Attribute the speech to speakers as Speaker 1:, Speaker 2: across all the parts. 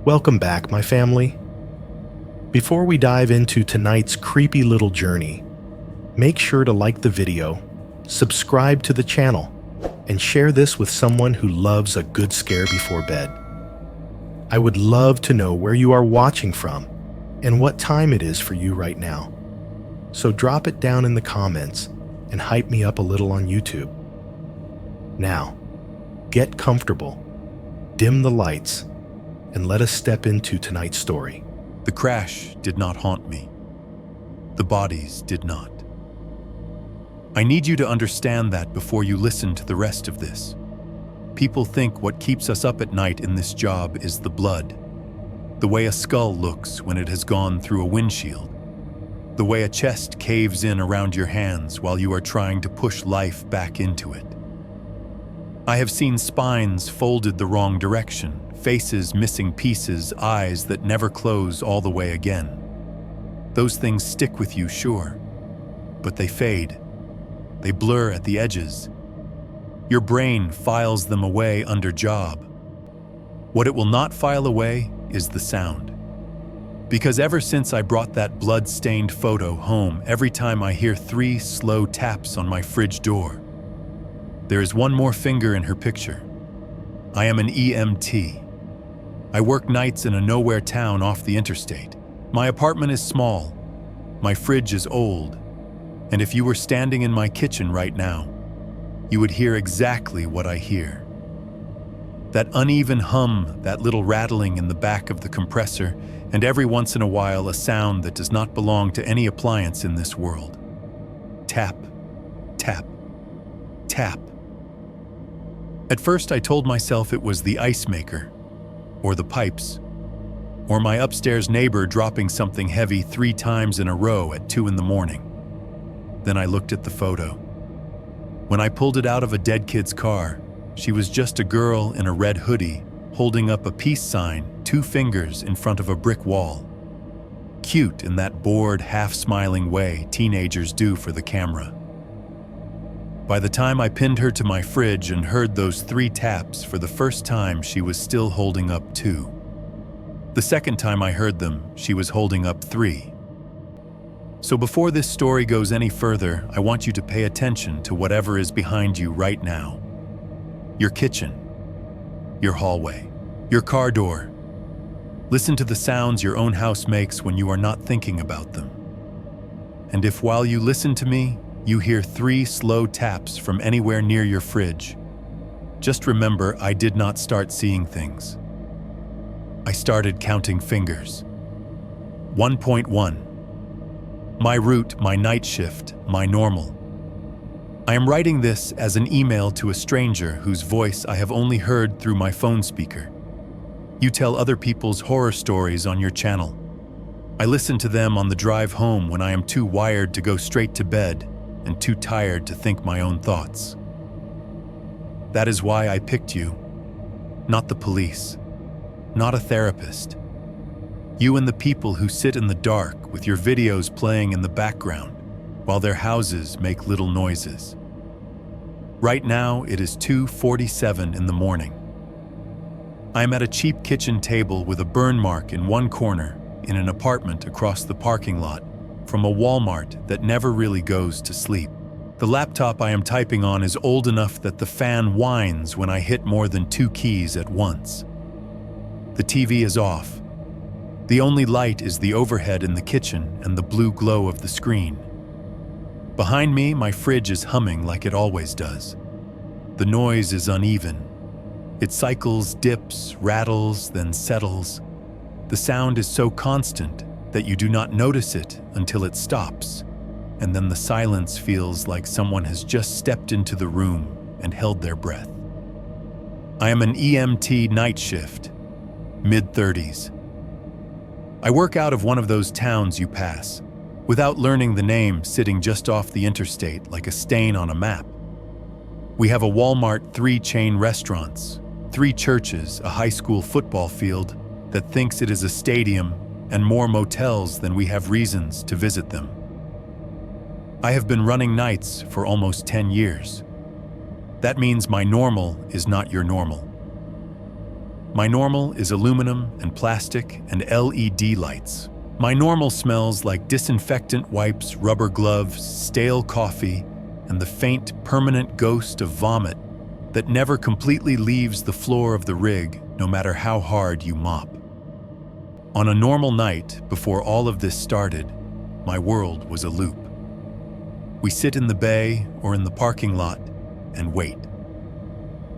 Speaker 1: Welcome back, my family. Before we dive into tonight's creepy little journey, make sure to like the video, subscribe to the channel, and share this with someone who loves a good scare before bed. I would love to know where you are watching from and what time it is for you right now. So drop it down in the comments and hype me up a little on YouTube. Now, get comfortable, dim the lights, and let us step into tonight's story.
Speaker 2: The crash did not haunt me. The bodies did not. I need you to understand that before you listen to the rest of this. People think what keeps us up at night in this job is the blood, the way a skull looks when it has gone through a windshield, the way a chest caves in around your hands while you are trying to push life back into it. I have seen spines folded the wrong direction, faces missing pieces, eyes that never close all the way again. Those things stick with you, sure, but they fade. They blur at the edges. Your brain files them away under job. What it will not file away is the sound. Because ever since I brought that blood-stained photo home, every time I hear 3 slow taps on my fridge door, there is one more finger in her picture. I am an EMT. I work nights in a nowhere town off the interstate. My apartment is small. My fridge is old. And if you were standing in my kitchen right now, you would hear exactly what I hear. That uneven hum, that little rattling in the back of the compressor, and every once in a while a sound that does not belong to any appliance in this world. Tap, tap, tap. At first I told myself it was the ice maker, or the pipes, or my upstairs neighbor dropping something heavy 3 times in a row at 2 in the morning. Then I looked at the photo. When I pulled it out of a dead kid's car, she was just a girl in a red hoodie, holding up a peace sign, 2 fingers in front of a brick wall. Cute in that bored, half-smiling way teenagers do for the camera. By the time I pinned her to my fridge and heard those 3 taps for the first time, she was still holding up 2. The second time I heard them, she was holding up 3. So before this story goes any further, I want you to pay attention to whatever is behind you right now. Your kitchen, your hallway, your car door. Listen to the sounds your own house makes when you are not thinking about them. And if while you listen to me, you hear 3 slow taps from anywhere near your fridge, just remember I did not start seeing things. I started counting fingers. 1.1. My route, my night shift, my normal. I am writing this as an email to a stranger whose voice I have only heard through my phone speaker. You tell other people's horror stories on your channel. I listen to them on the drive home when I am too wired to go straight to bed and too tired to think my own thoughts. That is why I picked you, not the police, not a therapist. You and the people who sit in the dark with your videos playing in the background while their houses make little noises. Right now, it is 2:47 in the morning. I am at a cheap kitchen table with a burn mark in one corner in an apartment across the parking lot from a Walmart that never really goes to sleep. The laptop I am typing on is old enough that the fan whines when I hit more than 2 keys at once. The TV is off. The only light is the overhead in the kitchen and the blue glow of the screen. Behind me, my fridge is humming like it always does. The noise is uneven. It cycles, dips, rattles, then settles. The sound is so constant that you do not notice it until it stops, and then the silence feels like someone has just stepped into the room and held their breath. I am an EMT night shift, mid-30s. I work out of one of those towns you pass, without learning the name, sitting just off the interstate like a stain on a map. We have a Walmart, 3 chain restaurants, 3 churches, a high school football field that thinks it is a stadium, and more motels than we have reasons to visit them. I have been running nights for almost 10 years. That means my normal is not your normal. My normal is aluminum and plastic and LED lights. My normal smells like disinfectant wipes, rubber gloves, stale coffee, and the faint, permanent ghost of vomit that never completely leaves the floor of the rig, no matter how hard you mop. On a normal night, before all of this started, my world was a loop. We sit in the bay or in the parking lot and wait.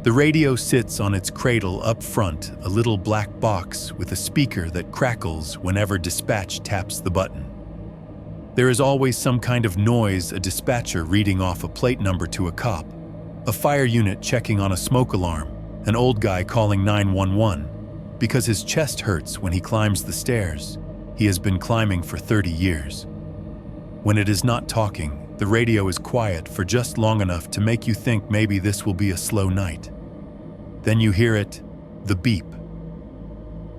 Speaker 2: The radio sits on its cradle up front, a little black box with a speaker that crackles whenever dispatch taps the button. There is always some kind of noise, a dispatcher reading off a plate number to a cop, a fire unit checking on a smoke alarm, an old guy calling 911 because his chest hurts when he climbs the stairs. He has been climbing for 30 years. When it is not talking, the radio is quiet for just long enough to make you think maybe this will be a slow night. Then you hear it, the beep.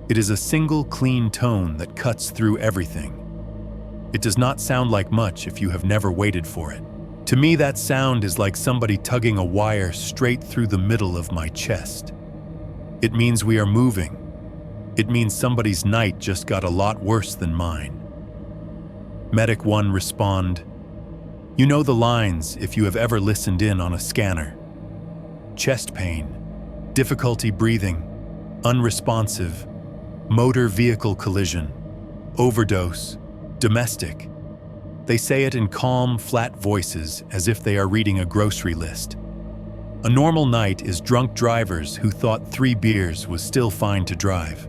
Speaker 2: It is a single clean tone that cuts through everything. It does not sound like much if you have never waited for it. To me, that sound is like somebody tugging a wire straight through the middle of my chest. It means we are moving. It means somebody's night just got a lot worse than mine. Medic 1 respond. You know the lines if you have ever listened in on a scanner. Chest pain, difficulty breathing, unresponsive, motor vehicle collision, overdose, domestic. They say it in calm, flat voices as if they are reading a grocery list. A normal night is drunk drivers who thought 3 beers was still fine to drive.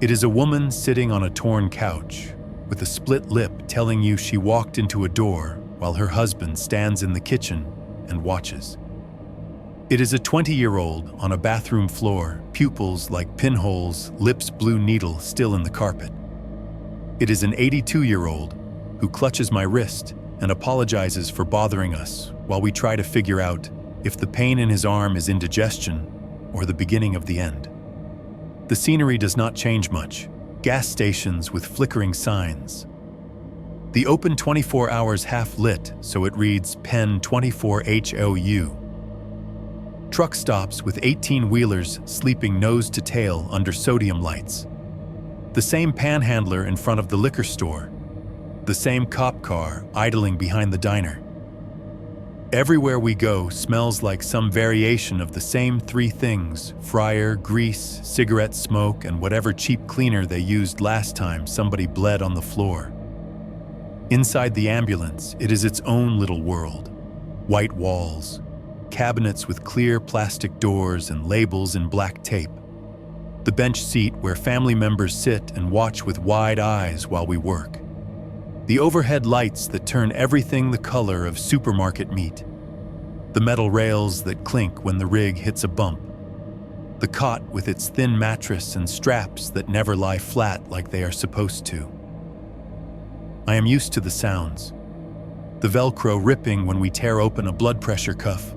Speaker 2: It is a woman sitting on a torn couch with a split lip telling you she walked into a door while her husband stands in the kitchen and watches. It is a 20-year-old on a bathroom floor, pupils like pinholes, lips blue needle still in the carpet. It is an 82-year-old who clutches my wrist and apologizes for bothering us while we try to figure out if the pain in his arm is indigestion or the beginning of the end. The scenery does not change much. Gas stations with flickering signs. The open 24 hours half lit, so it reads Pen 24 HOU. Truck stops with 18-wheelers sleeping nose to tail under sodium lights. The same panhandler in front of the liquor store. The same cop car idling behind the diner. Everywhere we go smells like some variation of the same 3 things: fryer, grease, cigarette smoke, and whatever cheap cleaner they used last time somebody bled on the floor. Inside the ambulance, it is its own little world. White walls, cabinets with clear plastic doors and labels in black tape. The bench seat where family members sit and watch with wide eyes while we work. The overhead lights that turn everything the color of supermarket meat. The metal rails that clink when the rig hits a bump. The cot with its thin mattress and straps that never lie flat like they are supposed to. I am used to the sounds. The Velcro ripping when we tear open a blood pressure cuff.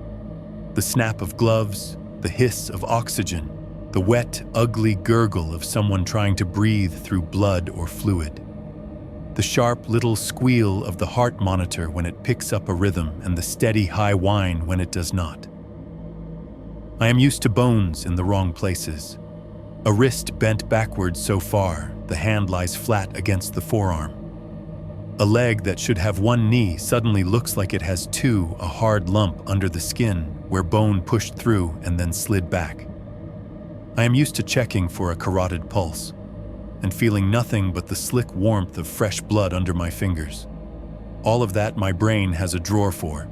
Speaker 2: The snap of gloves, the hiss of oxygen, the wet, ugly gurgle of someone trying to breathe through blood or fluid. The sharp little squeal of the heart monitor when it picks up a rhythm and the steady high whine when it does not. I am used to bones in the wrong places. A wrist bent backwards so far, the hand lies flat against the forearm. A leg that should have 1 knee suddenly looks like it has 2, a hard lump under the skin where bone pushed through and then slid back. I am used to checking for a carotid pulse and feeling nothing but the slick warmth of fresh blood under my fingers. All of that my brain has a drawer for.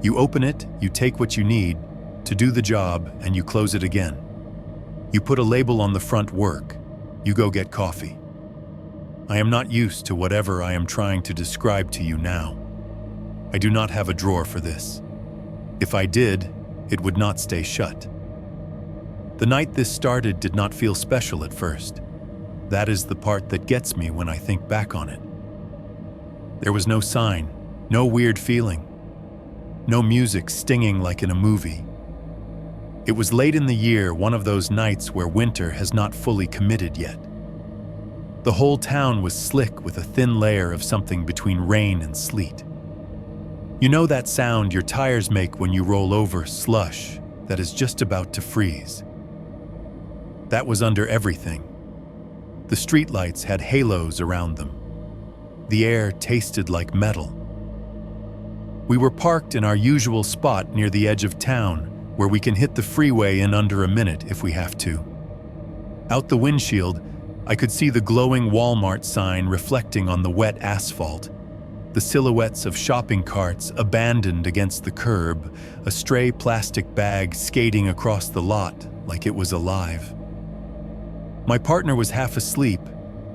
Speaker 2: You open it, you take what you need to do the job, and you close it again. You put a label on the front work. You go get coffee. I am not used to whatever I am trying to describe to you now. I do not have a drawer for this. If I did, it would not stay shut. The night this started did not feel special at first. That is the part that gets me when I think back on it. There was no sign, no weird feeling, no music stinging like in a movie. It was late in the year, one of those nights where winter has not fully committed yet. The whole town was slick with a thin layer of something between rain and sleet. You know that sound your tires make when you roll over slush that is just about to freeze. That was under everything. The streetlights had halos around them. The air tasted like metal. We were parked in our usual spot near the edge of town, where we can hit the freeway in under a minute if we have to. Out the windshield, I could see the glowing Walmart sign reflecting on the wet asphalt, the silhouettes of shopping carts abandoned against the curb, a stray plastic bag skating across the lot like it was alive. My partner was half asleep,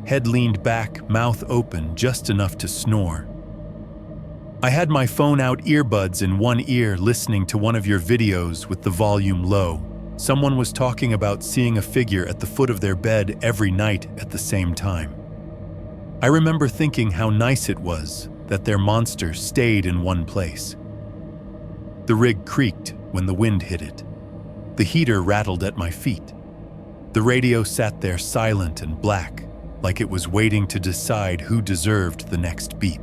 Speaker 2: head leaned back, mouth open, just enough to snore. I had my phone out, earbuds in one ear, listening to one of your videos with the volume low. Someone was talking about seeing a figure at the foot of their bed every night at the same time. I remember thinking how nice it was that their monster stayed in one place. The rig creaked when the wind hit it. The heater rattled at my feet. The radio sat there silent and black, like it was waiting to decide who deserved the next beep.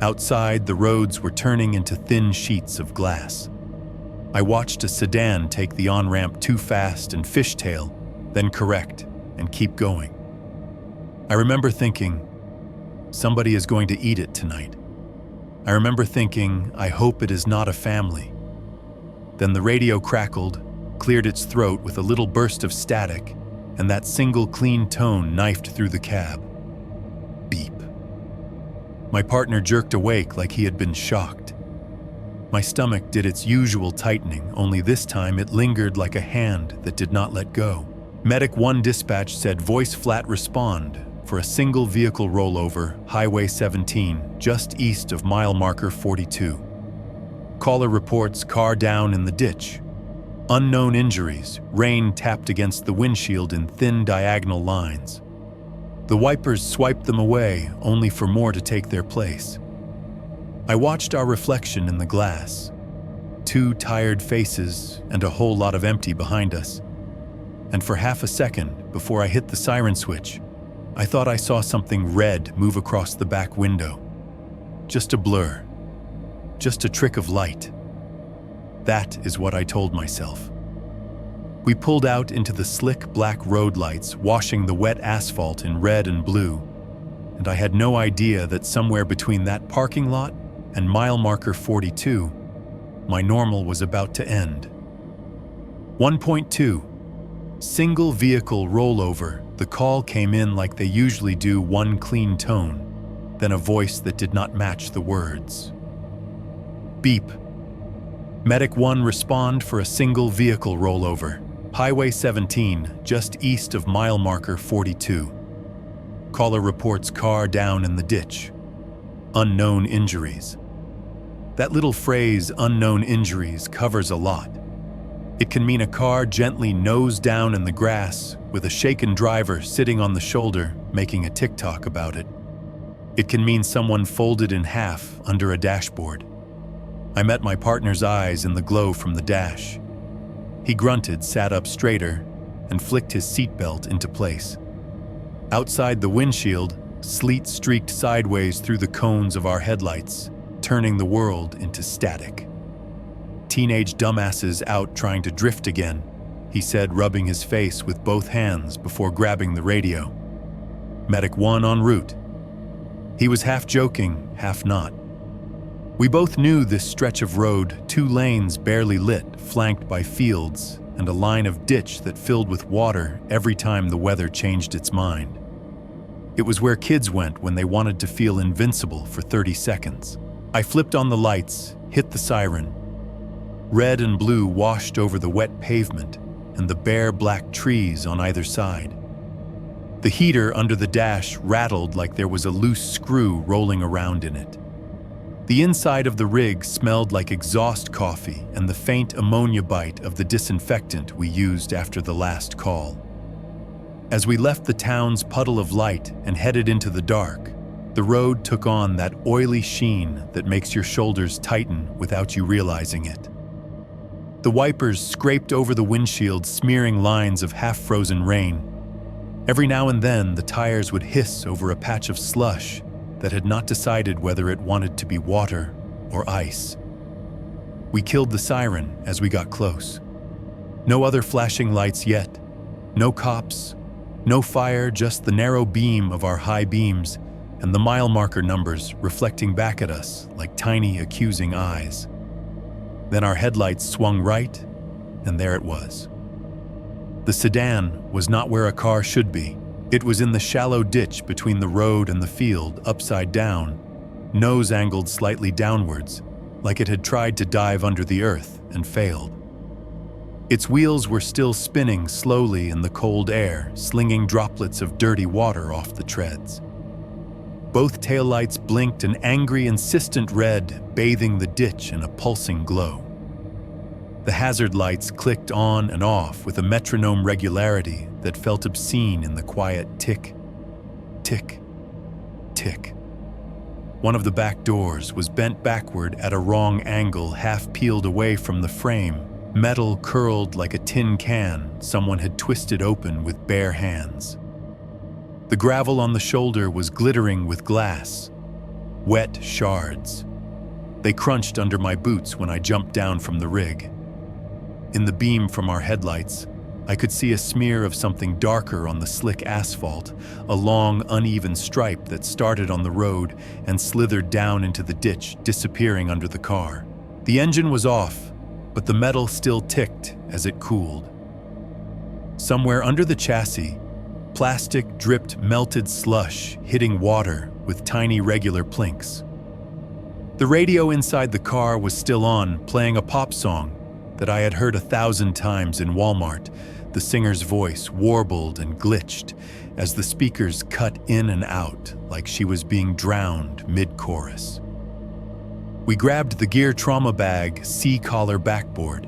Speaker 2: Outside, the roads were turning into thin sheets of glass. I watched a sedan take the on-ramp too fast and fishtail, then correct and keep going. I remember thinking, somebody is going to eat it tonight. I remember thinking, I hope it is not a family. Then the radio crackled, cleared its throat with a little burst of static, and that single clean tone knifed through the cab. Beep. My partner jerked awake like he had been shocked. My stomach did its usual tightening, only this time it lingered like a hand that did not let go. Medic 1 dispatch said voice flat respond for a single vehicle rollover, Highway 17, just east of mile marker 42. Caller reports car down in the ditch. Unknown injuries, rain tapped against the windshield in thin diagonal lines. The wipers swiped them away, only for more to take their place. I watched our reflection in the glass. 2 tired faces and a whole lot of empty behind us. And for half a second, before I hit the siren switch, I thought I saw something red move across the back window. Just a blur. Just a trick of light. That is what I told myself. We pulled out into the slick black road lights, washing the wet asphalt in red and blue, and I had no idea that somewhere between that parking lot and mile marker 42, my normal was about to end. 1.2. Single vehicle rollover. The call came in like they usually do, one clean tone, then a voice that did not match the words. Beep. Medic 1 respond for a single vehicle rollover. Highway 17, just east of mile marker 42. Caller reports car down in the ditch. Unknown injuries. That little phrase, unknown injuries, covers a lot. It can mean a car gently nose down in the grass with a shaken driver sitting on the shoulder making a TikTok about it. It can mean someone folded in half under a dashboard. I met my partner's eyes in the glow from the dash. He grunted, sat up straighter, and flicked his seatbelt into place. Outside the windshield, sleet streaked sideways through the cones of our headlights, turning the world into static. Teenage dumbasses out trying to drift again, he said, rubbing his face with both hands before grabbing the radio. Medic 1 en route. He was half joking, half not. We both knew this stretch of road, 2 lanes barely lit, flanked by fields, and a line of ditch that filled with water every time the weather changed its mind. It was where kids went when they wanted to feel invincible for 30 seconds. I flipped on the lights, hit the siren. Red and blue washed over the wet pavement and the bare black trees on either side. The heater under the dash rattled like there was a loose screw rolling around in it. The inside of the rig smelled like exhaust coffee and the faint ammonia bite of the disinfectant we used after the last call. As we left the town's puddle of light and headed into the dark, the road took on that oily sheen that makes your shoulders tighten without you realizing it. The wipers scraped over the windshield, smearing lines of half-frozen rain. Every now and then, the tires would hiss over a patch of slush that had not decided whether it wanted to be water or ice. We killed the siren as we got close. No other flashing lights yet, No cops, no fire, just the narrow beam of our high beams and the mile marker numbers reflecting back at us like tiny accusing eyes. Then our headlights swung right, and there it was. The sedan was not where a car should be. It was in the shallow ditch between the road and the field, upside down, nose angled slightly downwards, like it had tried to dive under the earth and failed. Its wheels were still spinning slowly in the cold air, slinging droplets of dirty water off the treads. Both taillights blinked an angry, insistent red, bathing the ditch in a pulsing glow. The hazard lights clicked on and off with a metronome regularity that felt obscene in the quiet tick, tick, tick. One of the back doors was bent backward at a wrong angle, half peeled away from the frame, metal curled like a tin can someone had twisted open with bare hands. The gravel on the shoulder was glittering with glass, wet shards. They crunched under my boots when I jumped down from the rig. In the beam from our headlights, I could see a smear of something darker on the slick asphalt, a long, uneven stripe that started on the road and slithered down into the ditch, disappearing under the car. The engine was off, but the metal still ticked as it cooled. Somewhere under the chassis, plastic dripped melted slush, hitting water with tiny regular plinks. The radio inside the car was still on, playing a pop song that I had heard 1,000 times in Walmart. The singer's voice warbled and glitched as the speakers cut in and out like she was being drowned mid-chorus. We grabbed the gear trauma bag C-collar backboard.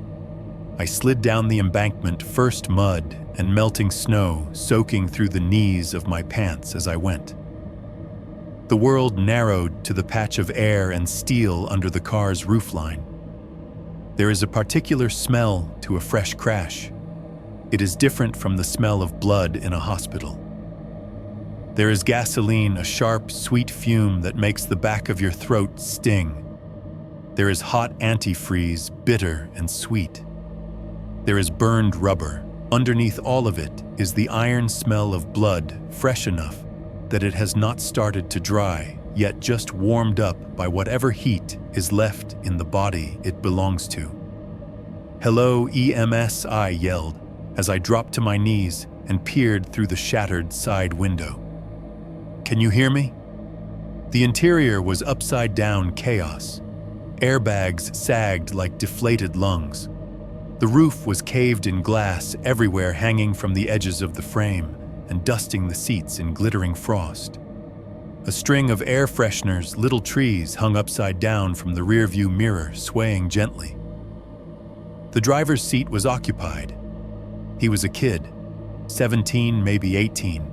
Speaker 2: I slid down the embankment, first mud and melting snow soaking through the knees of my pants as I went. The world narrowed to the patch of air and steel under the car's roofline. There is a particular smell to a fresh crash. It is different from the smell of blood in a hospital. There is gasoline, a sharp, sweet fume that makes the back of your throat sting. There is hot antifreeze, bitter and sweet. There is burned rubber. Underneath all of it is the iron smell of blood, fresh enough that it has not started to dry, yet just warmed up by whatever heat is left in the body it belongs to. "Hello, EMS," I yelled as I dropped to my knees and peered through the shattered side window. "Can you hear me?" The interior was upside-down chaos. Airbags sagged like deflated lungs. The roof was caved in glass everywhere, hanging from the edges of the frame and dusting the seats in glittering frost. A string of air fresheners, little trees, hung upside down from the rearview mirror, swaying gently. The driver's seat was occupied. He was a kid, 17, maybe 18.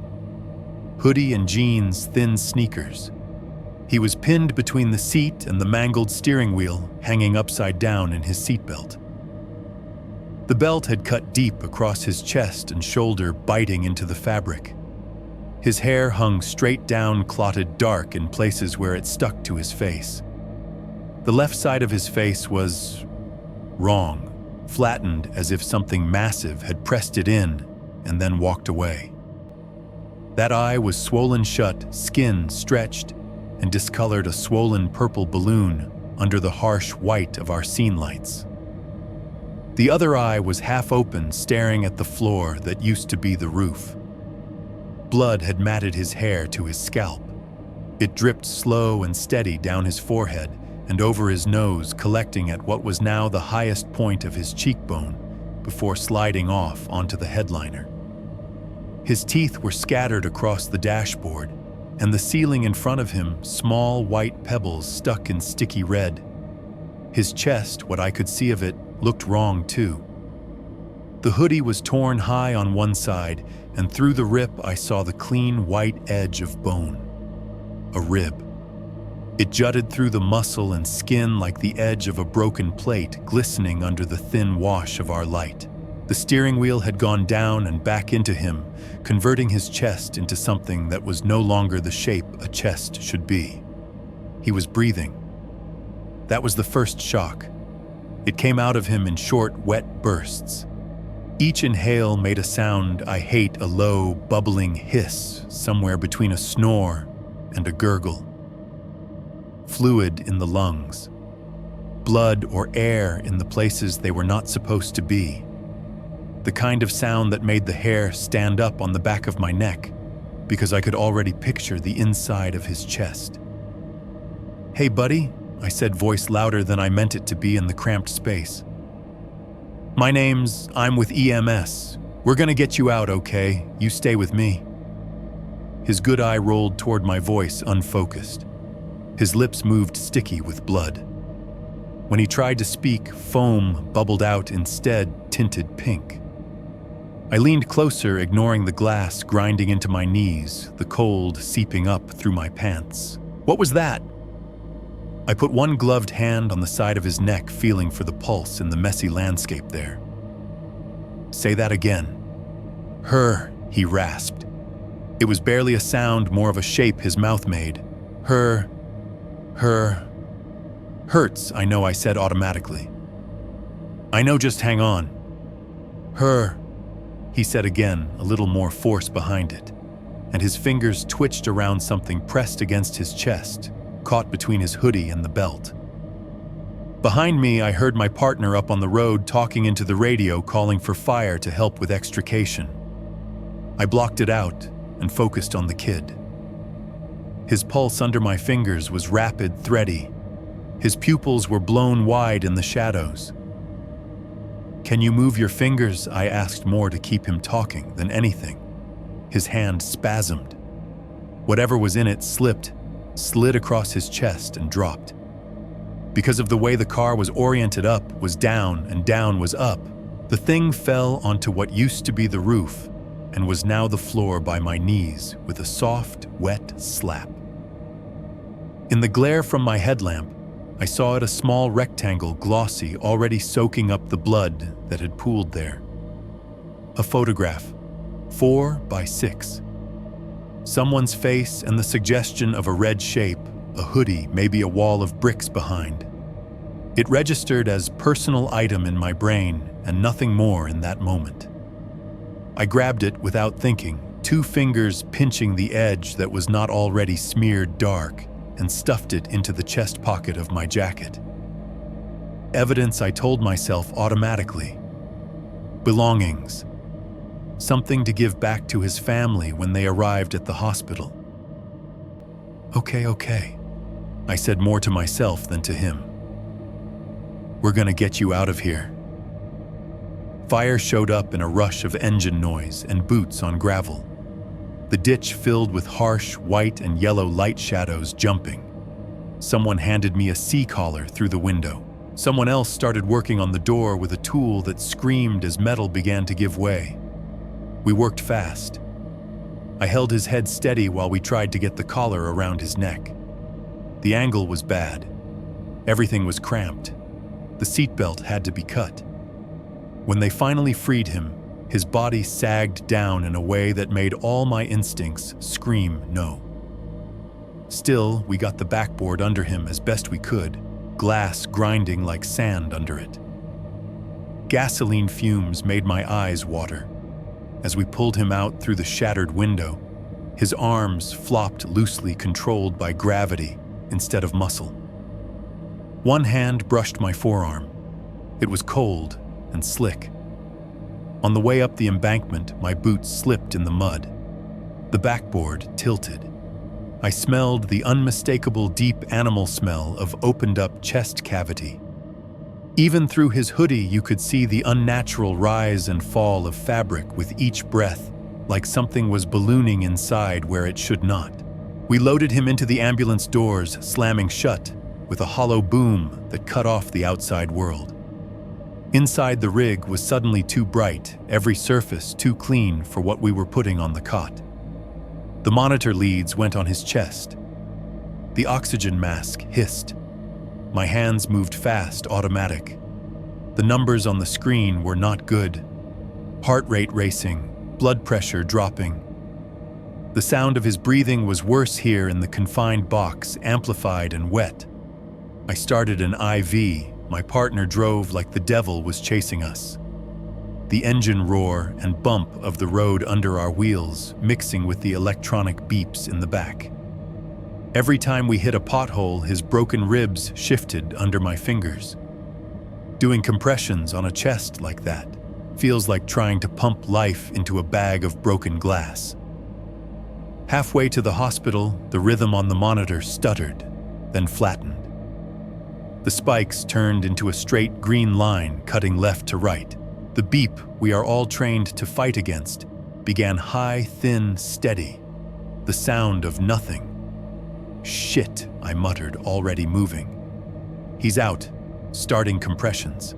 Speaker 2: Hoodie and jeans, thin sneakers. He was pinned between the seat and the mangled steering wheel, hanging upside down in his seatbelt. The belt had cut deep across his chest and shoulder, biting into the fabric. His hair hung straight down, clotted dark in places where it stuck to his face. The left side of his face was wrong, flattened as if something massive had pressed it in and then walked away. That eye was swollen shut, skin stretched, and discolored a swollen purple balloon under the harsh white of our scene lights. The other eye was half open, staring at the floor that used to be the roof. Blood had matted his hair to his scalp. It dripped slow and steady down his forehead and over his nose, collecting at what was now the highest point of his cheekbone before sliding off onto the headliner. His teeth were scattered across the dashboard, and the ceiling in front of him, small white pebbles stuck in sticky red. His chest, what I could see of it, looked wrong too. The hoodie was torn high on one side, and through the rip I saw the clean white edge of bone. A rib. It jutted through the muscle and skin like the edge of a broken plate, glistening under the thin wash of our light. The steering wheel had gone down and back into him, converting his chest into something that was no longer the shape a chest should be. He was breathing. That was the first shock. It came out of him in short, wet bursts. Each inhale made a sound I hate, a low, bubbling hiss somewhere between a snore and a gurgle. Fluid in the lungs. Blood or air in the places they were not supposed to be. The kind of sound that made the hair stand up on the back of my neck because I could already picture the inside of his chest. "Hey, buddy," I said, voice louder than I meant it to be in the cramped space. I'm with EMS. We're gonna get you out, okay? You stay with me." His good eye rolled toward my voice, unfocused. His lips moved sticky with blood. When he tried to speak, foam bubbled out, instead tinted pink. I leaned closer, ignoring the glass grinding into my knees, the cold seeping up through my pants. "What was that?" I put one gloved hand on the side of his neck, feeling for the pulse in the messy landscape there. "Say that again." "Her," he rasped. It was barely a sound, more of a shape his mouth made. Her. "Hurts, I know," I said automatically. "I know, just hang on." "Her," he said again, a little more force behind it, and his fingers twitched around something pressed against his chest, caught between his hoodie and the belt. Behind me, I heard my partner up on the road talking into the radio, calling for fire to help with extrication. I blocked it out and focused on the kid. His pulse under my fingers was rapid, thready. His pupils were blown wide in the shadows. "Can you move your fingers?" I asked, more to keep him talking than anything. His hand spasmed. Whatever was in it slipped, slid across his chest and dropped. Because of the way the car was oriented, up was down and down was up. The thing fell onto what used to be the roof and was now the floor by my knees with a soft, wet slap. In the glare from my headlamp, I saw it a small rectangle, glossy, already soaking up the blood that had pooled there. A photograph, 4 by 6. Someone's face and the suggestion of a red shape, a hoodie, maybe a wall of bricks behind. It registered as personal item in my brain and nothing more in that moment. I grabbed it without thinking, 2 fingers pinching the edge that was not already smeared dark, and stuffed it into the chest pocket of my jacket. Evidence, I told myself automatically. Belongings. Something to give back to his family when they arrived at the hospital. Okay, I said, more to myself than to him. "We're gonna get you out of here." Fire showed up in a rush of engine noise and boots on gravel. The ditch filled with harsh white and yellow light shadows jumping. Someone handed me a C-collar through the window. Someone else started working on the door with a tool that screamed as metal began to give way. We worked fast. I held his head steady while we tried to get the collar around his neck. The angle was bad. Everything was cramped. The seatbelt had to be cut. When they finally freed him, his body sagged down in a way that made all my instincts scream no. Still, we got the backboard under him as best we could, glass grinding like sand under it. Gasoline fumes made my eyes water. As we pulled him out through the shattered window, his arms flopped loosely, controlled by gravity instead of muscle. One hand brushed my forearm. It was cold and slick. On the way up the embankment, my boots slipped in the mud. The backboard tilted. I smelled the unmistakable deep animal smell of opened-up chest cavity. Even through his hoodie, you could see the unnatural rise and fall of fabric with each breath, like something was ballooning inside where it should not. We loaded him into the ambulance doors, slamming shut, with a hollow boom that cut off the outside world. Inside, the rig was suddenly too bright, every surface too clean for what we were putting on the cot. The monitor leads went on his chest. The oxygen mask hissed. My hands moved fast, automatic. The numbers on the screen were not good. Heart rate racing, blood pressure dropping. The sound of his breathing was worse here in the confined box, amplified and wet. I started an IV. My partner drove like the devil was chasing us. the engine roar and bump of the road under our wheels mixing with the electronic beeps in the back. Every time we hit a pothole, his broken ribs shifted under my fingers. Doing compressions on a chest like that feels like trying to pump life into a bag of broken glass. Halfway to the hospital, the rhythm on the monitor stuttered, then flattened. The spikes turned into a straight green line cutting left to right. The beep we are all trained to fight against began high, thin, steady, the sound of nothing. "Shit," I muttered, already moving. "He's out, starting compressions."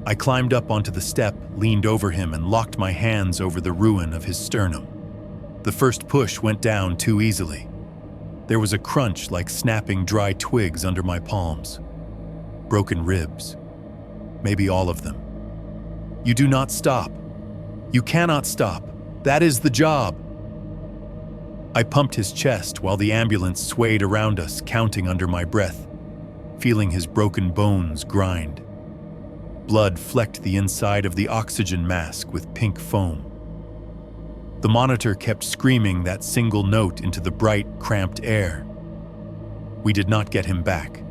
Speaker 2: I climbed up onto the step, leaned over him, and locked my hands over the ruin of his sternum. The first push went down too easily. There was a crunch like snapping dry twigs under my palms. Broken ribs. Maybe all of them. "You do not stop. You cannot stop. That is the job." I pumped his chest while the ambulance swayed around us, counting under my breath, feeling his broken bones grind. Blood flecked the inside of the oxygen mask with pink foam. The monitor kept screaming that single note into the bright, cramped air. We did not get him back.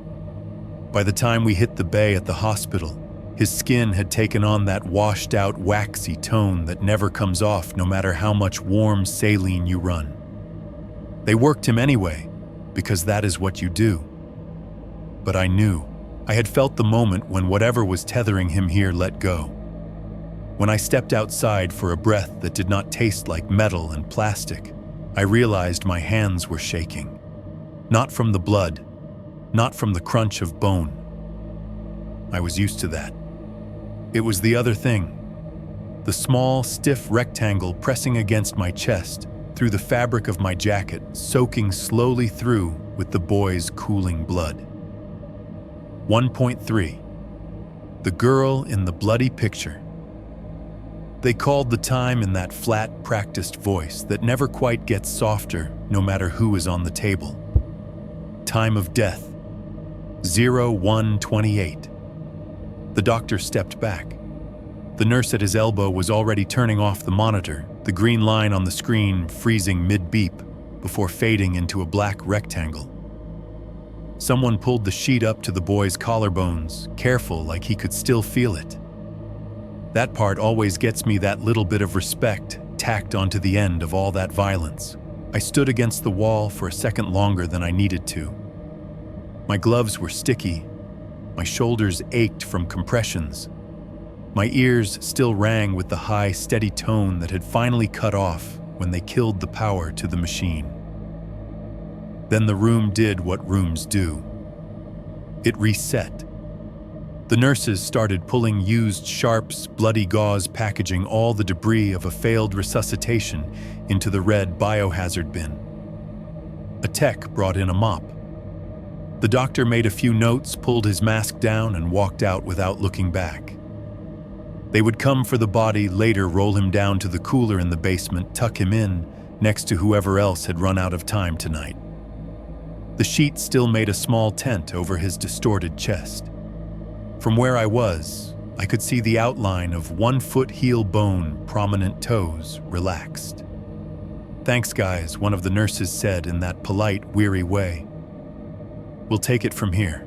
Speaker 2: By the time we hit the bay at the hospital, his skin had taken on that washed-out, waxy tone that never comes off no matter how much warm saline you run. They worked him anyway, because that is what you do. But I knew. I had felt the moment when whatever was tethering him here let go. When I stepped outside for a breath that did not taste like metal and plastic, I realized my hands were shaking. Not from the blood, not from the crunch of bone. I was used to that. It was the other thing. The small, stiff rectangle pressing against my chest, through the fabric of my jacket, soaking slowly through with the boy's cooling blood. 1.3. The girl in the bloody picture. They called the time in that flat, practiced voice that never quite gets softer no matter who is on the table. Time of death. 01:28. The doctor stepped back. The nurse at his elbow was already turning off the monitor, the green line on the screen freezing mid-beep before fading into a black rectangle. Someone pulled the sheet up to the boy's collarbones, careful like he could still feel it. That part always gets me that little bit of respect tacked onto the end of all that violence. I stood against the wall for a second longer than I needed to. My gloves were sticky. My shoulders ached from compressions. My ears still rang with the high, steady tone that had finally cut off when they killed the power to the machine. Then the room did what rooms do. It reset. The nurses started pulling used sharps, bloody gauze packaging all the debris of a failed resuscitation into the red biohazard bin. A tech brought in a mop. The doctor made a few notes, pulled his mask down, and walked out without looking back. They would come for the body, later roll him down to the cooler in the basement, tuck him in next to whoever else had run out of time tonight. The sheet still made a small tent over his distorted chest. From where I was, I could see the outline of 1 foot heel bone, prominent toes, relaxed. "Thanks, guys," one of the nurses said in that polite, weary way. "We'll take it from here."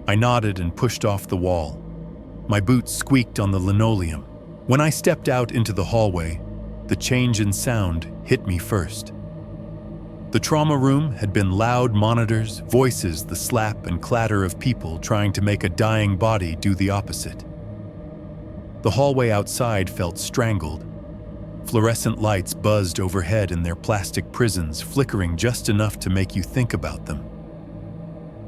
Speaker 2: I nodded and pushed off the wall. My boots squeaked on the linoleum. When I stepped out into the hallway, the change in sound hit me first. The trauma room had been loud monitors, voices, the slap and clatter of people trying to make a dying body do the opposite. The hallway outside felt strangled. Fluorescent lights buzzed overhead in their plastic prisons, flickering just enough to make you think about them.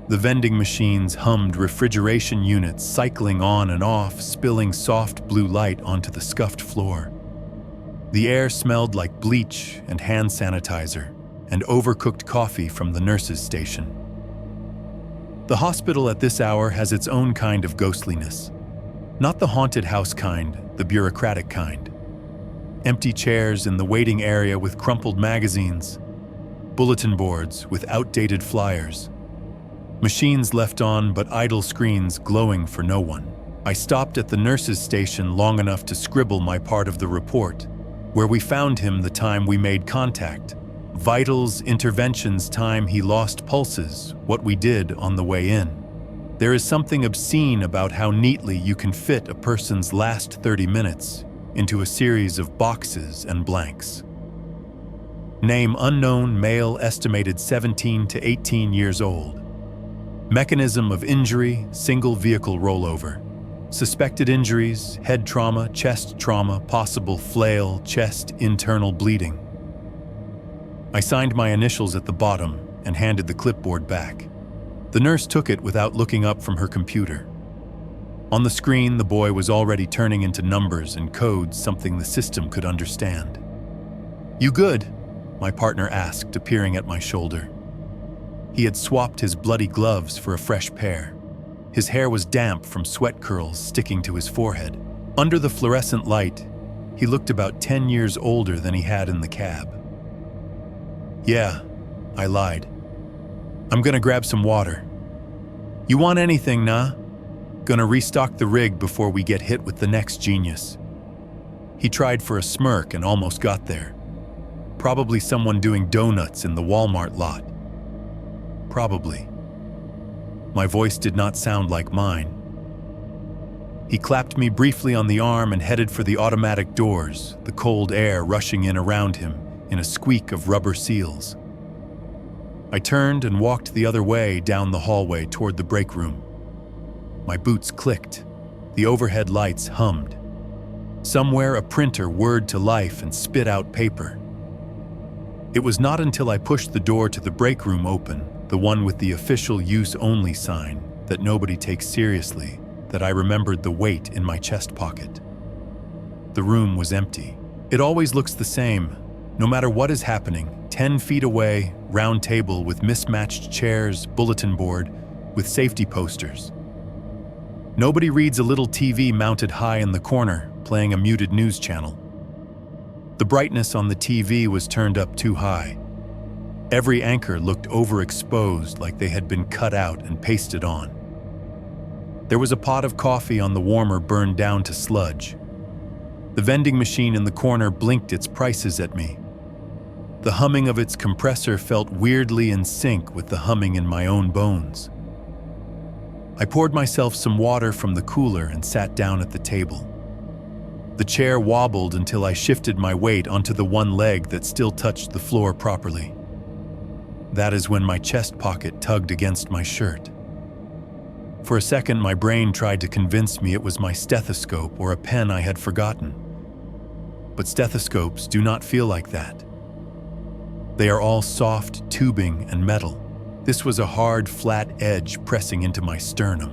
Speaker 2: The vending machines hummed refrigeration units cycling on and off, spilling soft blue light onto the scuffed floor. The air smelled like bleach and hand sanitizer, and overcooked coffee from the nurse's station. The hospital at this hour has its own kind of ghostliness. Not the haunted house kind, the bureaucratic kind. Empty chairs in the waiting area with crumpled magazines, bulletin boards with outdated flyers, machines left on but idle screens glowing for no one. I stopped at the nurse's station long enough to scribble my part of the report, where we found him the time we made contact, vitals, interventions, time he lost pulses, what we did on the way in. There is something obscene about how neatly you can fit a person's last 30 minutes into a series of boxes and blanks. Name unknown, male, estimated 17 to 18 years old. Mechanism of injury, single vehicle rollover. Suspected injuries, head trauma, chest trauma, possible flail, chest, internal bleeding. I signed my initials at the bottom and handed the clipboard back. The nurse took it without looking up from her computer. On the screen, the boy was already turning into numbers and codes, something the system could understand. "You good?" my partner asked, appearing at my shoulder. He had swapped his bloody gloves for a fresh pair. His hair was damp from sweat curls sticking to his forehead. Under the fluorescent light, he looked about 10 years older than he had in the cab. "Yeah," I lied. "I'm gonna grab some water." "You want anything, nah? Gonna restock the rig before we get hit with the next genius." He tried for a smirk and almost got there. Probably someone doing donuts in the Walmart lot. Probably. My voice did not sound like mine. He clapped me briefly on the arm and headed for the automatic doors, the cold air rushing in around him in a squeak of rubber seals. I turned and walked the other way down the hallway toward the break room. My boots clicked. The overhead lights hummed. Somewhere a printer whirred to life and spit out paper. It was not until I pushed the door to the break room open, the one with the official use-only sign that nobody takes seriously, that I remembered the weight in my chest pocket. The room was empty. It always looks the same, no matter what is happening. 10 feet away, round table with mismatched chairs, bulletin board with safety posters. Nobody reads a little TV mounted high in the corner, playing a muted news channel. The brightness on the TV was turned up too high. Every anchor looked overexposed, like they had been cut out and pasted on. There was a pot of coffee on the warmer burned down to sludge. The vending machine in the corner blinked its prices at me. The humming of its compressor felt weirdly in sync with the humming in my own bones. I poured myself some water from the cooler and sat down at the table. The chair wobbled until I shifted my weight onto the one leg that still touched the floor properly. That is when my chest pocket tugged against my shirt. For a second, my brain tried to convince me it was my stethoscope or a pen I had forgotten. But stethoscopes do not feel like that. They are all soft tubing and metal. This was a hard, flat edge pressing into my sternum.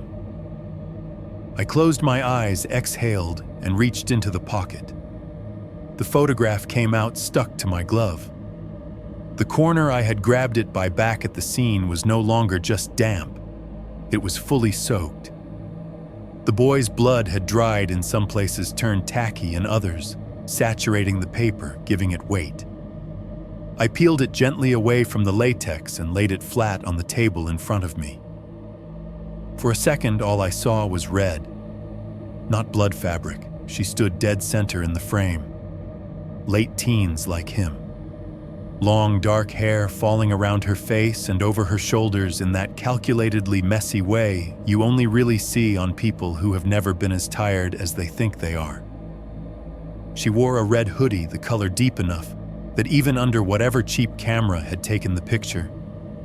Speaker 2: I closed my eyes, exhaled, and reached into the pocket. The photograph came out stuck to my glove. The corner I had grabbed it by back at the scene was no longer just damp. It was fully soaked. The boy's blood had dried, in some places turned tacky in others, saturating the paper, giving it weight. I peeled it gently away from the latex and laid it flat on the table in front of me. For a second, all I saw was red. Not blood fabric. She stood dead center in the frame. Late teens like him. Long dark hair falling around her face and over her shoulders in that calculatedly messy way you only really see on people who have never been as tired as they think they are. She wore a red hoodie, the color deep enough that even under whatever cheap camera had taken the picture,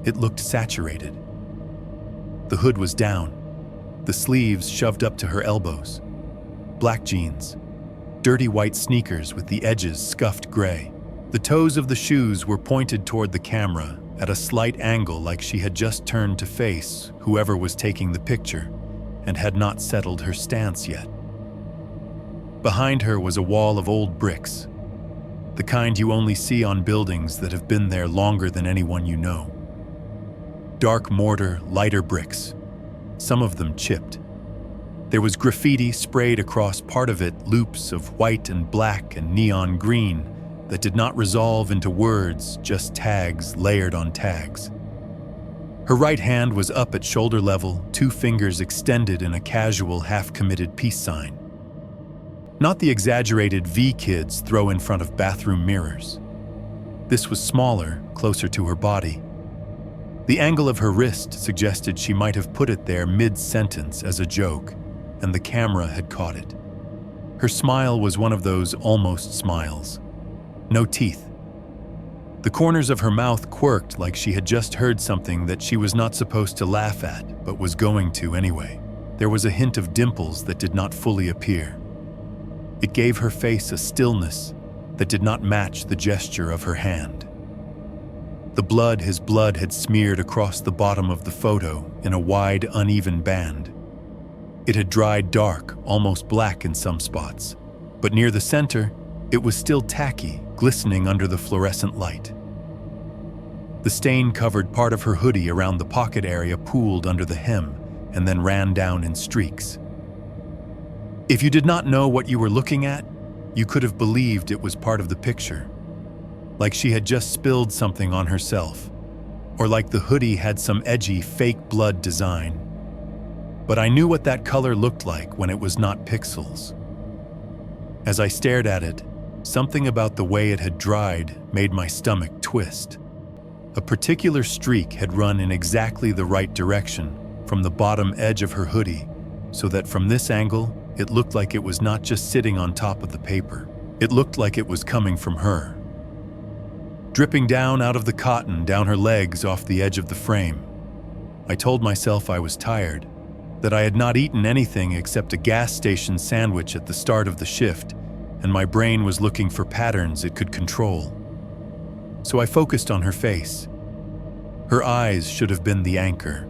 Speaker 2: it looked saturated. The hood was down, the sleeves shoved up to her elbows. Black jeans, dirty white sneakers with the edges scuffed gray. The toes of the shoes were pointed toward the camera at a slight angle, like she had just turned to face whoever was taking the picture and had not settled her stance yet. Behind her was a wall of old bricks, the kind you only see on buildings that have been there longer than anyone you know. Dark mortar, lighter bricks, some of them chipped. There was graffiti sprayed across part of it, loops of white and black and neon green that did not resolve into words, just tags layered on tags. Her right hand was up at shoulder level, 2 fingers extended in a casual, half-committed peace sign. Not the exaggerated V kids throw in front of bathroom mirrors. This was smaller, closer to her body. The angle of her wrist suggested she might have put it there mid-sentence as a joke, and the camera had caught it. Her smile was one of those almost smiles. No teeth. The corners of her mouth quirked like she had just heard something that she was not supposed to laugh at, but was going to anyway. There was a hint of dimples that did not fully appear. It gave her face a stillness that did not match the gesture of her hand. His blood had smeared across the bottom of the photo in a wide, uneven band. It had dried dark, almost black in some spots, but near the center, it was still tacky, glistening under the fluorescent light. The stain covered part of her hoodie around the pocket area, pooled under the hem, and then ran down in streaks. If you did not know what you were looking at, you could have believed it was part of the picture. Like she had just spilled something on herself, or like the hoodie had some edgy, fake blood design. But I knew what that color looked like when it was not pixels. As I stared at it, something about the way it had dried made my stomach twist. A particular streak had run in exactly the right direction from the bottom edge of her hoodie, so that from this angle, it looked like it was not just sitting on top of the paper. It looked like it was coming from her. Dripping down out of the cotton, down her legs, off the edge of the frame. I told myself I was tired, that I had not eaten anything except a gas station sandwich at the start of the shift, and my brain was looking for patterns it could control. So I focused on her face. Her eyes should have been the anchor.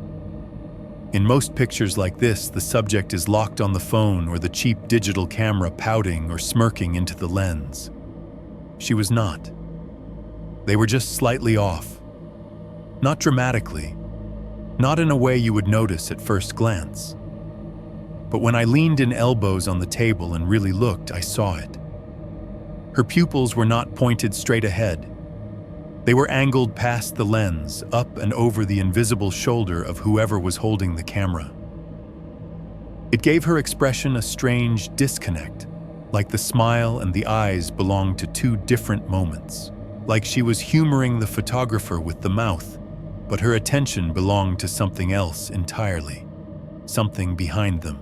Speaker 2: In most pictures like this, the subject is locked on the phone or the cheap digital camera, pouting or smirking into the lens. She was not. They were just slightly off. Not dramatically, not in a way you would notice at first glance. But when I leaned in elbows on the table and really looked, I saw it. Her pupils were not pointed straight ahead. They were angled past the lens, up and over the invisible shoulder of whoever was holding the camera. It gave her expression a strange disconnect, like the smile and the eyes belonged to 2 different moments. Like she was humoring the photographer with the mouth, but her attention belonged to something else entirely, something behind them.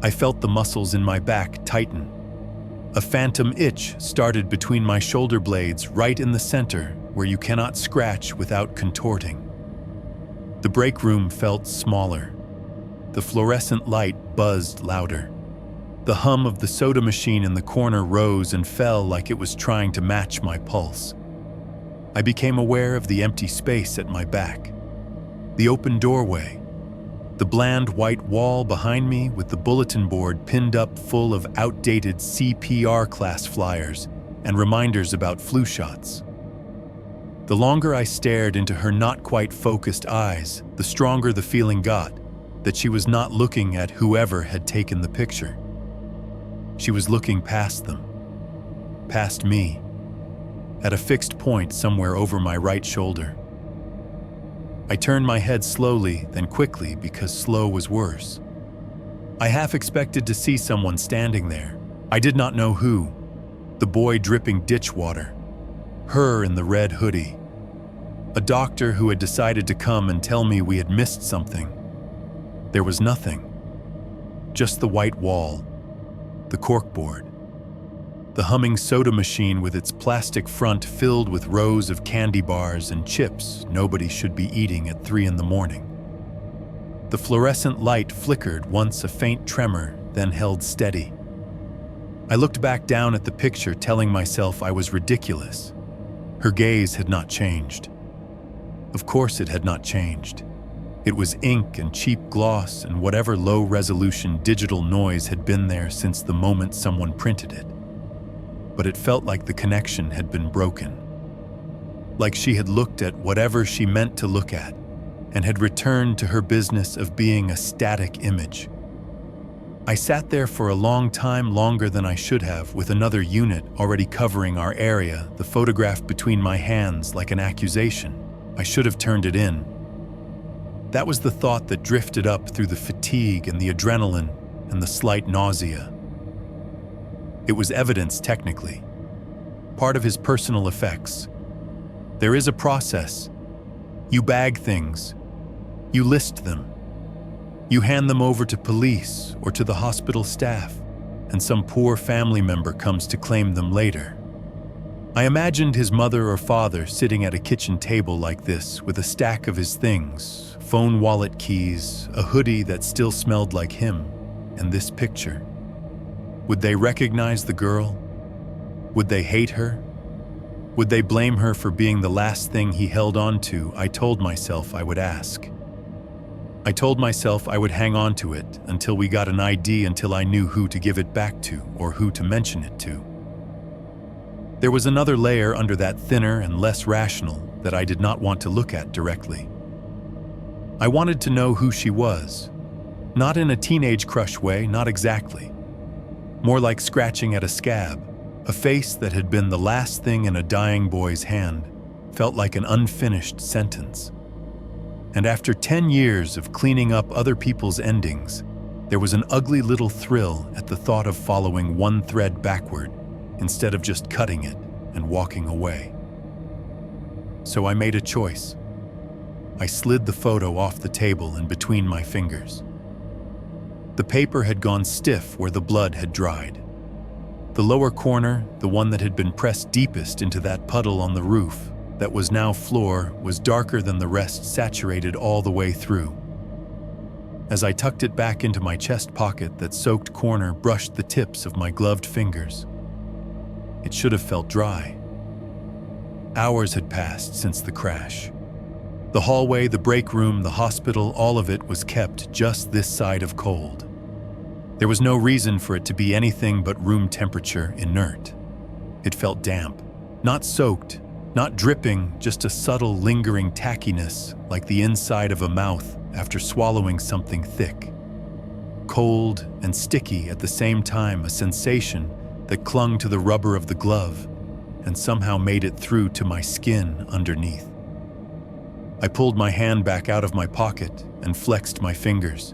Speaker 2: I felt the muscles in my back tighten. A phantom itch started between my shoulder blades, right in the center, where you cannot scratch without contorting. The break room felt smaller. The fluorescent light buzzed louder. The hum of the soda machine in the corner rose and fell like it was trying to match my pulse. I became aware of the empty space at my back, the open doorway, the bland white wall behind me with the bulletin board pinned up full of outdated CPR class flyers and reminders about flu shots. The longer I stared into her not quite focused eyes, the stronger the feeling got that she was not looking at whoever had taken the picture. She was looking past them, past me, at a fixed point somewhere over my right shoulder. I turned my head slowly, then quickly, because slow was worse. I half expected to see someone standing there. I did not know who. The boy dripping ditch water. Her in the red hoodie. A doctor who had decided to come and tell me we had missed something. There was nothing. Just the white wall. The corkboard. The humming soda machine with its plastic front filled with rows of candy bars and chips nobody should be eating at 3 in the morning. The fluorescent light flickered once, a faint tremor, then held steady. I looked back down at the picture, telling myself I was ridiculous. Her gaze had not changed. Of course it had not changed. It was ink and cheap gloss and whatever low-resolution digital noise had been there since the moment someone printed it. But it felt like the connection had been broken. Like she had looked at whatever she meant to look at and had returned to her business of being a static image. I sat there for a long time, longer than I should have, with another unit already covering our area, the photograph between my hands like an accusation. I should have turned it in, That was the thought that drifted up through the fatigue and the adrenaline and the slight nausea. It was evidence, technically, part of his personal effects. There is a process. You bag things. You list them. You hand them over to police or to the hospital staff, and some poor family member comes to claim them later. I imagined his mother or father sitting at a kitchen table like this with a stack of his things, phone, wallet, keys, a hoodie that still smelled like him, and this picture. Would they recognize the girl? Would they hate her? Would they blame her for being the last thing he held on to? I told myself I would ask. I told myself I would hang on to it until we got an ID, until I knew who to give it back to or who to mention it to. There was another layer under that, thinner and less rational, that I did not want to look at directly. I wanted to know who she was. Not in a teenage crush way, not exactly. More like scratching at a scab. A face that had been the last thing in a dying boy's hand felt like an unfinished sentence. And after 10 years of cleaning up other people's endings, there was an ugly little thrill at the thought of following one thread backward instead of just cutting it and walking away. So I made a choice. I slid the photo off the table and between my fingers. The paper had gone stiff where the blood had dried. The lower corner, the one that had been pressed deepest into that puddle on the roof, that was now floor, was darker than the rest, saturated all the way through. As I tucked it back into my chest pocket, that soaked corner brushed the tips of my gloved fingers. It should have felt dry. Hours had passed since the crash. The hallway, the break room, the hospital, all of it was kept just this side of cold. There was no reason for it to be anything but room temperature, inert. It felt damp, not soaked, not dripping, just a subtle, lingering tackiness, like the inside of a mouth after swallowing something thick. Cold and sticky at the same time, a sensation that clung to the rubber of the glove and somehow made it through to my skin underneath. I pulled my hand back out of my pocket and flexed my fingers.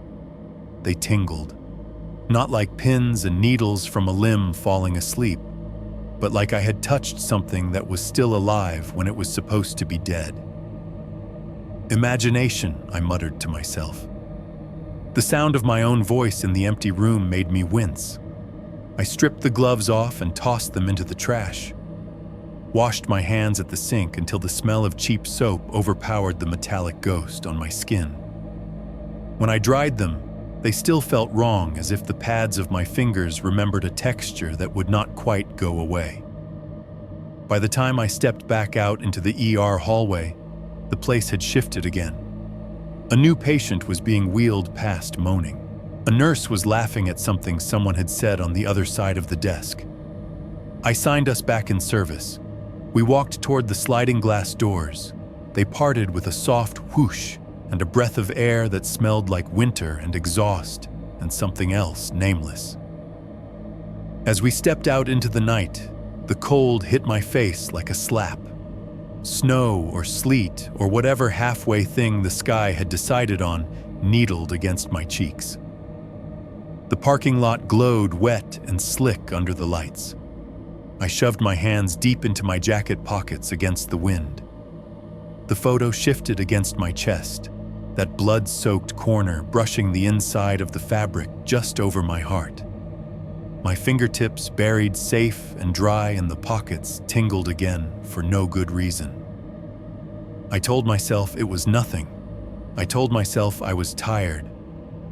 Speaker 2: They tingled. Not like pins and needles from a limb falling asleep, but like I had touched something that was still alive when it was supposed to be dead. Imagination, I muttered to myself. The sound of my own voice in the empty room made me wince. I stripped the gloves off and tossed them into the trash. Washed my hands at the sink until the smell of cheap soap overpowered the metallic ghost on my skin. When I dried them, they still felt wrong, as if the pads of my fingers remembered a texture that would not quite go away. By the time I stepped back out into the ER hallway, the place had shifted again. A new patient was being wheeled past, moaning. A nurse was laughing at something someone had said on the other side of the desk. I signed us back in service. We walked toward the sliding glass doors. They parted with a soft whoosh and a breath of air that smelled like winter and exhaust and something else nameless. As we stepped out into the night, the cold hit my face like a slap. Snow or sleet or whatever halfway thing the sky had decided on needled against my cheeks. The parking lot glowed wet and slick under the lights. I shoved my hands deep into my jacket pockets against the wind. The photo shifted against my chest, that blood-soaked corner brushing the inside of the fabric just over my heart. My fingertips, buried safe and dry in the pockets, tingled again for no good reason. I told myself it was nothing. I told myself I was tired.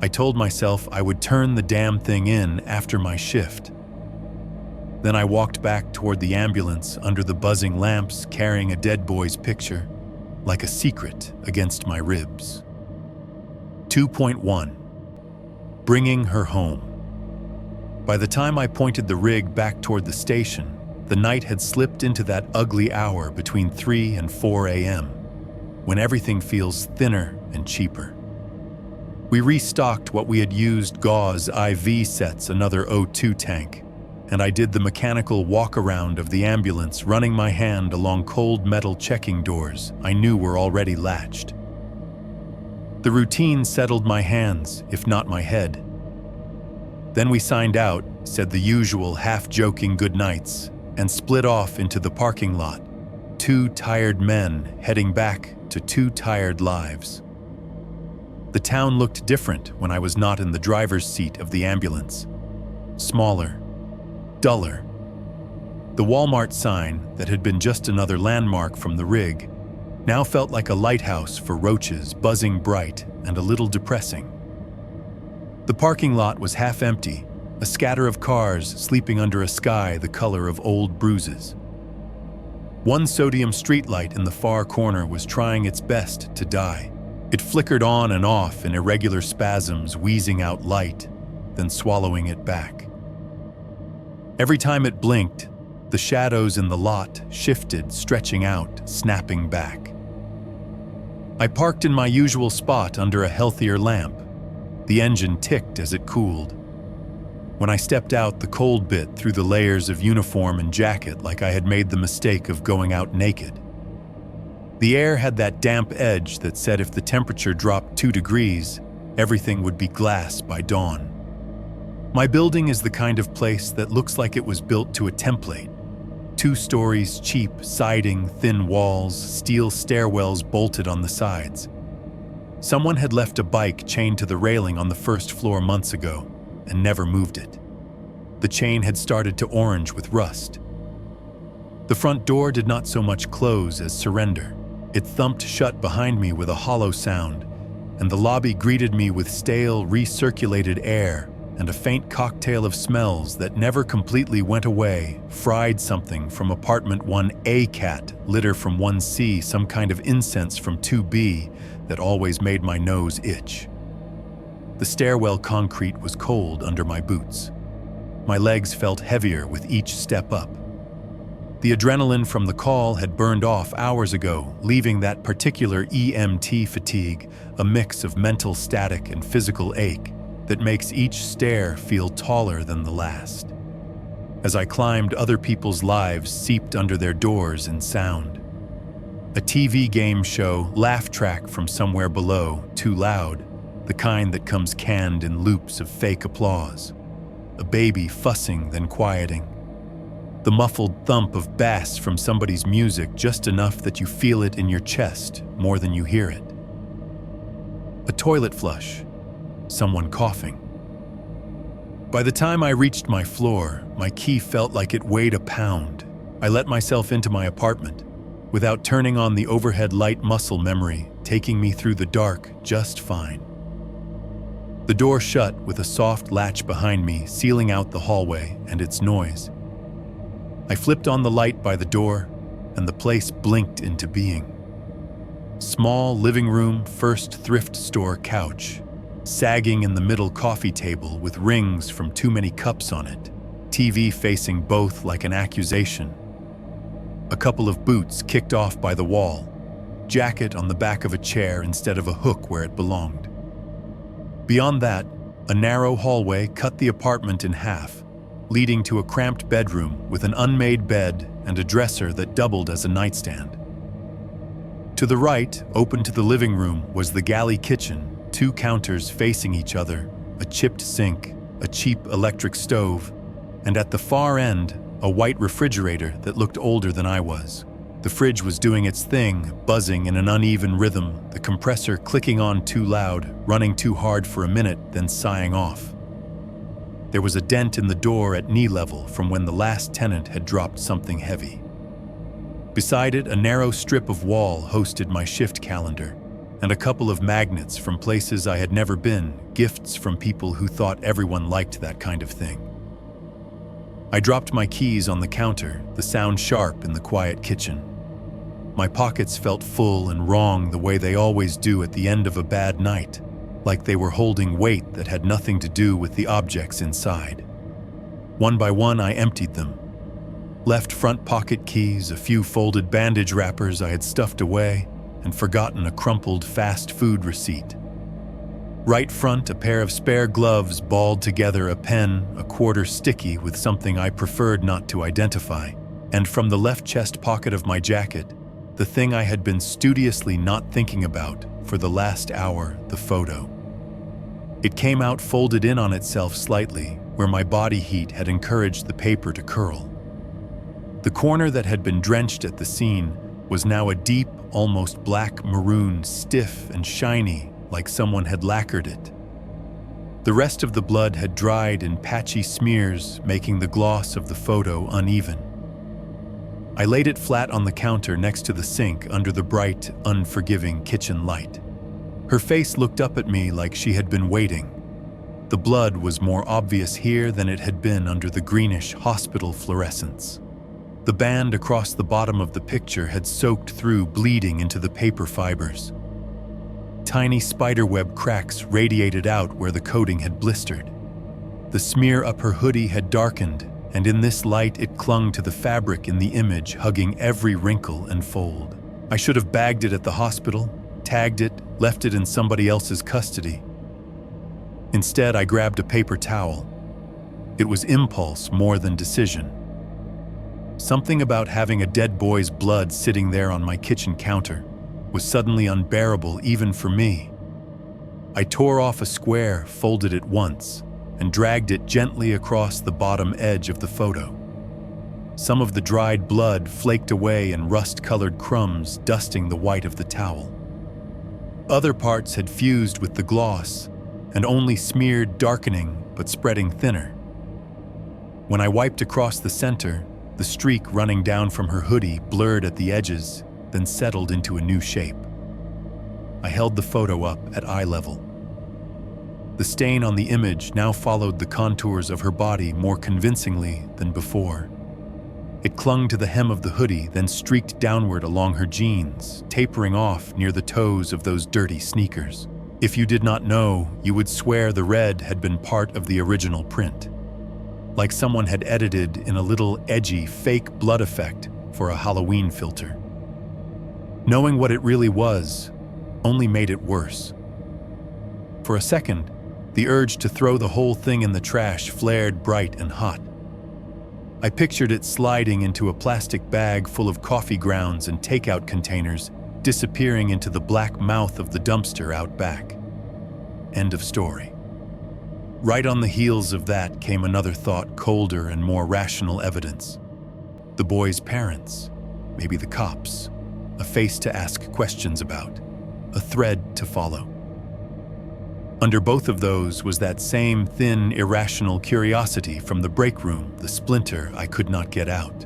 Speaker 2: I told myself I would turn the damn thing in after my shift. Then I walked back toward the ambulance under the buzzing lamps, carrying a dead boy's picture, like a secret against my ribs. 2.1. Bringing her home. By the time I pointed the rig back toward the station, the night had slipped into that ugly hour between 3 and 4 a.m., when everything feels thinner and cheaper. We restocked what we had used, gauze IV sets, another O2 tank, and I did the mechanical walk-around of the ambulance, running my hand along cold metal checking doors I knew were already latched. The routine settled my hands, if not my head. Then we signed out, said the usual half-joking goodnights, and split off into the parking lot, two tired men heading back to two tired lives. The town looked different when I was not in the driver's seat of the ambulance. Smaller, duller. The Walmart sign that had been just another landmark from the rig now felt like a lighthouse for roaches, buzzing bright and a little depressing. The parking lot was half empty, a scatter of cars sleeping under a sky the color of old bruises. One sodium streetlight in the far corner was trying its best to die. It flickered on and off in irregular spasms, wheezing out light, then swallowing it back. Every time it blinked, the shadows in the lot shifted, stretching out, snapping back. I parked in my usual spot under a healthier lamp. The engine ticked as it cooled. When I stepped out, the cold bit through the layers of uniform and jacket like I had made the mistake of going out naked. The air had that damp edge that said if the temperature dropped 2 degrees, everything would be glass by dawn. My building is the kind of place that looks like it was built to a template. 2 stories, cheap siding, thin walls, steel stairwells bolted on the sides. Someone had left a bike chained to the railing on the first floor months ago and never moved it. The chain had started to orange with rust. The front door did not so much close as surrender. It thumped shut behind me with a hollow sound, and the lobby greeted me with stale, recirculated air and a faint cocktail of smells that never completely went away, fried something from apartment 1A cat, litter from 1C, some kind of incense from 2B that always made my nose itch. The stairwell concrete was cold under my boots. My legs felt heavier with each step up. The adrenaline from the call had burned off hours ago, leaving that particular EMT fatigue, a mix of mental static and physical ache that makes each stair feel taller than the last. As I climbed, other people's lives seeped under their doors in sound. A TV game show, laugh track from somewhere below, too loud, the kind that comes canned in loops of fake applause. A baby fussing then quieting. The muffled thump of bass from somebody's music, just enough that you feel it in your chest more than you hear it. A toilet flush, someone coughing. By the time I reached my floor, my key felt like it weighed a pound. I let myself into my apartment, without turning on the overhead light muscle memory, taking me through the dark just fine. The door shut with a soft latch behind me, sealing out the hallway and its noise. I flipped on the light by the door, and the place blinked into being. Small living room, first thrift store couch, sagging in the middle coffee table with rings from too many cups on it, TV facing both like an accusation. A couple of boots kicked off by the wall, jacket on the back of a chair instead of a hook where it belonged. Beyond that, a narrow hallway cut the apartment in half, leading to a cramped bedroom with an unmade bed and a dresser that doubled as a nightstand. To the right, open to the living room, was the galley kitchen, 2 counters facing each other, a chipped sink, a cheap electric stove, and at the far end, a white refrigerator that looked older than I was. The fridge was doing its thing, buzzing in an uneven rhythm, the compressor clicking on too loud, running too hard for a minute, then sighing off. There was a dent in the door at knee level from when the last tenant had dropped something heavy. Beside it, a narrow strip of wall hosted my shift calendar, and a couple of magnets from places I had never been, gifts from people who thought everyone liked that kind of thing. I dropped my keys on the counter, the sound sharp in the quiet kitchen. My pockets felt full and wrong the way they always do at the end of a bad night, like they were holding weight that had nothing to do with the objects inside. One by one, I emptied them. Left front pocket keys, a few folded bandage wrappers I had stuffed away, and forgotten a crumpled fast food receipt. Right front, a pair of spare gloves balled together, a pen, a quarter sticky with something I preferred not to identify, and from the left chest pocket of my jacket, the thing I had been studiously not thinking about for the last hour, the photo. It came out folded in on itself slightly, where my body heat had encouraged the paper to curl. The corner that had been drenched at the scene was now a deep, almost black maroon, stiff and shiny, like someone had lacquered it. The rest of the blood had dried in patchy smears, making the gloss of the photo uneven. I laid it flat on the counter next to the sink under the bright, unforgiving kitchen light. Her face looked up at me like she had been waiting. The blood was more obvious here than it had been under the greenish hospital fluorescence. The band across the bottom of the picture had soaked through, bleeding into the paper fibers. Tiny spiderweb cracks radiated out where the coating had blistered. The smear up her hoodie had darkened, and in this light it clung to the fabric in the image, hugging every wrinkle and fold. I should have bagged it at the hospital, tagged it, left it in somebody else's custody. Instead, I grabbed a paper towel. It was impulse more than decision. Something about having a dead boy's blood sitting there on my kitchen counter was suddenly unbearable even for me. I tore off a square, folded it once, and dragged it gently across the bottom edge of the photo. Some of the dried blood flaked away in rust-colored crumbs, dusting the white of the towel. Other parts had fused with the gloss and only smeared, darkening but spreading thinner. When I wiped across the center, the streak running down from her hoodie blurred at the edges, then settled into a new shape. I held the photo up at eye level. The stain on the image now followed the contours of her body more convincingly than before. It clung to the hem of the hoodie, then streaked downward along her jeans, tapering off near the toes of those dirty sneakers. If you did not know, you would swear the red had been part of the original print, like someone had edited in a little edgy fake blood effect for a Halloween filter. Knowing what it really was only made it worse. For a second, the urge to throw the whole thing in the trash flared bright and hot. I pictured it sliding into a plastic bag full of coffee grounds and takeout containers, disappearing into the black mouth of the dumpster out back. End of story. Right on the heels of that came another thought, colder and more rational evidence. The boy's parents, maybe the cops, a face to ask questions about, a thread to follow. Under both of those was that same thin, irrational curiosity from the break room, the splinter I could not get out.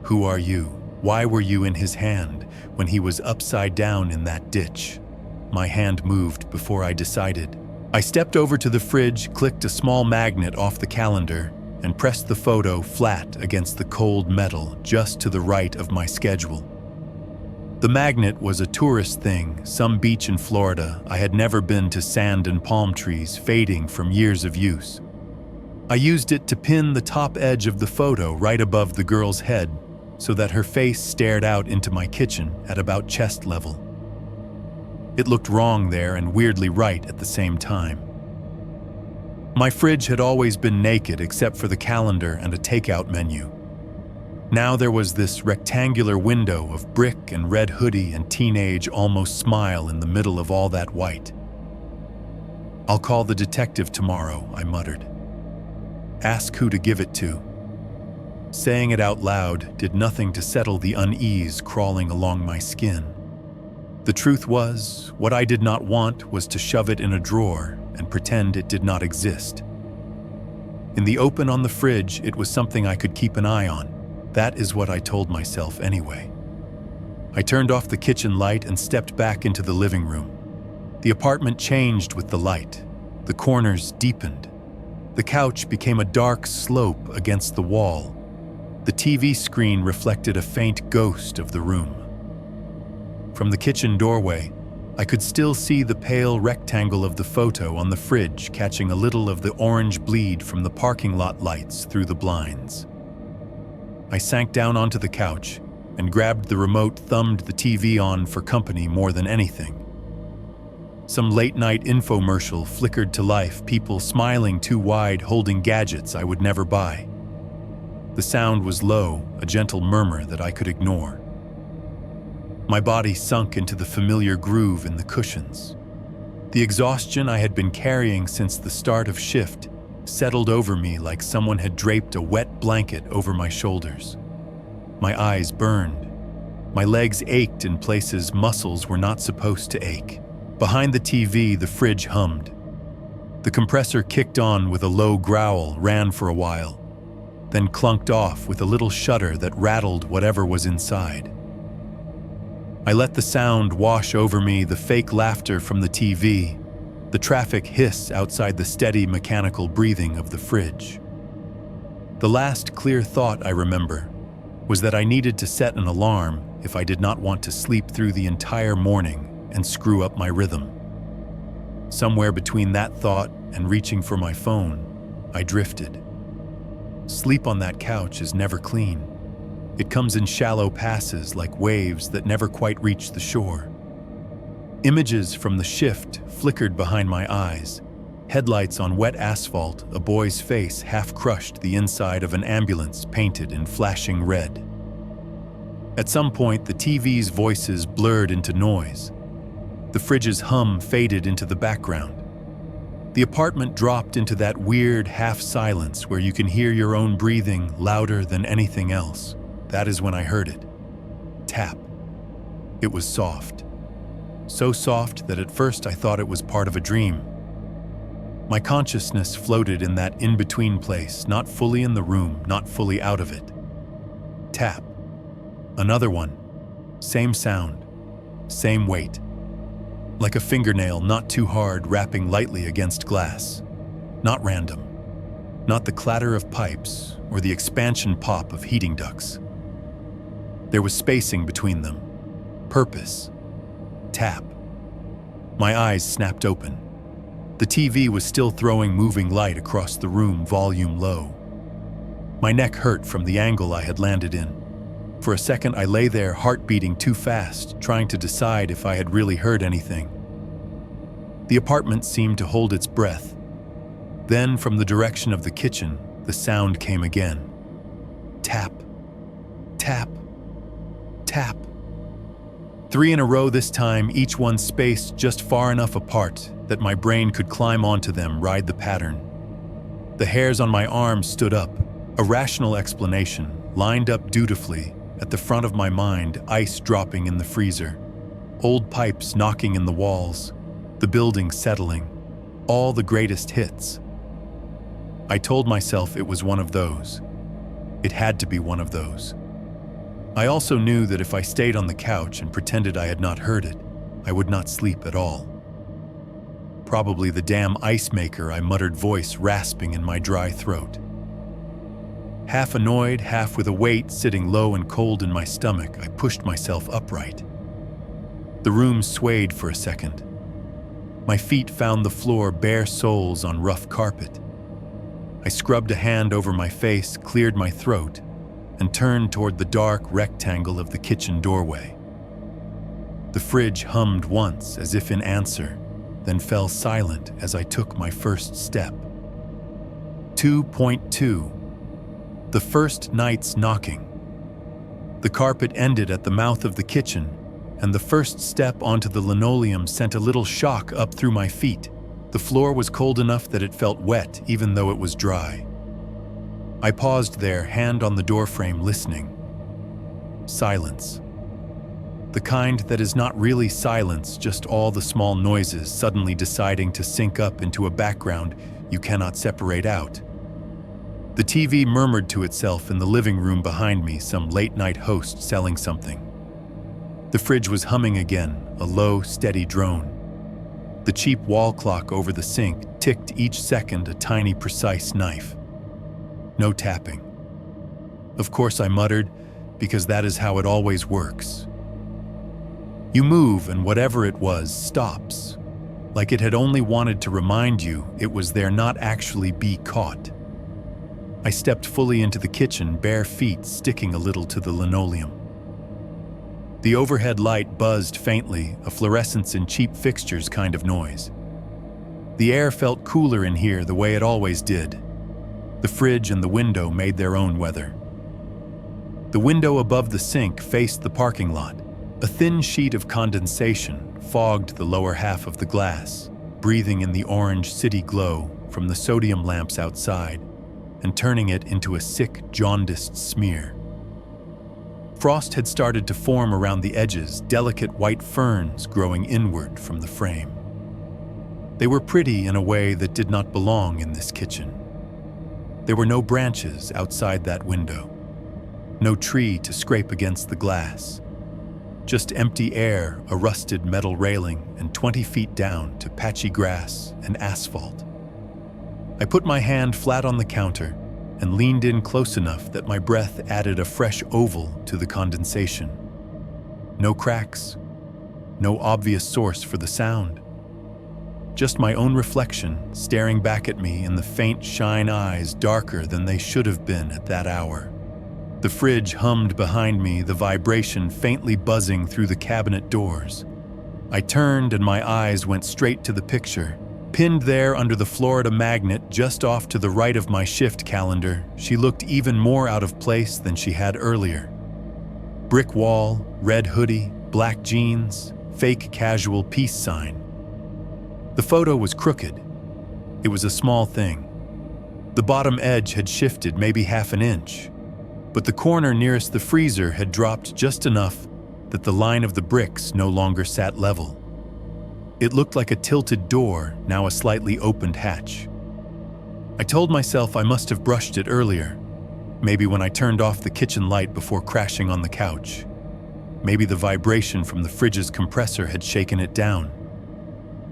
Speaker 2: Who are you? Why were you in his hand when he was upside down in that ditch? My hand moved before I decided. I stepped over to the fridge, clicked a small magnet off the calendar, and pressed the photo flat against the cold metal just to the right of my schedule. The magnet was a tourist thing, some beach in Florida. I had never been to sand and palm trees fading from years of use. I used it to pin the top edge of the photo right above the girl's head so that her face stared out into my kitchen at about chest level. It looked wrong there and weirdly right at the same time. My fridge had always been naked except for the calendar and a takeout menu. Now there was this rectangular window of brick and red hoodie and teenage almost smile in the middle of all that white. "I'll call the detective tomorrow," I muttered. "Ask who to give it to." Saying it out loud did nothing to settle the unease crawling along my skin. The truth was, what I did not want was to shove it in a drawer and pretend it did not exist. In the open on the fridge, it was something I could keep an eye on. That is what I told myself anyway. I turned off the kitchen light and stepped back into the living room. The apartment changed with the light. The corners deepened. The couch became a dark slope against the wall. The TV screen reflected a faint ghost of the room. From the kitchen doorway, I could still see the pale rectangle of the photo on the fridge catching a little of the orange bleed from the parking lot lights through the blinds. I sank down onto the couch and grabbed the remote, thumbed the TV on for company more than anything. Some late-night infomercial flickered to life, people smiling too wide, holding gadgets I would never buy. The sound was low, a gentle murmur that I could ignore. My body sunk into the familiar groove in the cushions. The exhaustion I had been carrying since the start of shift settled over me like someone had draped a wet blanket over my shoulders. My eyes burned. My legs ached in places muscles were not supposed to ache. Behind the TV, the fridge hummed. The compressor kicked on with a low growl, ran for a while, then clunked off with a little shudder that rattled whatever was inside. I let the sound wash over me, the fake laughter from the TV, the traffic hiss outside the steady mechanical breathing of the fridge. The last clear thought I remember was that I needed to set an alarm if I did not want to sleep through the entire morning and screw up my rhythm. Somewhere between that thought and reaching for my phone, I drifted. Sleep on that couch is never clean. It comes in shallow passes like waves that never quite reach the shore. Images from the shift flickered behind my eyes. Headlights on wet asphalt, a boy's face half-crushed the inside of an ambulance painted in flashing red. At some point, the TV's voices blurred into noise. The fridge's hum faded into the background. The apartment dropped into that weird half-silence where you can hear your own breathing louder than anything else. That is when I heard it. Tap. It was soft. So soft that at first I thought it was part of a dream. My consciousness floated in that in-between place, not fully in the room, not fully out of it. Tap. Another one. Same sound. Same weight. Like a fingernail not too hard rapping lightly against glass. Not random. Not the clatter of pipes or the expansion pop of heating ducts. There was spacing between them. Purpose. Tap. My eyes snapped open. The TV was still throwing moving light across the room, volume low. My neck hurt from the angle I had landed in. For a second, I lay there, heart beating too fast, trying to decide if I had really heard anything. The apartment seemed to hold its breath. Then, from the direction of the kitchen, the sound came again. Tap. Tap. Tap. 3 in a row this time, each one spaced just far enough apart that my brain could climb onto them, ride the pattern. The hairs on my arms stood up, a rational explanation, lined up dutifully. At the front of my mind, ice dropping in the freezer, old pipes knocking in the walls, the building settling, all the greatest hits. I told myself it was one of those. It had to be one of those. I also knew that if I stayed on the couch and pretended I had not heard it, I would not sleep at all. Probably the damn ice maker, I muttered, voice rasping in my dry throat. Half annoyed, half with a weight sitting low and cold in my stomach, I pushed myself upright. The room swayed for a second. My feet found the floor, bare soles on rough carpet. I scrubbed a hand over my face, cleared my throat, and turned toward the dark rectangle of the kitchen doorway. The fridge hummed once, as if in answer, then fell silent as I took my first step. 2.2. The first night's knocking. The carpet ended at the mouth of the kitchen, and the first step onto the linoleum sent a little shock up through my feet. The floor was cold enough that it felt wet, even though it was dry. I paused there, hand on the doorframe, listening. Silence. The kind that is not really silence, just all the small noises suddenly deciding to sync up into a background you cannot separate out. The TV murmured to itself in the living room behind me, some late-night host selling something. The fridge was humming again, a low, steady drone. The cheap wall clock over the sink ticked each second, a tiny, precise knife. No tapping. Of course, I muttered, because that is how it always works. You move, and whatever it was stops, like it had only wanted to remind you it was there, not actually be caught. I stepped fully into the kitchen, bare feet sticking a little to the linoleum. The overhead light buzzed faintly, a fluorescence in cheap fixtures kind of noise. The air felt cooler in here, the way it always did. The fridge and the window made their own weather. The window above the sink faced the parking lot, A thin sheet of condensation fogged the lower half of the glass, breathing in the orange city glow from the sodium lamps outside and turning it into a sick, jaundiced smear. Frost had started to form around the edges, delicate white ferns growing inward from the frame. They were pretty in a way that did not belong in this kitchen. There were no branches outside that window, no tree to scrape against the glass, just empty air, a rusted metal railing, and 20 feet down to patchy grass and asphalt. I put my hand flat on the counter and leaned in close enough that my breath added a fresh oval to the condensation. No cracks, no obvious source for the sound. Just my own reflection staring back at me in the faint shine eyes darker than they should have been at that hour. The fridge hummed behind me, the vibration faintly buzzing through the cabinet doors. I turned and my eyes went straight to the picture. Pinned there under the Florida magnet just off to the right of my shift calendar, she looked even more out of place than she had earlier. Brick wall, red hoodie, black jeans, fake casual peace sign. The photo was crooked. It was a small thing. The bottom edge had shifted maybe half an inch, but the corner nearest the freezer had dropped just enough that the line of the bricks no longer sat level. It looked like a tilted door, now a slightly opened hatch. I told myself I must have brushed it earlier, maybe when I turned off the kitchen light before crashing on the couch. Maybe the vibration from the fridge's compressor had shaken it down.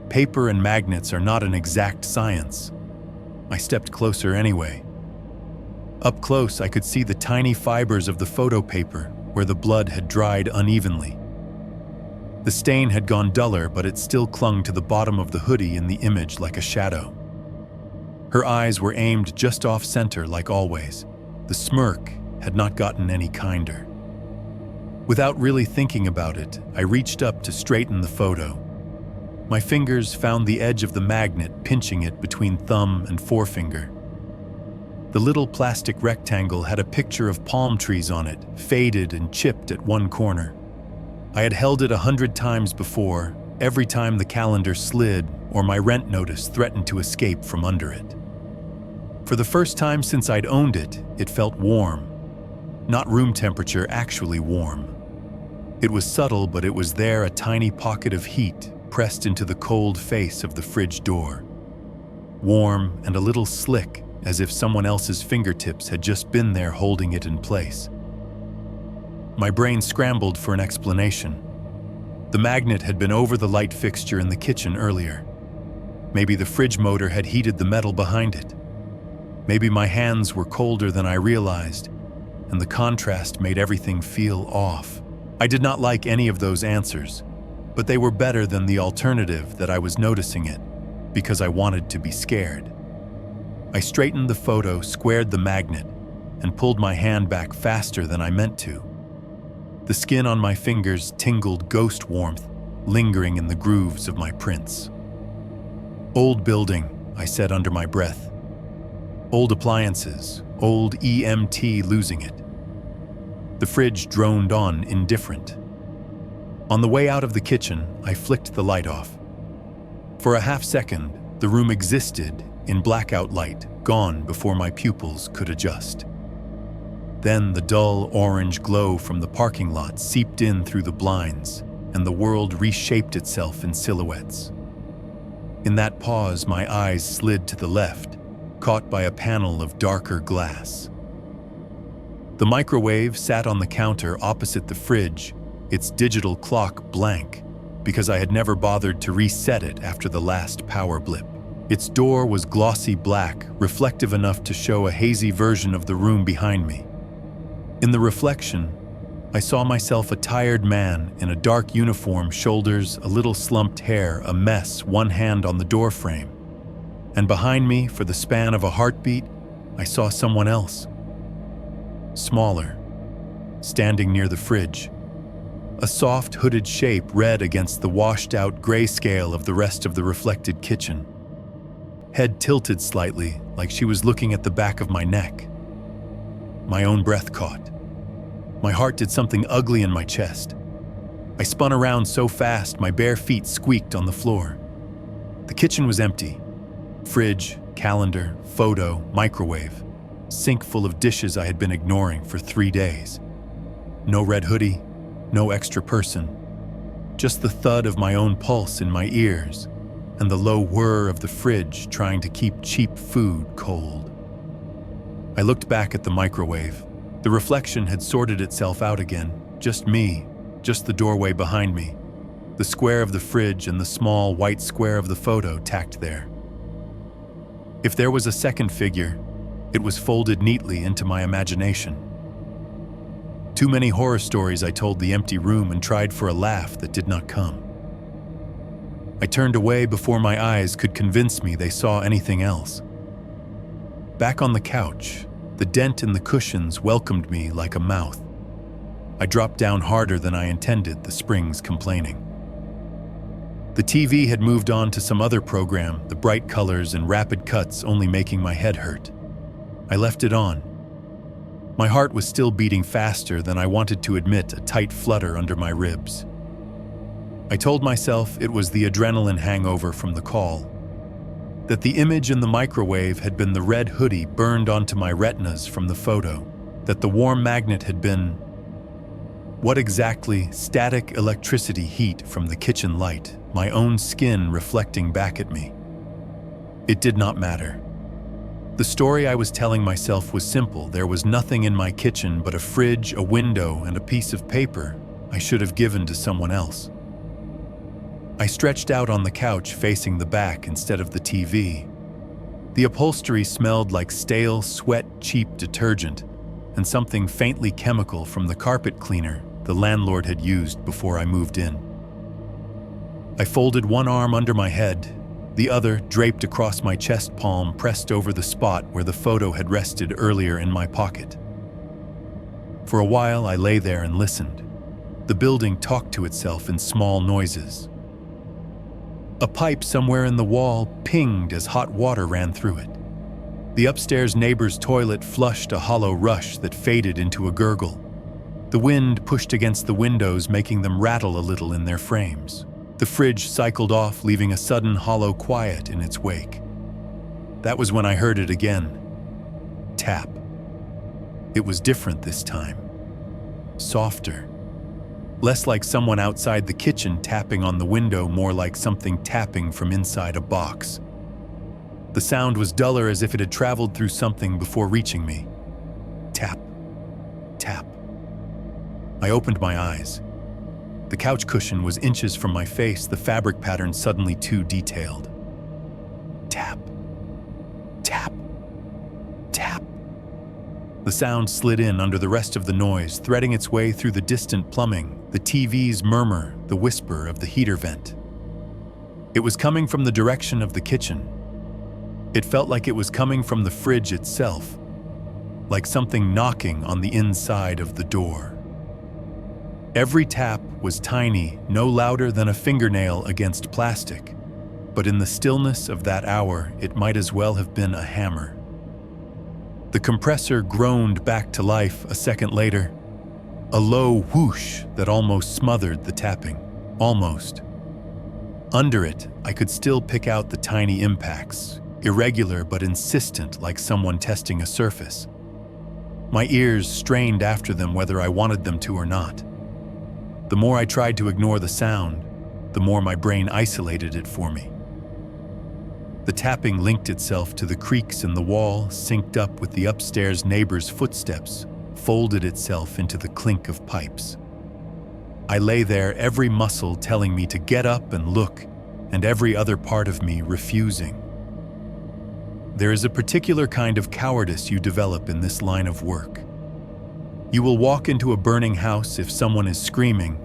Speaker 2: Paper and magnets are not an exact science. I stepped closer anyway. Up close, I could see the tiny fibers of the photo paper where the blood had dried unevenly. The stain had gone duller, but it still clung to the bottom of the hoodie in the image like a shadow. Her eyes were aimed just off-center like always. The smirk had not gotten any kinder. Without really thinking about it, I reached up to straighten the photo. My fingers found the edge of the magnet, pinching it between thumb and forefinger. The little plastic rectangle had a picture of palm trees on it, faded and chipped at one corner. I had held it 100 times before, every time the calendar slid or my rent notice threatened to escape from under it. For the first time since I'd owned it, it felt warm. Not room temperature, actually warm. It was subtle, but it was there, a tiny pocket of heat pressed into the cold face of the fridge door. Warm and a little slick, as if someone else's fingertips had just been there holding it in place. My brain scrambled for an explanation. The magnet had been over the light fixture in the kitchen earlier. Maybe the fridge motor had heated the metal behind it. Maybe my hands were colder than I realized, and the contrast made everything feel off. I did not like any of those answers, but they were better than the alternative that I was noticing it, because I wanted to be scared. I straightened the photo, squared the magnet, and pulled my hand back faster than I meant to. The skin on my fingers tingled ghost warmth, lingering in the grooves of my prints. Old building, I said under my breath. Old appliances, old EMT losing it. The fridge droned on, indifferent. On the way out of the kitchen, I flicked the light off. For a half second, the room existed in blackout light, gone before my pupils could adjust. Then the dull orange glow from the parking lot seeped in through the blinds, and the world reshaped itself in silhouettes. In that pause, my eyes slid to the left, caught by a panel of darker glass. The microwave sat on the counter opposite the fridge, its digital clock blank, because I had never bothered to reset it after the last power blip. Its door was glossy black, reflective enough to show a hazy version of the room behind me. In the reflection, I saw myself a tired man in a dark uniform, shoulders, a little slumped hair, a mess, one hand on the doorframe. And behind me, for the span of a heartbeat, I saw someone else. Smaller, standing near the fridge. A soft, hooded shape red against the washed-out grayscale of the rest of the reflected kitchen. Head tilted slightly, like she was looking at the back of my neck. My own breath caught. My heart did something ugly in my chest. I spun around so fast my bare feet squeaked on the floor. The kitchen was empty. Fridge, calendar, photo, microwave, sink full of dishes I had been ignoring for 3 days. No red hoodie, no extra person. Just the thud of my own pulse in my ears and the low whir of the fridge trying to keep cheap food cold. I looked back at the microwave. The reflection had sorted itself out again. Just me, just the doorway behind me, the square of the fridge and the small white square of the photo tacked there. If there was a second figure, it was folded neatly into my imagination. Too many horror stories I told the empty room and tried for a laugh that did not come. I turned away before my eyes could convince me they saw anything else. Back on the couch, the dent in the cushions welcomed me like a mouth. I dropped down harder than I intended, the springs complaining. The TV had moved on to some other program, the bright colors and rapid cuts only making my head hurt. I left it on. My heart was still beating faster than I wanted to admit, a tight flutter under my ribs. I told myself it was the adrenaline hangover from the call, that the image in the microwave had been the red hoodie burned onto my retinas from the photo, that the warm magnet had been, what exactly, static electricity heat from the kitchen light, my own skin reflecting back at me. It did not matter. The story I was telling myself was simple. There was nothing in my kitchen but a fridge, a window, and a piece of paper I should have given to someone else. I stretched out on the couch facing the back instead of the TV. The upholstery smelled like stale, sweat, cheap detergent and something faintly chemical from the carpet cleaner the landlord had used before I moved in. I folded one arm under my head, the other draped across my chest palm, pressed over the spot where the photo had rested earlier in my pocket. For a while I lay there and listened. The building talked to itself in small noises. A pipe somewhere in the wall pinged as hot water ran through it. The upstairs neighbor's toilet flushed a hollow rush that faded into a gurgle. The wind pushed against the windows, making them rattle a little in their frames. The fridge cycled off, leaving a sudden hollow quiet in its wake. That was when I heard it again. Tap. It was different this time. Softer. Less like someone outside the kitchen tapping on the window, more like something tapping from inside a box. The sound was duller, as if it had traveled through something before reaching me. Tap. Tap. I opened my eyes. The couch cushion was inches from my face, the fabric pattern suddenly too detailed. Tap. Tap. Tap. The sound slid in under the rest of the noise, threading its way through the distant plumbing, the TV's murmur, the whisper of the heater vent. It was coming from the direction of the kitchen. It felt like it was coming from the fridge itself, like something knocking on the inside of the door. Every tap was tiny, no louder than a fingernail against plastic, but in the stillness of that hour, it might as well have been a hammer. The compressor groaned back to life a second later, a low whoosh that almost smothered the tapping. Almost. Under it, I could still pick out the tiny impacts, irregular but insistent, like someone testing a surface. My ears strained after them whether I wanted them to or not. The more I tried to ignore the sound, the more my brain isolated it for me. The tapping linked itself to the creaks in the wall, synced up with the upstairs neighbor's footsteps, folded itself into the clink of pipes. I lay there, every muscle telling me to get up and look, and every other part of me refusing. There is a particular kind of cowardice you develop in this line of work. You will walk into a burning house if someone is screaming,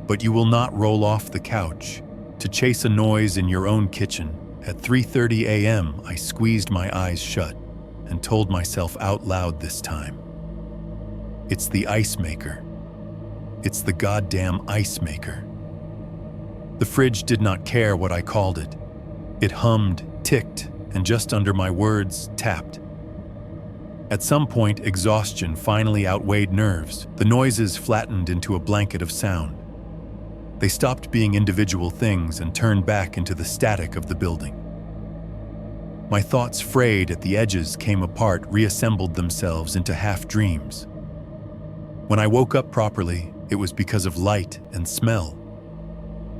Speaker 2: but you will not roll off the couch to chase a noise in your own kitchen. At 3:30 a.m., I squeezed my eyes shut and told myself out loud this time. It's the ice maker. It's the goddamn ice maker. The fridge did not care what I called it. It hummed, ticked, and just under my words, tapped. At some point, exhaustion finally outweighed nerves. The noises flattened into a blanket of sound. They stopped being individual things and turned back into the static of the building. My thoughts frayed at the edges, came apart, reassembled themselves into half-dreams. When I woke up properly, it was because of light and smell.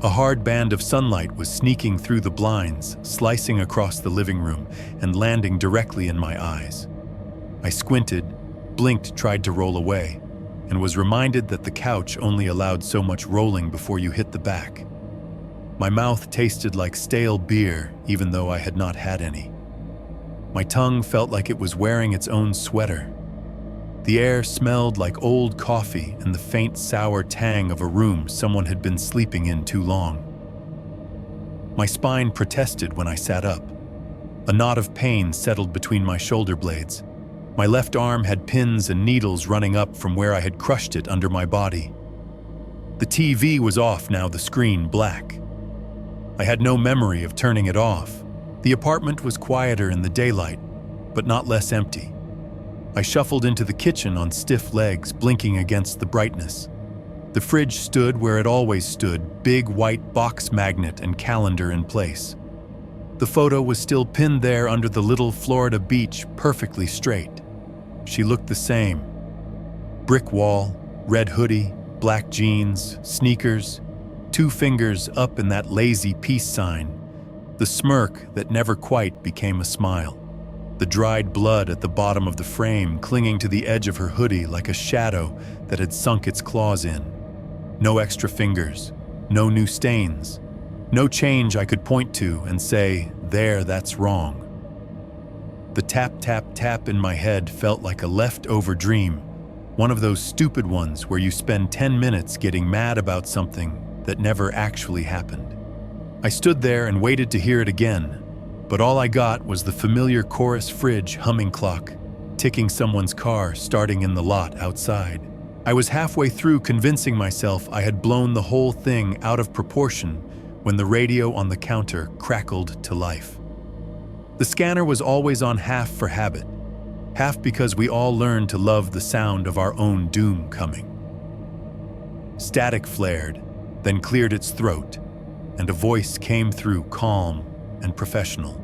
Speaker 2: A hard band of sunlight was sneaking through the blinds, slicing across the living room, and landing directly in my eyes. I squinted, blinked, tried to roll away, and was reminded that the couch only allowed so much rolling before you hit the back. My mouth tasted like stale beer, even though I had not had any. My tongue felt like it was wearing its own sweater. The air smelled like old coffee and the faint sour tang of a room someone had been sleeping in too long. My spine protested when I sat up. A knot of pain settled between my shoulder blades. My left arm had pins and needles running up from where I had crushed it under my body. The TV was off now, the screen black. I had no memory of turning it off. The apartment was quieter in the daylight, but not less empty. I shuffled into the kitchen on stiff legs, blinking against the brightness. The fridge stood where it always stood, big white box magnet and calendar in place. The photo was still pinned there under the little Florida beach, perfectly straight. She looked the same. Brick wall, red hoodie, black jeans, sneakers, 2 fingers up in that lazy peace sign, the smirk that never quite became a smile. The dried blood at the bottom of the frame clinging to the edge of her hoodie like a shadow that had sunk its claws in. No extra fingers, no new stains, no change I could point to and say, there, that's wrong. The tap, tap, tap in my head felt like a leftover dream, one of those stupid ones where you spend 10 minutes getting mad about something that never actually happened. I stood there and waited to hear it again, but all I got was the familiar chorus fridge humming clock, ticking someone's car starting in the lot outside. I was halfway through convincing myself I had blown the whole thing out of proportion when the radio on the counter crackled to life. The scanner was always on half for habit, half because we all learned to love the sound of our own doom coming. Static flared, then cleared its throat, and a voice came through, calm and professional.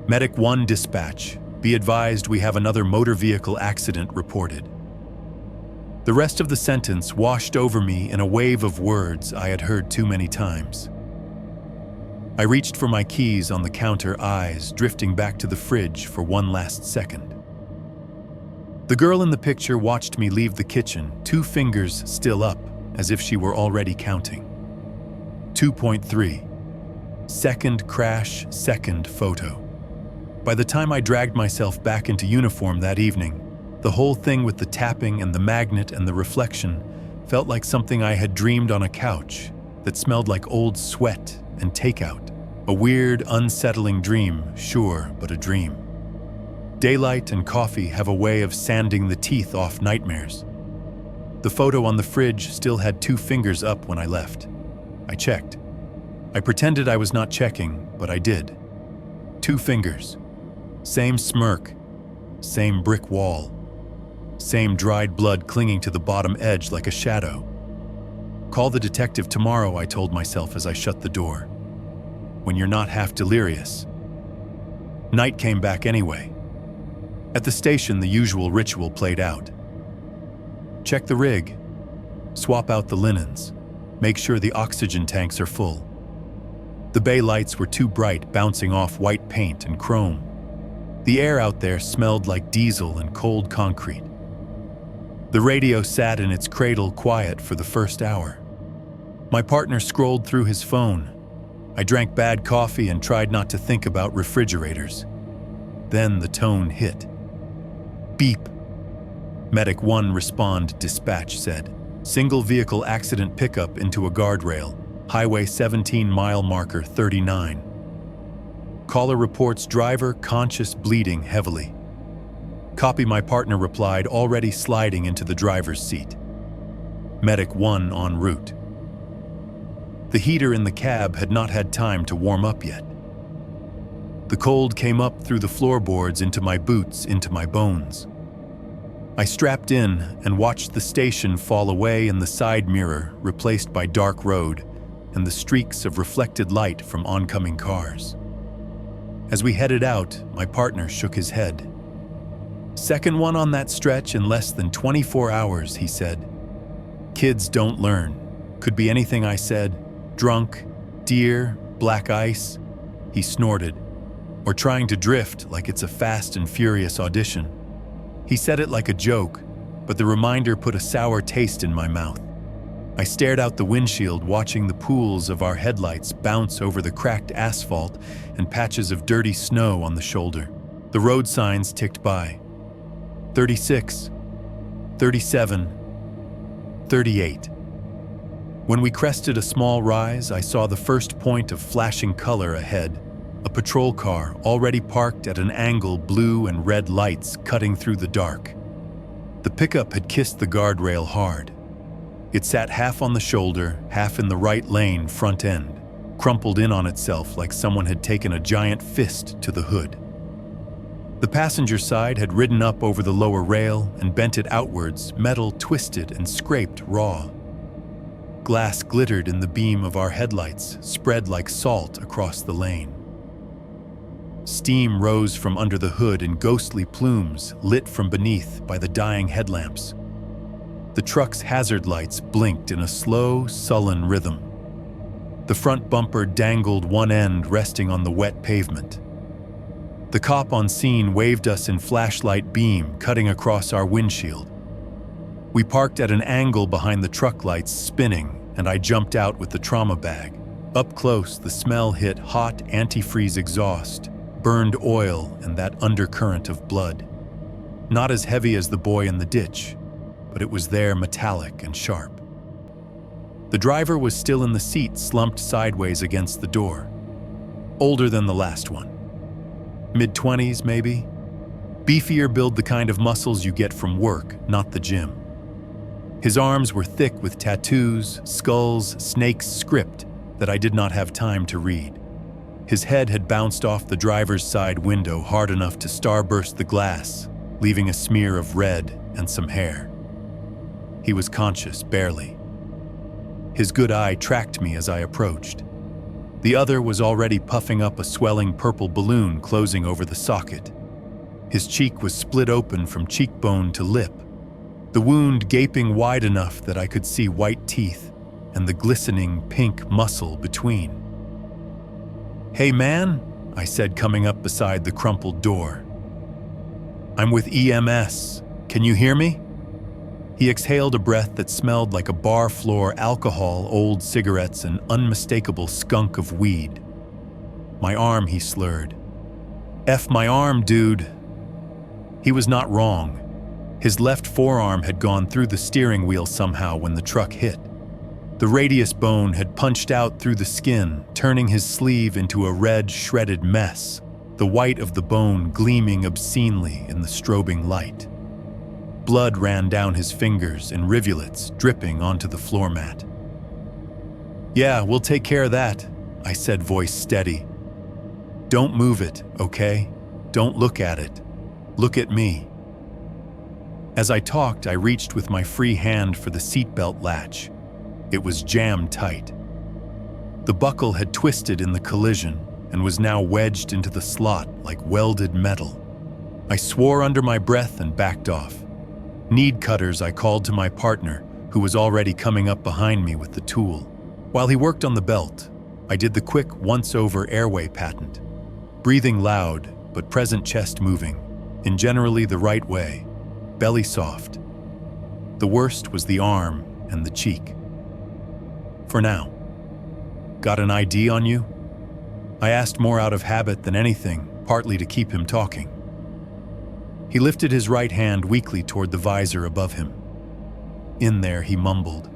Speaker 2: Medic 1 dispatch, be advised we have another motor vehicle accident reported. The rest of the sentence washed over me in a wave of words I had heard too many times. I reached for my keys on the counter, eyes drifting back to the fridge for one last second. The girl in the picture watched me leave the kitchen, 2 fingers still up, as if she were already counting. 2.3. Second crash, second photo. By the time I dragged myself back into uniform that evening, the whole thing with the tapping and the magnet and the reflection felt like something I had dreamed on a couch that smelled like old sweat and takeout. A weird, unsettling dream, sure, but a dream. Daylight and coffee have a way of sanding the teeth off nightmares. The photo on the fridge still had 2 fingers up when I left. I checked. I pretended I was not checking, but I did. 2 fingers. Same smirk. Same brick wall. Same dried blood clinging to the bottom edge like a shadow. Call the detective tomorrow, I told myself as I shut the door. When you're not half delirious. Night came back anyway. At the station, the usual ritual played out. Check the rig. Swap out the linens. Make sure the oxygen tanks are full. The bay lights were too bright, bouncing off white paint and chrome. The air out there smelled like diesel and cold concrete. The radio sat in its cradle quiet for the first hour. My partner scrolled through his phone. I drank bad coffee and tried not to think about refrigerators. Then the tone hit. Beep. Medic 1 respond, dispatch said. Single vehicle accident pickup into a guardrail. Highway 17 mile marker 39. Caller reports driver conscious, bleeding heavily. Copy, my partner replied, already sliding into the driver's seat. Medic 1 en route. The heater in the cab had not had time to warm up yet. The cold came up through the floorboards into my boots, into my bones. I strapped in and watched the station fall away in the side mirror, replaced by dark road and the streaks of reflected light from oncoming cars. As we headed out, my partner shook his head. "Second one on that stretch in less than 24 hours, he said. "Kids don't learn." Could be anything I said. Drunk, deer, black ice. He snorted. Or trying to drift like it's a fast and furious audition. He said it like a joke, but the reminder put a sour taste in my mouth. I stared out the windshield, watching the pools of our headlights bounce over the cracked asphalt and patches of dirty snow on the shoulder. The road signs ticked by. 36, 37, 38. When we crested a small rise, I saw the first point of flashing color ahead. A patrol car already parked at an angle, blue and red lights cutting through the dark. The pickup had kissed the guardrail hard. It sat half on the shoulder, half in the right lane front end, crumpled in on itself like someone had taken a giant fist to the hood. The passenger side had ridden up over the lower rail and bent it outwards, metal twisted and scraped raw. Glass glittered in the beam of our headlights, spread like salt across the lane. Steam rose from under the hood in ghostly plumes, lit from beneath by the dying headlamps. The truck's hazard lights blinked in a slow, sullen rhythm. The front bumper dangled, one end resting on the wet pavement. The cop on scene waved us in flashlight beam cutting across our windshield. We parked at an angle behind the truck lights, spinning, and I jumped out with the trauma bag. Up close, the smell hit hot antifreeze exhaust, burned oil, and that undercurrent of blood. Not as heavy as the boy in the ditch, but it was there, metallic and sharp. The driver was still in the seat, slumped sideways against the door. Older than the last one. Mid-20s, maybe? Beefier build, the kind of muscles you get from work, not the gym. His arms were thick with tattoos, skulls, snakes, script that I did not have time to read. His head had bounced off the driver's side window hard enough to starburst the glass, leaving a smear of red and some hair. He was conscious, barely. His good eye tracked me as I approached. The other was already puffing up a swelling purple balloon closing over the socket. His cheek was split open from cheekbone to lip, the wound gaping wide enough that I could see white teeth and the glistening pink muscle between. "Hey man," I said, coming up beside the crumpled door. "I'm with EMS. Can you hear me?" He exhaled a breath that smelled like a bar floor, alcohol, old cigarettes, and unmistakable skunk of weed. "My arm," he slurred. "F my arm, dude." He was not wrong. His left forearm had gone through the steering wheel somehow when the truck hit. The radius bone had punched out through the skin, turning his sleeve into a red, shredded mess, the white of the bone gleaming obscenely in the strobing light. Blood ran down his fingers in rivulets, dripping onto the floor mat. "Yeah, we'll take care of that," I said, voice steady. "Don't move it, okay? Don't look at it. Look at me." As I talked, I reached with my free hand for the seatbelt latch. It was jammed tight. The buckle had twisted in the collision and was now wedged into the slot like welded metal. I swore under my breath and backed off. "Need cutters," I called to my partner, who was already coming up behind me with the tool. While he worked on the belt, I did the quick once-over airway patent, breathing loud but present, chest moving, in generally the right way, belly soft. The worst was the arm and the cheek. "For now. Got an ID on you?" I asked, more out of habit than anything, partly to keep him talking. He lifted his right hand weakly toward the visor above him. "In there," he mumbled.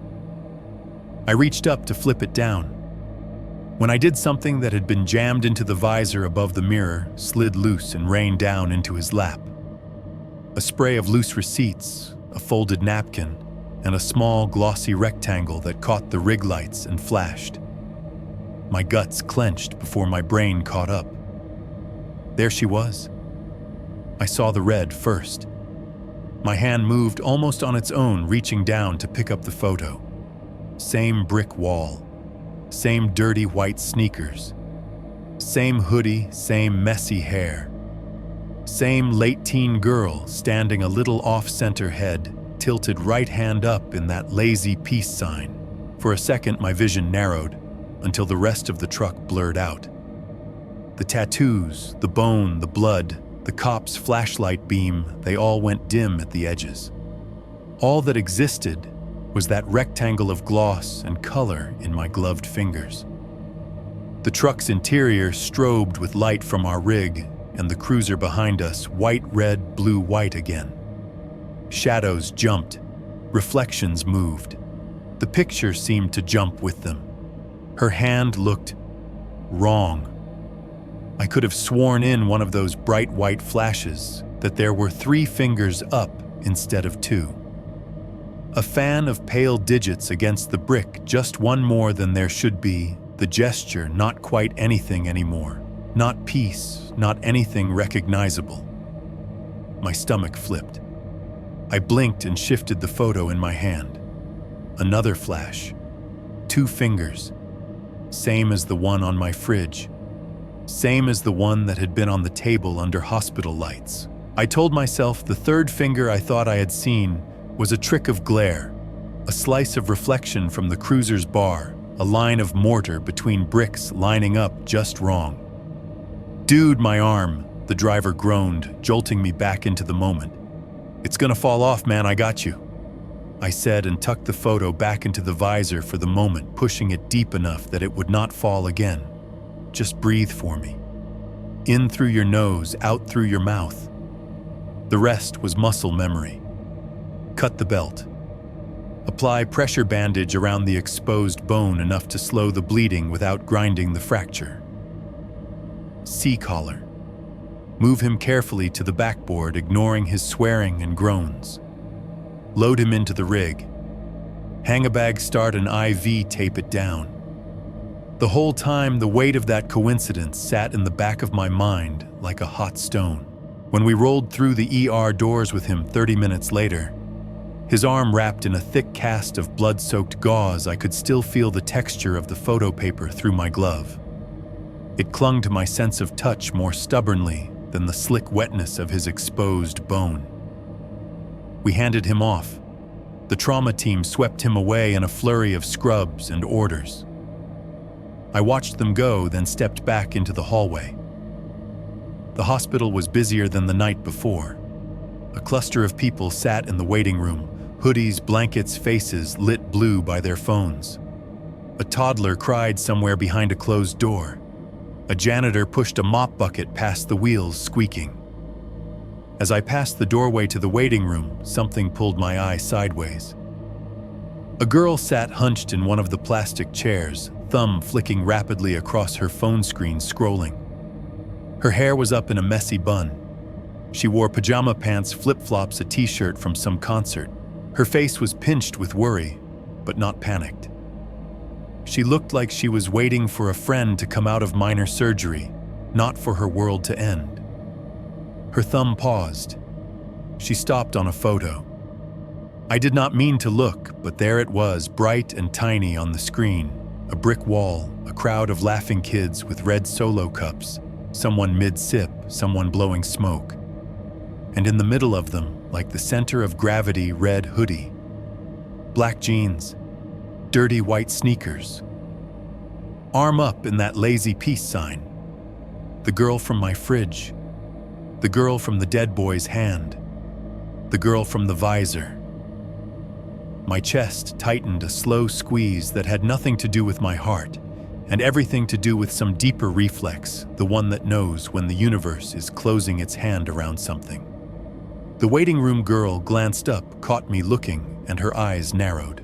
Speaker 2: I reached up to flip it down. When I did, something that had been jammed into the visor above the mirror slid loose and rained down into his lap. A spray of loose receipts, a folded napkin, and a small, glossy rectangle that caught the rig lights and flashed. My guts clenched before my brain caught up. There she was. I saw the red first. My hand moved almost on its own, reaching down to pick up the photo. Same brick wall, same dirty white sneakers, same hoodie, same messy hair, same late-teen girl standing a little off-center head, tilted right hand up in that lazy peace sign. For a second, my vision narrowed until the rest of the truck blurred out. The tattoos, the bone, the blood, the cop's flashlight beam, they all went dim at the edges. All that existed was that rectangle of gloss and color in my gloved fingers. The truck's interior strobed with light from our rig, and the cruiser behind us white, red, blue, white again. Shadows jumped, reflections moved. The picture seemed to jump with them. Her hand looked wrong. I could have sworn in one of those bright white flashes that there were 3 fingers up instead of 2. A fan of pale digits against the brick, just one more than there should be, the gesture not quite anything anymore. Not peace, not anything recognizable. My stomach flipped. I blinked and shifted the photo in my hand. Another flash. 2 fingers. Same as the one on my fridge. Same as the one that had been on the table under hospital lights. I told myself the 3rd finger I thought I had seen was a trick of glare, a slice of reflection from the cruiser's bar, a line of mortar between bricks lining up just wrong. "Dude, my arm," the driver groaned, jolting me back into the moment. "It's gonna fall off, man, I got you," I said and tucked the photo back into the visor for the moment, pushing it deep enough that it would not fall again. "Just breathe for me. In through your nose, out through your mouth." The rest was muscle memory. Cut the belt. Apply pressure bandage around the exposed bone enough to slow the bleeding without grinding the fracture. C-collar. Move him carefully to the backboard, ignoring his swearing and groans. Load him into the rig. Hang a bag, start an IV, tape it down. The whole time, the weight of that coincidence sat in the back of my mind like a hot stone. When we rolled through the ER doors with him 30 minutes later, his arm wrapped in a thick cast of blood-soaked gauze, I could still feel the texture of the photo paper through my glove. It clung to my sense of touch more stubbornly than the slick wetness of his exposed bone. We handed him off. The trauma team swept him away in a flurry of scrubs and orders. I watched them go, then stepped back into the hallway. The hospital was busier than the night before. A cluster of people sat in the waiting room, hoodies, blankets, faces lit blue by their phones. A toddler cried somewhere behind a closed door. A janitor pushed a mop bucket past the wheels, squeaking. As I passed the doorway to the waiting room, something pulled my eye sideways. A girl sat hunched in one of the plastic chairs, thumb flicking rapidly across her phone screen, scrolling. Her hair was up in a messy bun. She wore pajama pants, flip-flops, a t-shirt from some concert. Her face was pinched with worry, but not panicked. She looked like she was waiting for a friend to come out of minor surgery, not for her world to end. Her thumb paused. She stopped on a photo. I did not mean to look, but there it was, bright and tiny on the screen. A brick wall, a crowd of laughing kids with red Solo cups, someone mid-sip, someone blowing smoke. And in the middle of them, like the center of gravity, red hoodie. Black jeans, dirty white sneakers. Arm up in that lazy peace sign. The girl from my fridge. The girl from the dead boy's hand. The girl from the visor. My chest tightened, a slow squeeze that had nothing to do with my heart, and everything to do with some deeper reflex, the one that knows when the universe is closing its hand around something. The waiting room girl glanced up, caught me looking, and her eyes narrowed.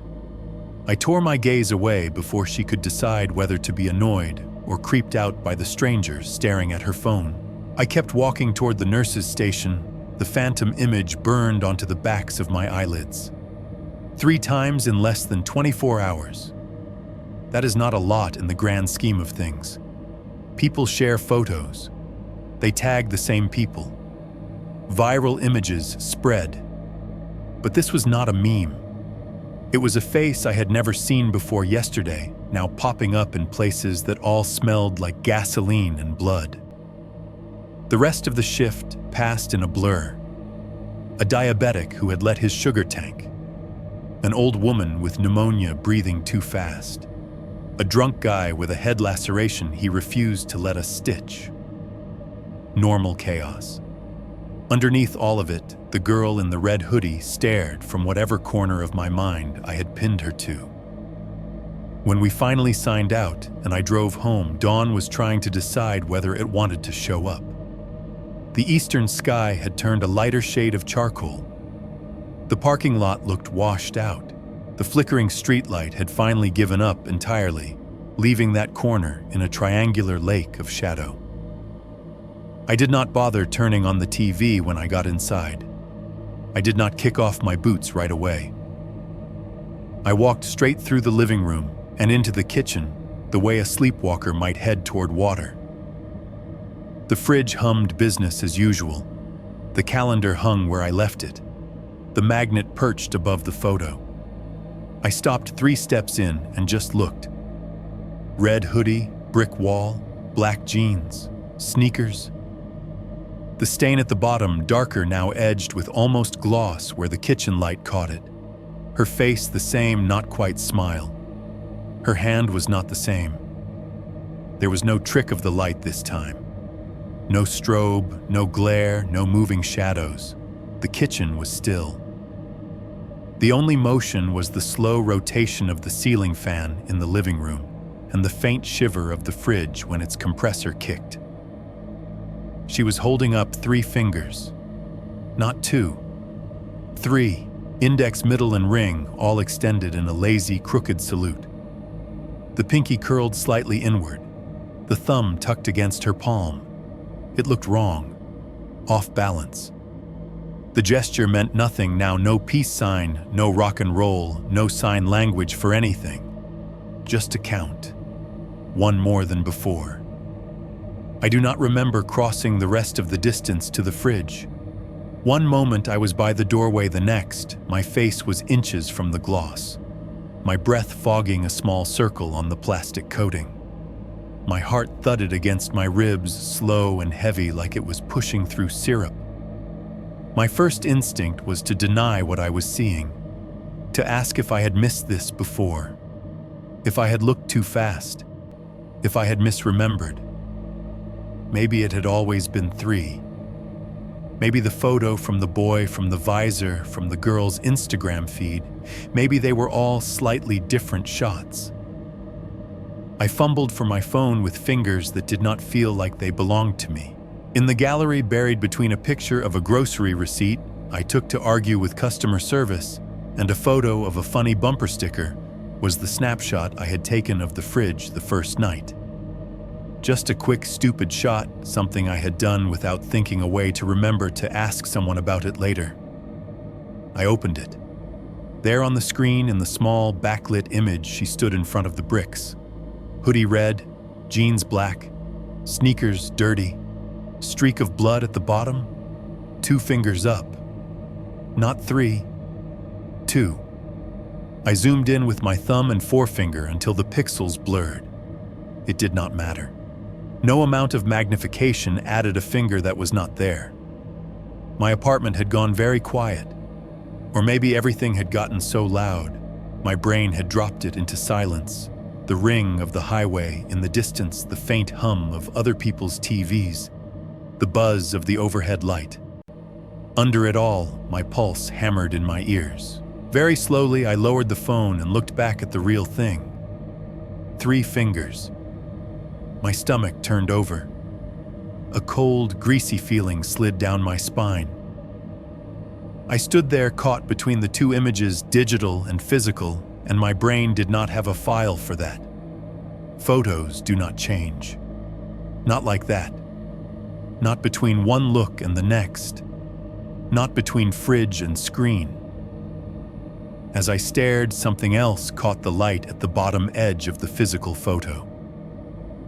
Speaker 2: I tore my gaze away before she could decide whether to be annoyed or creeped out by the strangers staring at her phone. I kept walking toward the nurse's station, the phantom image burned onto the backs of my eyelids. 3 times in less than 24 hours. That is not a lot in the grand scheme of things. People share photos. They tag the same people. Viral images spread. But this was not a meme. It was a face I had never seen before yesterday, now popping up in places that all smelled like gasoline and blood. The rest of the shift passed in a blur. A diabetic who had let his sugar tank. An old woman with pneumonia breathing too fast. A drunk guy with a head laceration he refused to let us stitch. Normal chaos. Underneath all of it, the girl in the red hoodie stared from whatever corner of my mind I had pinned her to. When we finally signed out and I drove home, Dawn was trying to decide whether it wanted to show up. The eastern sky had turned a lighter shade of charcoal. The parking lot looked washed out. The flickering streetlight had finally given up entirely, leaving that corner in a triangular lake of shadow. I did not bother turning on the TV when I got inside. I did not kick off my boots right away. I walked straight through the living room and into the kitchen, the way a sleepwalker might head toward water. The fridge hummed business as usual. The calendar hung where I left it. The magnet perched above the photo. I stopped 3 steps in and just looked. Red hoodie, brick wall, black jeans, sneakers. The stain at the bottom, darker now, edged with almost gloss where the kitchen light caught it. Her face the same, not quite smile. Her hand was not the same. There was no trick of the light this time. No strobe, no glare, no moving shadows. The kitchen was still. The only motion was the slow rotation of the ceiling fan in the living room and the faint shiver of the fridge when its compressor kicked. She was holding up 3 fingers. Not 2. 3, index, middle, and ring, all extended in a lazy, crooked salute. The pinky curled slightly inward, the thumb tucked against her palm. It looked wrong, off balance. The gesture meant nothing now, no peace sign, no rock and roll, no sign language for anything. Just a count. 1 more than before. I do not remember crossing the rest of the distance to the fridge. One moment I was by the doorway, the next, my face was inches from the gloss. My breath fogging a small circle on the plastic coating. My heart thudded against my ribs, slow and heavy like it was pushing through syrup. My first instinct was to deny what I was seeing, to ask if I had missed this before, if I had looked too fast, if I had misremembered. Maybe it had always been 3. Maybe the photo from the boy, from the visor, from the girl's Instagram feed, maybe they were all slightly different shots. I fumbled for my phone with fingers that did not feel like they belonged to me. In the gallery, buried between a picture of a grocery receipt I took to argue with customer service and a photo of a funny bumper sticker, was the snapshot I had taken of the fridge the first night. Just a quick, stupid shot, something I had done without thinking, a way to remember to ask someone about it later. I opened it. There on the screen, in the small, backlit image, she stood in front of the bricks. Hoodie red, jeans black, sneakers dirty, streak of blood at the bottom, 2 fingers up. Not 3, 2. I zoomed in with my thumb and forefinger until the pixels blurred. It did not matter. No amount of magnification added a finger that was not there. My apartment had gone very quiet. Or maybe everything had gotten so loud, my brain had dropped it into silence. The ring of the highway, in the distance the faint hum of other people's TVs, the buzz of the overhead light. Under it all, my pulse hammered in my ears. Very slowly, I lowered the phone and looked back at the real thing. 3 fingers. My stomach turned over. A cold, greasy feeling slid down my spine. I stood there caught between the 2 images, digital and physical, and my brain did not have a file for that. Photos do not change. Not like that. Not between one look and the next. Not between fridge and screen. As I stared, something else caught the light at the bottom edge of the physical photo.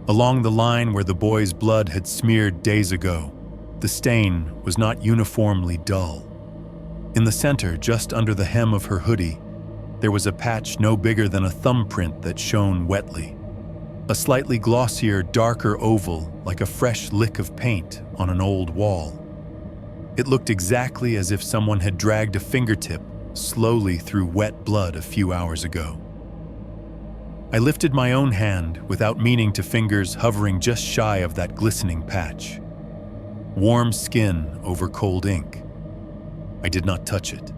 Speaker 2: Along the line where the boy's blood had smeared days ago, the stain was not uniformly dull. In the center, just under the hem of her hoodie, there was a patch no bigger than a thumbprint that shone wetly. A slightly glossier, darker oval, like a fresh lick of paint on an old wall. It looked exactly as if someone had dragged a fingertip slowly through wet blood a few hours ago. I lifted my own hand without meaning to fingers hovering just shy of that glistening patch. Warm skin over cold ink. I did not touch it.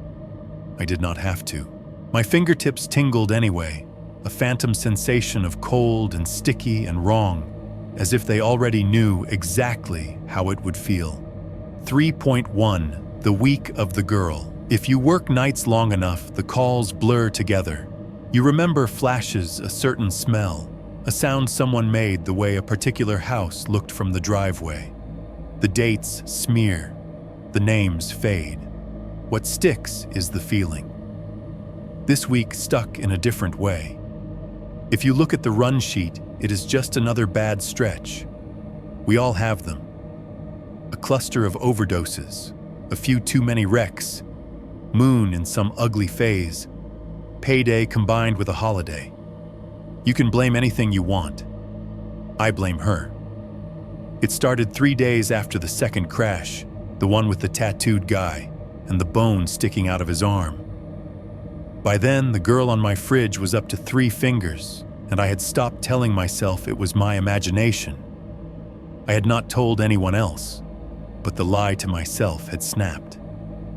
Speaker 2: I did not have to. My fingertips tingled anyway, a phantom sensation of cold and sticky and wrong, as if they already knew exactly how it would feel. 3.1. The Week of the Girl. If you work nights long enough, the calls blur together. You remember flashes, a certain smell, a sound someone made the way a particular house looked from the driveway. The dates smear, the names fade. What sticks is the feeling. This week stuck in a different way. If you look at the run sheet, it is just another bad stretch. We all have them. A cluster of overdoses, a few too many wrecks, moon in some ugly phase, payday combined with a holiday. You can blame anything you want. I blame her. It started 3 days after the second crash, the one with the tattooed guy and the bone sticking out of his arm. By then, the girl on my fridge was up to 3 fingers, and I had stopped telling myself it was my imagination. I had not told anyone else, but the lie to myself had snapped.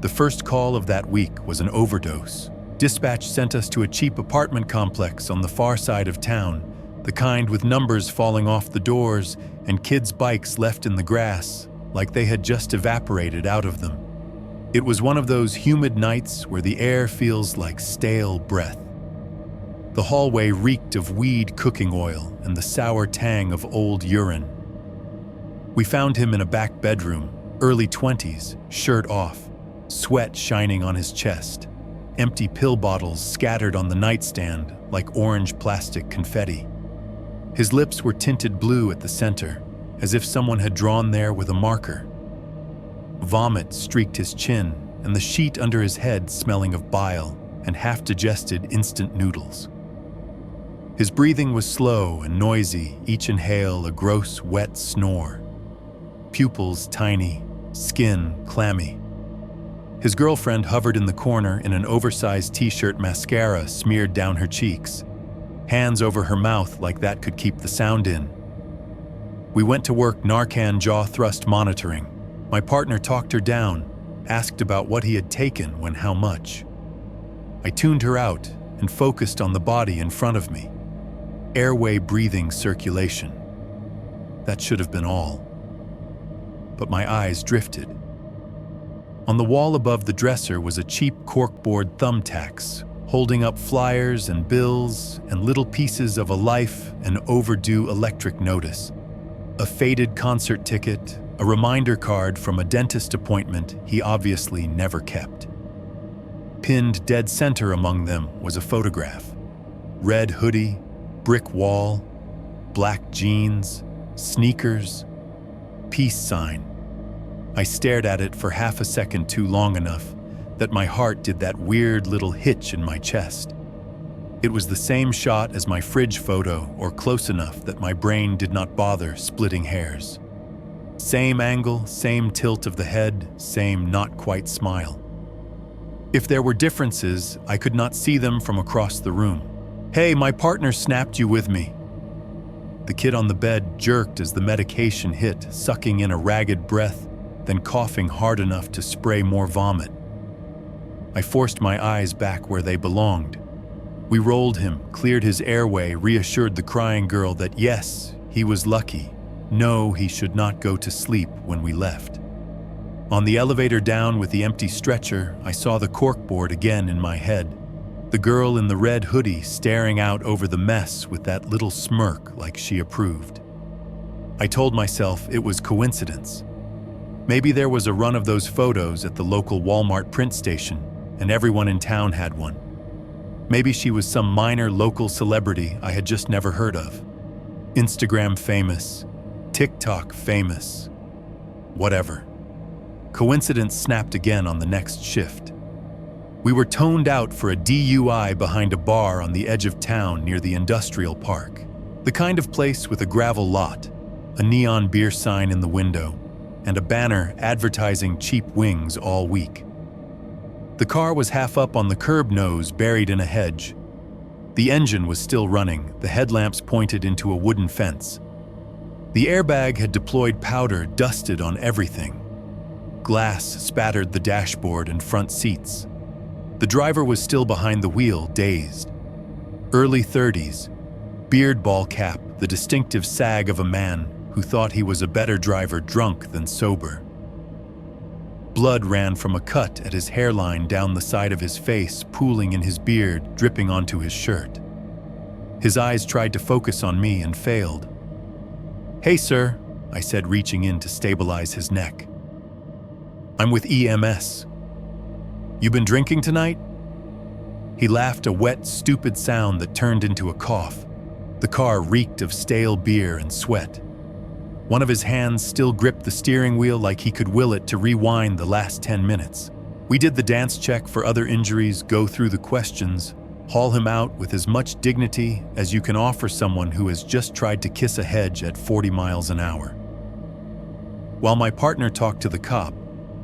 Speaker 2: The first call of that week was an overdose. Dispatch sent us to a cheap apartment complex on the far side of town, the kind with numbers falling off the doors and kids' bikes left in the grass, like they had just evaporated out of them. It was one of those humid nights where the air feels like stale breath. The hallway reeked of weed cooking oil and the sour tang of old urine. We found him in a back bedroom, early 20s, shirt off, sweat shining on his chest, empty pill bottles scattered on the nightstand like orange plastic confetti. His lips were tinted blue at the center, as if someone had drawn there with a marker. Vomit streaked his chin, and the sheet under his head smelling of bile and half-digested instant noodles. His breathing was slow and noisy, each inhale a gross, wet snore. Pupils tiny, skin clammy. His girlfriend hovered in the corner in an oversized t-shirt, mascara smeared down her cheeks, hands over her mouth like that could keep the sound in. We went to work Narcan jaw thrust monitoring. My partner talked her down, asked about what he had taken when how much. I tuned her out and focused on the body in front of me. Airway breathing circulation. That should have been all. But my eyes drifted. On the wall above the dresser was a cheap corkboard thumbtacks, holding up flyers and bills and little pieces of a life and overdue electric notice. A faded concert ticket, a reminder card from a dentist appointment he obviously never kept. Pinned dead center among them was a photograph. Red hoodie, brick wall, black jeans, sneakers, peace sign. I stared at it for half a second too long enough that my heart did that weird little hitch in my chest. It was the same shot as my fridge photo, or close enough that my brain did not bother splitting hairs. Same angle, same tilt of the head, same not quite smile. If there were differences, I could not see them from across the room. "Hey, my partner snapped you with me." The kid on the bed jerked as the medication hit, sucking in a ragged breath, then coughing hard enough to spray more vomit. I forced my eyes back where they belonged. We rolled him, cleared his airway, reassured the crying girl that yes, he was lucky. No, he should not go to sleep when we left. On the elevator down with the empty stretcher, I saw the corkboard again in my head. The girl in the red hoodie staring out over the mess with that little smirk like she approved. I told myself it was coincidence. Maybe there was a run of those photos at the local Walmart print station, and everyone in town had one. Maybe she was some minor local celebrity I had just never heard of. Instagram famous, TikTok famous, whatever. Coincidence snapped again on the next shift. We were toned out for a DUI behind a bar on the edge of town near the industrial park. The kind of place with a gravel lot, a neon beer sign in the window, and a banner advertising cheap wings all week. The car was half up on the curb nose, buried in a hedge. The engine was still running, the headlamps pointed into a wooden fence. The airbag had deployed powder dusted on everything. Glass spattered the dashboard and front seats. The driver was still behind the wheel, dazed. Early 30s, beard ball cap, the distinctive sag of a man who thought he was a better driver drunk than sober. Blood ran from a cut at his hairline down the side of his face, pooling in his beard, dripping onto his shirt. His eyes tried to focus on me and failed. "Hey, sir," I said, reaching in to stabilize his neck. "I'm with EMS. You been drinking tonight?" He laughed, a wet, stupid sound that turned into a cough. The car reeked of stale beer and sweat. One of his hands still gripped the steering wheel like he could will it to rewind the last 10 minutes. We did the dance check for other injuries, go through the questions, haul him out with as much dignity as you can offer someone who has just tried to kiss a hedge at 40 miles an hour. While my partner talked to the cop,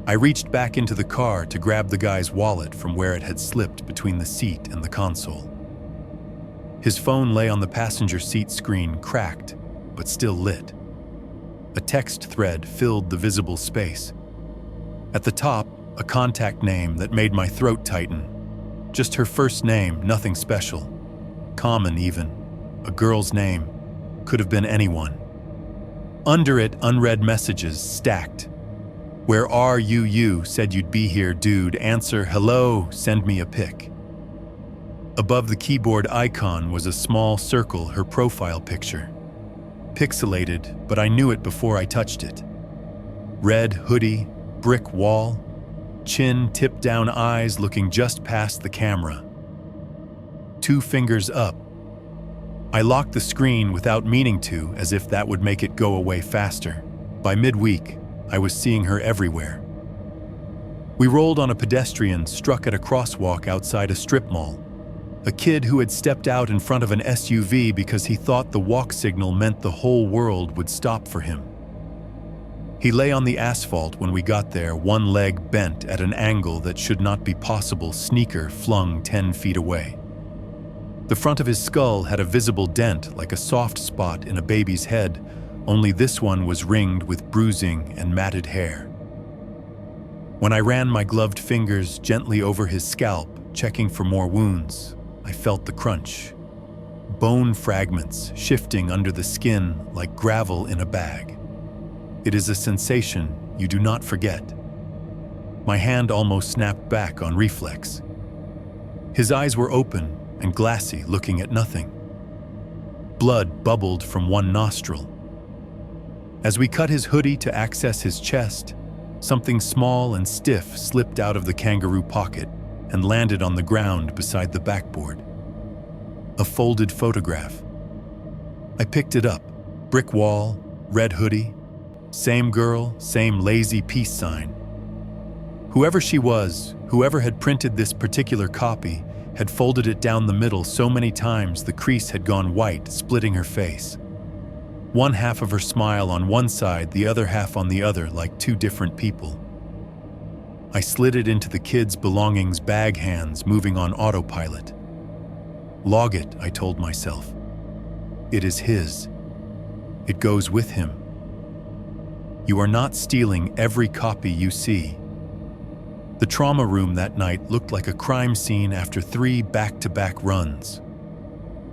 Speaker 2: I reached back into the car to grab the guy's wallet from where it had slipped between the seat and the console. His phone lay on the passenger seat screen, cracked, but still lit. A text thread filled the visible space. At the top, a contact name that made my throat tighten. Just her first name, nothing special. Common even. A girl's name. Could have been anyone. Under it, unread messages stacked. "Where are you? You said you'd be here, dude. Answer, hello, send me a pic." Above the keyboard icon was a small circle, her profile picture. Pixelated, but I knew it before I touched it. Red hoodie, brick wall, chin tipped down, eyes looking just past the camera. 2 fingers up. I locked the screen without meaning to, as if that would make it go away faster. By midweek, I was seeing her everywhere. We rolled on a pedestrian struck at a crosswalk outside a strip mall. A kid who had stepped out in front of an SUV because he thought the walk signal meant the whole world would stop for him. He lay on the asphalt when we got there, one leg bent at an angle that should not be possible, sneaker flung 10 feet away. The front of his skull had a visible dent like a soft spot in a baby's head, only this one was ringed with bruising and matted hair. When I ran my gloved fingers gently over his scalp, checking for more wounds, I felt the crunch. Bone fragments shifting under the skin like gravel in a bag. It is a sensation you do not forget. My hand almost snapped back on reflex. His eyes were open and glassy, looking at nothing. Blood bubbled from one nostril. As we cut his hoodie to access his chest, something small and stiff slipped out of the kangaroo pocket and landed on the ground beside the backboard. A folded photograph. I picked it up. Brick wall, red hoodie, same girl, same lazy peace sign. Whoever she was, whoever had printed this particular copy, had folded it down the middle so many times the crease had gone white, splitting her face. One half of her smile on one side, the other half on the other, like 2 different people. I slid it into the kid's belongings bag, hands moving on autopilot. Log it, I told myself. It is his. It goes with him. You are not stealing every copy you see. The trauma room that night looked like a crime scene after 3 back-to-back runs.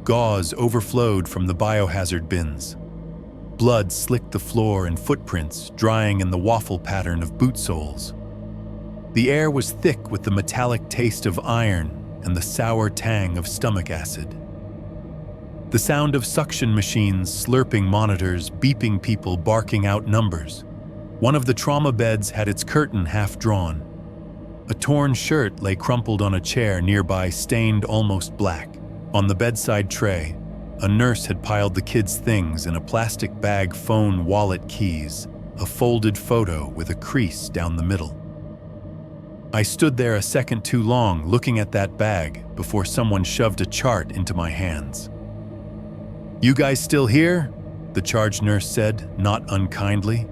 Speaker 2: Gauze overflowed from the biohazard bins. Blood slicked the floor and footprints, drying in the waffle pattern of boot soles. The air was thick with the metallic taste of iron and the sour tang of stomach acid. The sound of suction machines slurping monitors, beeping people barking out numbers. One of the trauma beds had its curtain half drawn. A torn shirt lay crumpled on a chair nearby, stained almost black. On the bedside tray, a nurse had piled the kid's things in a plastic bag: phone, wallet, keys, a folded photo with a crease down the middle. I stood there a second too long looking at that bag before someone shoved a chart into my hands. "You guys still here?" the charge nurse said, not unkindly.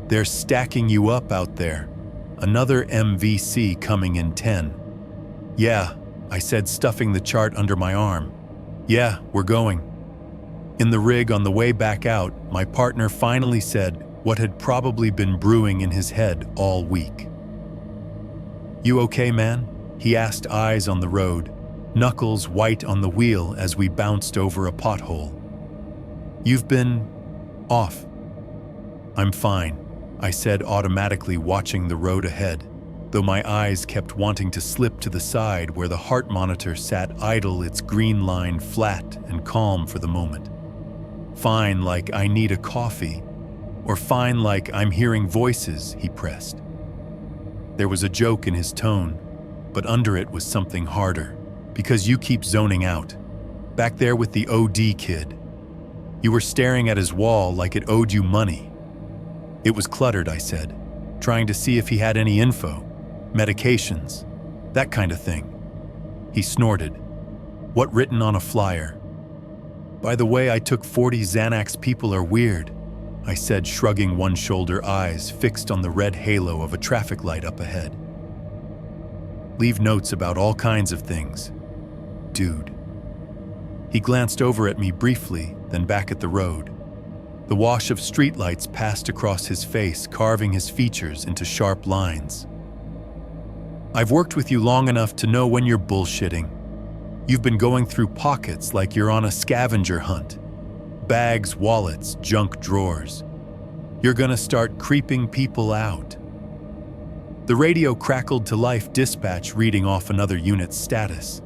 Speaker 2: "They're stacking you up out there. Another MVC coming in 10. "Yeah," I said, stuffing the chart under my arm. "Yeah, we're going." In the rig on the way back out, my partner finally said what had probably been brewing in his head all week. "You okay, man?" he asked, eyes on the road, knuckles white on the wheel as we bounced over a pothole. "You've been off." "I'm fine," I said, automatically watching the road ahead, though my eyes kept wanting to slip to the side where the heart monitor sat idle, its green line flat and calm for the moment. "Fine like I need a coffee, or fine like I'm hearing voices," he pressed. There was a joke in his tone, but under it was something harder. "Because you keep zoning out. Back there with the OD kid. You were staring at his wall like it owed you money." "It was cluttered," I said, trying to see if he had any info, medications, that kind of thing. He snorted. "What written on a flyer?" "By the way, I took 40 Xanax. People are weird," I said, shrugging one shoulder, eyes fixed on the red halo of a traffic light up ahead. "Leave notes about all kinds of things. Dude." He glanced over at me briefly, then back at the road. The wash of streetlights passed across his face, carving his features into sharp lines. "I've worked with you long enough to know when you're bullshitting. You've been going through pockets like you're on a scavenger hunt. Bags, wallets, junk drawers. You're gonna start creeping people out." The radio crackled to life, dispatch reading off another unit's status.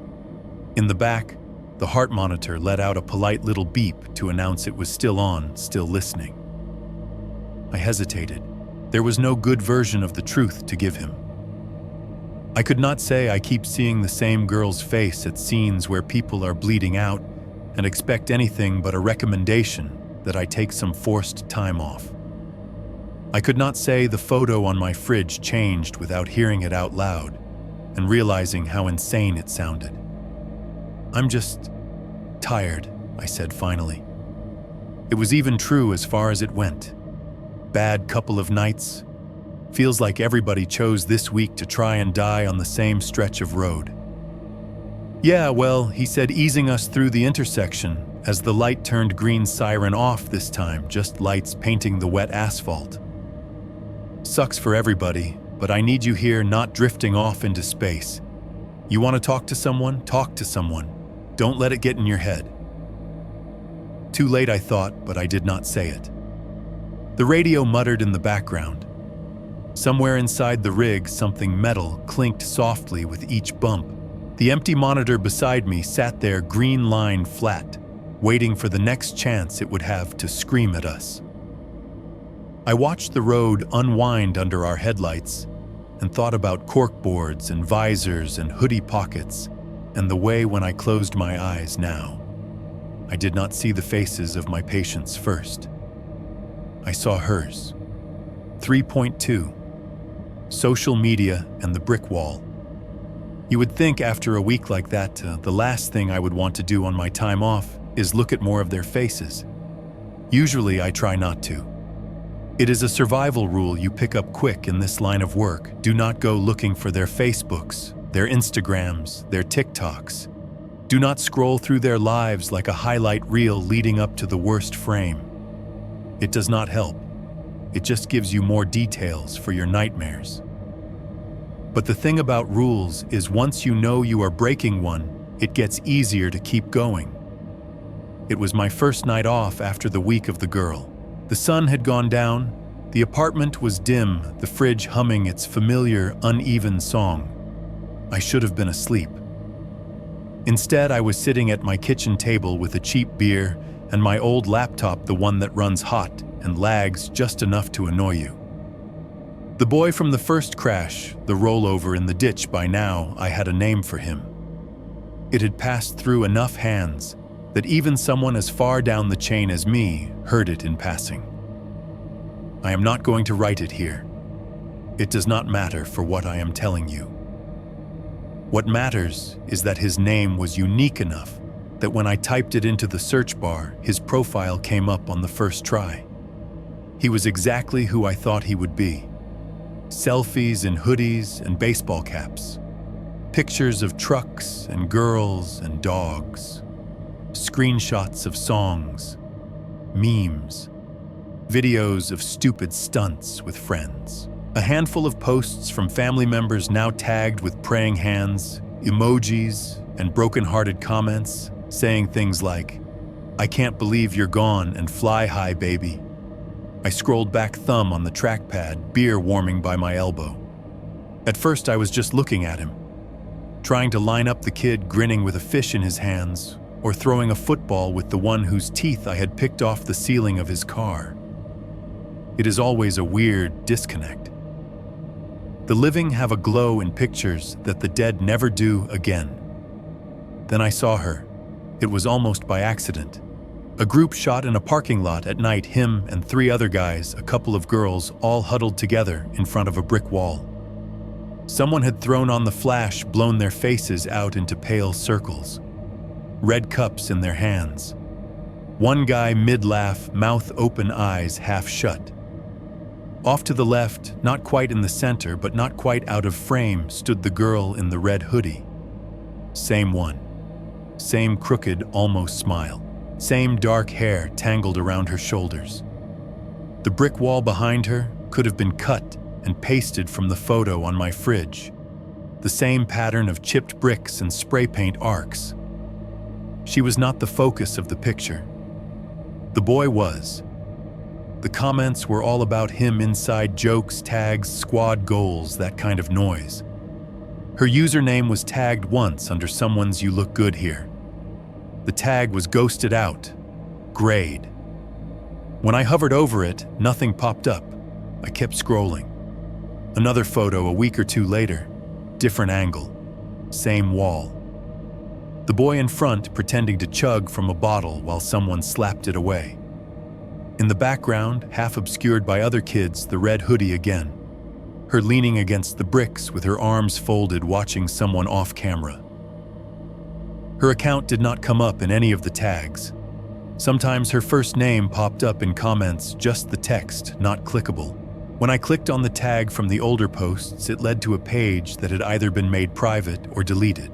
Speaker 2: In the back, the heart monitor let out a polite little beep to announce it was still on, still listening. I hesitated. There was no good version of the truth to give him. I could not say I keep seeing the same girl's face at scenes where people are bleeding out and expect anything but a recommendation that I take some forced time off. I could not say the photo on my fridge changed without hearing it out loud and realizing how insane it sounded. "I'm just tired," I said finally. It was even true as far as it went. Bad couple of nights. Feels like everybody chose this week to try and die on the same stretch of road. "Yeah, well," he said, easing us through the intersection as the light turned green, siren off this time, just lights painting the wet asphalt. "Sucks for everybody, but I need you here, not drifting off into space. You want to talk to someone? Talk to someone. Don't let it get in your head." Too late, I thought, but I did not say it. The radio muttered in the background. Somewhere inside the rig, something metal clinked softly with each bump. The empty monitor beside me sat there, green line flat, waiting for the next chance it would have to scream at us. I watched the road unwind under our headlights and thought about corkboards and visors and hoodie pockets and the way when I closed my eyes now, I did not see the faces of my patients first. I saw hers. 3.2. Social media and the brick wall. You would think after a week like that, the last thing I would want to do on my time off is look at more of their faces. Usually I try not to. It is a survival rule you pick up quick in this line of work. Do not go looking for their Facebooks, their Instagrams, their TikToks. Do not scroll through their lives like a highlight reel leading up to the worst frame. It does not help. It just gives you more details for your nightmares. But the thing about rules is once you know you are breaking one, it gets easier to keep going. It was my first night off after the week of the girl. The sun had gone down, the apartment was dim, the fridge humming its familiar, uneven song. I should have been asleep. Instead, I was sitting at my kitchen table with a cheap beer and my old laptop, the one that runs hot and lags just enough to annoy you. The boy from the first crash, the rollover in the ditch, by now I had a name for him. It had passed through enough hands that even someone as far down the chain as me heard it in passing. I am not going to write it here. It does not matter for what I am telling you. What matters is that his name was unique enough that when I typed it into the search bar, his profile came up on the first try. He was exactly who I thought he would be. Selfies in hoodies and baseball caps. Pictures of trucks and girls and dogs. Screenshots of songs. Memes. Videos of stupid stunts with friends. A handful of posts from family members now tagged with praying hands, emojis, and broken-hearted comments saying things like, "I can't believe you're gone and fly high, baby." I scrolled back, thumb on the trackpad, beer warming by my elbow. At first I was just looking at him, trying to line up the kid grinning with a fish in his hands or throwing a football with the one whose teeth I had picked off the ceiling of his car. It is always a weird disconnect. The living have a glow in pictures that the dead never do again. Then I saw her. It was almost by accident. A group shot in a parking lot at night, him and 3 other guys, a couple of girls, all huddled together in front of a brick wall. Someone had thrown on the flash, blown their faces out into pale circles. Red cups in their hands. One guy mid-laugh, mouth open, eyes half shut. Off to the left, not quite in the center, but not quite out of frame, stood the girl in the red hoodie. Same one. Same crooked, almost smile. Same dark hair tangled around her shoulders. The brick wall behind her could have been cut and pasted from the photo on my fridge. The same pattern of chipped bricks and spray paint arcs. She was not the focus of the picture. The boy was. The comments were all about him, inside jokes, tags, squad goals, that kind of noise. Her username was tagged once under someone's "You look good here." The tag was ghosted out, grayed. When I hovered over it, nothing popped up. I kept scrolling. Another photo a week or 2 later, different angle, same wall. The boy in front pretending to chug from a bottle while someone slapped it away. In the background, half obscured by other kids, the red hoodie again. Her leaning against the bricks with her arms folded, watching someone off camera. Her account did not come up in any of the tags. Sometimes her first name popped up in comments, just the text, not clickable. When I clicked on the tag from the older posts, it led to a page that had either been made private or deleted.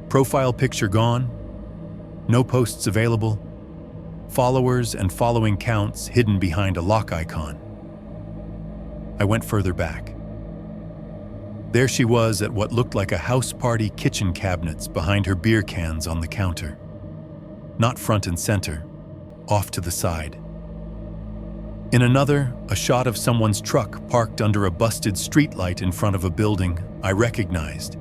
Speaker 2: Profile picture gone. No posts available. Followers and following counts hidden behind a lock icon. I went further back. There she was at what looked like a house party, kitchen cabinets behind her beer cans on the counter. Not front and center, off to the side. In another, a shot of someone's truck parked under a busted streetlight in front of a building I recognized,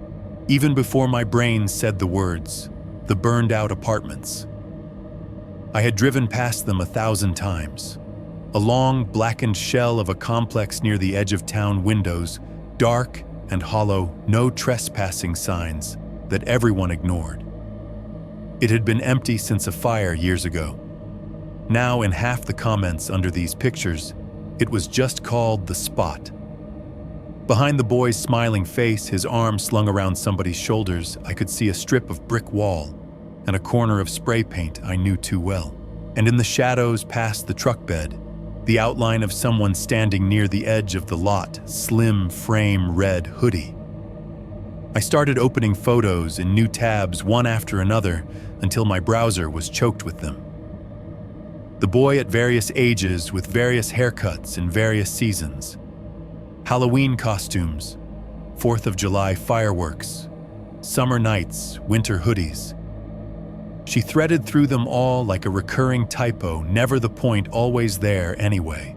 Speaker 2: even before my brain said the words, the burned-out apartments. I had driven past them 1,000 times. A long, blackened shell of a complex near the edge of town, windows, dark and hollow, no trespassing signs that everyone ignored. It had been empty since a fire years ago. Now, in half the comments under these pictures, it was just called The Spot. Behind the boy's smiling face, his arm slung around somebody's shoulders, I could see a strip of brick wall and a corner of spray paint I knew too well. And in the shadows past the truck bed, the outline of someone standing near the edge of the lot, slim frame red hoodie. I started opening photos in new tabs one after another until my browser was choked with them. The boy at various ages with various haircuts in various seasons. Halloween costumes, 4th of July fireworks, summer nights, winter hoodies. She threaded through them all like a recurring typo, never the point, always there anyway.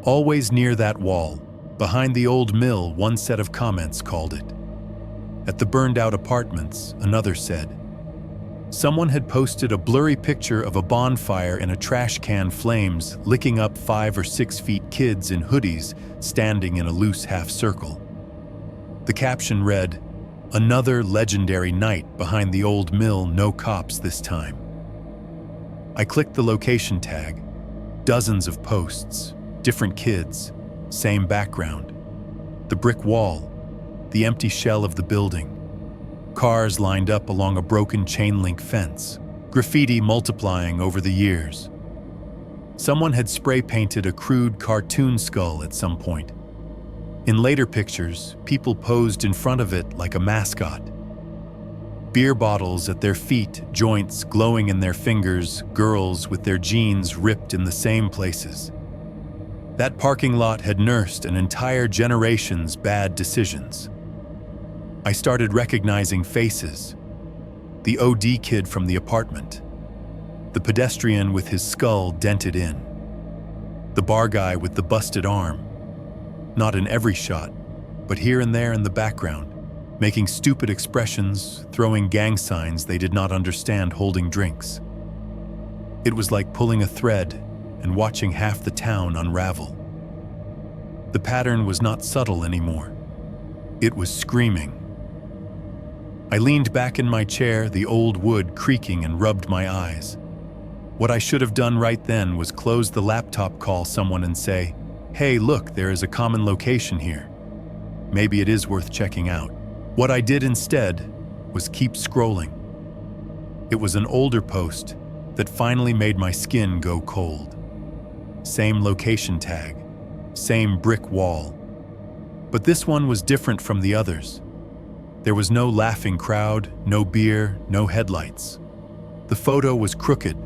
Speaker 2: Always near that wall, behind the old mill, one set of comments called it. At the burned-out apartments, another said. Someone had posted a blurry picture of a bonfire in a trash can, flames licking up 5 or 6 feet, kids in hoodies standing in a loose half circle. The caption read, "Another legendary night behind the old mill, no cops this time." I clicked the location tag. Dozens of posts, different kids, same background. The brick wall, the empty shell of the building. Cars lined up along a broken chain-link fence, graffiti multiplying over the years. Someone had spray-painted a crude cartoon skull at some point. In later pictures, people posed in front of it like a mascot. Beer bottles at their feet, joints glowing in their fingers, girls with their jeans ripped in the same places. That parking lot had nursed an entire generation's bad decisions. I started recognizing faces. The OD kid from the apartment. The pedestrian with his skull dented in. The bar guy with the busted arm. Not in every shot, but here and there in the background, making stupid expressions, throwing gang signs they did not understand, holding drinks. It was like pulling a thread and watching half the town unravel. The pattern was not subtle anymore. It was screaming. I leaned back in my chair, the old wood creaking, and rubbed my eyes. What I should have done right then was close the laptop, call someone and say, "Hey, look, there is a common location here. Maybe it is worth checking out." What I did instead was keep scrolling. It was an older post that finally made my skin go cold. Same location tag, same brick wall. But this one was different from the others. There was no laughing crowd, no beer, no headlights. The photo was crooked,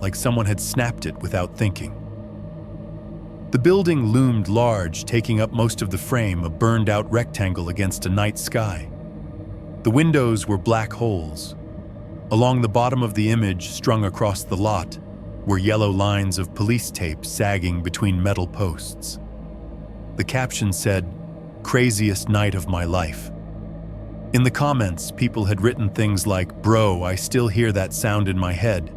Speaker 2: like someone had snapped it without thinking. The building loomed large, taking up most of the frame, a burned-out rectangle against a night sky. The windows were black holes. Along the bottom of the image, strung across the lot, were yellow lines of police tape sagging between metal posts. The caption said, "Craziest night of my life." In the comments, people had written things like, "Bro, I still hear that sound in my head.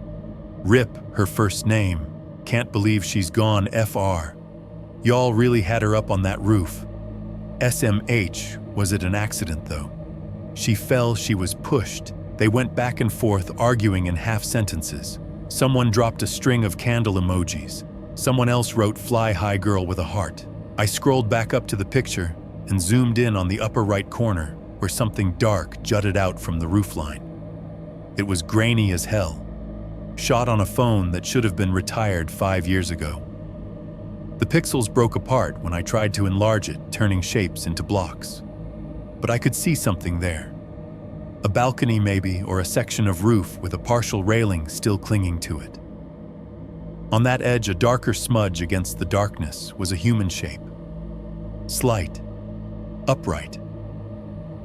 Speaker 2: Rip, her first name. Can't believe she's gone, FR. Y'all really had her up on that roof. SMH, was it an accident though? She fell, she was pushed." They went back and forth, arguing in half sentences. Someone dropped a string of candle emojis. Someone else wrote "Fly high girl" with a heart. I scrolled back up to the picture and zoomed in on the upper right corner, where something dark jutted out from the roofline. It was grainy as hell, shot on a phone that should have been retired 5 years ago. The pixels broke apart when I tried to enlarge it, turning shapes into blocks. But I could see something there. A balcony maybe, or a section of roof with a partial railing still clinging to it. On that edge, a darker smudge against the darkness, was a human shape. Slight, upright.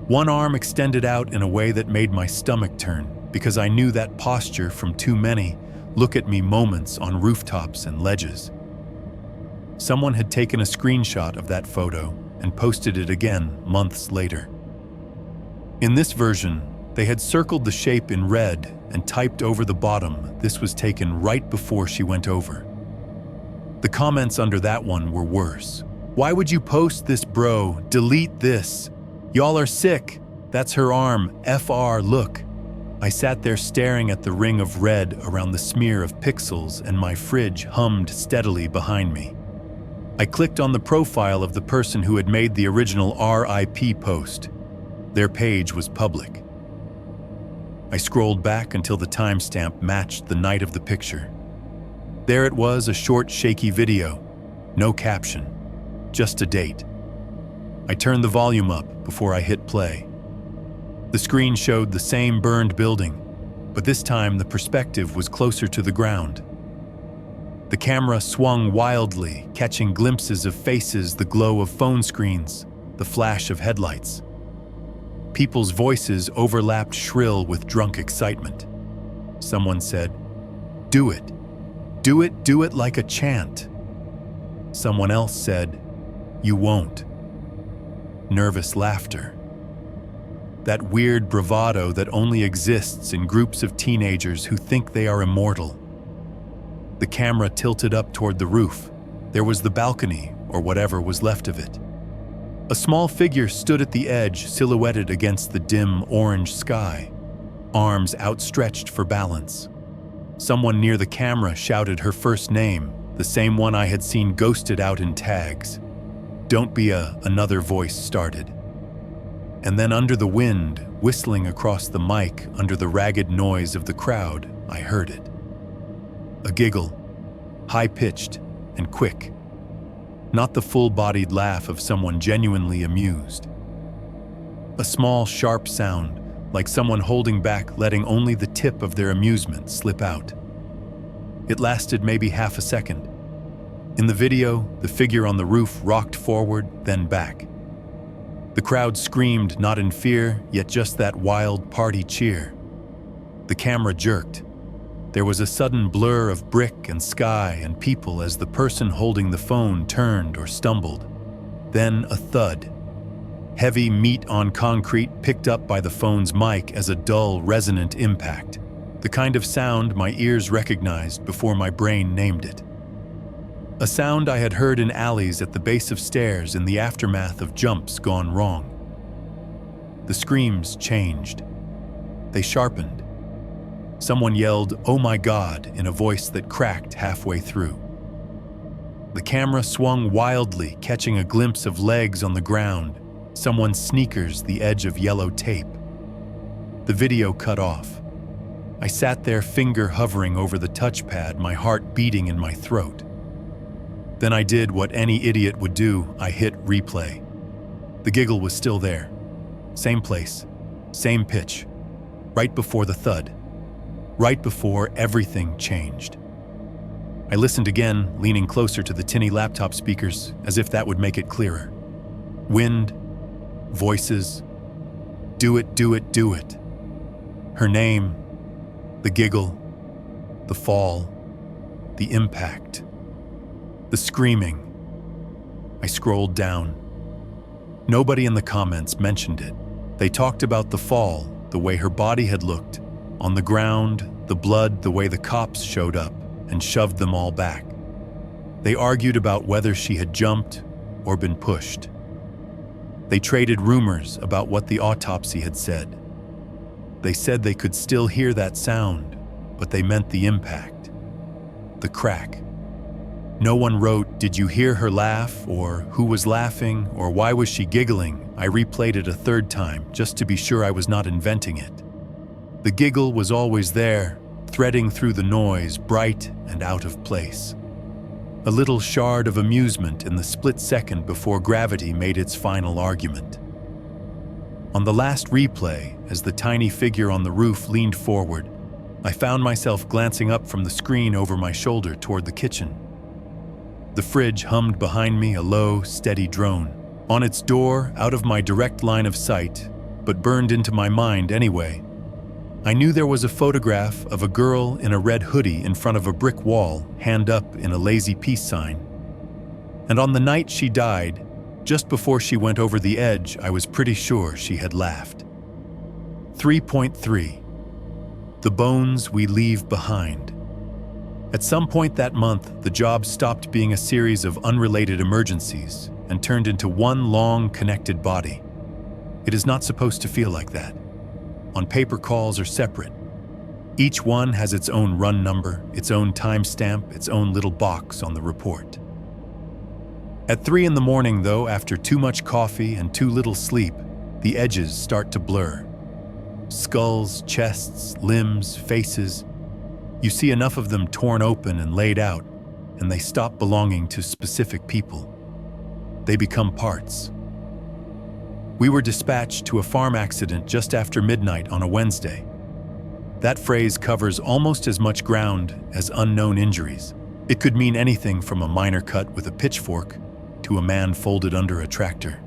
Speaker 2: One arm extended out in a way that made my stomach turn, because I knew that posture from too many look at me moments on rooftops and ledges. Someone had taken a screenshot of that photo and posted it again months later. In this version, they had circled the shape in red and typed over the bottom, "This was taken right before she went over." The comments under that one were worse. "Why would you post this, bro? Delete this. Y'all are sick. That's her arm. FR, look." I sat there staring at the ring of red around the smear of pixels, and my fridge hummed steadily behind me. I clicked on the profile of the person who had made the original RIP post. Their page was public. I scrolled back until the timestamp matched the night of the picture. There it was, a short, shaky video. No caption, just a date. I turned the volume up before I hit play. The screen showed the same burned building, but this time the perspective was closer to the ground. The camera swung wildly, catching glimpses of faces, the glow of phone screens, the flash of headlights. People's voices overlapped, shrill with drunk excitement. Someone said, "Do it. Do it, do it," like a chant. Someone else said, "You won't." Nervous laughter. That weird bravado that only exists in groups of teenagers who think they are immortal. The camera tilted up toward the roof. There was the balcony, or whatever was left of it. A small figure stood at the edge, silhouetted against the dim orange sky, arms outstretched for balance. Someone near the camera shouted her first name, the same one I had seen ghosted out in tags. "Don't be a," another voice started. And then under the wind, whistling across the mic under the ragged noise of the crowd, I heard it. A giggle, high-pitched and quick. Not the full-bodied laugh of someone genuinely amused. A small, sharp sound, like someone holding back, letting only the tip of their amusement slip out. It lasted maybe half a second. In the video, the figure on the roof rocked forward, then back. The crowd screamed, not in fear, yet just that wild party cheer. The camera jerked. There was a sudden blur of brick and sky and people as the person holding the phone turned or stumbled. Then a thud. Heavy meat on concrete picked up by the phone's mic as a dull, resonant impact. The kind of sound my ears recognized before my brain named it. A sound I had heard in alleys at the base of stairs in the aftermath of jumps gone wrong. The screams changed. They sharpened. Someone yelled, "Oh my God," in a voice that cracked halfway through. The camera swung wildly, catching a glimpse of legs on the ground, someone's sneakers the edge of yellow tape. The video cut off. I sat there, finger hovering over the touchpad, my heart beating in my throat. Then I did what any idiot would do. I hit replay. The giggle was still there. Same place, same pitch, right before the thud. Right before everything changed. I listened again, leaning closer to the tinny laptop speakers, as if that would make it clearer. Wind, voices, do it, do it, do it. Her name, the giggle, the fall, the impact, the screaming. I scrolled down. Nobody in the comments mentioned it. They talked about the fall, the way her body had looked, on the ground, the blood, the way the cops showed up and shoved them all back. They argued about whether she had jumped or been pushed. They traded rumors about what the autopsy had said. They said they could still hear that sound, but they meant the impact, the crack. No one wrote, "Did you hear her laugh?" or "Who was laughing?" or "Why was she giggling?" I replayed it a third time, just to be sure I was not inventing it. The giggle was always there, threading through the noise, bright and out of place. A little shard of amusement in the split second before gravity made its final argument. On the last replay, as the tiny figure on the roof leaned forward, I found myself glancing up from the screen over my shoulder toward the kitchen. The fridge hummed behind me, a low, steady drone. On its door, out of my direct line of sight, but burned into my mind anyway, I knew there was a photograph of a girl in a red hoodie in front of a brick wall, hand up in a lazy peace sign. And on the night she died, just before she went over the edge, I was pretty sure she had laughed. 3.3. The bones we leave behind. At some point that month, the job stopped being a series of unrelated emergencies and turned into one long, connected body. It is not supposed to feel like that. On paper, calls are separate. Each one has its own run number, its own timestamp, its own little box on the report. At 3 in the morning, though, after too much coffee and too little sleep, the edges start to blur. Skulls, chests, limbs, faces. You see enough of them torn open and laid out, and they stop belonging to specific people. They become parts. We were dispatched to a farm accident just after midnight on a Wednesday. That phrase covers almost as much ground as unknown injuries. It could mean anything from a minor cut with a pitchfork to a man folded under a tractor.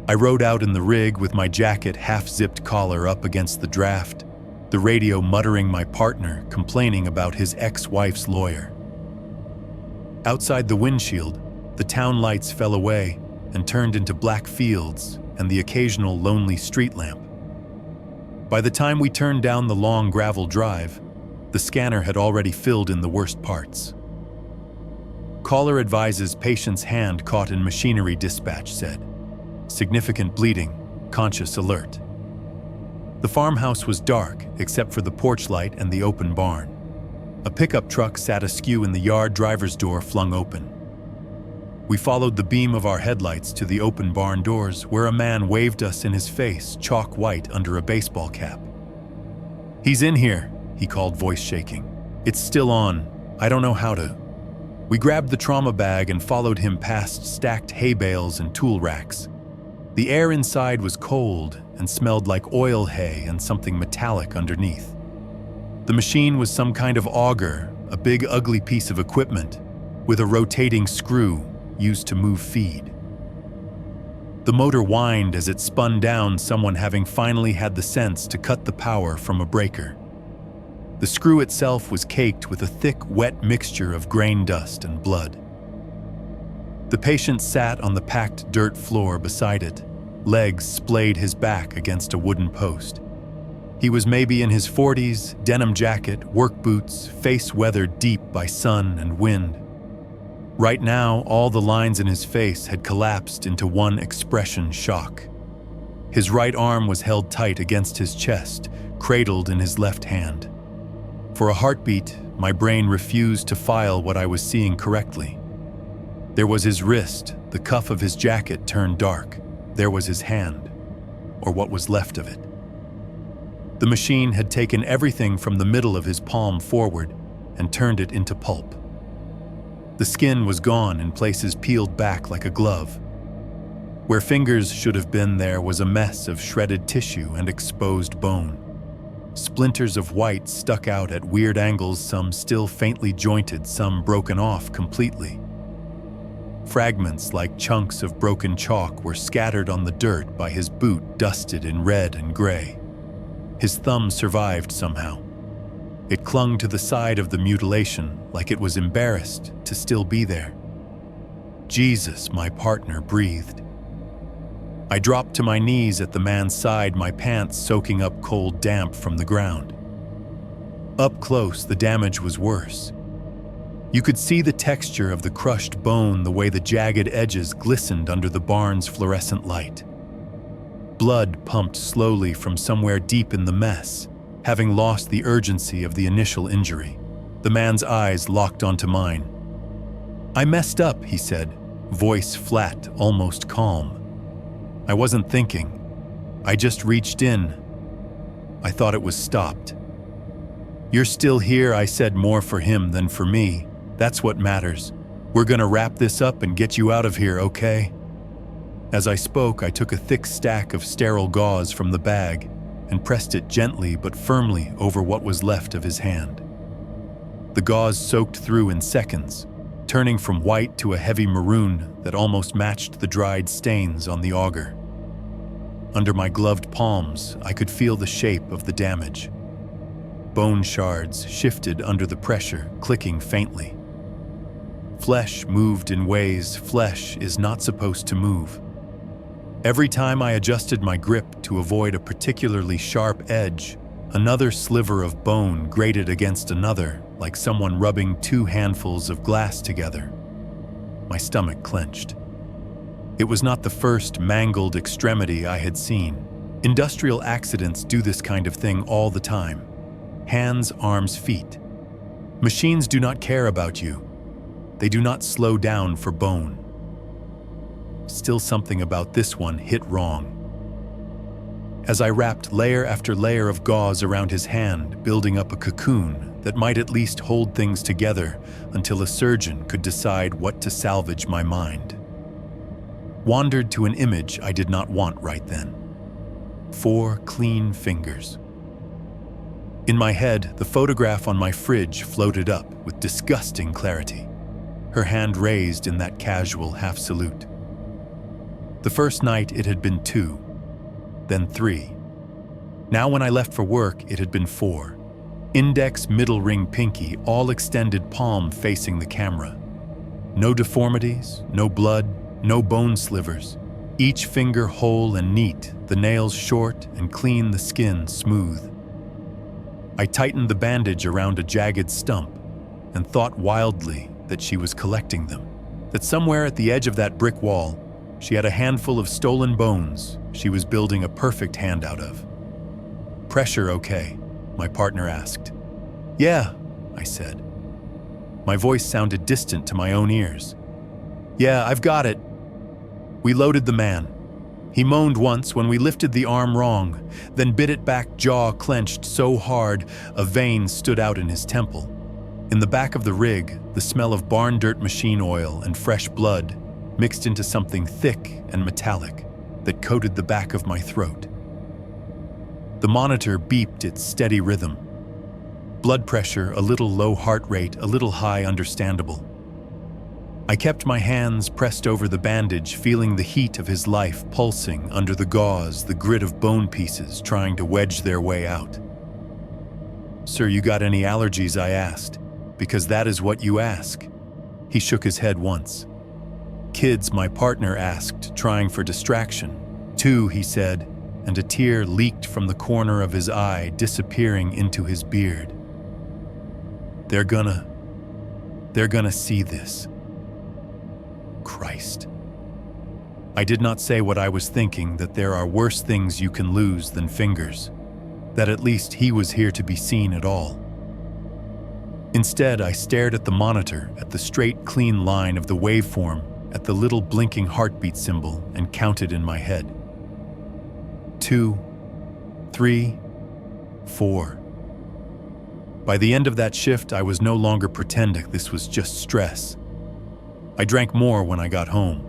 Speaker 2: I rode out in the rig with my jacket half-zipped collar up against the draft, the radio muttering, my partner complaining about his ex-wife's lawyer. Outside the windshield, the town lights fell away and turned into black fields and the occasional lonely street lamp. By the time we turned down the long gravel drive, the scanner had already filled in the worst parts. Caller advises patient's hand caught in machinery, dispatch said. Significant bleeding, conscious alert. The farmhouse was dark except for the porch light and the open barn. A pickup truck sat askew in the yard, driver's door flung open. We followed the beam of our headlights to the open barn doors, where a man waved us in his face, chalk white under a baseball cap. "He's in here," he called, voice shaking. "It's still on. I don't know how to." We grabbed the trauma bag and followed him past stacked hay bales and tool racks. The air inside was cold and smelled like oil hay and something metallic underneath. The machine was some kind of auger, a big ugly piece of equipment, with a rotating screw used to move feed. The motor whined as it spun down, someone having finally had the sense to cut the power from a breaker. The screw itself was caked with a thick, wet mixture of grain dust and blood. The patient sat on the packed dirt floor beside it, legs splayed his back against a wooden post. He was maybe in his 40s, denim jacket, work boots, face weathered deep by sun and wind. Right now, all the lines in his face had collapsed into one expression: shock. His right arm was held tight against his chest, cradled in his left hand. For a heartbeat, my brain refused to file what I was seeing correctly. There was his wrist, the cuff of his jacket turned dark. There was his hand, or what was left of it. The machine had taken everything from the middle of his palm forward and turned it into pulp. The skin was gone in places, peeled back like a glove. Where fingers should have been, there was a mess of shredded tissue and exposed bone. Splinters of white stuck out at weird angles, some still faintly jointed, some broken off completely. Fragments like chunks of broken chalk were scattered on the dirt by his boot, dusted in red and gray. His thumb survived somehow. It clung to the side of the mutilation like it was embarrassed to still be there. "Jesus," my partner breathed. I dropped to my knees at the man's side, my pants soaking up cold damp from the ground. Up close, the damage was worse. You could see the texture of the crushed bone, the way the jagged edges glistened under the barn's fluorescent light. Blood pumped slowly from somewhere deep in the mess, having lost the urgency of the initial injury. The man's eyes locked onto mine. "I messed up," he said, voice flat, almost calm. "I wasn't thinking. I just reached in. I thought it was stopped." "You're still here," I said, more for him than for me. "That's what matters. We're gonna wrap this up and get you out of here, okay?" As I spoke, I took a thick stack of sterile gauze from the bag and pressed it gently but firmly over what was left of his hand. The gauze soaked through in seconds, turning from white to a heavy maroon that almost matched the dried stains on the auger. Under my gloved palms, I could feel the shape of the damage. Bone shards shifted under the pressure, clicking faintly. Flesh moved in ways flesh is not supposed to move. Every time I adjusted my grip to avoid a particularly sharp edge, another sliver of bone grated against another, like someone rubbing two handfuls of glass together. My stomach clenched. It was not the first mangled extremity I had seen. Industrial accidents do this kind of thing all the time. Hands, arms, feet. Machines do not care about you. They do not slow down for bone. Still, something about this one hit wrong. As I wrapped layer after layer of gauze around his hand, building up a cocoon that might at least hold things together until a surgeon could decide what to salvage, my mind wandered to an image I did not want right then. 4 clean fingers. In my head, the photograph on my fridge floated up with disgusting clarity, her hand raised in that casual half salute. The first night it had been 2, then 3. Now when I left for work, it had been 4. Index, middle ring, pinky, all extended palm facing the camera. No deformities, no blood, no bone slivers. Each finger whole and neat, the nails short and clean, the skin smooth. I tightened the bandage around a jagged stump and thought wildly that she was collecting them, that somewhere at the edge of that brick wall, she had a handful of stolen bones she was building a perfect hand out of. "Pressure okay?" my partner asked. "Yeah," I said. My voice sounded distant to my own ears. Yeah, I've got it. We loaded the man. He moaned once when we lifted the arm wrong, then bit it back, jaw clenched so hard a vein stood out in his temple. In the back of the rig, the smell of barn dirt machine oil and fresh blood mixed into something thick and metallic that coated the back of my throat. The monitor beeped its steady rhythm. Blood pressure, a little low, heart rate, a little high, understandable. I kept my hands pressed over the bandage, feeling the heat of his life pulsing under the gauze, the grit of bone pieces trying to wedge their way out. "Sir, you got any allergies?" I asked, because that is what you ask. He shook his head once. "Kids," my partner asked, trying for distraction. "Two," he said, and a tear leaked from the corner of his eye, disappearing into his beard. They're gonna see this." Christ. I did not say what I was thinking, that there are worse things you can lose than fingers, that at least he was here to be seen at all. Instead, I stared at the monitor, at the straight, clean line of the waveform, at the little blinking heartbeat symbol, and counted in my head. 2, 3, 4. By the end of that shift, I was no longer pretending this was just stress. I drank more when I got home.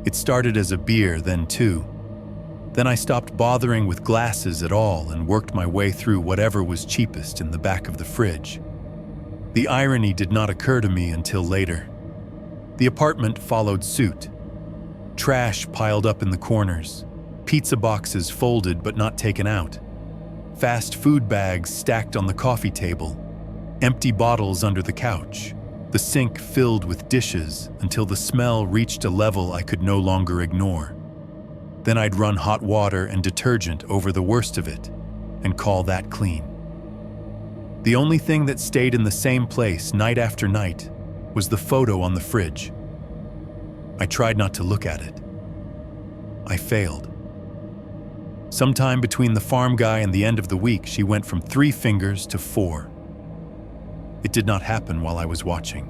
Speaker 2: It started as a beer, then two. Then I stopped bothering with glasses at all and worked my way through whatever was cheapest in the back of the fridge. The irony did not occur to me until later. The apartment followed suit. Trash piled up in the corners, pizza boxes folded but not taken out, fast food bags stacked on the coffee table, empty bottles under the couch, the sink filled with dishes until the smell reached a level I could no longer ignore. Then I'd run hot water and detergent over the worst of it and call that clean. The only thing that stayed in the same place night after night was the photo on the fridge. I tried not to look at it. I failed. Sometime between the farm guy and the end of the week, she went from 3 fingers to 4. It did not happen while I was watching.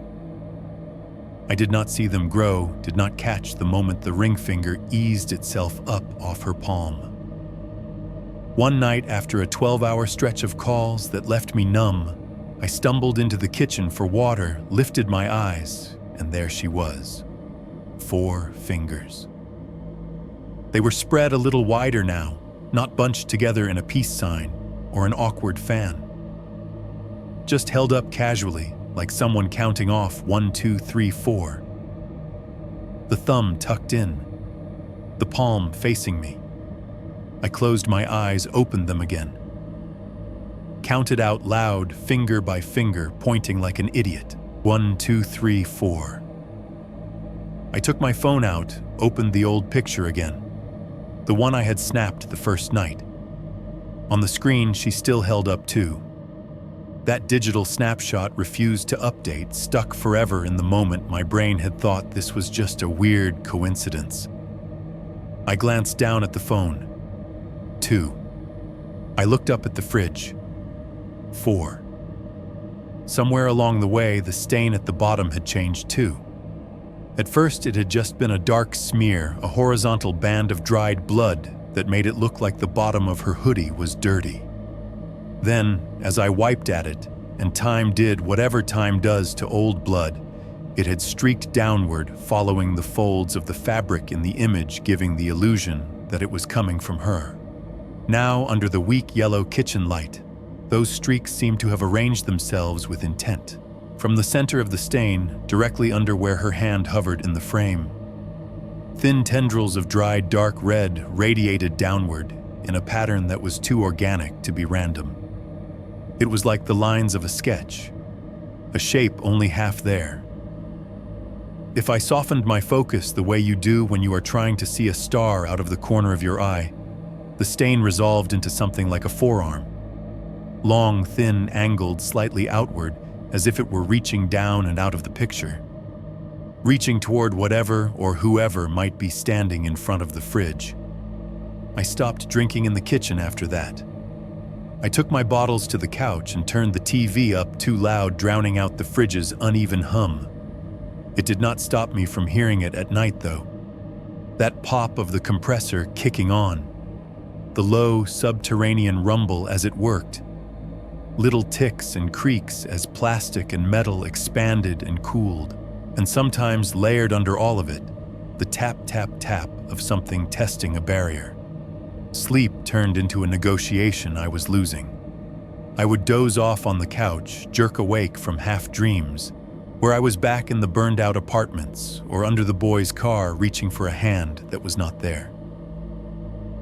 Speaker 2: I did not see them grow, did not catch the moment the ring finger eased itself up off her palm. One night, after a 12-hour stretch of calls that left me numb, I stumbled into the kitchen for water, lifted my eyes, and there she was. 4 fingers. They were spread a little wider now, not bunched together in a peace sign or an awkward fan. Just held up casually, like someone counting off 1, 2, 3, 4. The thumb tucked in, the palm facing me. I closed my eyes, opened them again. Counted out loud, finger by finger, pointing like an idiot. 1, 2, 3, 4. I took my phone out, opened the old picture again, the one I had snapped the first night. On the screen, she still held up too. That digital snapshot refused to update, stuck forever in the moment my brain had thought this was just a weird coincidence. I glanced down at the phone. 2. I looked up at the fridge. 4. Somewhere along the way, the stain at the bottom had changed too. At first, it had just been a dark smear, a horizontal band of dried blood that made it look like the bottom of her hoodie was dirty. Then, as I wiped at it, and time did whatever time does to old blood, it had streaked downward, following the folds of the fabric in the image, giving the illusion that it was coming from her. Now, under the weak yellow kitchen light, those streaks seemed to have arranged themselves with intent. From the center of the stain, directly under where her hand hovered in the frame, thin tendrils of dried dark red radiated downward in a pattern that was too organic to be random. It was like the lines of a sketch, a shape only half there. If I softened my focus the way you do when you are trying to see a star out of the corner of your eye, the stain resolved into something like a forearm. Long, thin, angled slightly outward, as if it were reaching down and out of the picture. Reaching toward whatever or whoever might be standing in front of the fridge. I stopped drinking in the kitchen after that. I took my bottles to the couch and turned the TV up too loud, drowning out the fridge's uneven hum. It did not stop me from hearing it at night, though. That pop of the compressor kicking on, the low subterranean rumble as it worked, little ticks and creaks as plastic and metal expanded and cooled, and sometimes layered under all of it, the tap, tap, tap of something testing a barrier. Sleep turned into a negotiation I was losing. I would doze off on the couch, jerk awake from half-dreams, where I was back in the burned-out apartments or under the boy's car reaching for a hand that was not there.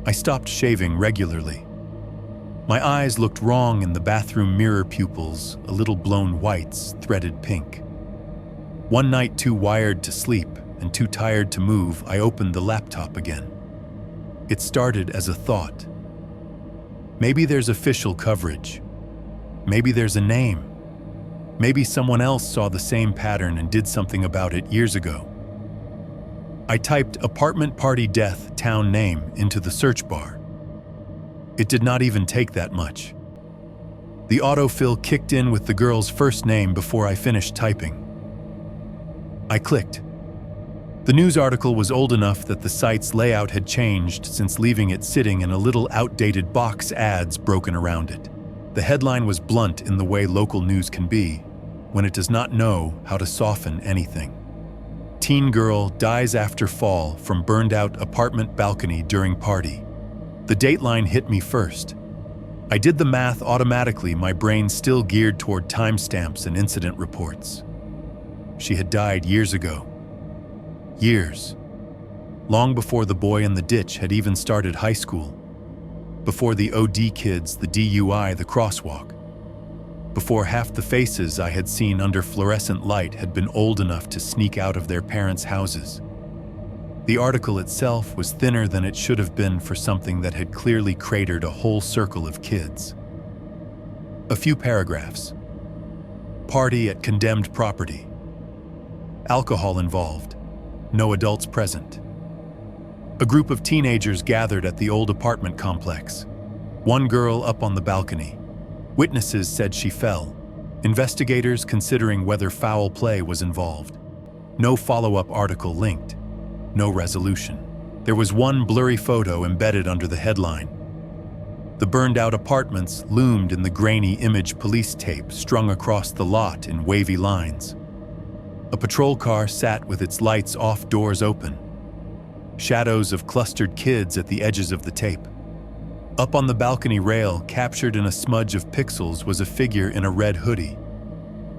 Speaker 2: I stopped shaving regularly. My eyes looked wrong in the bathroom mirror pupils, a little blown whites, threaded pink. One night, too wired to sleep and too tired to move, I opened the laptop again. It started as a thought. Maybe there's official coverage. Maybe there's a name. Maybe someone else saw the same pattern and did something about it years ago. I typed apartment party death town name into the search bar. It did not even take that much. The autofill kicked in with the girl's first name before I finished typing. I clicked. The news article was old enough that the site's layout had changed since leaving it sitting in a little outdated box, ads broken around it. The headline was blunt in the way local news can be, when it does not know how to soften anything. Teen girl dies after fall from burned-out apartment balcony during party. The dateline hit me first. I did the math automatically, my brain still geared toward timestamps and incident reports. She had died years ago. Years. Long before the boy in the ditch had even started high school. Before the OD kids, the DUI, the crosswalk. Before half the faces I had seen under fluorescent light had been old enough to sneak out of their parents' houses. The article itself was thinner than it should have been for something that had clearly cratered a whole circle of kids. A few paragraphs. Party at condemned property. Alcohol involved. No adults present. A group of teenagers gathered at the old apartment complex. One girl up on the balcony. Witnesses said she fell. Investigators considering whether foul play was involved. No follow-up article linked. No resolution. There was one blurry photo embedded under the headline. The burned-out apartments loomed in the grainy image police tape strung across the lot in wavy lines. A patrol car sat with its lights off, doors open. Shadows of clustered kids at the edges of the tape. Up on the balcony rail, captured in a smudge of pixels, was a figure in a red hoodie.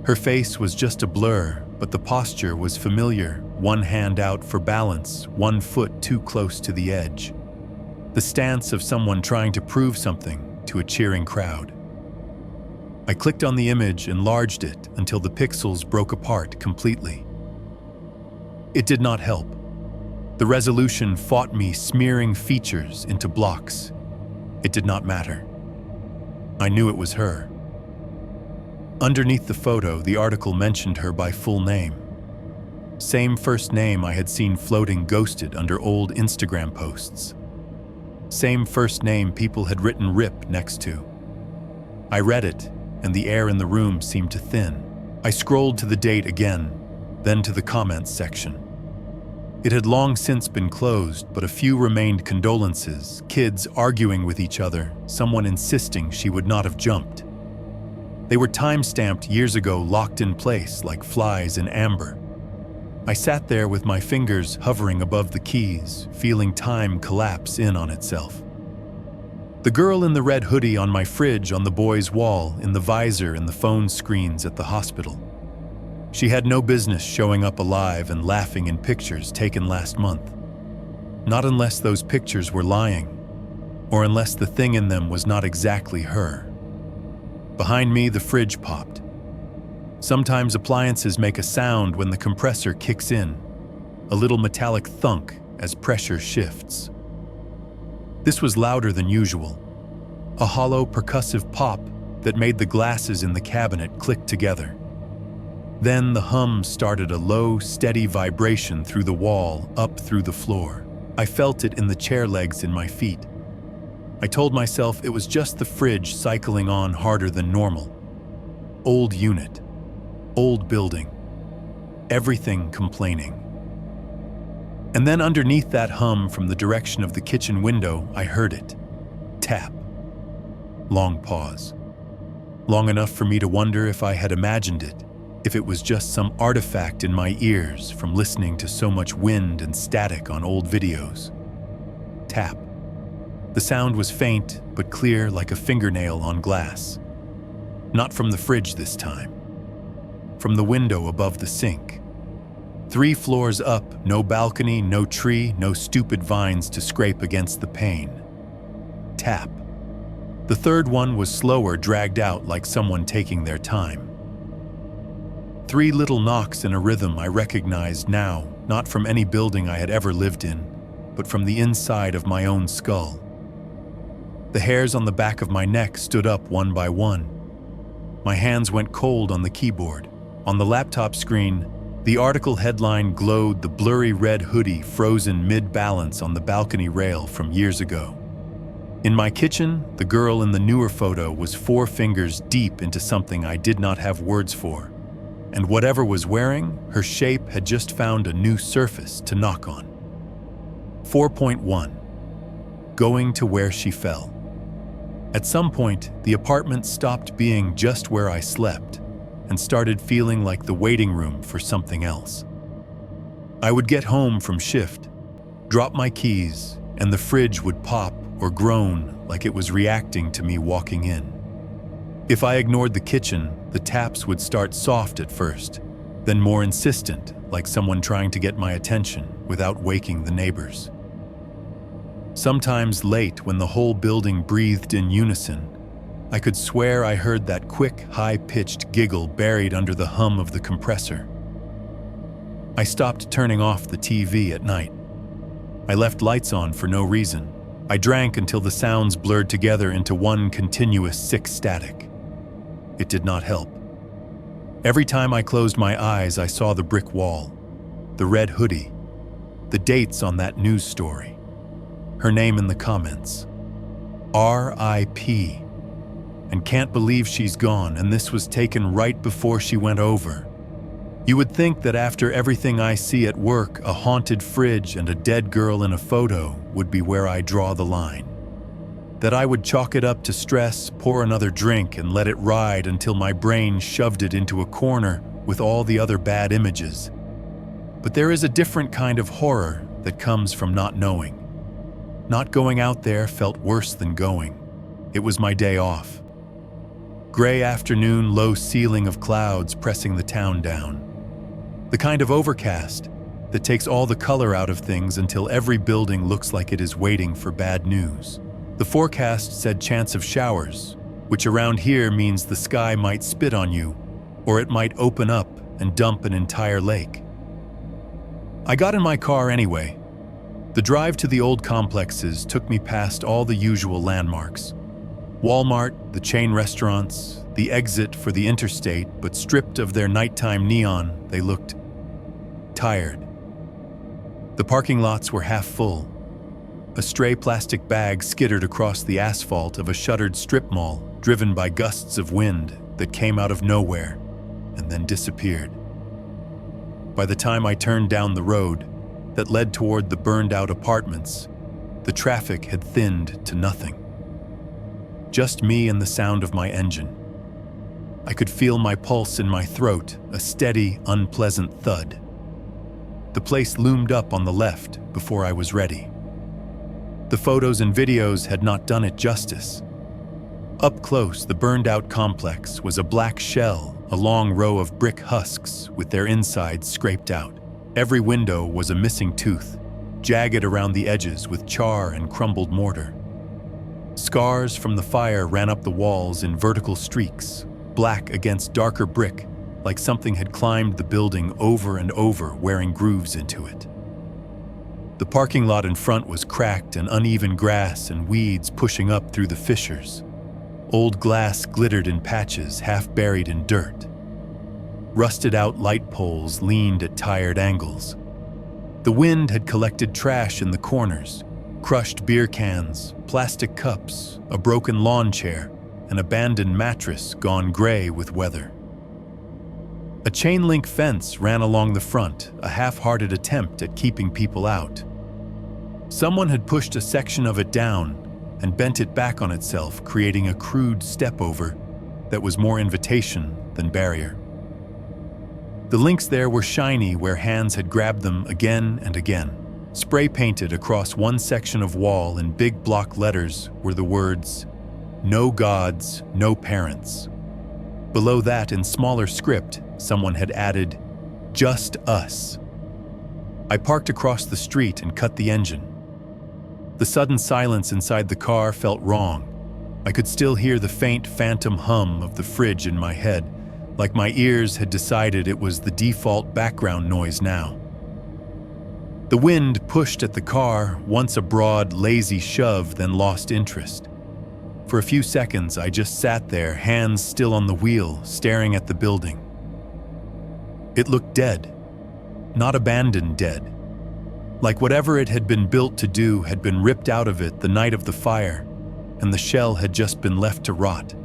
Speaker 2: Her face was just a blur, but the posture was familiar, one hand out for balance, one foot too close to the edge. The stance of someone trying to prove something to a cheering crowd. I clicked on the image, enlarged it until the pixels broke apart completely. It did not help. The resolution fought me, smearing features into blocks. It did not matter. I knew it was her. Underneath the photo, the article mentioned her by full name. Same first name I had seen floating ghosted under old Instagram posts. Same first name people had written RIP next to. I read it, and the air in the room seemed to thin. I scrolled to the date again, then to the comments section. It had long since been closed, but a few remained condolences, kids arguing with each other, someone insisting she would not have jumped. They were time-stamped years ago, locked in place like flies in amber. I sat there with my fingers hovering above the keys, feeling time collapse in on itself. The girl in the red hoodie on my fridge, on the boy's wall, in the visor and the phone screens at the hospital. She had no business showing up alive and laughing in pictures taken last month. Not unless those pictures were lying, or unless the thing in them was not exactly her. Behind me, the fridge popped. Sometimes appliances make a sound when the compressor kicks in, a little metallic thunk as pressure shifts. This was louder than usual, a hollow percussive pop that made the glasses in the cabinet click together. Then the hum started, a low, steady vibration through the wall, up through the floor. I felt it in the chair legs in my feet. I told myself it was just the fridge cycling on harder than normal. Old unit. Old building. everything complaining. And then underneath that hum from the direction of the kitchen window, I heard it. Tap. Long pause. Long enough for me to wonder if I had imagined it, if it was just some artifact in my ears from listening to so much wind and static on old videos. Tap. The sound was faint but clear like a fingernail on glass. Not from the fridge this time. From the window above the sink. 3 floors up, no balcony, no tree, no stupid vines to scrape against the pane. Tap. The third one was slower, dragged out like someone taking their time. 3 little knocks in a rhythm I recognized now, not from any building I had ever lived in, but from the inside of my own skull. The hairs on the back of my neck stood up one by one. My hands went cold on the keyboard. On the laptop screen, the article headline glowed, the blurry red hoodie frozen mid-balance on the balcony rail from years ago. In my kitchen, the girl in the newer photo was 4 fingers deep into something I did not have words for. And whatever was wearing, her shape had just found a new surface to knock on. 4.1. Going to where she fell. At some point, the apartment stopped being just where I slept and started feeling like the waiting room for something else. I would get home from shift, drop my keys, and the fridge would pop or groan like it was reacting to me walking in. If I ignored the kitchen, the taps would start soft at first, then more insistent, like someone trying to get my attention without waking the neighbors. Sometimes late, when the whole building breathed in unison, I could swear I heard that quick, high-pitched giggle buried under the hum of the compressor. I stopped turning off the TV at night. I left lights on for no reason. I drank until the sounds blurred together into one continuous sick static. It did not help. Every time I closed my eyes, I saw the brick wall, the red hoodie, the dates on that news story, her name in the comments. R.I.P. And can't believe she's gone, and this was taken right before she went over. You would think that after everything I see at work, a haunted fridge and a dead girl in a photo would be where I draw the line. That I would chalk it up to stress, pour another drink, and let it ride until my brain shoved it into a corner with all the other bad images. But there is a different kind of horror that comes from not knowing. Not going out there felt worse than going. It was my day off. Gray afternoon, low ceiling of clouds pressing the town down. The kind of overcast that takes all the color out of things until every building looks like it is waiting for bad news. The forecast said chance of showers, which around here means the sky might spit on you, or it might open up and dump an entire lake. I got in my car anyway. The drive to the old complexes took me past all the usual landmarks. Walmart, the chain restaurants, the exit for the interstate, but stripped of their nighttime neon, they looked tired. The parking lots were half full. A stray plastic bag skittered across the asphalt of a shuttered strip mall, driven by gusts of wind that came out of nowhere and then disappeared. By the time I turned down the road that led toward the burned-out apartments, the traffic had thinned to nothing. Just me and the sound of my engine. I could feel my pulse in my throat, a steady, unpleasant thud. The place loomed up on the left before I was ready. The photos and videos had not done it justice. Up close, the burned-out complex was a black shell, a long row of brick husks with their insides scraped out. Every window was a missing tooth, jagged around the edges with char and crumbled mortar. Scars from the fire ran up the walls in vertical streaks, black against darker brick, like something had climbed the building over and over, wearing grooves into it. The parking lot in front was cracked and uneven grass and weeds pushing up through the fissures. Old glass glittered in patches, half buried in dirt. Rusted-out light poles leaned at tired angles. The wind had collected trash in the corners, crushed beer cans, plastic cups, a broken lawn chair, an abandoned mattress gone gray with weather. A chain-link fence ran along the front, a half-hearted attempt at keeping people out. Someone had pushed a section of it down and bent it back on itself, creating a crude step-over that was more invitation than barrier. The links there were shiny where hands had grabbed them again and again. Spray-painted across one section of wall in big block letters were the words, "No gods, no parents." Below that, in smaller script, someone had added, "Just us." I parked across the street and cut the engine. The sudden silence inside the car felt wrong. I could still hear the faint phantom hum of the fridge in my head, like my ears had decided it was the default background noise now. The wind pushed at the car, once a broad, lazy shove, then lost interest. For a few seconds, I just sat there, hands still on the wheel, staring at the building. It looked dead. Not abandoned dead. Like whatever it had been built to do had been ripped out of it the night of the fire, and the shell had just been left to rot.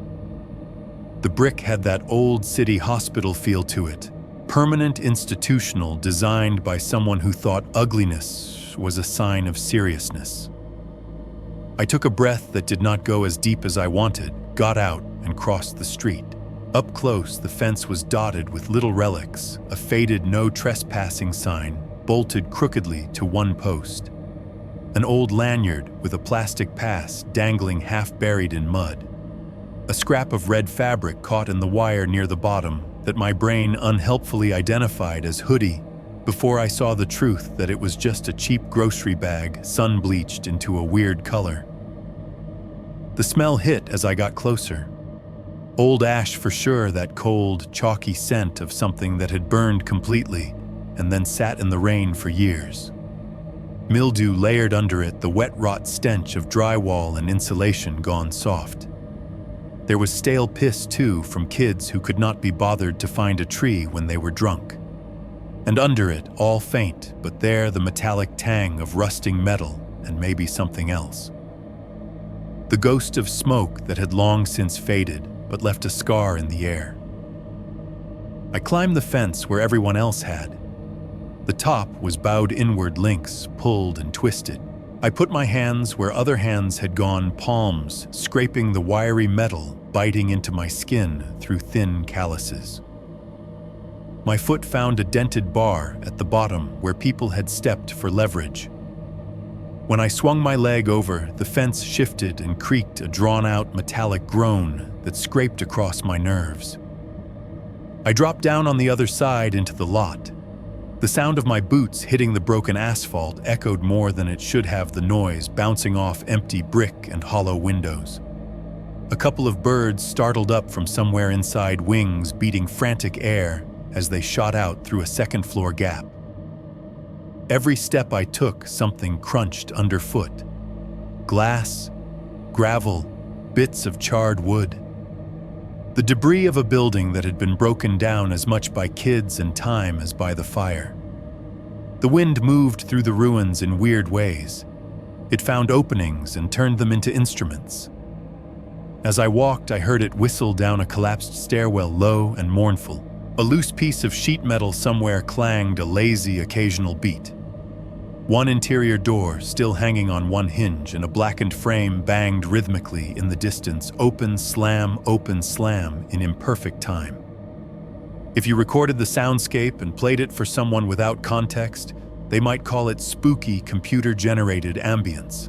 Speaker 2: The brick had that old city hospital feel to it, permanent, institutional, designed by someone who thought ugliness was a sign of seriousness. I took a breath that did not go as deep as I wanted, got out, and crossed the street. Up close, the fence was dotted with little relics, a faded no trespassing sign, bolted crookedly to one post. An old lanyard with a plastic pass dangling half buried in mud. A scrap of red fabric caught in the wire near the bottom that my brain unhelpfully identified as hoodie before I saw the truth that it was just a cheap grocery bag sun-bleached into a weird color. The smell hit as I got closer. Old ash for sure, that cold, chalky scent of something that had burned completely and then sat in the rain for years. Mildew layered under it, the wet rot stench of drywall and insulation gone soft. There was stale piss too, from kids who could not be bothered to find a tree when they were drunk. And under it, all faint, but there the metallic tang of rusting metal and maybe something else. The ghost of smoke that had long since faded, but left a scar in the air. I climbed the fence where everyone else had. The top was bowed inward, links pulled and twisted. I put my hands where other hands had gone, palms scraping the wiry metal, biting into my skin through thin calluses. My foot found a dented bar at the bottom where people had stepped for leverage. When I swung my leg over, the fence shifted and creaked, a drawn-out metallic groan that scraped across my nerves. I dropped down on the other side into the lot. The sound of my boots hitting the broken asphalt echoed more than it should have, the noise bouncing off empty brick and hollow windows. A couple of birds startled up from somewhere inside, wings beating frantic air as they shot out through a second-floor gap. Every step I took, something crunched underfoot. Glass, gravel, bits of charred wood. The debris of a building that had been broken down as much by kids and time as by the fire. The wind moved through the ruins in weird ways. It found openings and turned them into instruments. As I walked, I heard it whistle down a collapsed stairwell, low and mournful. A loose piece of sheet metal somewhere clanged a lazy occasional beat. One interior door, still hanging on one hinge, and a blackened frame banged rhythmically in the distance, open slam in imperfect time. If you recorded the soundscape and played it for someone without context, they might call it spooky computer-generated ambience.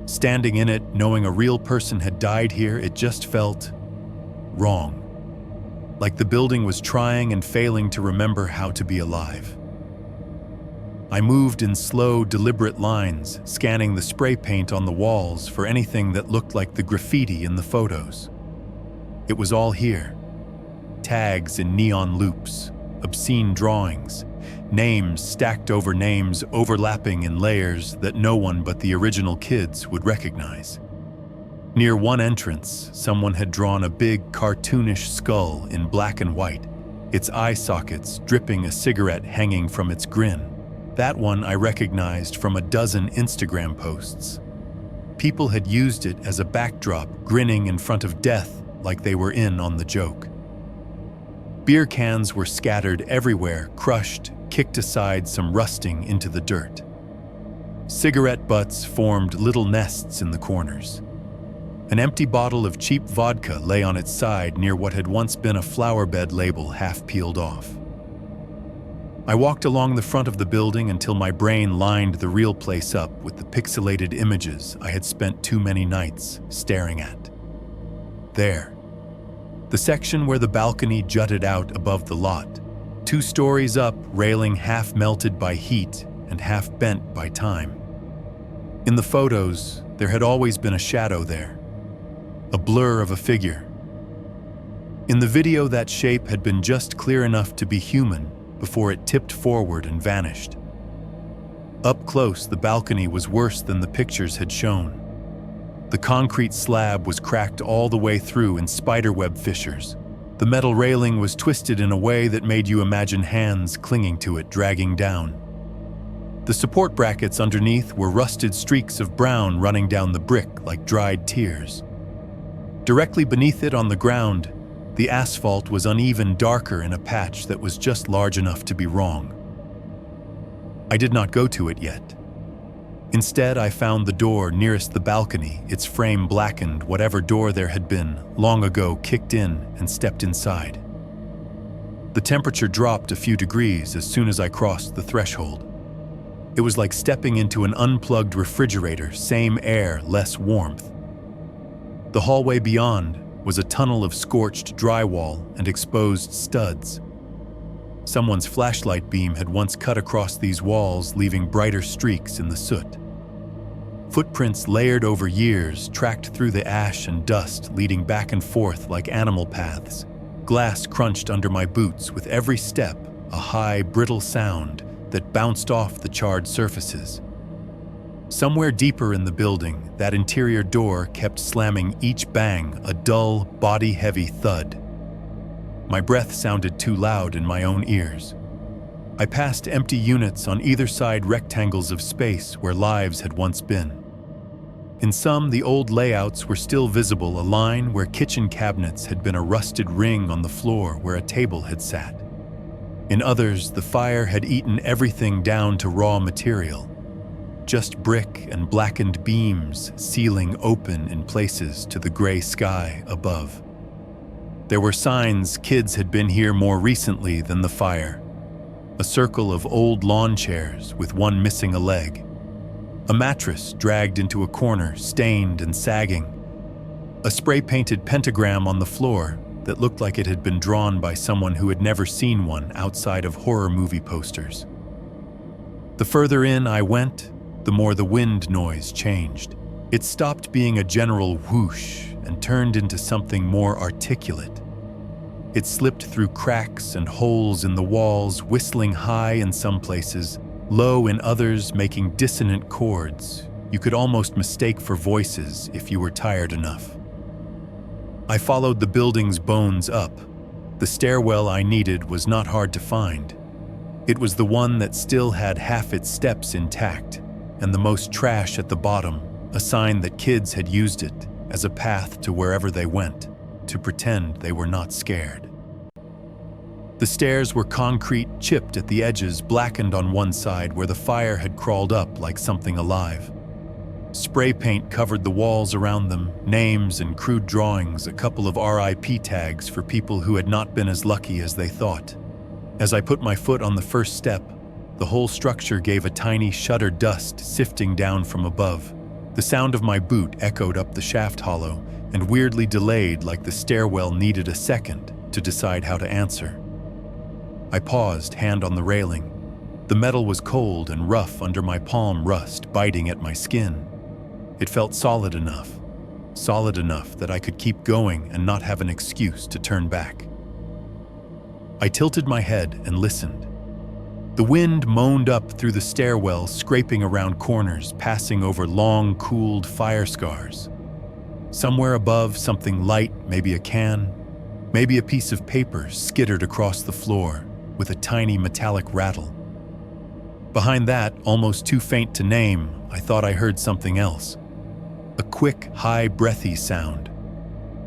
Speaker 2: Standing in it, knowing a real person had died here, it just felt wrong. Like the building was trying and failing to remember how to be alive. I moved in slow, deliberate lines, scanning the spray paint on the walls for anything that looked like the graffiti in the photos. It was all here. Tags in neon loops, obscene drawings, names stacked over names, overlapping in layers that no one but the original kids would recognize. Near one entrance, someone had drawn a big, cartoonish skull in black and white, its eye sockets dripping a cigarette hanging from its grin. That one I recognized from a dozen Instagram posts. People had used it as a backdrop, grinning in front of death like they were in on the joke. Beer cans were scattered everywhere, crushed, kicked aside, some rusting into the dirt. Cigarette butts formed little nests in the corners. An empty bottle of cheap vodka lay on its side near what had once been a flower bed label half peeled off. I walked along the front of the building until my brain lined the real place up with the pixelated images I had spent too many nights staring at. There, the section where the balcony jutted out above the lot, 2 stories up, railing half melted by heat and half bent by time. In the photos, there had always been a shadow there, a blur of a figure. In the video, that shape had been just clear enough to be human before it tipped forward and vanished. Up close, the balcony was worse than the pictures had shown. The concrete slab was cracked all the way through in spiderweb fissures. The metal railing was twisted in a way that made you imagine hands clinging to it, dragging down. The support brackets underneath were rusted streaks of brown running down the brick like dried tears. Directly beneath it on the ground, the asphalt was uneven, darker in a patch that was just large enough to be wrong. I did not go to it yet. Instead, I found the door nearest the balcony, its frame blackened. Whatever door there had been long ago kicked in and stepped inside. The temperature dropped a few degrees as soon as I crossed the threshold. It was like stepping into an unplugged refrigerator, same air, less warmth. The hallway beyond was a tunnel of scorched drywall and exposed studs. Someone's flashlight beam had once cut across these walls, leaving brighter streaks in the soot. Footprints layered over years tracked through the ash and dust, leading back and forth like animal paths. Glass crunched under my boots with every step, a high, brittle sound that bounced off the charred surfaces. Somewhere deeper in the building, that interior door kept slamming each bang, a dull, body-heavy thud. My breath sounded too loud in my own ears. I passed empty units on either side, rectangles of space where lives had once been. In some, the old layouts were still visible, a line where kitchen cabinets had been a rusted ring on the floor where a table had sat. In others, the fire had eaten everything down to raw material. Just brick and blackened beams, ceiling open in places to the gray sky above. There were signs kids had been here more recently than the fire. A circle of old lawn chairs with one missing a leg. A mattress dragged into a corner, stained and sagging. A spray-painted pentagram on the floor that looked like it had been drawn by someone who had never seen one outside of horror movie posters. The further in I went, the more the wind noise changed. It stopped being a general whoosh and turned into something more articulate. It slipped through cracks and holes in the walls, whistling high in some places, low in others, making dissonant chords you could almost mistake for voices if you were tired enough. I followed the building's bones up. The stairwell I needed was not hard to find. It was the one that still had half its steps intact, and the most trash at the bottom, a sign that kids had used it as a path to wherever they went, to pretend they were not scared. The stairs were concrete, chipped at the edges, blackened on one side where the fire had crawled up like something alive. Spray paint covered the walls around them, names and crude drawings, a couple of RIP tags for people who had not been as lucky as they thought. As I put my foot on the first step, the whole structure gave a tiny shudder, dust sifting down from above. The sound of my boot echoed up the shaft hollow and weirdly delayed, like the stairwell needed a second to decide how to answer. I paused, hand on the railing. The metal was cold and rough under my palm, rust biting at my skin. It felt solid enough that I could keep going and not have an excuse to turn back. I tilted my head and listened. The wind moaned up through the stairwell, scraping around corners, passing over long, cooled fire scars. Somewhere above, something light, maybe a can, maybe a piece of paper, skittered across the floor with a tiny metallic rattle. Behind that, almost too faint to name, I thought I heard something else. A quick, high, breathy sound,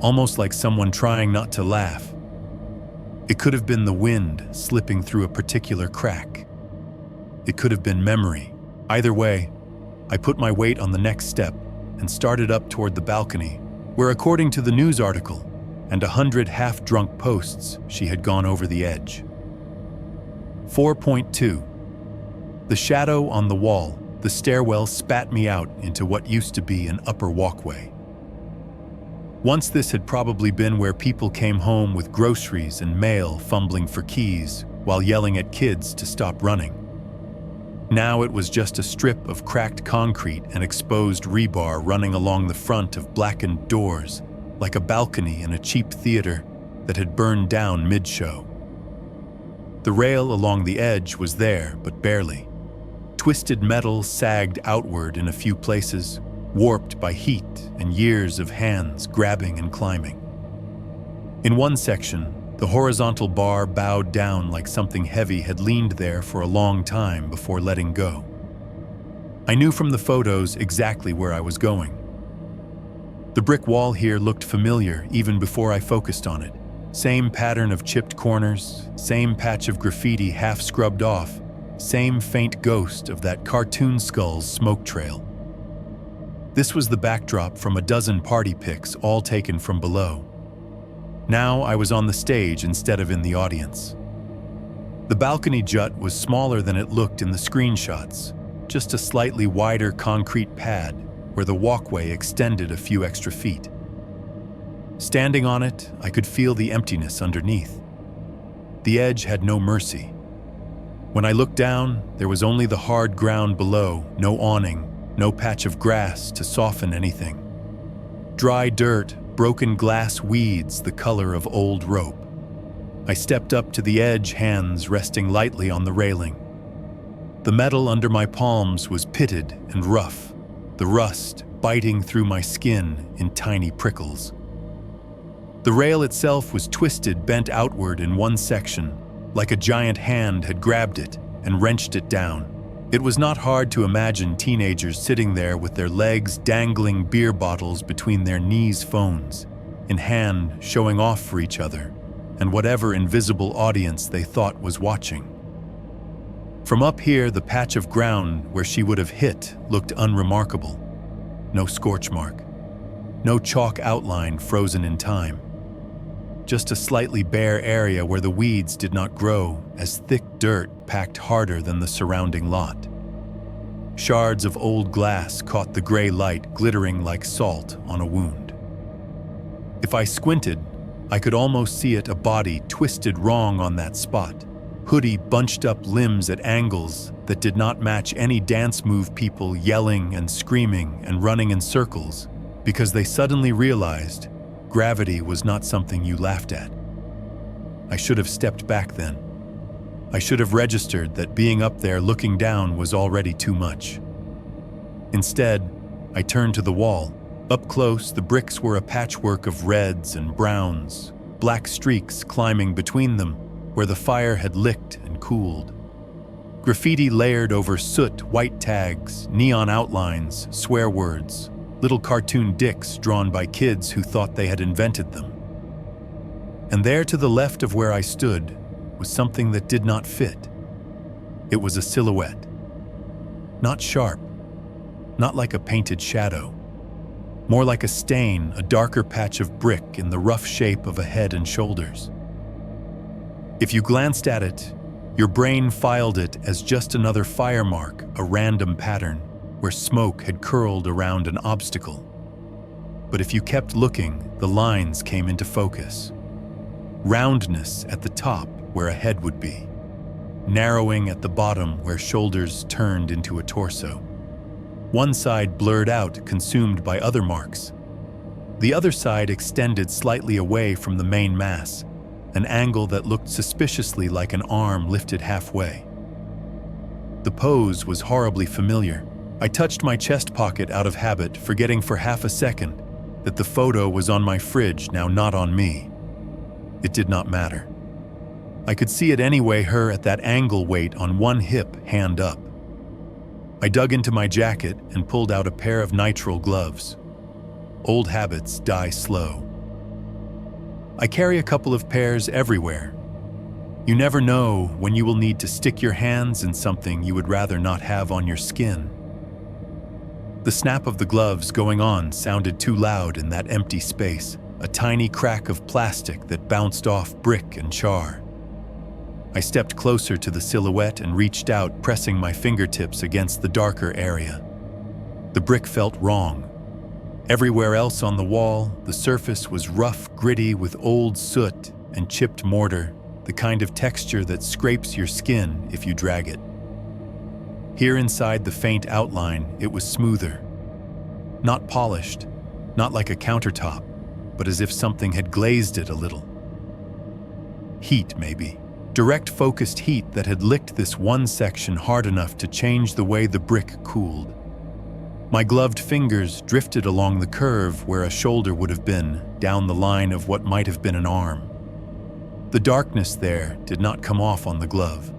Speaker 2: almost like someone trying not to laugh. It could have been the wind slipping through a particular crack. It could have been memory. Either way, I put my weight on the next step and started up toward the balcony, where, according to the news article and 100 half-drunk posts, she had gone over the edge. 4.2. The shadow on the wall, the stairwell spat me out into what used to be an upper walkway. Once this had probably been where people came home with groceries and mail, fumbling for keys while yelling at kids to stop running. Now it was just a strip of cracked concrete and exposed rebar running along the front of blackened doors, like a balcony in a cheap theater that had burned down mid-show. The rail along the edge was there, but barely. Twisted metal sagged outward in a few places, warped by heat and years of hands grabbing and climbing. In one section, the horizontal bar bowed down like something heavy had leaned there for a long time before letting go. I knew from the photos exactly where I was going. The brick wall here looked familiar even before I focused on it. Same pattern of chipped corners, same patch of graffiti half scrubbed off, same faint ghost of that cartoon skull's smoke trail. This was the backdrop from a dozen party pics, all taken from below. Now I was on the stage instead of in the audience. The balcony jut was smaller than it looked in the screenshots, just a slightly wider concrete pad where the walkway extended a few extra feet. Standing on it, I could feel the emptiness underneath. The edge had no mercy. When I looked down, there was only the hard ground below, no awning, no patch of grass to soften anything. Dry dirt, broken glass weeds the color of old rope. I stepped up to the edge, hands resting lightly on the railing. The metal under my palms was pitted and rough, the rust biting through my skin in tiny prickles. The rail itself was twisted, bent outward in one section, like a giant hand had grabbed it and wrenched it down. It was not hard to imagine teenagers sitting there with their legs dangling beer bottles between their knees, phones in hand, showing off for each other and whatever invisible audience they thought was watching. From up here, the patch of ground where she would have hit looked unremarkable. No scorch mark, no chalk outline frozen in time. Just a slightly bare area where the weeds did not grow, as thick dirt packed harder than the surrounding lot. Shards of old glass caught the gray light glittering like salt on a wound. If I squinted, I could almost see it, a body twisted wrong on that spot, hoodie bunched up limbs at angles that did not match any dance move, people yelling and screaming and running in circles because they suddenly realized gravity was not something you laughed at. I should have stepped back then. I should have registered that being up there looking down was already too much. Instead, I turned to the wall. Up close, the bricks were a patchwork of reds and browns, black streaks climbing between them where the fire had licked and cooled. Graffiti layered over soot, white tags, neon outlines, swear words, little cartoon dicks drawn by kids who thought they had invented them. And there to the left of where I stood was something that did not fit. It was a silhouette. Not sharp, not like a painted shadow. More like a stain, a darker patch of brick in the rough shape of a head and shoulders. If you glanced at it, your brain filed it as just another fire mark, a random pattern where smoke had curled around an obstacle. But if you kept looking, the lines came into focus. Roundness at the top where a head would be, narrowing at the bottom where shoulders turned into a torso. One side blurred out, consumed by other marks. The other side extended slightly away from the main mass, an angle that looked suspiciously like an arm lifted halfway. The pose was horribly familiar. I touched my chest pocket out of habit, forgetting for half a second that the photo was on my fridge, now not on me. It did not matter. I could see it anyway, her at that angle, weight on one hip, hand up. I dug into my jacket and pulled out a pair of nitrile gloves. Old habits die slow. I carry a couple of pairs everywhere, You never know when you will need to stick your hands in something you would rather not have on your skin. The snap of the gloves going on sounded too loud in that empty space, a tiny crack of plastic that bounced off brick and char. I stepped closer to the silhouette and reached out, pressing my fingertips against the darker area. The brick felt wrong. Everywhere else on the wall, the surface was rough, gritty with old soot and chipped mortar, the kind of texture that scrapes your skin if you drag it. Here inside the faint outline, it was smoother. Not polished, not like a countertop, but as if something had glazed it a little. Heat, maybe. Direct focused heat that had licked this one section hard enough to change the way the brick cooled. My gloved fingers drifted along the curve where a shoulder would have been, down the line of what might have been an arm. The darkness there did not come off on the glove.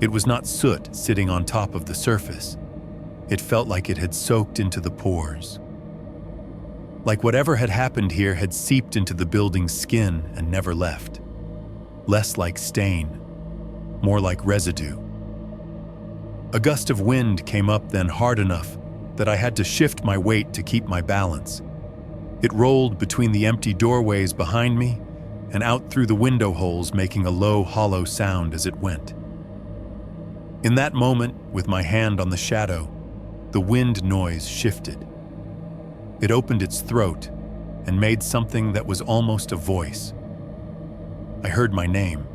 Speaker 2: It was not soot sitting on top of the surface. It felt like it had soaked into the pores. Like whatever had happened here had seeped into the building's skin and never left. Less like stain, more like residue. A gust of wind came up then hard enough that I had to shift my weight to keep my balance. It rolled between the empty doorways behind me and out through the window holes, making a low, hollow sound as it went. In that moment, with my hand on the shadow, the wind noise shifted. It opened its throat and made something that was almost a voice. I heard my name.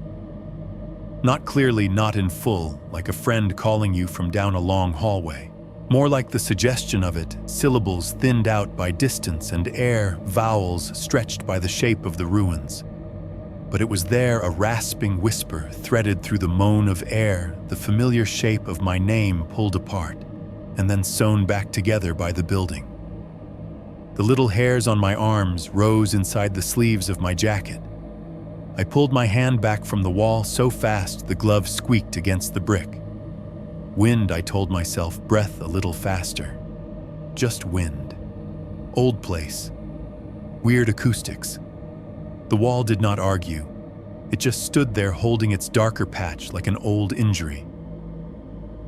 Speaker 2: Not clearly, not in full, like a friend calling you from down a long hallway. More like the suggestion of it, syllables thinned out by distance and air, vowels stretched by the shape of the ruins. But it was there, a rasping whisper threaded through the moan of air, the familiar shape of my name pulled apart, and then sewn back together by the building. The little hairs on my arms rose inside the sleeves of my jacket. I pulled my hand back from the wall so fast the glove squeaked against the brick. Wind, I told myself, breath a little faster. Just wind. Old place. Weird acoustics. The wall did not argue. It just stood there holding its darker patch like an old injury.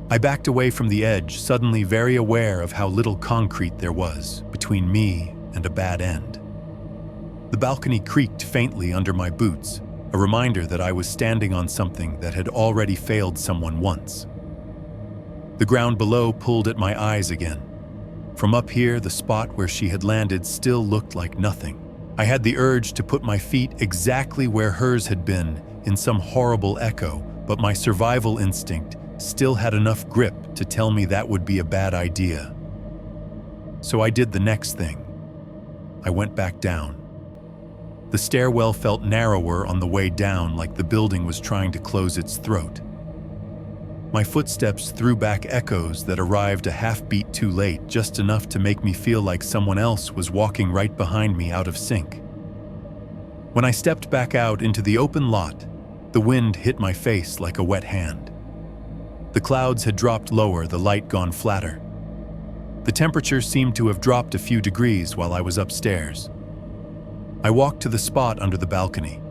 Speaker 2: I backed away from the edge, suddenly very aware of how little concrete there was between me and a bad end. The balcony creaked faintly under my boots, a reminder that I was standing on something that had already failed someone once. The ground below pulled at my eyes again. From up here, the spot where she had landed still looked like nothing. I had the urge to put my feet exactly where hers had been in some horrible echo, but my survival instinct still had enough grip to tell me that would be a bad idea. So I did the next thing. I went back down. The stairwell felt narrower on the way down, like the building was trying to close its throat. My footsteps threw back echoes that arrived a half-beat too late, just enough to make me feel like someone else was walking right behind me out of sync. When I stepped back out into the open lot, the wind hit my face like a wet hand. The clouds had dropped lower, the light gone flatter. The temperature seemed to have dropped a few degrees while I was upstairs. I walked to the spot under the balcony.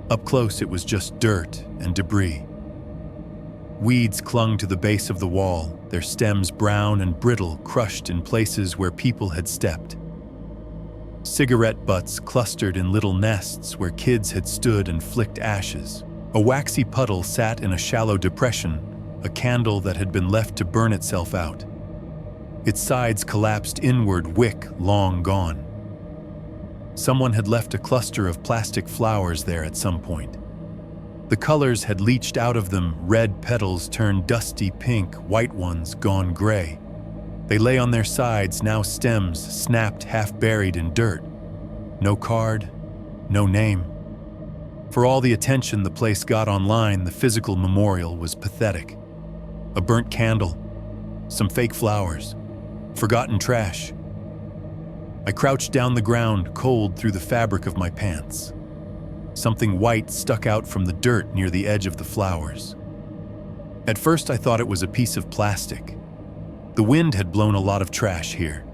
Speaker 2: Up close, it was just dirt and debris. Weeds clung to the base of the wall, their stems brown and brittle, crushed in places where people had stepped. Cigarette butts clustered in little nests where kids had stood and flicked ashes. A waxy puddle sat in a shallow depression, a candle that had been left to burn itself out. Its sides collapsed inward, wick long gone. Someone had left a cluster of plastic flowers there at some point. The colors had leached out of them, red petals turned dusty pink, white ones gone gray. They lay on their sides, now stems snapped, half buried in dirt. No card, no name. For all the attention the place got online, the physical memorial was pathetic. A burnt candle, some fake flowers, forgotten trash. I crouched down the ground, cold through the fabric of my pants. Something white stuck out from the dirt near the edge of the flowers. At first I thought it was a piece of plastic. The wind had blown a lot of trash here.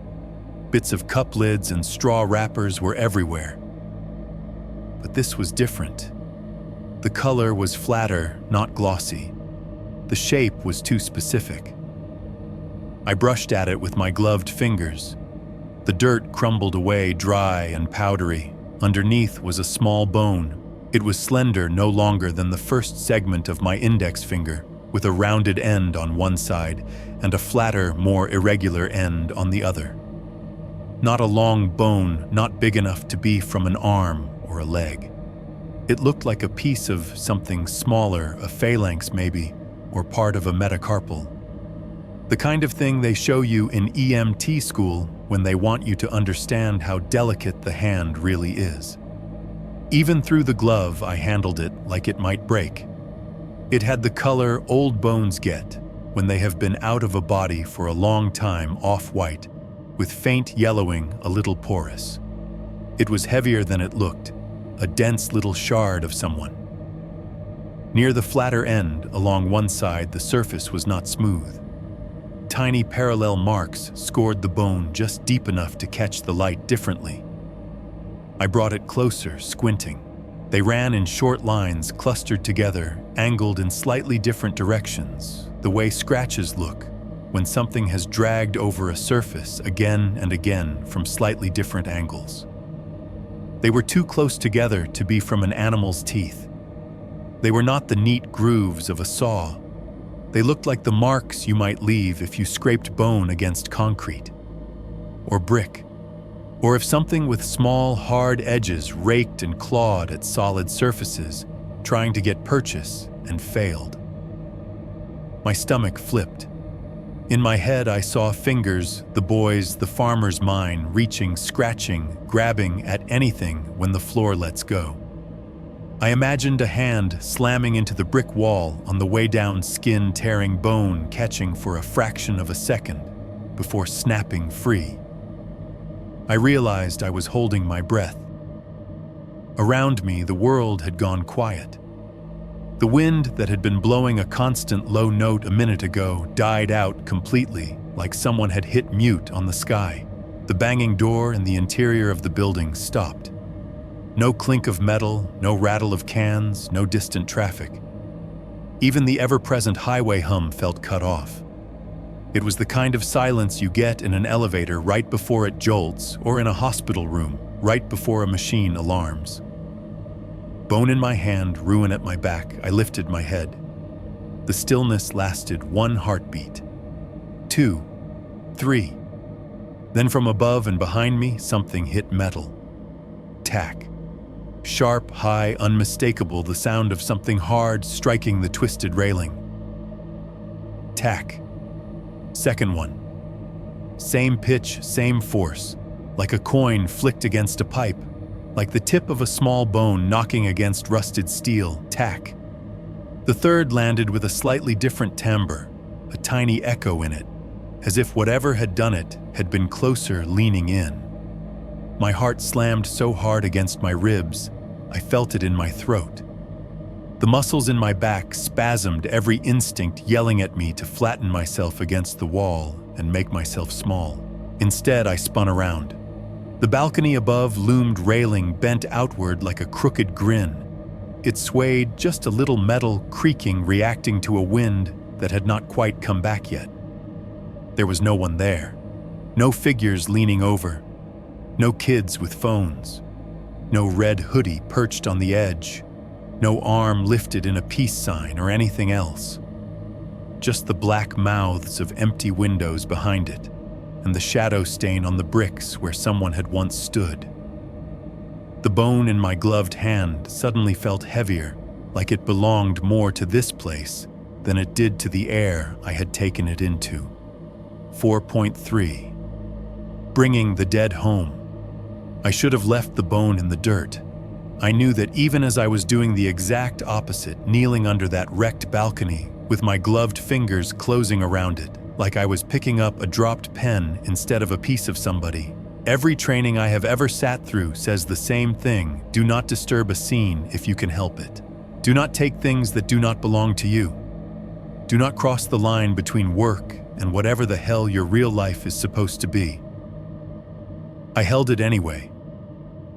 Speaker 2: Bits of cup lids and straw wrappers were everywhere. But this was different. The The color was flatter, not glossy. The shape was too specific. I brushed at it with my gloved fingers. The dirt crumbled away dry and powdery. Underneath was a small bone. It was slender, no longer than the first segment of my index finger, with a rounded end on one side and a flatter, more irregular end on the other. Not a long bone, not big enough to be from an arm or a leg. It looked like a piece of something smaller, a phalanx maybe, or part of a metacarpal. The kind of thing they show you in EMT school when they want you to understand how delicate the hand really is. Even through the glove, I handled it like it might break. It had the color old bones get when they have been out of a body for a long time, off-white, with faint yellowing, a little porous. It was heavier than it looked, a dense little shard of someone. Near the flatter end, along one side, the surface was not smooth. Tiny parallel marks scored the bone just deep enough to catch the light differently. I brought it closer, squinting. They ran in short lines, clustered together, angled in slightly different directions, the way scratches look when something has dragged over a surface again and again from slightly different angles. They were too close together to be from an animal's teeth. They were not the neat grooves of a saw. They looked like the marks you might leave if you scraped bone against concrete, or brick, or if something with small, hard edges raked and clawed at solid surfaces, trying to get purchase and failed. My stomach flipped. In my head, I saw fingers, the boys, the farmer's mine, reaching, scratching, grabbing at anything when the floor lets go. I imagined a hand slamming into the brick wall on the way down, skin tearing, bone catching for a fraction of a second before snapping free. I realized I was holding my breath. Around me, the world had gone quiet. The wind that had been blowing a constant low note a minute ago died out completely, like someone had hit mute on the sky. The banging door in the interior of the building stopped. No clink of metal, no rattle of cans, no distant traffic. Even the ever-present highway hum felt cut off. It was the kind of silence you get in an elevator right before it jolts, or in a hospital room right before a machine alarms. Bone in my hand, ruin at my back, I lifted my head. The stillness lasted 1 heartbeat, 2, 3. Then from above and behind me, something hit metal. Tack. Sharp, high, unmistakable, the sound of something hard striking the twisted railing. Tack. Second one. Same pitch, same force, like a coin flicked against a pipe, like the tip of a small bone knocking against rusted steel. Tack. The third landed with a slightly different timbre, a tiny echo in it, as if whatever had done it had been closer, leaning in. My heart slammed so hard against my ribs, I felt it in my throat. The muscles in my back spasmed, every instinct yelling at me to flatten myself against the wall and make myself small. Instead, I spun around. The balcony above loomed, railing bent outward like a crooked grin. It swayed, just a little metal creaking, reacting to a wind that had not quite come back yet. There was no one there. No figures leaning over. No kids with phones. No red hoodie perched on the edge. No arm lifted in a peace sign or anything else. Just the black mouths of empty windows behind it, and the shadow stain on the bricks where someone had once stood. The bone in my gloved hand suddenly felt heavier, like it belonged more to this place than it did to the air I had taken it into. 4.3. Bringing the dead home. I should have left the bone in the dirt. I knew that even as I was doing the exact opposite, kneeling under that wrecked balcony, with my gloved fingers closing around it, like I was picking up a dropped pen instead of a piece of somebody. Every training I have ever sat through says the same thing: do not disturb a scene if you can help it. Do not take things that do not belong to you. Do not cross the line between work and whatever the hell your real life is supposed to be. I held it anyway.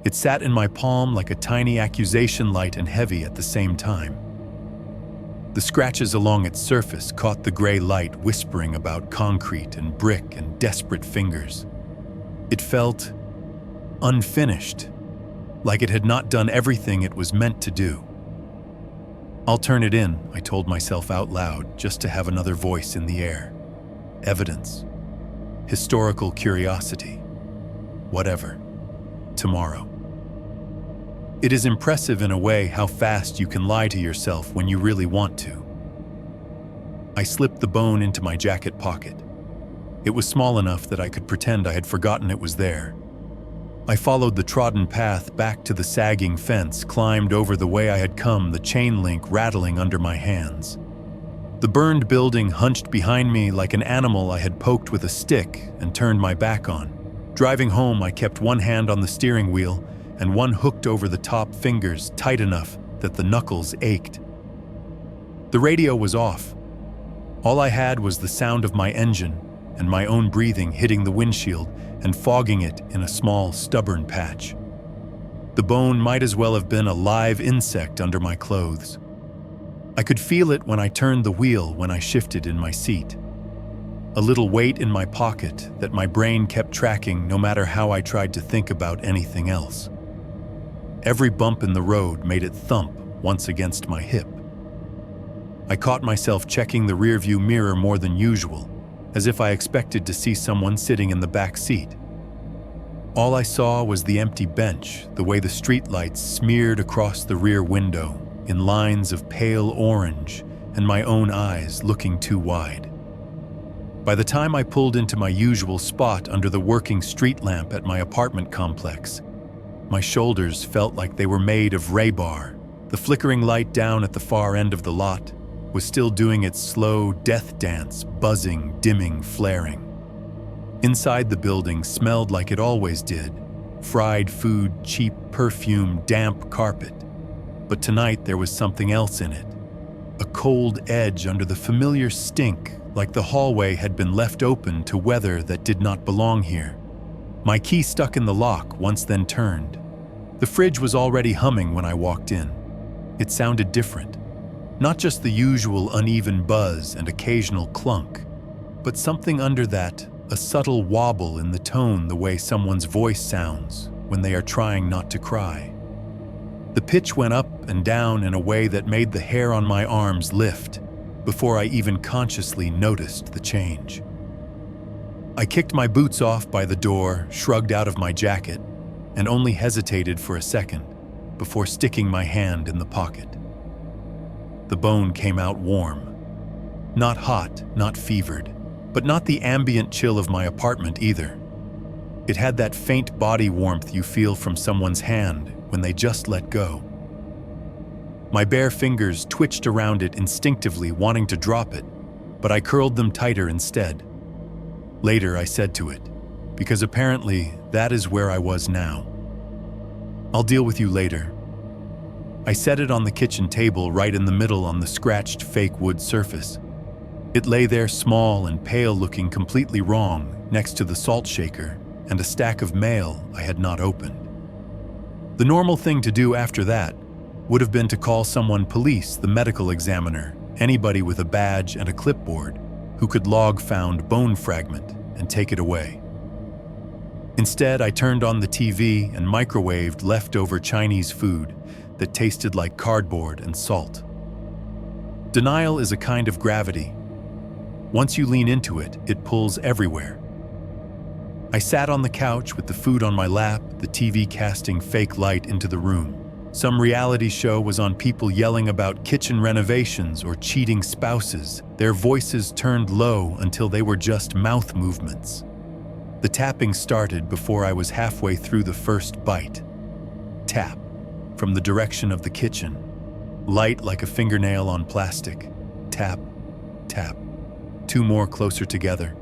Speaker 2: It sat in my palm like a tiny accusation light and heavy at the same time. The scratches along its surface caught the gray light whispering about concrete and brick and desperate fingers. It felt unfinished, like it had not done everything it was meant to do. "I'll turn it in," I told myself out loud, just to have another voice in the air. Evidence. Historical curiosity. Whatever. Tomorrow. It is impressive in a way how fast you can lie to yourself when you really want to. I slipped the bone into my jacket pocket. It was small enough that I could pretend I had forgotten it was there. I followed the trodden path back to the sagging fence, climbed over the way I had come, the chain link rattling under my hands. The burned building hunched behind me like an animal I had poked with a stick and turned my back on. Driving home, I kept one hand on the steering wheel and one hooked over the top fingers tight enough that the knuckles ached. The radio was off. All I had was the sound of my engine and my own breathing hitting the windshield and fogging it in a small, stubborn patch. The bone might as well have been a live insect under my clothes. I could feel it when I turned the wheel, when I shifted in my seat. A little weight in my pocket that my brain kept tracking no matter how I tried to think about anything else. Every bump in the road made it thump once against my hip. I caught myself checking the rearview mirror more than usual, as if I expected to see someone sitting in the back seat. All I saw was the empty bench, the way the streetlights smeared across the rear window in lines of pale orange, and my own eyes looking too wide. By the time I pulled into my usual spot under the working street lamp at my apartment complex, my shoulders felt like they were made of rebar. The flickering light down at the far end of the lot was still doing its slow death dance, buzzing, dimming, flaring. Inside the building smelled like it always did: fried food, cheap perfume, damp carpet. But tonight there was something else in it. A cold edge under the familiar stink, like the hallway had been left open to weather that did not belong here. My key stuck in the lock, once then turned. The fridge was already humming when I walked in. It sounded different. Not just the usual uneven buzz and occasional clunk, but something under that, a subtle wobble in the tone, the way someone's voice sounds when they are trying not to cry. The pitch went up and down in a way that made the hair on my arms lift before I even consciously noticed the change. I kicked my boots off by the door, shrugged out of my jacket, and only hesitated for a second before sticking my hand in the pocket. The bone came out warm. Not hot, not fevered, but not the ambient chill of my apartment either. It had that faint body warmth you feel from someone's hand when they just let go. My bare fingers twitched around it instinctively, wanting to drop it, but I curled them tighter instead. Later, I said to it, because apparently that is where I was now. "I'll deal with you later." I set it on the kitchen table right in the middle on the scratched fake wood surface. It lay there small and pale, looking completely wrong, next to the salt shaker and a stack of mail I had not opened. The normal thing to do after that would have been to call someone, police, the medical examiner, anybody with a badge and a clipboard who could log found bone fragment and take it away. Instead, I turned on the TV and microwaved leftover Chinese food that tasted like cardboard and salt. Denial is a kind of gravity. Once you lean into it, it pulls everywhere. I sat on the couch with the food on my lap, the TV casting fake light into the room. Some reality show was on, people yelling about kitchen renovations or cheating spouses, their voices turned low until they were just mouth movements. The tapping started before I was halfway through the first bite. Tap, from the direction of the kitchen. Light like a fingernail on plastic. Tap, tap. Two more closer together.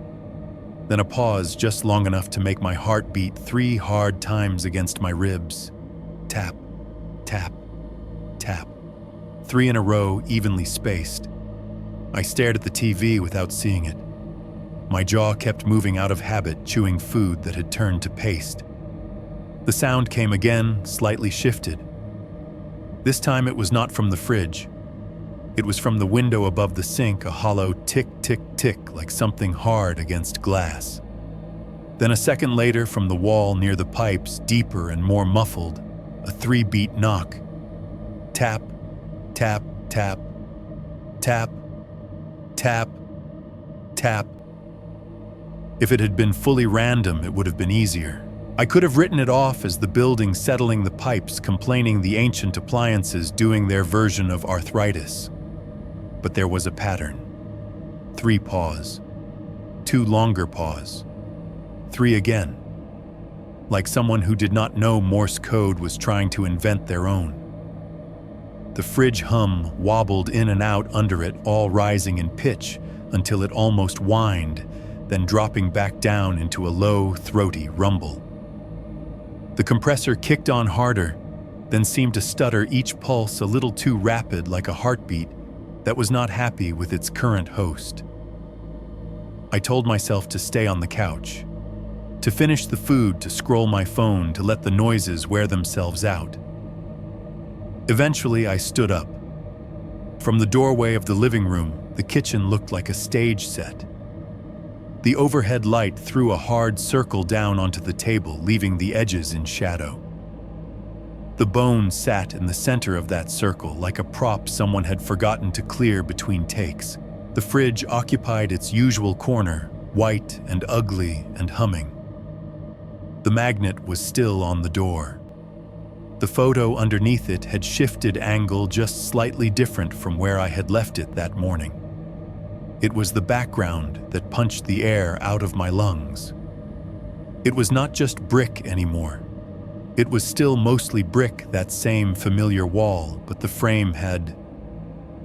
Speaker 2: Then a pause just long enough to make my heart beat 3 hard times against my ribs. Tap, tap, tap. 3 in a row, evenly spaced. I stared at the TV without seeing it. My jaw kept moving out of habit, chewing food that had turned to paste. The sound came again, slightly shifted. This time it was not from the fridge. It was from the window above the sink, a hollow tick, tick, tick, like something hard against glass. Then a second later, from the wall near the pipes, deeper and more muffled, a 3-beat knock. Tap, tap, tap, tap, tap, tap. If it had been fully random, it would have been easier. I could have written it off as the building settling the pipes, complaining the ancient appliances doing their version of arthritis. But there was a pattern. 3 pause. 2 longer pause. 3 again. Like someone who did not know Morse code was trying to invent their own. The fridge hum wobbled in and out under it, all rising in pitch until it almost whined, then dropping back down into a low, throaty rumble. The compressor kicked on harder, then seemed to stutter each pulse a little too rapid, like a heartbeat that was not happy with its current host. I told myself to stay on the couch, to finish the food, to scroll my phone, to let the noises wear themselves out. Eventually, I stood up. From the doorway of the living room, the kitchen looked like a stage set. The overhead light threw a hard circle down onto the table, leaving the edges in shadow. The bone sat in the center of that circle, like a prop someone had forgotten to clear between takes. The fridge occupied its usual corner, white and ugly and humming. The magnet was still on the door. The photo underneath it had shifted angle just slightly different from where I had left it that morning. It was the background that punched the air out of my lungs. It was not just brick anymore. It was still mostly brick, that same familiar wall, but the frame had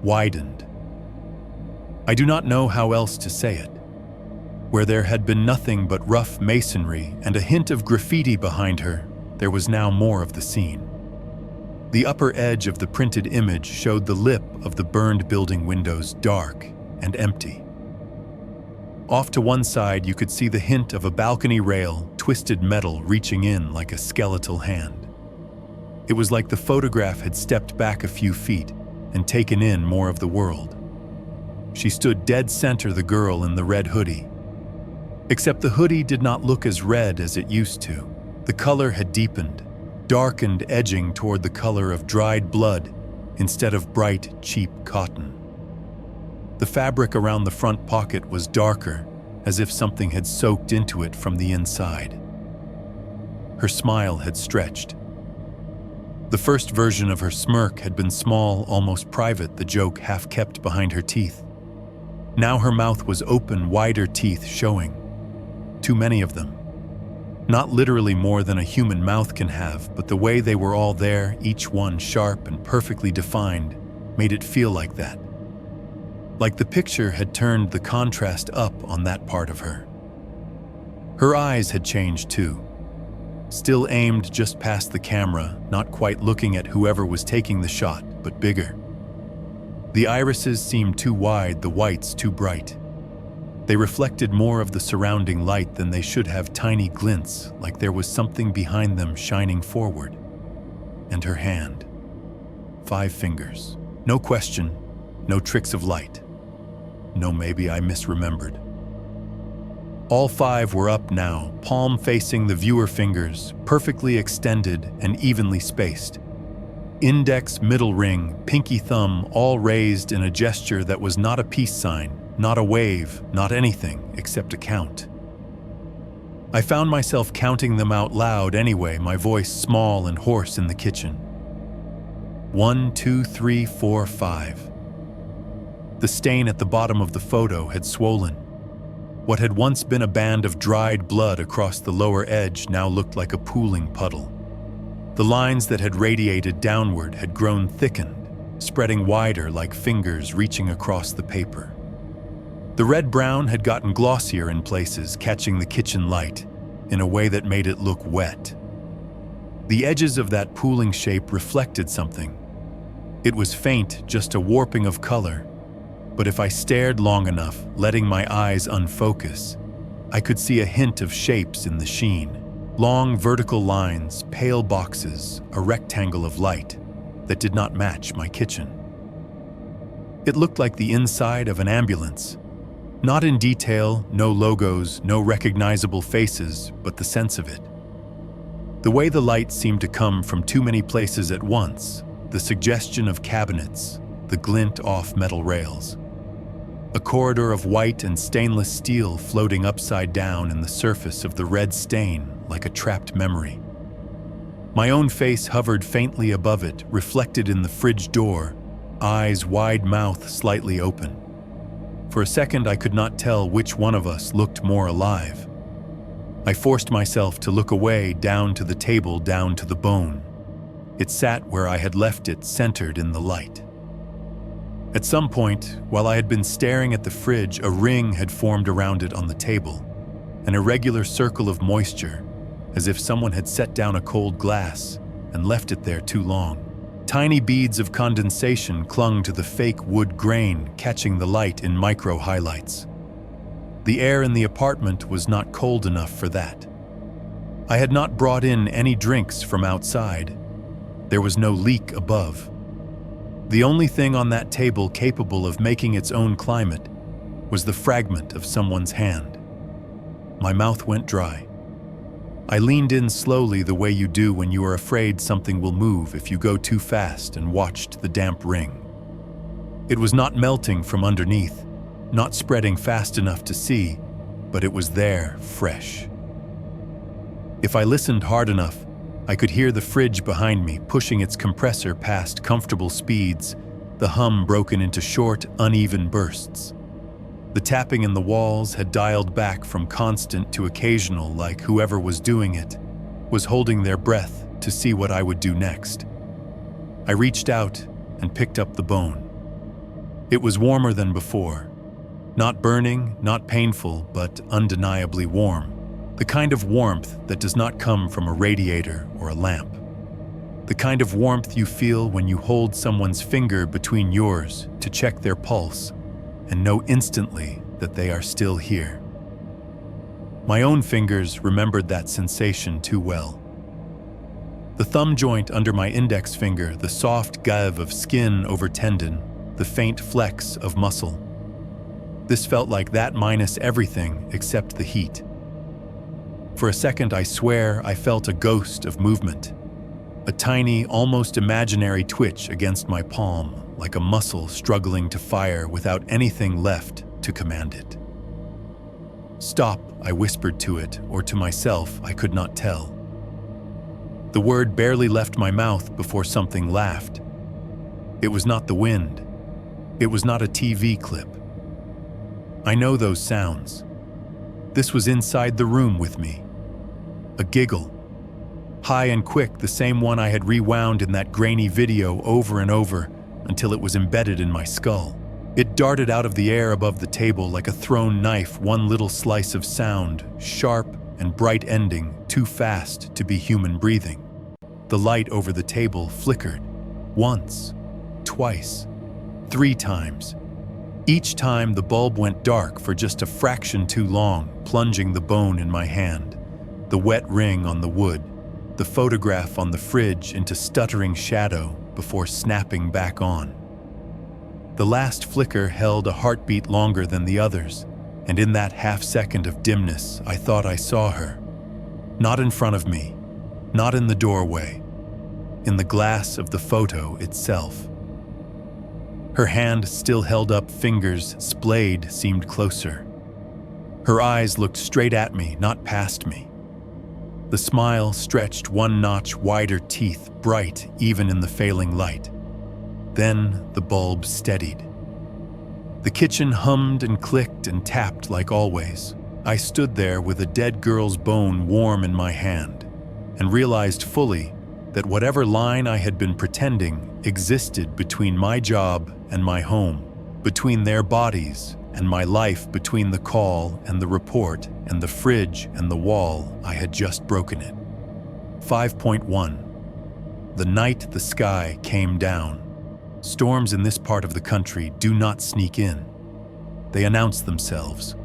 Speaker 2: widened. I do not know how else to say it. Where there had been nothing but rough masonry and a hint of graffiti behind her, there was now more of the scene. The upper edge of the printed image showed the lip of the burned building windows dark and empty. Off to one side, you could see the hint of a balcony rail, twisted metal reaching in like a skeletal hand. It was like the photograph had stepped back a few feet and taken in more of the world. She stood dead center, the girl in the red hoodie. Except the hoodie did not look as red as it used to. The color had deepened, darkened, edging toward the color of dried blood instead of bright, cheap cotton. The fabric around the front pocket was darker, as if something had soaked into it from the inside. Her smile had stretched. The first version of her smirk had been small, almost private, the joke half kept behind her teeth. Now her mouth was open, wider teeth showing. Too many of them. Not literally more than a human mouth can have, but the way they were all there, each one sharp and perfectly defined, made it feel like that. Like the picture had turned the contrast up on that part of her. Her eyes had changed too. Still aimed just past the camera, not quite looking at whoever was taking the shot, but bigger. The irises seemed too wide, the whites too bright. They reflected more of the surrounding light than they should have, tiny glints, like there was something behind them shining forward. And her hand. 5 fingers. No question, no tricks of light. No, maybe I misremembered. All 5 were up now, palm facing the viewer fingers, perfectly extended and evenly spaced. Index, middle ring, pinky thumb, all raised in a gesture that was not a peace sign, not a wave, not anything except a count. I found myself counting them out loud anyway, my voice small and hoarse in the kitchen. 1, 2, 3, 4, 5. The stain at the bottom of the photo had swollen. What had once been a band of dried blood across the lower edge now looked like a pooling puddle. The lines that had radiated downward had grown thickened, spreading wider like fingers reaching across the paper. The red-brown had gotten glossier in places, catching the kitchen light in a way that made it look wet. The edges of that pooling shape reflected something. It was faint, just a warping of color, but if I stared long enough, letting my eyes unfocus, I could see a hint of shapes in the sheen. Long vertical lines, pale boxes, a rectangle of light that did not match my kitchen. It looked like the inside of an ambulance. Not in detail, no logos, no recognizable faces, but the sense of it. The way the light seemed to come from too many places at once, the suggestion of cabinets, the glint off metal rails. A corridor of white and stainless steel floating upside down in the surface of the red stain like a trapped memory. My own face hovered faintly above it, reflected in the fridge door, eyes wide, mouth slightly open. For a second, I could not tell which one of us looked more alive. I forced myself to look away, down to the table, down to the bone. It sat where I had left it, centered in the light. At some point, while I had been staring at the fridge, a ring had formed around it on the table, an irregular circle of moisture, as if someone had set down a cold glass and left it there too long. Tiny beads of condensation clung to the fake wood grain, catching the light in micro highlights. The air in the apartment was not cold enough for that. I had not brought in any drinks from outside. There was no leak above. The only thing on that table capable of making its own climate was the fragment of someone's hand. My mouth went dry. I leaned in slowly, the way you do when you are afraid something will move if you go too fast, and watched the damp ring. It was not melting from underneath, not spreading fast enough to see, but it was there, fresh. If I listened hard enough, I could hear the fridge behind me pushing its compressor past comfortable speeds, the hum broken into short, uneven bursts. The tapping in the walls had dialed back from constant to occasional, like whoever was doing it was holding their breath to see what I would do next. I reached out and picked up the bone. It was warmer than before. Not burning, not painful, but undeniably warm. The kind of warmth that does not come from a radiator or a lamp. The kind of warmth you feel when you hold someone's finger between yours to check their pulse and know instantly that they are still here. My own fingers remembered that sensation too well. The thumb joint under my index finger, the soft give of skin over tendon, the faint flex of muscle. This felt like that minus everything except the heat. For a second, I swear, I felt a ghost of movement. A tiny, almost imaginary twitch against my palm, like a muscle struggling to fire without anything left to command it. "Stop," I whispered to it, or to myself, I could not tell. The word barely left my mouth before something laughed. It was not the wind. It was not a TV clip. I know those sounds. This was inside the room with me. A giggle. High and quick, the same one I had rewound in that grainy video over and over until it was embedded in my skull. It darted out of the air above the table like a thrown knife, one little slice of sound, sharp and bright ending, too fast to be human breathing. The light over the table flickered. Once, twice, 3 times. Each time the bulb went dark for just a fraction too long, plunging the bone in my hand, the wet ring on the wood, the photograph on the fridge into stuttering shadow before snapping back on. The last flicker held a heartbeat longer than the others, and in that half-second of dimness, I thought I saw her. Not in front of me, not in the doorway, in the glass of the photo itself. Her hand still held up, fingers splayed, seemed closer. Her eyes looked straight at me, not past me. The smile stretched one notch wider, teeth bright even in the failing light. Then the bulb steadied. The kitchen hummed and clicked and tapped like always. I stood there with a dead girl's bone warm in my hand and realized fully that whatever line I had been pretending existed between my job and my home, between their bodies and my life, between the call and the report and the fridge and the wall. I had just broken it. 5.1. The night the sky came down. Storms in this part of the country do not sneak in. They announce themselves.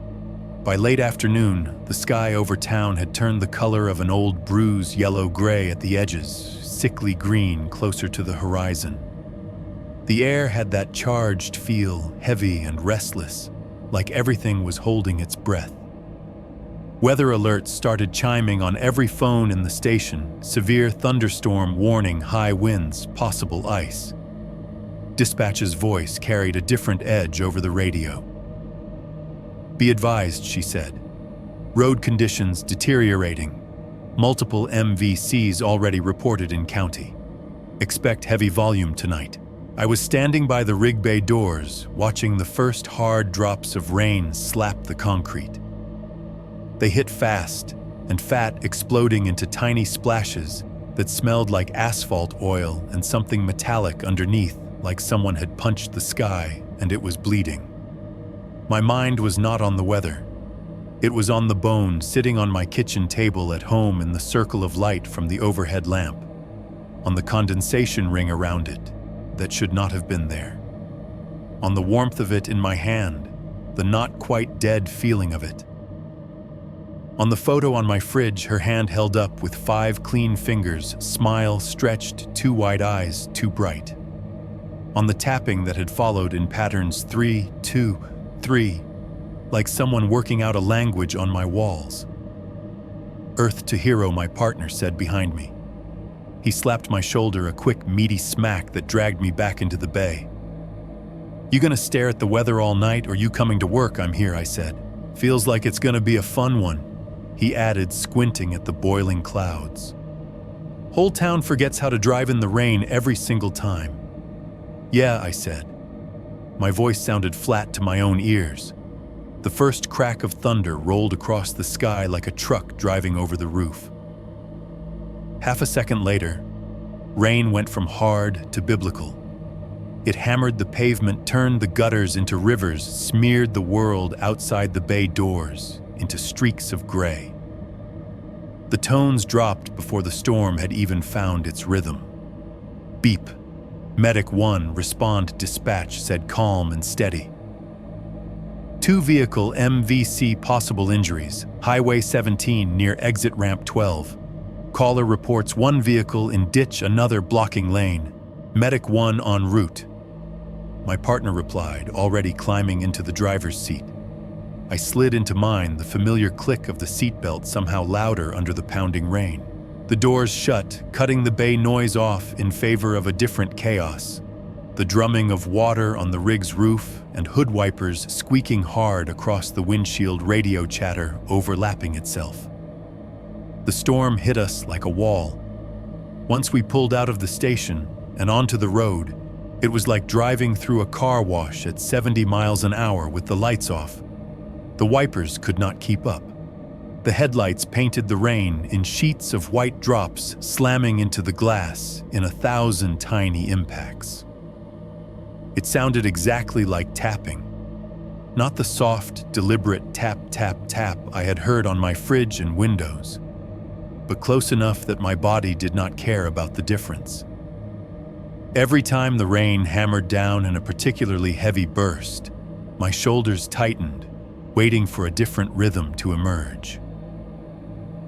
Speaker 2: By late afternoon, the sky over town had turned the color of an old bruised yellow-gray at the edges, sickly green closer to the horizon. The air had that charged feel, heavy and restless, like everything was holding its breath. Weather alerts started chiming on every phone in the station, severe thunderstorm warning, high winds, possible ice. Dispatch's voice carried a different edge over the radio. "Be advised," she said. "Road conditions deteriorating. Multiple MVCs already reported in county. Expect heavy volume tonight." I was standing by the rig bay doors, watching the first hard drops of rain slap the concrete. They hit fast, and fat exploding into tiny splashes that smelled like asphalt oil and something metallic underneath, like someone had punched the sky and it was bleeding. My mind was not on the weather. It was on the bone sitting on my kitchen table at home in the circle of light from the overhead lamp, on the condensation ring around it that should not have been there, on the warmth of it in my hand, the not quite dead feeling of it. On the photo on my fridge, her hand held up with 5 clean fingers, smile stretched, 2 wide eyes, too bright. On the tapping that had followed in patterns 3, 2, 3, like someone working out a language on my walls. "Earth to hero," my partner said behind me. He slapped my shoulder, a quick, meaty smack that dragged me back into the bay. "You gonna stare at the weather all night, or you coming to work?" "I'm here," I said. "Feels like it's gonna be a fun one," he added, squinting at the boiling clouds. "Whole town forgets how to drive in the rain every single time." "Yeah," I said. My voice sounded flat to my own ears. The first crack of thunder rolled across the sky like a truck driving over the roof. Half a second later, rain went from hard to biblical. It hammered the pavement, turned the gutters into rivers, smeared the world outside the bay doors into streaks of gray. The tones dropped before the storm had even found its rhythm. "Beep. Medic 1, respond," dispatch said, calm and steady. 2 vehicle MVC, possible injuries, Highway 17 near exit ramp 12. Caller reports 1 vehicle in ditch, another blocking lane. Medic 1 en route. My partner replied, already climbing into the driver's seat. I slid into mine, the familiar click of the seatbelt somehow louder under the pounding rain. The doors shut, cutting the bay noise off in favor of a different chaos. The drumming of water on the rig's roof and hood wipers squeaking hard across the windshield, radio chatter overlapping itself. The storm hit us like a wall. Once we pulled out of the station and onto the road, it was like driving through a car wash at 70 miles an hour with the lights off. The wipers could not keep up. The headlights painted the rain in sheets of white drops slamming into the glass in 1,000 tiny impacts. It sounded exactly like tapping. Not the soft, deliberate tap, tap, tap I had heard on my fridge and windows, but close enough that my body did not care about the difference. Every time the rain hammered down in a particularly heavy burst, my shoulders tightened, waiting for a different rhythm to emerge.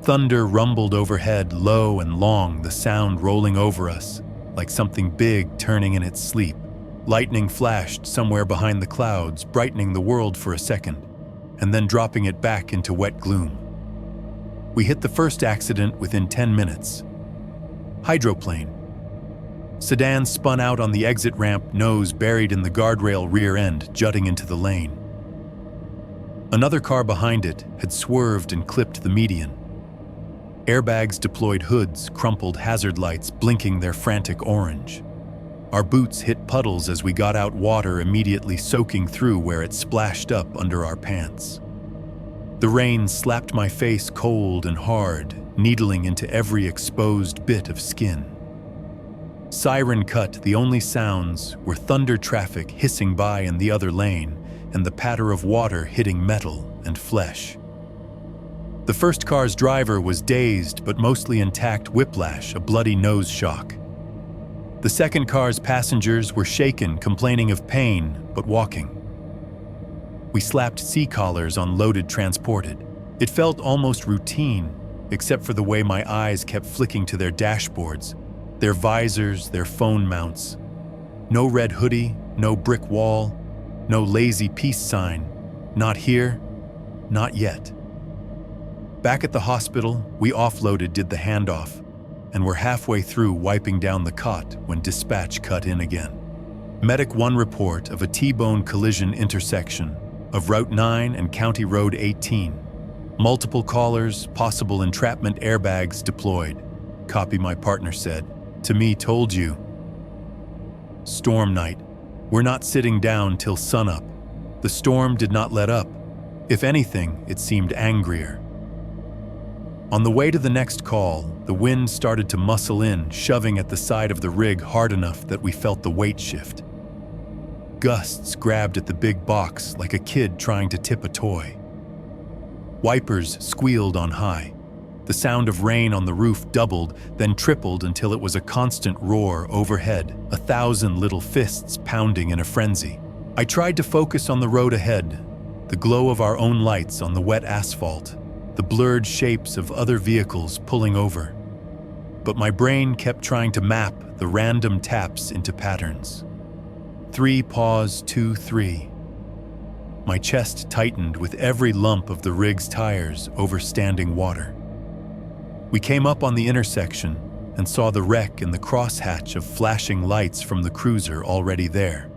Speaker 2: Thunder rumbled overhead, low and long, the sound rolling over us, like something big turning in its sleep. Lightning flashed somewhere behind the clouds, brightening the world for a second, and then dropping it back into wet gloom. We hit the first accident within 10 minutes. Hydroplane. Sedan spun out on the exit ramp, nose buried in the guardrail, rear end jutting into the lane. Another car behind it had swerved and clipped the median. Airbags deployed, hoods crumpled, hazard lights blinking their frantic orange. Our boots hit puddles as we got out, water immediately soaking through where it splashed up under our pants. The rain slapped my face cold and hard, needling into every exposed bit of skin. Siren cut, the only sounds were thunder traffic hissing by in the other lane and the patter of water hitting metal and flesh. The first car's driver was dazed but mostly intact, whiplash, a bloody nose shock. The second car's passengers were shaken, complaining of pain but walking. We slapped sea collars on loaded transported. It felt almost routine, except for the way my eyes kept flicking to their dashboards, their visors, their phone mounts. No red hoodie, no brick wall, no lazy peace sign. Not here, not yet. Back at the hospital, we offloaded, did the handoff, and were halfway through wiping down the cot when dispatch cut in again. Medic 1 report of a T-bone collision intersection of Route 9 and County Road 18. Multiple callers, possible entrapment airbags deployed. Copy, my partner said. To me, told you. Storm night. We're not sitting down till sunup. The storm did not let up. If anything, it seemed angrier. On the way to the next call, the wind started to muscle in, shoving at the side of the rig hard enough that we felt the weight shift. Gusts grabbed at the big box like a kid trying to tip a toy. Wipers squealed on high. The sound of rain on the roof doubled, then tripled until it was a constant roar overhead, 1,000 little fists pounding in a frenzy. I tried to focus on the road ahead, the glow of our own lights on the wet asphalt, the blurred shapes of other vehicles pulling over. But my brain kept trying to map the random taps into patterns. 3 pause, 2, 3. My chest tightened with every lump of the rig's tires over standing water. We came up on the intersection and saw the wreck in the crosshatch of flashing lights from the cruiser already there.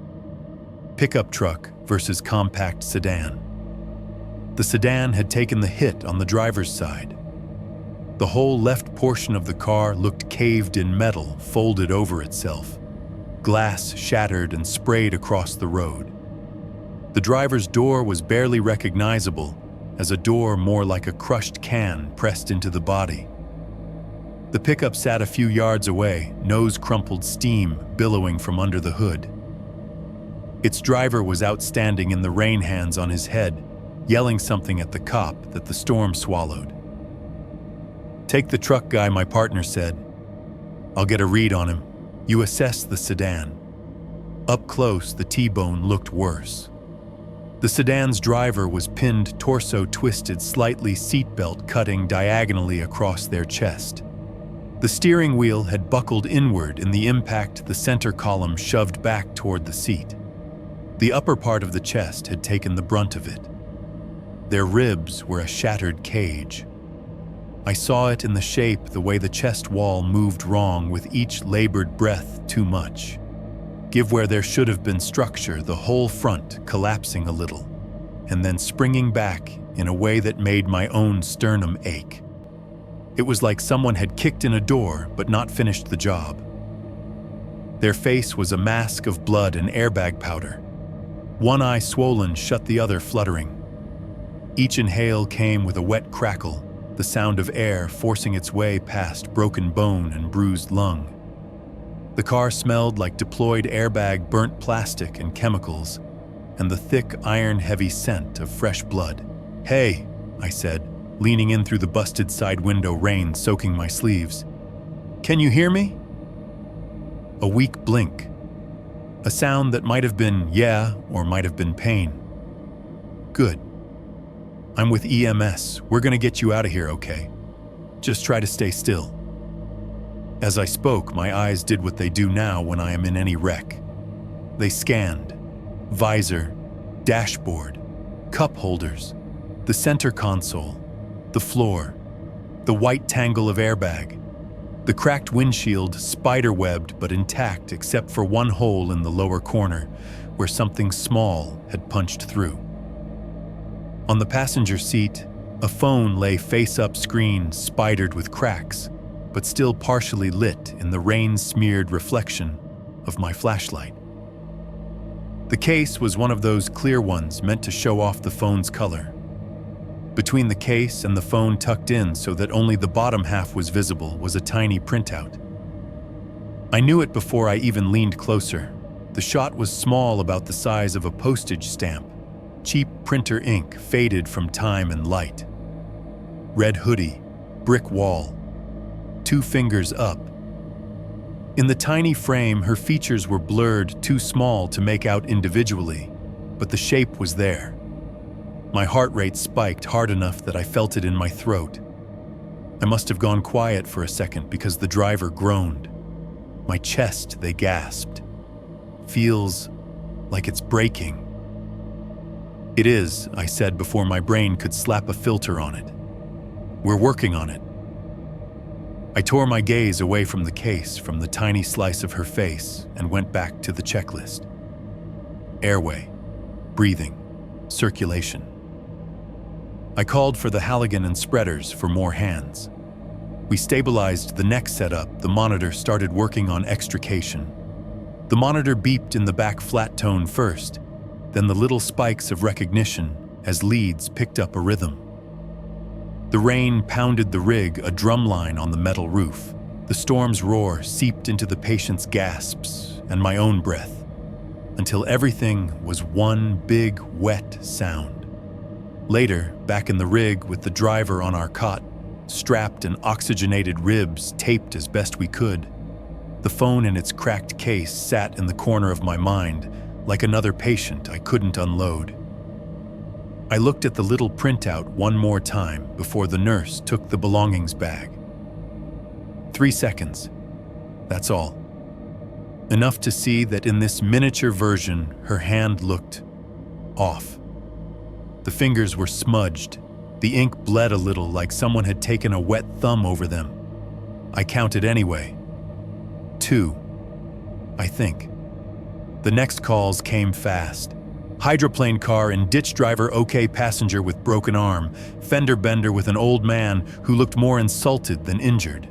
Speaker 2: Pickup truck versus compact sedan. The sedan had taken the hit on the driver's side. The whole left portion of the car looked caved in metal, folded over itself. Glass shattered and sprayed across the road. The driver's door was barely recognizable, as a door more like a crushed can pressed into the body. The pickup sat a few yards away, nose-crumpled steam billowing from under the hood. Its driver was outstanding in the rain hands on his head, yelling something at the cop that the storm swallowed. "Take the truck guy," my partner said. "I'll get a read on him." You assess the sedan. Up close, the T-bone looked worse. The sedan's driver was pinned, torso twisted, slightly, seatbelt cutting diagonally across their chest. The steering wheel had buckled inward in the impact, the center column shoved back toward the seat. The upper part of the chest had taken the brunt of it. Their ribs were a shattered cage. I saw it in the shape, the way the chest wall moved wrong with each labored breath too much. Give where there should have been structure, the whole front collapsing a little, and then springing back in a way that made my own sternum ache. It was like someone had kicked in a door but not finished the job. Their face was a mask of blood and airbag powder. One eye swollen, shut the other fluttering. Each inhale came with a wet crackle, the sound of air forcing its way past broken bone and bruised lung. The car smelled like deployed airbag, burnt plastic and chemicals, and the thick, iron-heavy scent of fresh blood. "Hey," I said, leaning in through the busted side window, rain soaking my sleeves. "Can you hear me?" A weak blink. A sound that might have been yeah or might have been pain. "Good. I'm with EMS. We're gonna get you out of here, okay? Just try to stay still." As I spoke, my eyes did what they do now when I am in any wreck. They scanned. Visor, dashboard, cup holders, the center console, the floor, the white tangle of airbag, the cracked windshield, spider-webbed but intact except for one hole in the lower corner where something small had punched through. On the passenger seat, a phone lay face-up, screen spidered with cracks, but still partially lit in the rain-smeared reflection of my flashlight. The case was one of those clear ones meant to show off the phone's color. Between the case and the phone, tucked in so that only the bottom half was visible, was a tiny printout. I knew it before I even leaned closer. The shot was small, about the size of a postage stamp. Cheap printer ink, faded from time and light. Red hoodie, brick wall, 2 fingers up. In the tiny frame, her features were blurred, too small to make out individually, but the shape was there. My heart rate spiked hard enough that I felt it in my throat. I must have gone quiet for a second because the driver groaned. My chest, they gasped. Feels like it's breaking. It is, I said before my brain could slap a filter on it. We're working on it. I tore my gaze away from the case, from the tiny slice of her face, and went back to the checklist. Airway, breathing, circulation. I called for the Halligan and spreaders for more hands. We stabilized the neck setup. The monitor started working on extrication. The monitor beeped in the back flat tone first, then the little spikes of recognition as leads picked up a rhythm. The rain pounded the rig, a drum line on the metal roof. The storm's roar seeped into the patient's gasps and my own breath, until everything was one big, wet sound. Later, back in the rig with the driver on our cot, strapped and oxygenated ribs taped as best we could, the phone in its cracked case sat in the corner of my mind like another patient I couldn't unload. I looked at the little printout one more time before the nurse took the belongings bag. 3 seconds. That's all. Enough to see that in this miniature version, her hand looked off. The fingers were smudged. The ink bled a little, like someone had taken a wet thumb over them. I counted anyway. 2, I think. The next calls came fast. Hydroplane car and ditch driver, okay, passenger with broken arm, fender bender with an old man who looked more insulted than injured.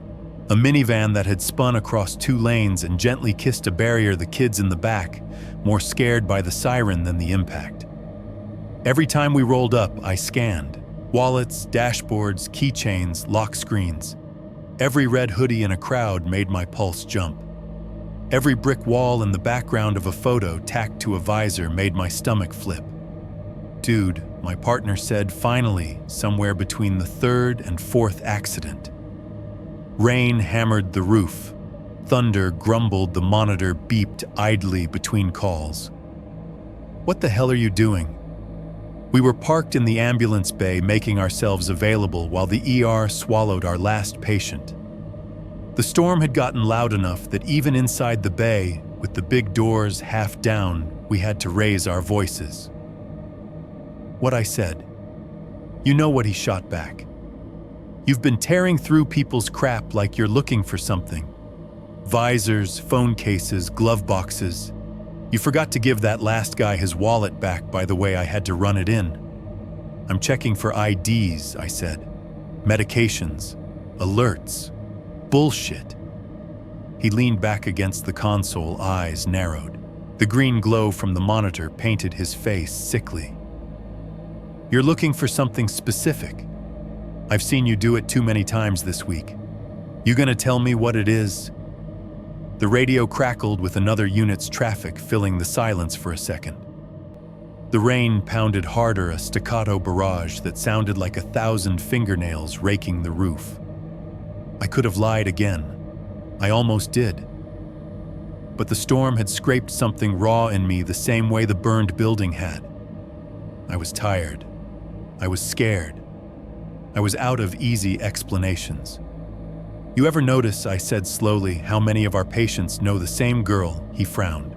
Speaker 2: A minivan that had spun across 2 lanes and gently kissed a barrier, the kids in the back, more scared by the siren than the impact. Every time we rolled up, I scanned. Wallets, dashboards, keychains, lock screens. Every red hoodie in a crowd made my pulse jump. Every brick wall in the background of a photo tacked to a visor made my stomach flip. Dude, my partner said finally, somewhere between the 3rd and 4th accident. Rain hammered the roof. Thunder grumbled, the monitor beeped idly between calls. What the hell are you doing? We were parked in the ambulance bay, making ourselves available while the ER swallowed our last patient. The storm had gotten loud enough that even inside the bay, with the big doors half down, we had to raise our voices. What I said. You know what he shot back. You've been tearing through people's crap like you're looking for something. Visors, phone cases, glove boxes. You forgot to give that last guy his wallet back, by the way. I had to run it in. I'm checking for IDs, I said. Medications. Alerts. Bullshit. He leaned back against the console, eyes narrowed. The green glow from the monitor painted his face sickly. You're looking for something specific. I've seen you do it too many times this week. You gonna tell me what it is? The radio crackled with another unit's traffic filling the silence for a second. The rain pounded harder, a staccato barrage that sounded like 1,000 fingernails raking the roof. I could have lied again. I almost did. But the storm had scraped something raw in me the same way the burned building had. I was tired. I was scared. I was out of easy explanations. You ever notice, I said slowly, how many of our patients know the same girl? He frowned.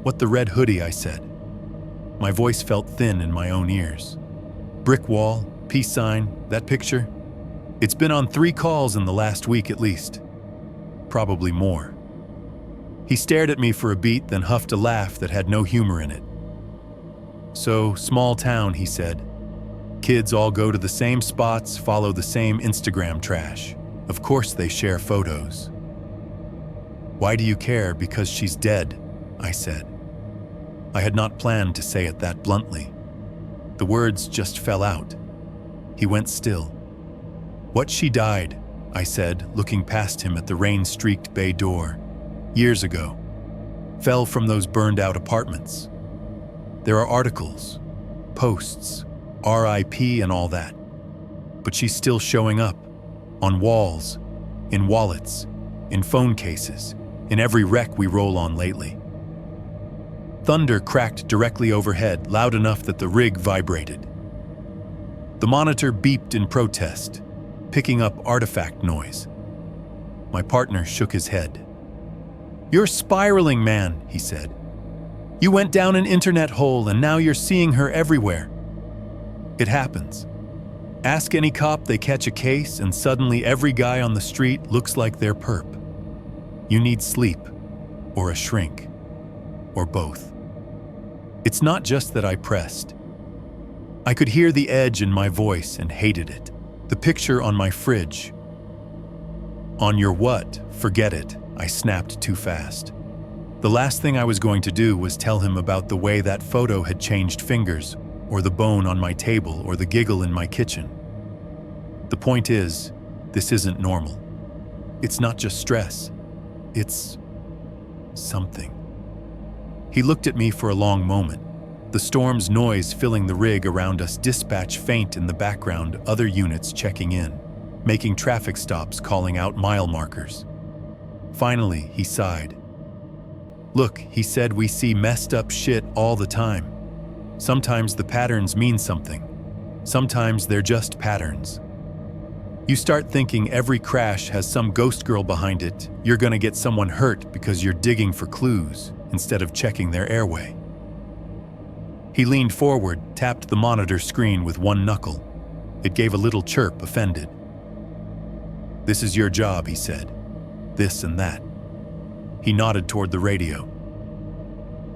Speaker 2: What the red hoodie, I said. My voice felt thin in my own ears. Brick wall, peace sign, that picture? It's been on 3 calls in the last week at least. Probably more. He stared at me for a beat, then huffed a laugh that had no humor in it. So, small town, he said. Kids all go to the same spots, follow the same Instagram trash. Of course they share photos. Why do you care? Because she's dead, I said. I had not planned to say it that bluntly. The words just fell out. He went still. What, she died, I said, looking past him at the rain-streaked bay door. Years ago. Fell from those burned-out apartments. There are articles, posts, RIP and all that. But she's still showing up. On walls, in wallets, in phone cases, in every wreck we roll on lately. Thunder cracked directly overhead, loud enough that the rig vibrated. The monitor beeped in protest, picking up artifact noise. My partner shook his head. "You're spiraling, man," he said. "You went down an internet hole and now you're seeing her everywhere." It happens. Ask any cop they catch a case and suddenly every guy on the street looks like they're perp. You need sleep, or a shrink, or both. It's not just that I pressed. I could hear the edge in my voice and hated it. The picture on my fridge. "On your what? Forget it," I snapped too fast. The last thing I was going to do was tell him about the way that photo had changed fingers, or the bone on my table, or the giggle in my kitchen. The point is, this isn't normal. It's not just stress. It's something. He looked at me for a long moment, the storm's noise filling the rig around us, dispatch faint in the background, other units checking in, making traffic stops, calling out mile markers. Finally, he sighed. "Look," he said, "we see messed up shit all the time. Sometimes the patterns mean something. Sometimes they're just patterns. You start thinking every crash has some ghost girl behind it, you're gonna get someone hurt because you're digging for clues instead of checking their airway." He leaned forward, tapped the monitor screen with one knuckle. It gave a little chirp, offended. "This is your job," he said. "This and that." He nodded toward the radio.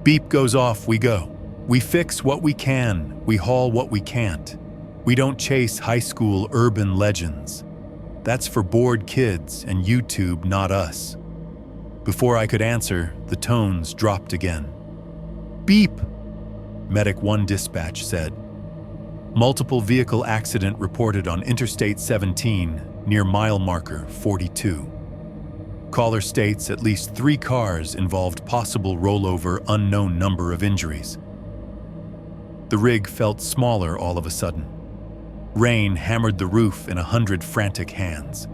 Speaker 2: "Beep goes off, we go. We fix what we can, we haul what we can't. We don't chase high school urban legends. That's for bored kids and YouTube, not us." Before I could answer, the tones dropped again. "Beep," Medic 1 dispatch said. "Multiple vehicle accident reported on Interstate 17 near mile marker 42. Caller states at least 3 cars involved, possible rollover, unknown number of injuries." The rig felt smaller all of a sudden. Rain hammered the roof in 100 frantic hands.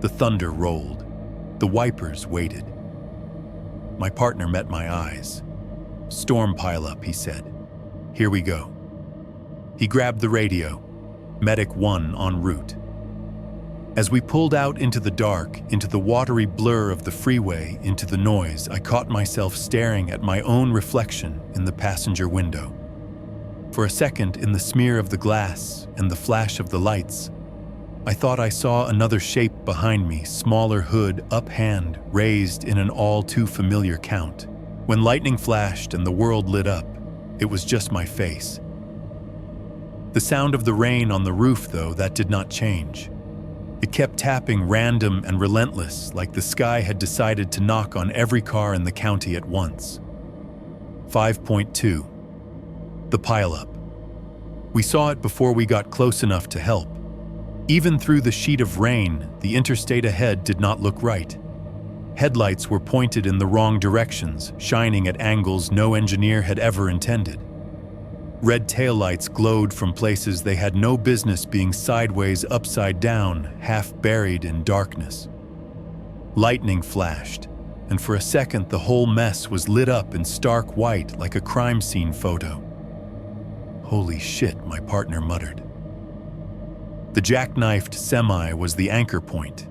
Speaker 2: The thunder rolled. The wipers waited. My partner met my eyes. "Storm pileup," he said. "Here we go." He grabbed the radio. Medic 1 en route. As we pulled out into the dark, into the watery blur of the freeway, into the noise, I caught myself staring at my own reflection in the passenger window. For a second, in the smear of the glass and the flash of the lights, I thought I saw another shape behind me, smaller hood, up hand, raised in an all too familiar count. When lightning flashed and the world lit up, it was just my face. The sound of the rain on the roof, though, that did not change. It kept tapping, random and relentless, like the sky had decided to knock on every car in the county at once. 5.2. The pileup. We saw it before we got close enough to help. Even through the sheet of rain, the interstate ahead did not look right. Headlights were pointed in the wrong directions, shining at angles no engineer had ever intended. Red taillights glowed from places they had no business being, sideways, upside down, half buried in darkness. Lightning flashed, and for a second the whole mess was lit up in stark white like a crime scene photo. "Holy shit," my partner muttered. The jackknifed semi was the anchor point.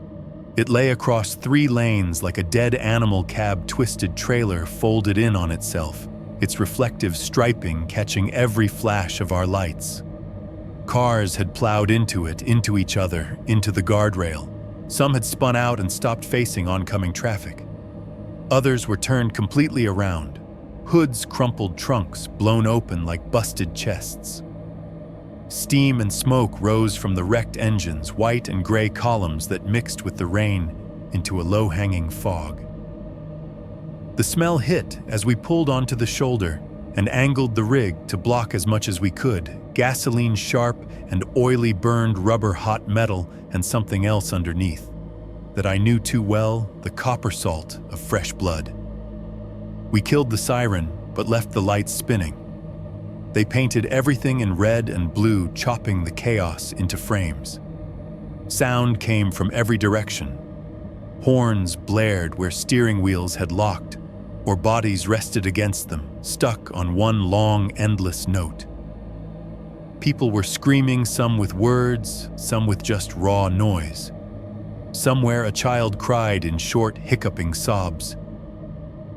Speaker 2: It lay across 3 lanes like a dead animal cab twisted trailer folded in on itself, its reflective striping catching every flash of our lights. Cars had plowed into it, into each other, into the guardrail. Some had spun out and stopped facing oncoming traffic. Others were turned completely around, hoods crumpled, trunks blown open like busted chests. Steam and smoke rose from the wrecked engines, white and gray columns that mixed with the rain into a low-hanging fog. The smell hit as we pulled onto the shoulder and angled the rig to block as much as we could, gasoline sharp and oily, burned rubber, hot metal, and something else underneath that I knew too well, the copper salt of fresh blood. We killed the siren, but left the lights spinning. They painted everything in red and blue, chopping the chaos into frames. Sound came from every direction. Horns blared where steering wheels had locked, or bodies rested against them, stuck on one long, endless note. People were screaming, some with words, some with just raw noise. Somewhere a child cried in short, hiccuping sobs.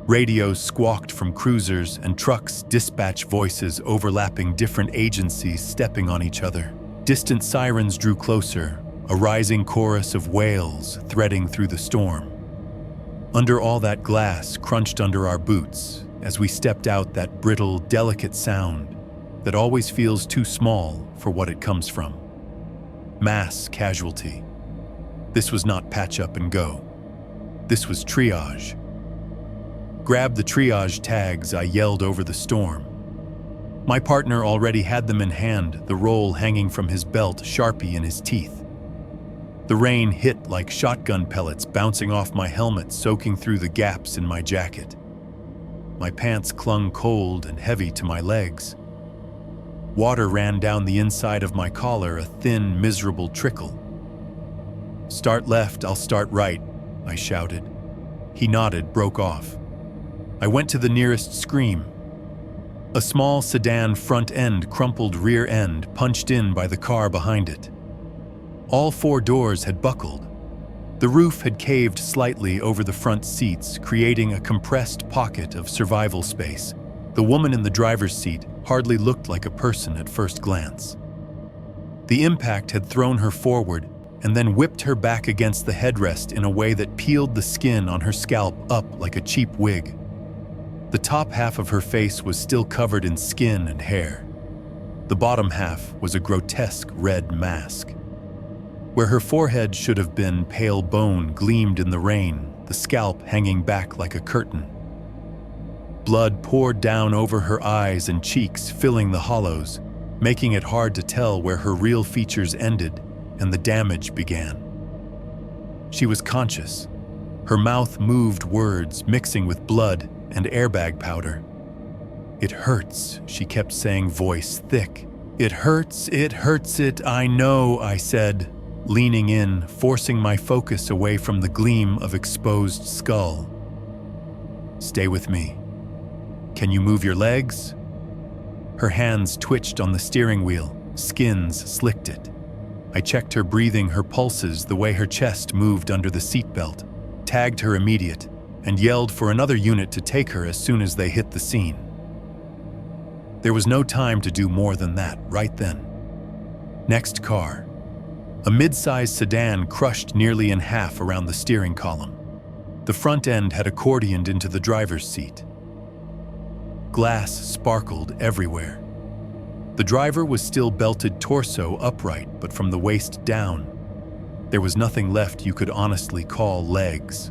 Speaker 2: Radios squawked from cruisers and trucks, dispatch voices overlapping different agencies stepping on each other. Distant sirens drew closer, a rising chorus of wails threading through the storm. Under all that glass crunched under our boots, as we stepped out, that brittle, delicate sound that always feels too small for what it comes from. Mass casualty. This was not patch up and go. This was triage. Grab the triage tags, I yelled over the storm. My partner already had them in hand, the roll hanging from his belt, Sharpie in his teeth. The rain hit like shotgun pellets bouncing off my helmet, soaking through the gaps in my jacket. My pants clung cold and heavy to my legs. Water ran down the inside of my collar, a thin, miserable trickle. "Start left, I'll start right," I shouted. He nodded, broke off. I went to the nearest scream. A small sedan front end, crumpled rear end, punched in by the car behind it. All 4 doors had buckled. The roof had caved slightly over the front seats, creating a compressed pocket of survival space. The woman in the driver's seat hardly looked like a person at first glance. The impact had thrown her forward and then whipped her back against the headrest in a way that peeled the skin on her scalp up like a cheap wig. The top half of her face was still covered in skin and hair. The bottom half was a grotesque red mask. Where her forehead should have been, pale bone gleamed in the rain, the scalp hanging back like a curtain. Blood poured down over her eyes and cheeks, filling the hollows, making it hard to tell where her real features ended and the damage began. She was conscious. Her mouth moved words, mixing with blood and airbag powder. "It hurts," she kept saying, voice thick. It hurts, it, I know," I said, leaning in, forcing my focus away from the gleam of exposed skull. "Stay with me. Can you move your legs?" Her hands twitched on the steering wheel, skins slicked it. I checked her breathing, her pulses, the way her chest moved under the seatbelt, tagged her immediate, and yelled for another unit to take her as soon as they hit the scene. There was no time to do more than that right then. Next car. A mid-sized sedan crushed nearly in half around the steering column. The front end had accordioned into the driver's seat. Glass sparkled everywhere. The driver was still belted torso upright, but from the waist down, there was nothing left you could honestly call legs.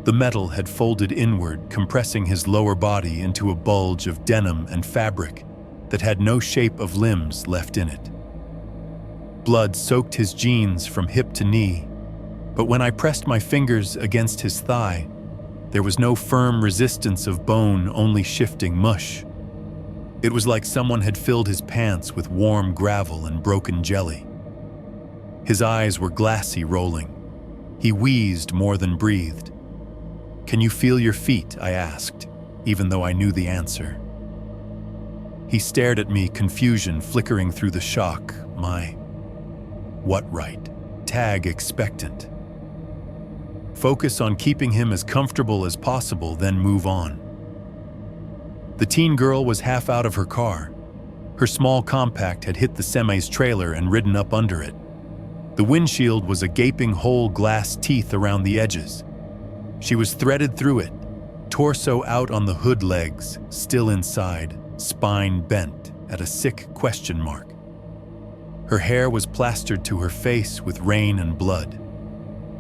Speaker 2: The metal had folded inward, compressing his lower body into a bulge of denim and fabric that had no shape of limbs left in it. Blood soaked his jeans from hip to knee, but when I pressed my fingers against his thigh, there was no firm resistance of bone, only shifting mush. It was like someone had filled his pants with warm gravel and broken jelly. His eyes were glassy, rolling. He wheezed more than breathed. "Can you feel your feet?" I asked, even though I knew the answer. He stared at me, confusion flickering through the shock. My what right? Tag expectant. Focus on keeping him as comfortable as possible, then move on. The teen girl was half out of her car. Her small compact had hit the semi's trailer and ridden up under it. The windshield was a gaping hole, glass teeth around the edges. She was threaded through it, torso out on the hood, legs still inside, spine bent at a sick question mark. Her hair was plastered to her face with rain and blood.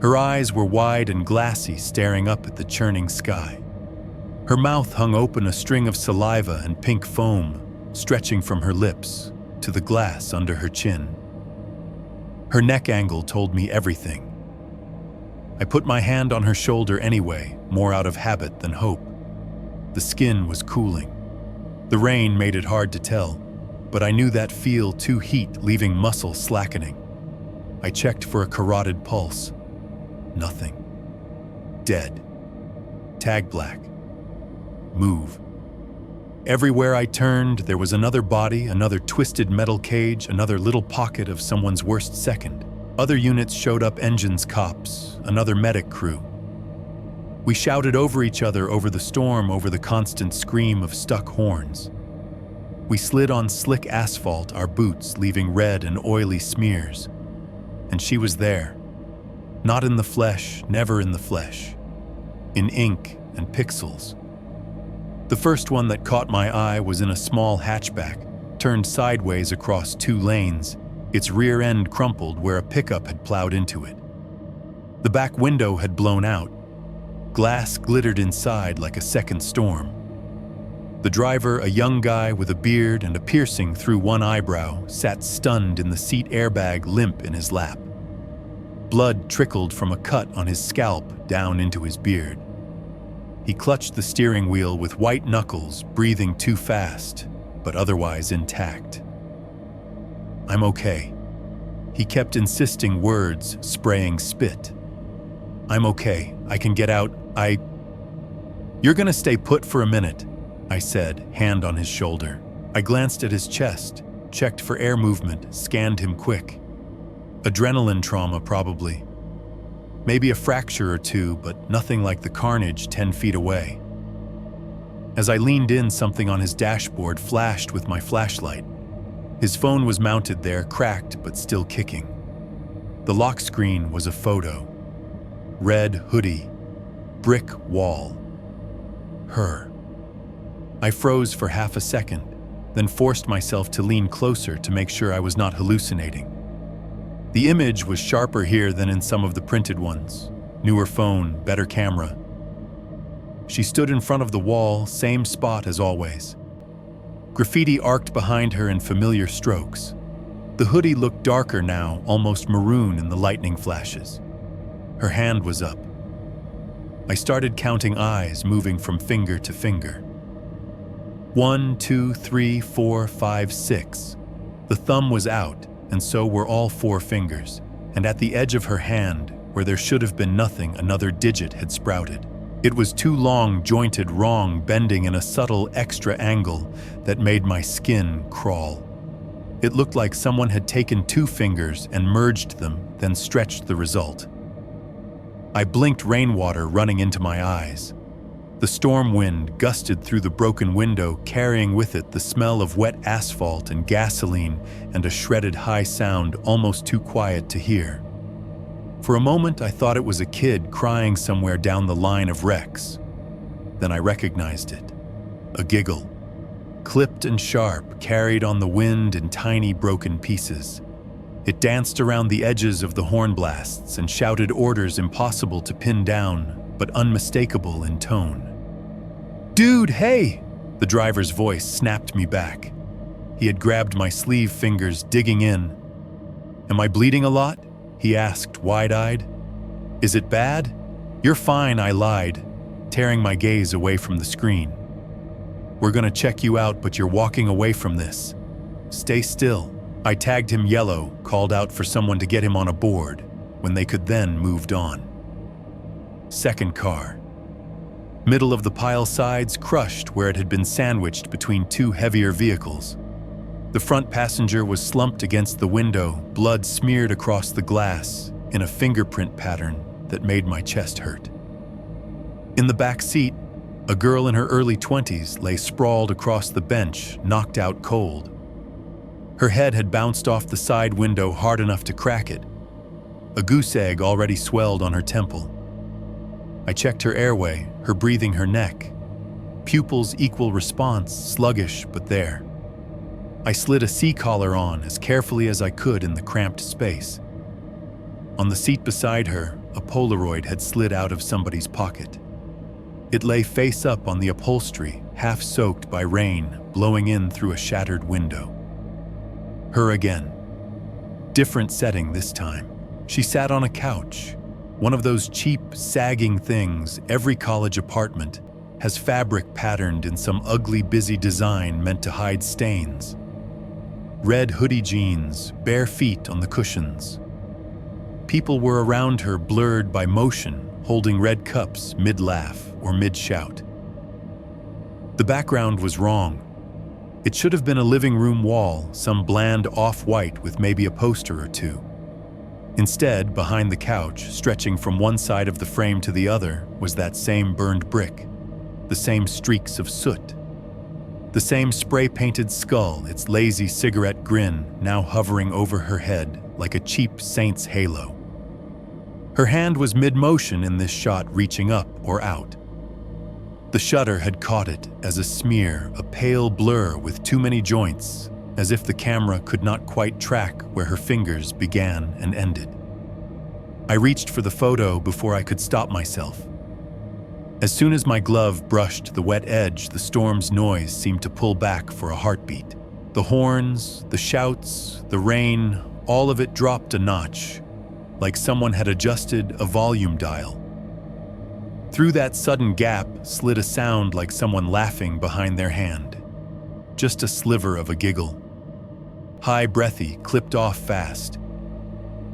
Speaker 2: Her eyes were wide and glassy, staring up at the churning sky. Her mouth hung open, a string of saliva and pink foam stretching from her lips to the glass under her chin. Her neck angle told me everything. I put my hand on her shoulder anyway, more out of habit than hope. The skin was cooling. The rain made it hard to tell, but I knew that feel, too heat, leaving muscle slackening. I checked for a carotid pulse. Nothing. Dead. Tag black. Move. Everywhere I turned, there was another body, another twisted metal cage, another little pocket of someone's worst second. Other units showed up, engines, cops, another medic crew. We shouted over each other, over the storm, over the constant scream of stuck horns. We slid on slick asphalt, our boots leaving red and oily smears. And she was there. Not in the flesh, never in the flesh. In ink and pixels. The first one that caught my eye was in a small hatchback, turned sideways across 2 lanes, its rear end crumpled where a pickup had plowed into it. The back window had blown out. Glass glittered inside like a second storm. The driver, a young guy with a beard and a piercing through one eyebrow, sat stunned in the seat airbag, limp in his lap. Blood trickled from a cut on his scalp down into his beard. He clutched the steering wheel with white knuckles, breathing too fast, but otherwise intact. "I'm okay." He kept insisting words, spraying spit. "I'm okay. I can get out. You're gonna stay put for a minute," I said, hand on his shoulder. I glanced at his chest, checked for air movement, scanned him quick. Adrenaline trauma, probably. Maybe a fracture or 2, but nothing like the carnage 10 feet away. As I leaned in, something on his dashboard flashed with my flashlight. His phone was mounted there, cracked but still kicking. The lock screen was a photo. Red hoodie, brick wall. Her. I froze for half a second, then forced myself to lean closer to make sure I was not hallucinating. The image was sharper here than in some of the printed ones. Newer phone, better camera. She stood in front of the wall, same spot as always. Graffiti arced behind her in familiar strokes. The hoodie looked darker now, almost maroon in the lightning flashes. Her hand was up. I started counting eyes, moving from finger to finger. 1, 2, 3, 4, 5, 6. The thumb was out, and so were all 4 fingers, and at the edge of her hand, where there should have been nothing, another digit had sprouted. It was too long, jointed, wrong, bending in a subtle extra angle that made my skin crawl. It looked like someone had taken 2 fingers and merged them, then stretched the result. I blinked, rainwater running into my eyes. The storm wind gusted through the broken window, carrying with it the smell of wet asphalt and gasoline and a shredded high sound almost too quiet to hear. For a moment, I thought it was a kid crying somewhere down the line of wrecks. Then I recognized it. A giggle. Clipped and sharp, carried on the wind in tiny broken pieces. It danced around the edges of the horn blasts and shouted orders impossible to pin down, but unmistakable in tone. "Dude, hey!" The driver's voice snapped me back. He had grabbed my sleeve fingers, digging in. "Am I bleeding a lot?" he asked, wide-eyed. "Is it bad?" "You're fine," I lied, tearing my gaze away from the screen. "We're gonna check you out, but you're walking away from this. Stay still." I tagged him yellow, called out for someone to get him on a board, when they could then moved on. Second car. Middle of the pile, sides crushed where it had been sandwiched between 2 heavier vehicles. The front passenger was slumped against the window, blood smeared across the glass in a fingerprint pattern that made my chest hurt. In the back seat, a girl in her early 20s lay sprawled across the bench, knocked out cold. Her head had bounced off the side window hard enough to crack it. A goose egg already swelled on her temple. I checked her airway, her breathing, her neck. Pupils equal response, sluggish but there. I slid a C-collar on as carefully as I could in the cramped space. On the seat beside her, a Polaroid had slid out of somebody's pocket. It lay face up on the upholstery, half soaked by rain, blowing in through a shattered window. Her again. Different setting this time. She sat on a couch. One of those cheap, sagging things every college apartment has, fabric patterned in some ugly, busy design meant to hide stains. Red hoodie jeans, bare feet on the cushions. People were around her, blurred by motion, holding red cups mid-laugh or mid-shout. The background was wrong. It should have been a living room wall, some bland off-white with maybe a poster or two. Instead, behind the couch, stretching from one side of the frame to the other, was that same burned brick, the same streaks of soot, the same spray-painted skull, its lazy cigarette grin now hovering over her head like a cheap saint's halo. Her hand was mid-motion in this shot, reaching up or out. The shutter had caught it as a smear, a pale blur with too many joints, as if the camera could not quite track where her fingers began and ended. I reached for the photo before I could stop myself. As soon as my glove brushed the wet edge, the storm's noise seemed to pull back for a heartbeat. The horns, the shouts, the rain, all of it dropped a notch, like someone had adjusted a volume dial. Through that sudden gap slid a sound like someone laughing behind their hand. Just a sliver of a giggle. High breathy, clipped off fast.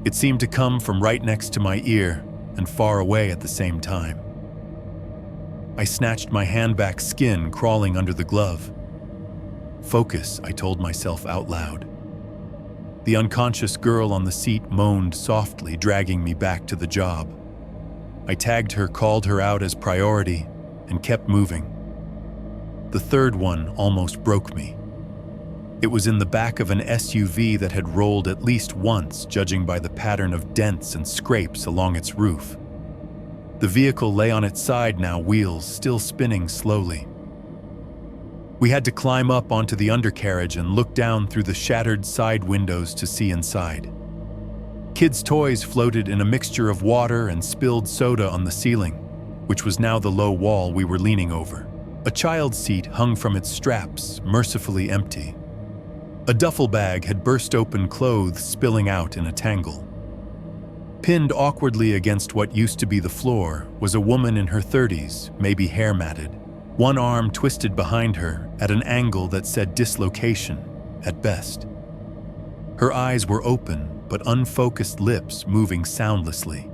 Speaker 2: It seemed to come from right next to my ear and far away at the same time. I snatched my hand back, skin crawling under the glove. Focus, I told myself out loud. The unconscious girl on the seat moaned softly, dragging me back to the job. I tagged her, called her out as priority, and kept moving. The third one almost broke me. It was in the back of an SUV that had rolled at least once, judging by the pattern of dents and scrapes along its roof. The vehicle lay on its side now, wheels still spinning slowly. We had to climb up onto the undercarriage and look down through the shattered side windows to see inside. Kids' toys floated in a mixture of water and spilled soda on the ceiling, which was now the low wall we were leaning over. A child's seat hung from its straps, mercifully empty. A duffel bag had burst open, clothes spilling out in a tangle. Pinned awkwardly against what used to be the floor was a woman in her 30s, maybe hair matted, one arm twisted behind her at an angle that said dislocation, at best. Her eyes were open, but unfocused lips moving soundlessly.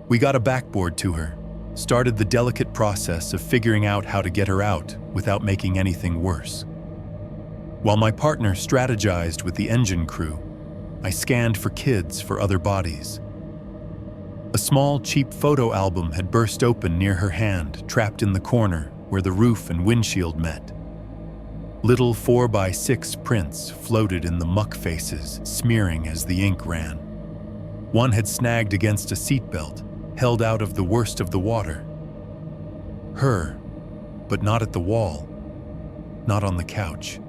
Speaker 2: We got a backboard to her, started the delicate process of figuring out how to get her out without making anything worse. While my partner strategized with the engine crew, I scanned for kids, for other bodies. A small, cheap photo album had burst open near her hand, trapped in the corner where the roof and windshield met. Little 4x6 prints floated in the muck faces, smearing as the ink ran. One had snagged against a seatbelt, held out of the worst of the water. Her, but not at the wall, not on the couch.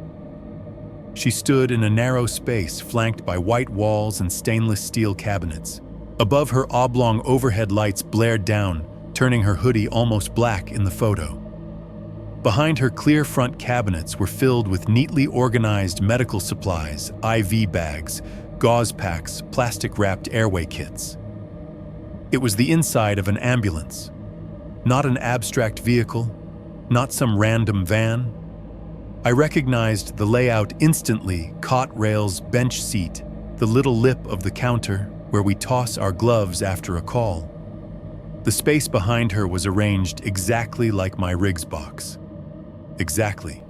Speaker 2: She stood in a narrow space flanked by white walls and stainless steel cabinets. Above her, oblong overhead lights blared down, turning her hoodie almost black in the photo. Behind her, clear front cabinets were filled with neatly organized medical supplies, IV bags, gauze packs, plastic-wrapped airway kits. It was the inside of an ambulance. Not an abstract vehicle, not some random van. I recognized the layout instantly: cot rails, bench seat, the little lip of the counter where we toss our gloves after a call. The space behind her was arranged exactly like my Riggs box. Exactly.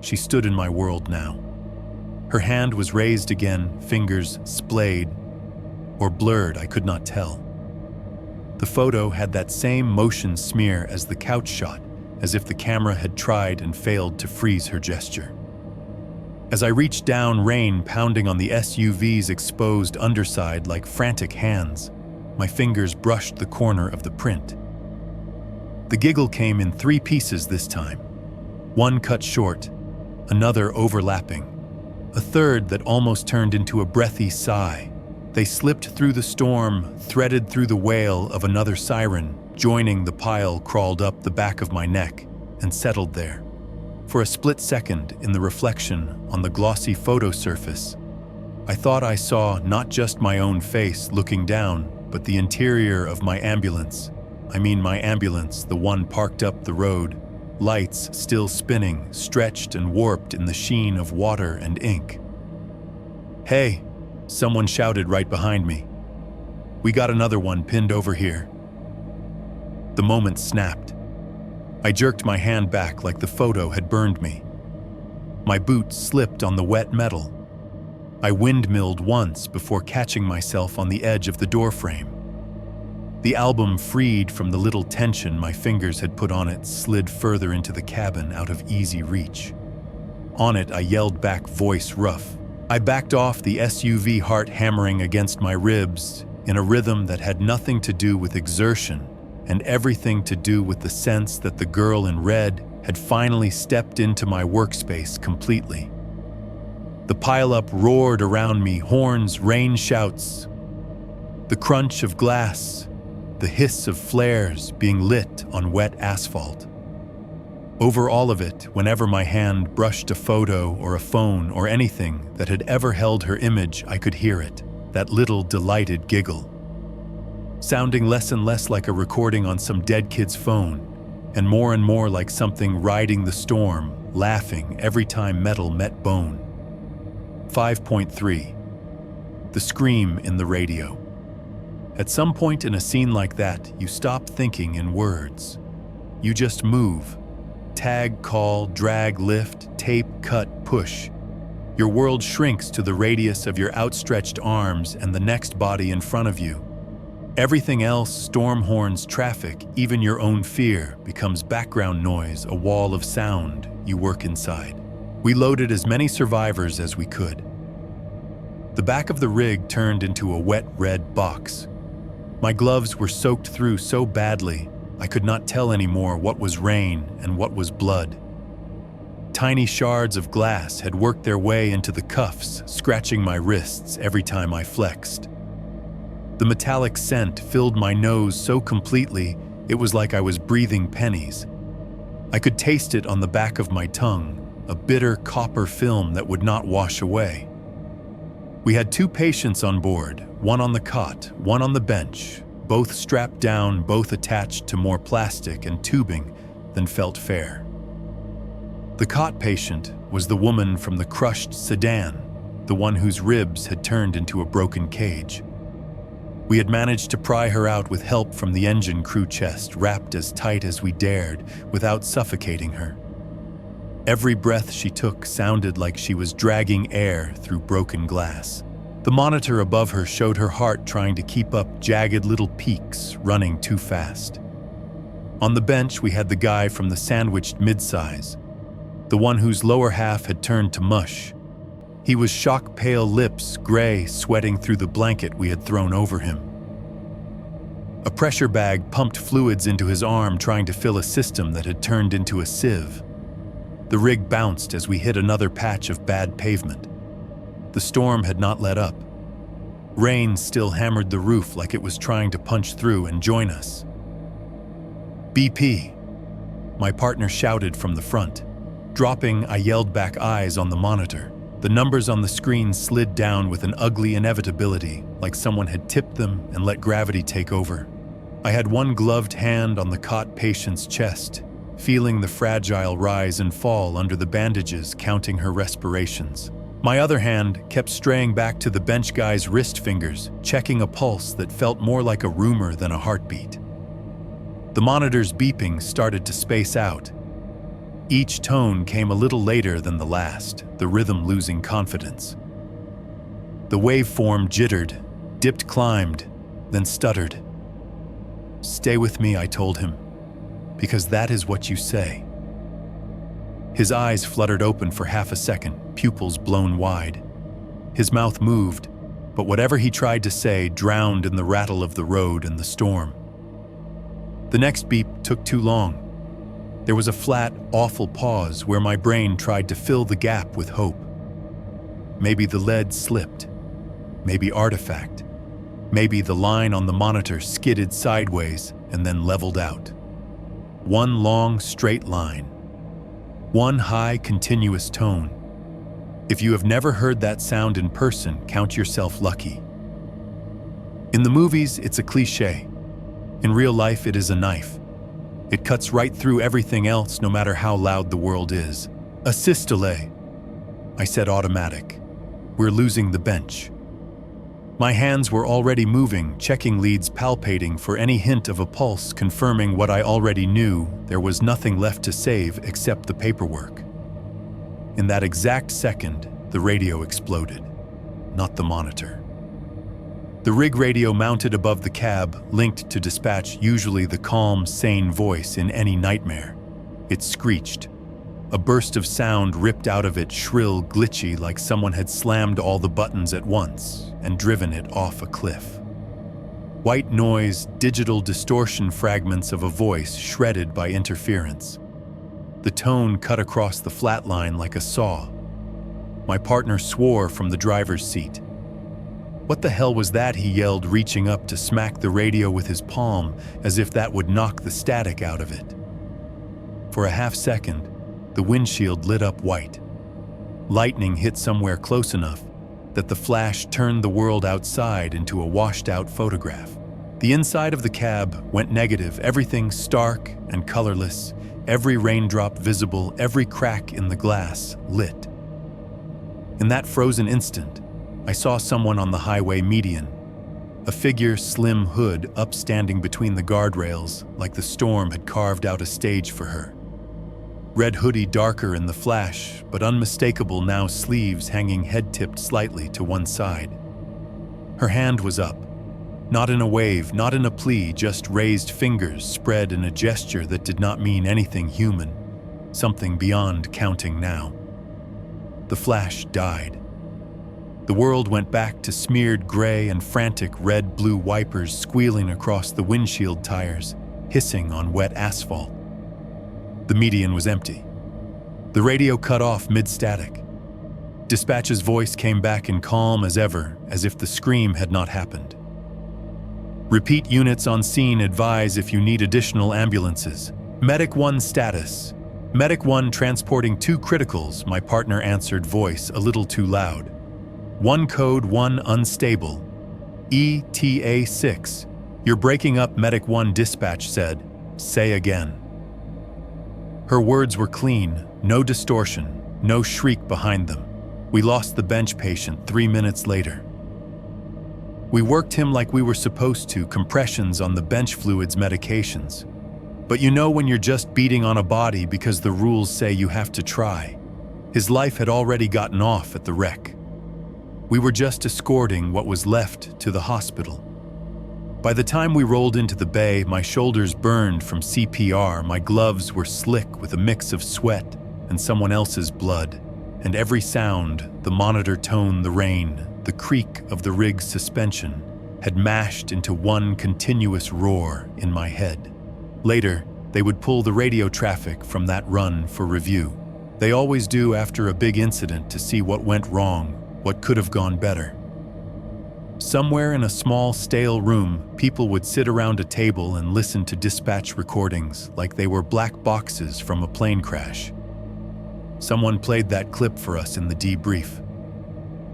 Speaker 2: She stood in my world now. Her hand was raised again, fingers splayed or blurred, I could not tell. The photo had that same motion smear as the couch shot, as if the camera had tried and failed to freeze her gesture. As I reached down, rain pounding on the SUV's exposed underside like frantic hands, my fingers brushed the corner of the print. The giggle came in 3 pieces this time. One cut short, another overlapping, a third that almost turned into a breathy sigh. They slipped through the storm, threaded through the wail of another siren, joining the pile, crawled up the back of my neck, and settled there. For a split second, in the reflection on the glossy photo surface, I thought I saw not just my own face looking down, but the interior of my ambulance. I mean my ambulance, the one parked up the road, lights still spinning, stretched and warped in the sheen of water and ink. "Hey!" someone shouted right behind me. "We got another one pinned over here." The moment snapped. I jerked my hand back like the photo had burned me. My boot slipped on the wet metal. I windmilled once before catching myself on the edge of the doorframe. The album, freed from the little tension my fingers had put on it, slid further into the cabin out of easy reach. On it, I yelled back, voice rough. I backed off, the SUV, heart hammering against my ribs in a rhythm that had nothing to do with exertion and everything to do with the sense that the girl in red had finally stepped into my workspace completely. The pileup roared around me, horns, rain shouts, the crunch of glass, the hiss of flares being lit on wet asphalt. Over all of it, whenever my hand brushed a photo or a phone or anything that had ever held her image, I could hear it, that little delighted giggle, sounding less and less like a recording on some dead kid's phone, and more like something riding the storm, laughing every time metal met bone. 5.3. The scream in the radio. At some point in a scene like that, you stop thinking in words. You just move. Tag, call, drag, lift, tape, cut, push. Your world shrinks to the radius of your outstretched arms and the next body in front of you. Everything else, storm horns, traffic, even your own fear, becomes background noise, a wall of sound you work inside. We loaded as many survivors as we could. The back of the rig turned into a wet red box. My gloves were soaked through so badly, I could not tell anymore what was rain and what was blood. Tiny shards of glass had worked their way into the cuffs, scratching my wrists every time I flexed. The metallic scent filled my nose so completely, it was like I was breathing pennies. I could taste it on the back of my tongue, a bitter copper film that would not wash away. We had 2 patients on board, one on the cot, one on the bench, both strapped down, both attached to more plastic and tubing than felt fair. The cot patient was the woman from the crushed sedan, the one whose ribs had turned into a broken cage. We had managed to pry her out with help from the engine crew chest, wrapped as tight as we dared, without suffocating her. Every breath she took sounded like she was dragging air through broken glass. The monitor above her showed her heart trying to keep up, jagged little peaks running too fast. On the bench, we had the guy from the sandwiched midsize, the one whose lower half had turned to mush. He was shock-pale, lips gray, sweating through the blanket we had thrown over him. A pressure bag pumped fluids into his arm, trying to fill a system that had turned into a sieve. The rig bounced as we hit another patch of bad pavement. The storm had not let up. Rain still hammered the roof like it was trying to punch through and join us. BP, my partner shouted from the front. Dropping, I yelled back, eyes on the monitor. The numbers on the screen slid down with an ugly inevitability, like someone had tipped them and let gravity take over. I had one gloved hand on the cot patient's chest, feeling the fragile rise and fall under the bandages, counting her respirations. My other hand kept straying back to the bench guy's wrist fingers, checking a pulse that felt more like a rumor than a heartbeat. The monitor's beeping started to space out. Each tone came a little later than the last, the rhythm losing confidence. The waveform jittered, dipped, climbed, then stuttered. "Stay with me," I told him, "because that is what you say." His eyes fluttered open for half a second, pupils blown wide. His mouth moved, but whatever he tried to say drowned in the rattle of the road and the storm. The next beep took too long. There was a flat, awful pause where my brain tried to fill the gap with hope. Maybe the lead slipped. Maybe artifact. Maybe the line on the monitor skidded sideways and then leveled out. One long, straight line. One high, continuous tone. If you have never heard that sound in person, count yourself lucky. In the movies, it's a cliché. In real life, it is a knife. It cuts right through everything else, no matter how loud the world is. A systole. I said automatic. We're losing the bench. My hands were already moving, checking leads, palpating for any hint of a pulse, confirming what I already knew. There was nothing left to save except the paperwork. In that exact second, the radio exploded, not the monitor. The rig radio mounted above the cab, linked to dispatch, usually the calm, sane voice in any nightmare. It screeched. A burst of sound ripped out of it, shrill, glitchy, like someone had slammed all the buttons at once and driven it off a cliff. White noise, digital distortion fragments of a voice shredded by interference. The tone cut across the flat line like a saw. My partner swore from the driver's seat. "What the hell was that?" he yelled, reaching up to smack the radio with his palm, as if that would knock the static out of it. For a half second, the windshield lit up white. Lightning hit somewhere close enough that the flash turned the world outside into a washed-out photograph. The inside of the cab went negative, everything stark and colorless, every raindrop visible, every crack in the glass lit. In that frozen instant, I saw someone on the highway median, a figure, slim hood upstanding between the guardrails, like the storm had carved out a stage for her. Red hoodie, darker in the flash, but unmistakable now, sleeves hanging head-tipped slightly to one side. Her hand was up, not in a wave, not in a plea, just raised fingers spread in a gesture that did not mean anything human, something beyond counting now. The flash died. The world went back to smeared gray and frantic red-blue wipers squealing across the windshield tires, hissing on wet asphalt. The median was empty. The radio cut off mid-static. Dispatch's voice came back in calm as ever, as if the scream had not happened. "Repeat, units on scene advise if you need additional ambulances. Medic 1 status. Medic 1 transporting 2 criticals," my partner answered, voice a little too loud. "1 code 1 unstable. ETA 6. You're breaking up," Medic 1 dispatch said. "Say again." Her words were clean, no distortion, no shriek behind them. We lost the bench patient 3 minutes later. We worked him like we were supposed to, compressions on the bench, fluids, medications. But you know when you're just beating on a body because the rules say you have to try. His life had already gotten off at the wreck. We were just escorting what was left to the hospital. By the time we rolled into the bay, my shoulders burned from CPR, my gloves were slick with a mix of sweat and someone else's blood, and every sound, the monitor tone, the rain, the creak of the rig's suspension, had mashed into one continuous roar in my head. Later, they would pull the radio traffic from that run for review. They always do after a big incident, to see what went wrong, what could have gone better. Somewhere in a small, stale room, people would sit around a table and listen to dispatch recordings like they were black boxes from a plane crash. Someone played that clip for us in the debrief.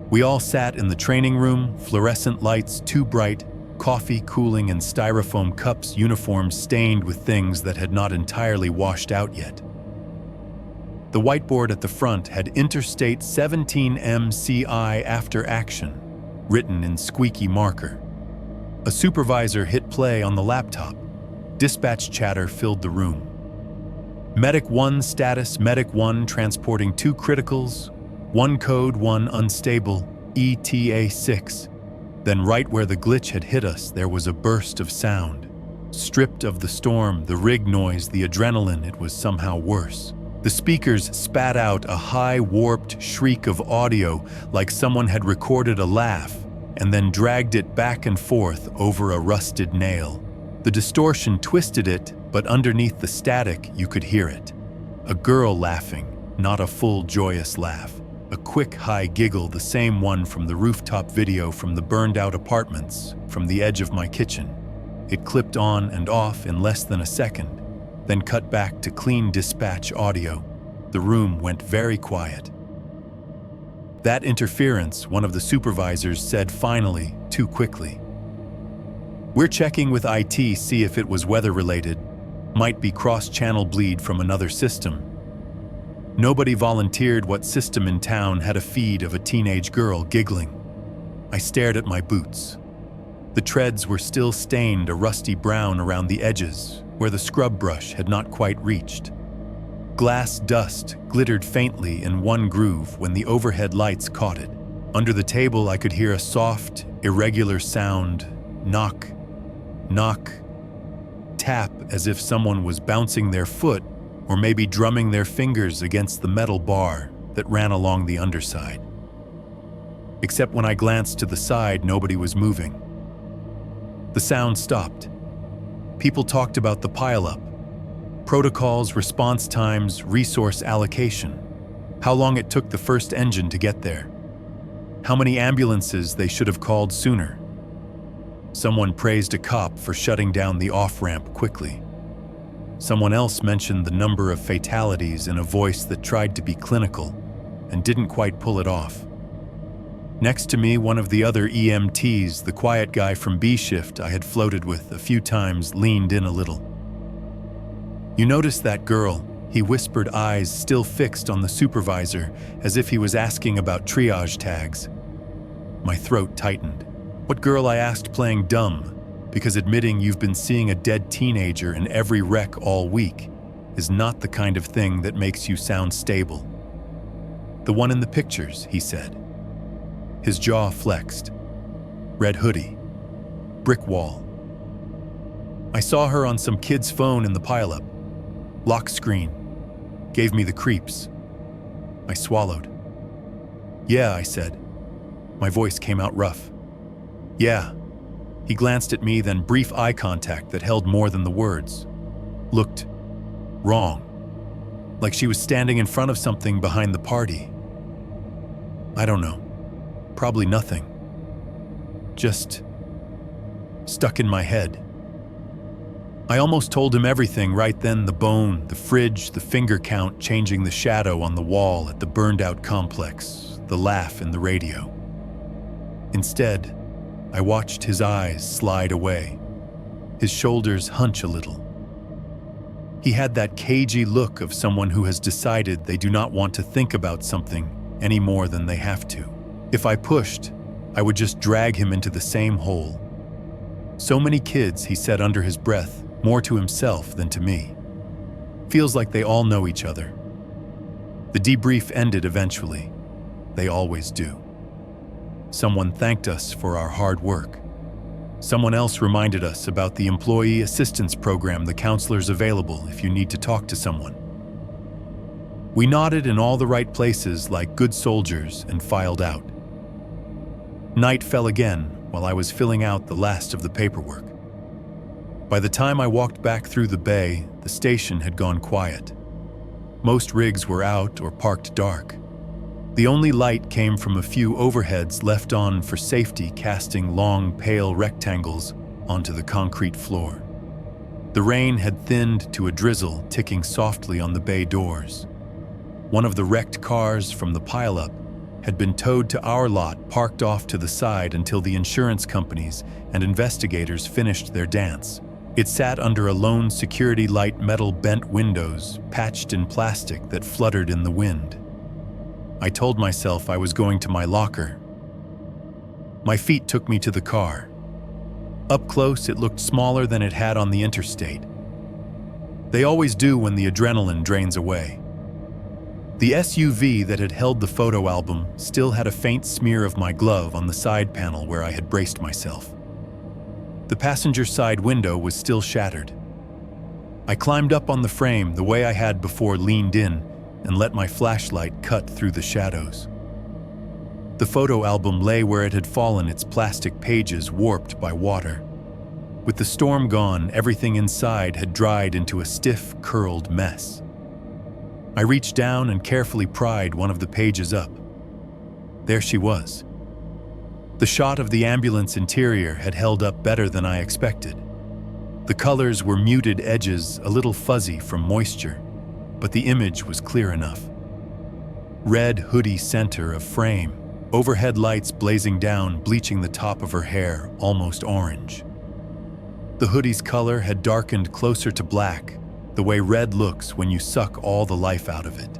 Speaker 2: We all sat in the training room, fluorescent lights too bright, coffee cooling in styrofoam cups, uniforms stained with things that had not entirely washed out yet. The whiteboard at the front had Interstate 17 MCI after action, written in squeaky marker. A supervisor hit play on the laptop. Dispatch chatter filled the room. Medic 1 status, Medic 1 transporting 2 criticals, 1 code 1 unstable, ETA 6. Then right where the glitch had hit us, there was a burst of sound. Stripped of the storm, the rig noise, the adrenaline, it was somehow worse. The speakers spat out a high, warped shriek of audio like someone had recorded a laugh and then dragged it back and forth over a rusted nail. The distortion twisted it, but underneath the static, you could hear it. A girl laughing, not a full, joyous laugh. A quick, high giggle, the same one from the rooftop video from the burned-out apartments, from the edge of my kitchen. It clipped on and off in less than a second, then cut back to clean dispatch audio. The room went very quiet. That interference, one of the supervisors said finally, too quickly. "We're checking with IT, see if it was weather-related. Might be cross-channel bleed from another system." Nobody volunteered what system in town had a feed of a teenage girl giggling. I stared at my boots. The treads were still stained a rusty brown around the edges, where the scrub brush had not quite reached. Glass dust glittered faintly in one groove when the overhead lights caught it. Under the table, I could hear a soft, irregular sound, knock, knock, tap, as if someone was bouncing their foot or maybe drumming their fingers against the metal bar that ran along the underside. Except when I glanced to the side, nobody was moving. The sound stopped. People talked about the pileup, protocols, response times, resource allocation, how long it took the first engine to get there, how many ambulances they should have called sooner. Someone praised a cop for shutting down the off-ramp quickly. Someone else mentioned the number of fatalities in a voice that tried to be clinical and didn't quite pull it off. Next to me, one of the other EMTs, the quiet guy from B shift I had floated with a few times, leaned in a little. "You notice that girl?" He whispered, eyes still fixed on the supervisor, as if he was asking about triage tags. My throat tightened. "What girl?" I asked, playing dumb, because admitting you've been seeing a dead teenager in every wreck all week is not the kind of thing that makes you sound stable. "The one in the pictures," he said. His jaw flexed. Red hoodie. Brick wall. "I saw her on some kid's phone in the pileup. Lock screen. Gave me the creeps." I swallowed. "Yeah," I said. My voice came out rough. "Yeah." He glanced at me, then brief eye contact that held more than the words. Looked wrong. Like she was standing in front of something behind the party. I don't know. Probably nothing. Just stuck in my head. I almost told him everything right then, the bone, the fridge, the finger count changing the shadow on the wall at the burned-out complex, the laugh in the radio. Instead, I watched his eyes slide away, his shoulders hunch a little. He had that cagey look of someone who has decided they do not want to think about something any more than they have to. If I pushed, I would just drag him into the same hole. "So many kids," he said under his breath, more to himself than to me. "Feels like they all know each other." The debrief ended eventually. They always do. Someone thanked us for our hard work. Someone else reminded us about the employee assistance program, the counselors available if you need to talk to someone. We nodded in all the right places like good soldiers and filed out. Night fell again while I was filling out the last of the paperwork. By the time I walked back through the bay, the station had gone quiet. Most rigs were out or parked dark. The only light came from a few overheads left on for safety, casting long, pale rectangles onto the concrete floor. The rain had thinned to a drizzle, ticking softly on the bay doors. One of the wrecked cars from the pileup had been towed to our lot, parked off to the side until the insurance companies and investigators finished their dance. It sat under a lone security light, metal bent windows, patched in plastic that fluttered in the wind. I told myself I was going to my locker. My feet took me to the car. Up close, it looked smaller than it had on the interstate. They always do when the adrenaline drains away. The SUV that had held the photo album still had a faint smear of my glove on the side panel where I had braced myself. The passenger side window was still shattered. I climbed up on the frame the way I had before, leaned in, and let my flashlight cut through the shadows. The photo album lay where it had fallen, its plastic pages warped by water. With the storm gone, everything inside had dried into a stiff, curled mess. I reached down and carefully pried one of the pages up. There she was. The shot of the ambulance interior had held up better than I expected. The colors were muted edges, a little fuzzy from moisture, but the image was clear enough. Red hoodie center of frame, overhead lights blazing down, bleaching the top of her hair almost orange. The hoodie's color had darkened closer to black, the way red looks when you suck all the life out of it.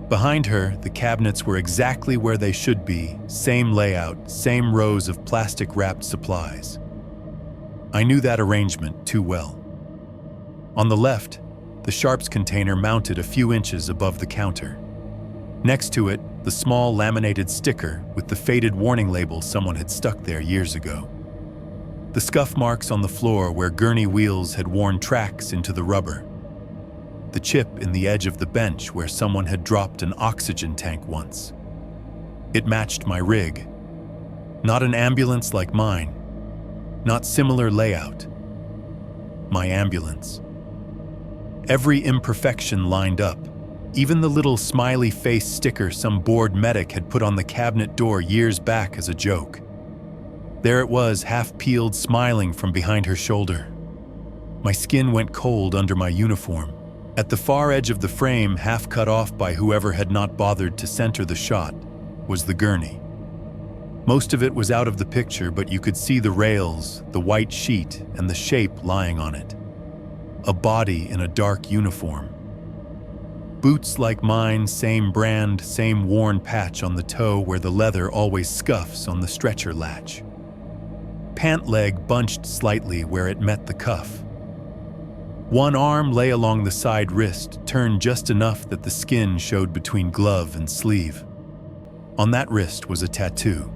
Speaker 2: Behind her, the cabinets were exactly where they should be, same layout, same rows of plastic-wrapped supplies. I knew that arrangement too well. On the left, the sharps container mounted a few inches above the counter. Next to it, the small laminated sticker with the faded warning label someone had stuck there years ago. The scuff marks on the floor where gurney wheels had worn tracks into the rubber. The chip in the edge of the bench where someone had dropped an oxygen tank once. It matched my rig. Not an ambulance like mine. Not similar layout. My ambulance. Every imperfection lined up. Even the little smiley face sticker some bored medic had put on the cabinet door years back as a joke. There it was, half-peeled, smiling from behind her shoulder. My skin went cold under my uniform. At the far edge of the frame, half cut off by whoever had not bothered to center the shot, was the gurney. Most of it was out of the picture, but you could see the rails, the white sheet, and the shape lying on it. A body in a dark uniform. Boots like mine, same brand, same worn patch on the toe where the leather always scuffs on the stretcher latch. Pant leg bunched slightly where it met the cuff. One arm lay along the side wrist, turned just enough that the skin showed between glove and sleeve. On that wrist was a tattoo.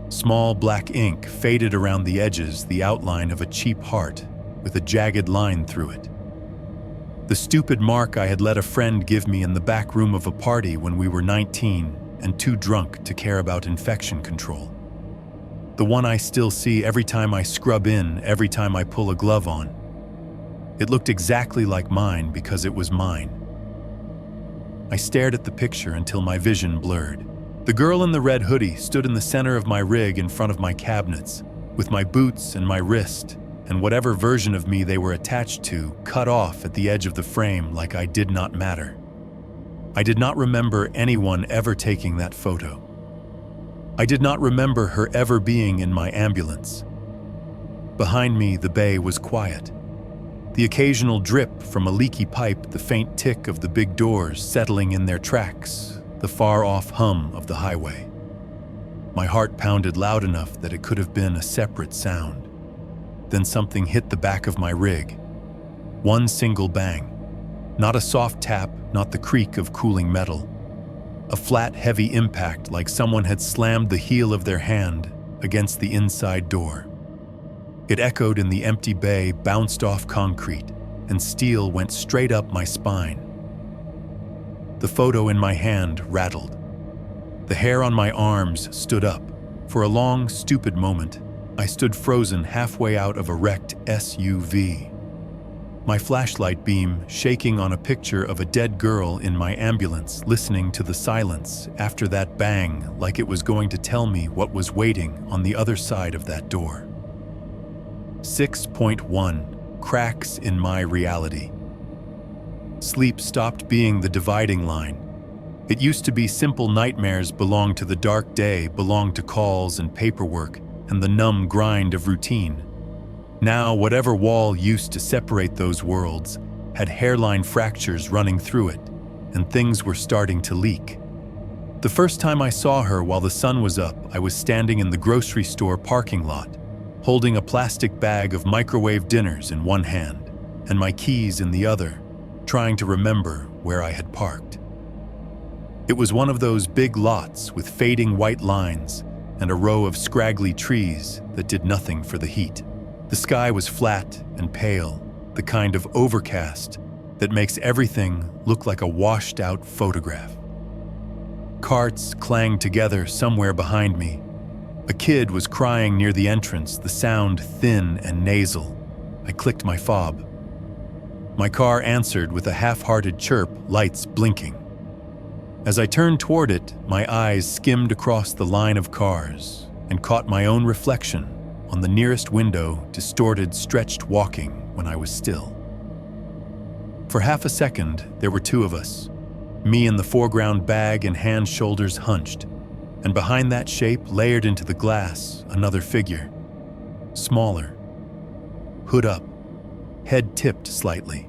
Speaker 2: Small black ink faded around the edges, the outline of a cheap heart with a jagged line through it. The stupid mark I had let a friend give me in the back room of a party when we were 19 and too drunk to care about infection control. The one I still see every time I scrub in, every time I pull a glove on. It looked exactly like mine because it was mine. I stared at the picture until my vision blurred. The girl in the red hoodie stood in the center of my rig in front of my cabinets, with my boots and my wrist, and whatever version of me they were attached to, cut off at the edge of the frame like I did not matter. I did not remember anyone ever taking that photo. I did not remember her ever being in my ambulance. Behind me, the bay was quiet. The occasional drip from a leaky pipe, the faint tick of the big doors settling in their tracks, the far-off hum of the highway. My heart pounded loud enough that it could have been a separate sound. Then something hit the back of my rig. One single bang. Not a soft tap, not the creak of cooling metal. A flat, heavy impact like someone had slammed the heel of their hand against the inside door. It echoed in the empty bay, bounced off concrete, and steel went straight up my spine. The photo in my hand rattled. The hair on my arms stood up. For a long, stupid moment, I stood frozen halfway out of a wrecked SUV. My flashlight beam shaking on a picture of a dead girl in my ambulance, listening to the silence after that bang like it was going to tell me what was waiting on the other side of that door. 6.1 Cracks in my reality. Sleep stopped being the dividing line. It used to be simple nightmares belonged to the dark day, belonged to calls and paperwork and the numb grind of routine. Now, whatever wall used to separate those worlds had hairline fractures running through it, and things were starting to leak. The first time I saw her while the sun was up, I was standing in the grocery store parking lot, holding a plastic bag of microwave dinners in one hand and my keys in the other, trying to remember where I had parked. It was one of those big lots with fading white lines and a row of scraggly trees that did nothing for the heat. The sky was flat and pale, the kind of overcast that makes everything look like a washed-out photograph. Carts clanged together somewhere behind me. A kid was crying near the entrance, the sound thin and nasal. I clicked my fob. My car answered with a half-hearted chirp, lights blinking. As I turned toward it, my eyes skimmed across the line of cars and caught my own reflection on the nearest window, distorted, stretched walking when I was still. For half a second, there were two of us, me in the foreground, bag and hands, shoulders hunched, and behind that shape, layered into the glass, another figure, smaller, hood up, head tipped slightly.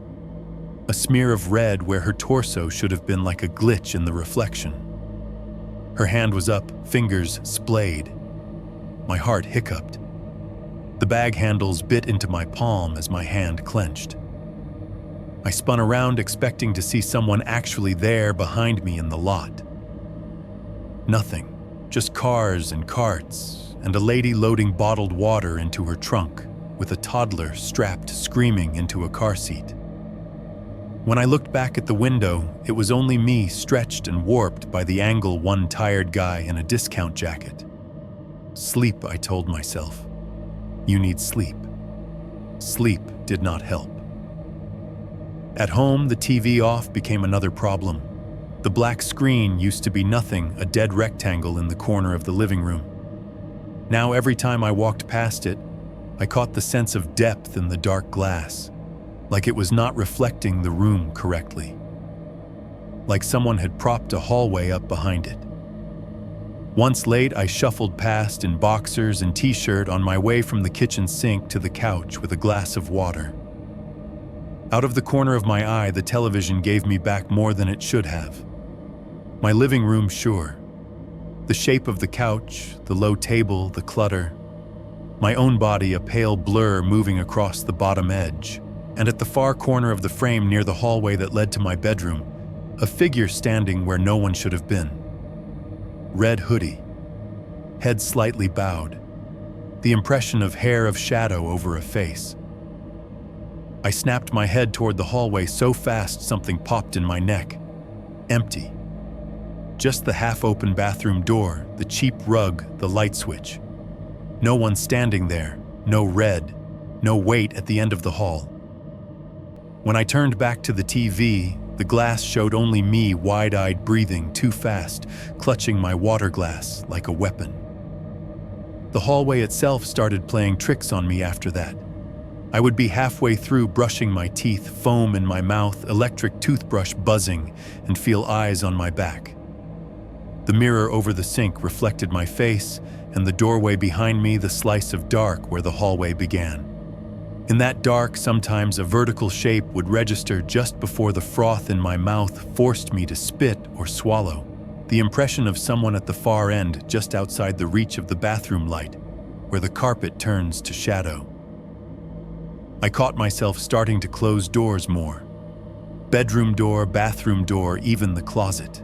Speaker 2: a smear of red where her torso should have been like a glitch in the reflection. Her hand was up, fingers splayed. My heart hiccuped. The bag handles bit into my palm as my hand clenched. I spun around expecting to see someone actually there behind me in the lot. Nothing, just cars and carts, and a lady loading bottled water into her trunk, with a toddler strapped screaming into a car seat. When I looked back at the window, it was only me stretched and warped by the angle one tired guy in a discount jacket. Sleep, I told myself. You need sleep. Sleep did not help. At home, the TV off became another problem. The black screen used to be nothing, a dead rectangle in the corner of the living room. Now every time I walked past it, I caught the sense of depth in the dark glass, like it was not reflecting the room correctly. Like someone had propped a hallway up behind it. Once late, I shuffled past in boxers and t-shirt on my way from the kitchen sink to the couch with a glass of water. Out of the corner of my eye, the television gave me back more than it should have. My living room, sure. The shape of the couch, the low table, the clutter. My own body a pale blur moving across the bottom edge. And at the far corner of the frame near the hallway that led to my bedroom, a figure standing where no one should have been. Red hoodie, head slightly bowed, the impression of hair of shadow over a face. I snapped my head toward the hallway so fast something popped in my neck. Empty. Just the half-open bathroom door, the cheap rug, the light switch. No one standing there, no red, no weight at the end of the hall. When I turned back to the TV, the glass showed only me wide-eyed breathing too fast, clutching my water glass like a weapon. The hallway itself started playing tricks on me after that. I would be halfway through brushing my teeth, foam in my mouth, electric toothbrush buzzing, and feel eyes on my back. The mirror over the sink reflected my face, and the doorway behind me the slice of dark where the hallway began. In that dark, sometimes a vertical shape would register just before the froth in my mouth forced me to spit or swallow. The impression of someone at the far end, just outside the reach of the bathroom light, where the carpet turns to shadow. I caught myself starting to close doors more. Bedroom door, bathroom door, even the closet.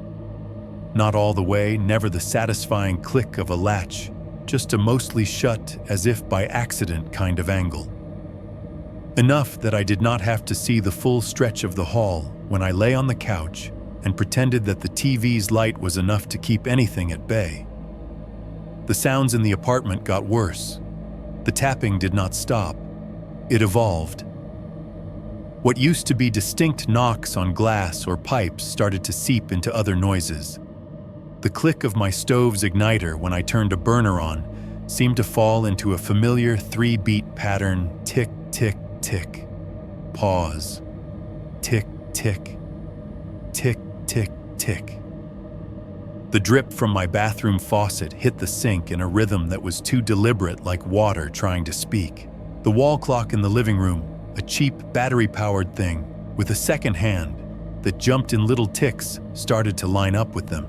Speaker 2: Not all the way, never the satisfying click of a latch, just a mostly shut, as if by accident kind of angle. Enough that I did not have to see the full stretch of the hall when I lay on the couch and pretended that the TV's light was enough to keep anything at bay. The sounds in the apartment got worse. The tapping did not stop. It evolved. What used to be distinct knocks on glass or pipes started to seep into other noises. The click of my stove's igniter when I turned a burner on seemed to fall into a familiar 3-beat pattern, tick, tick, tick. Pause. Tick, tick. Tick, tick, tick. The drip from my bathroom faucet hit the sink in a rhythm that was too deliberate, like water trying to speak. The wall clock in the living room, a cheap battery-powered thing with a second hand that jumped in little ticks, started to line up with them.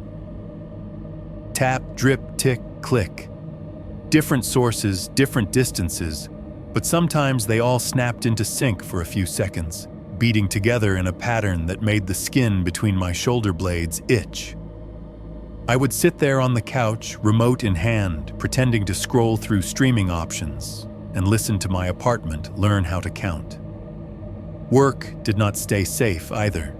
Speaker 2: Tap, drip, tick, click. Different sources, different distances, but sometimes they all snapped into sync for a few seconds, beating together in a pattern that made the skin between my shoulder blades itch. I would sit there on the couch, remote in hand, pretending to scroll through streaming options and listen to my apartment learn how to count. Work did not stay safe either.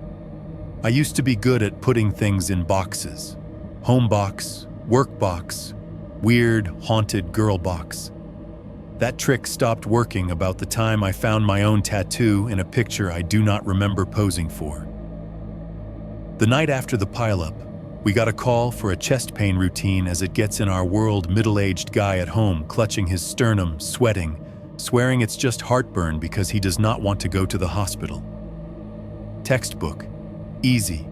Speaker 2: I used to be good at putting things in boxes. Home box, work box, weird, haunted girl box. That trick stopped working about the time I found my own tattoo in a picture I do not remember posing for. The night after the pileup, we got a call for a chest pain routine as it gets in our world, middle-aged guy at home clutching his sternum, sweating, swearing it's just heartburn because he does not want to go to the hospital. Textbook. Easy.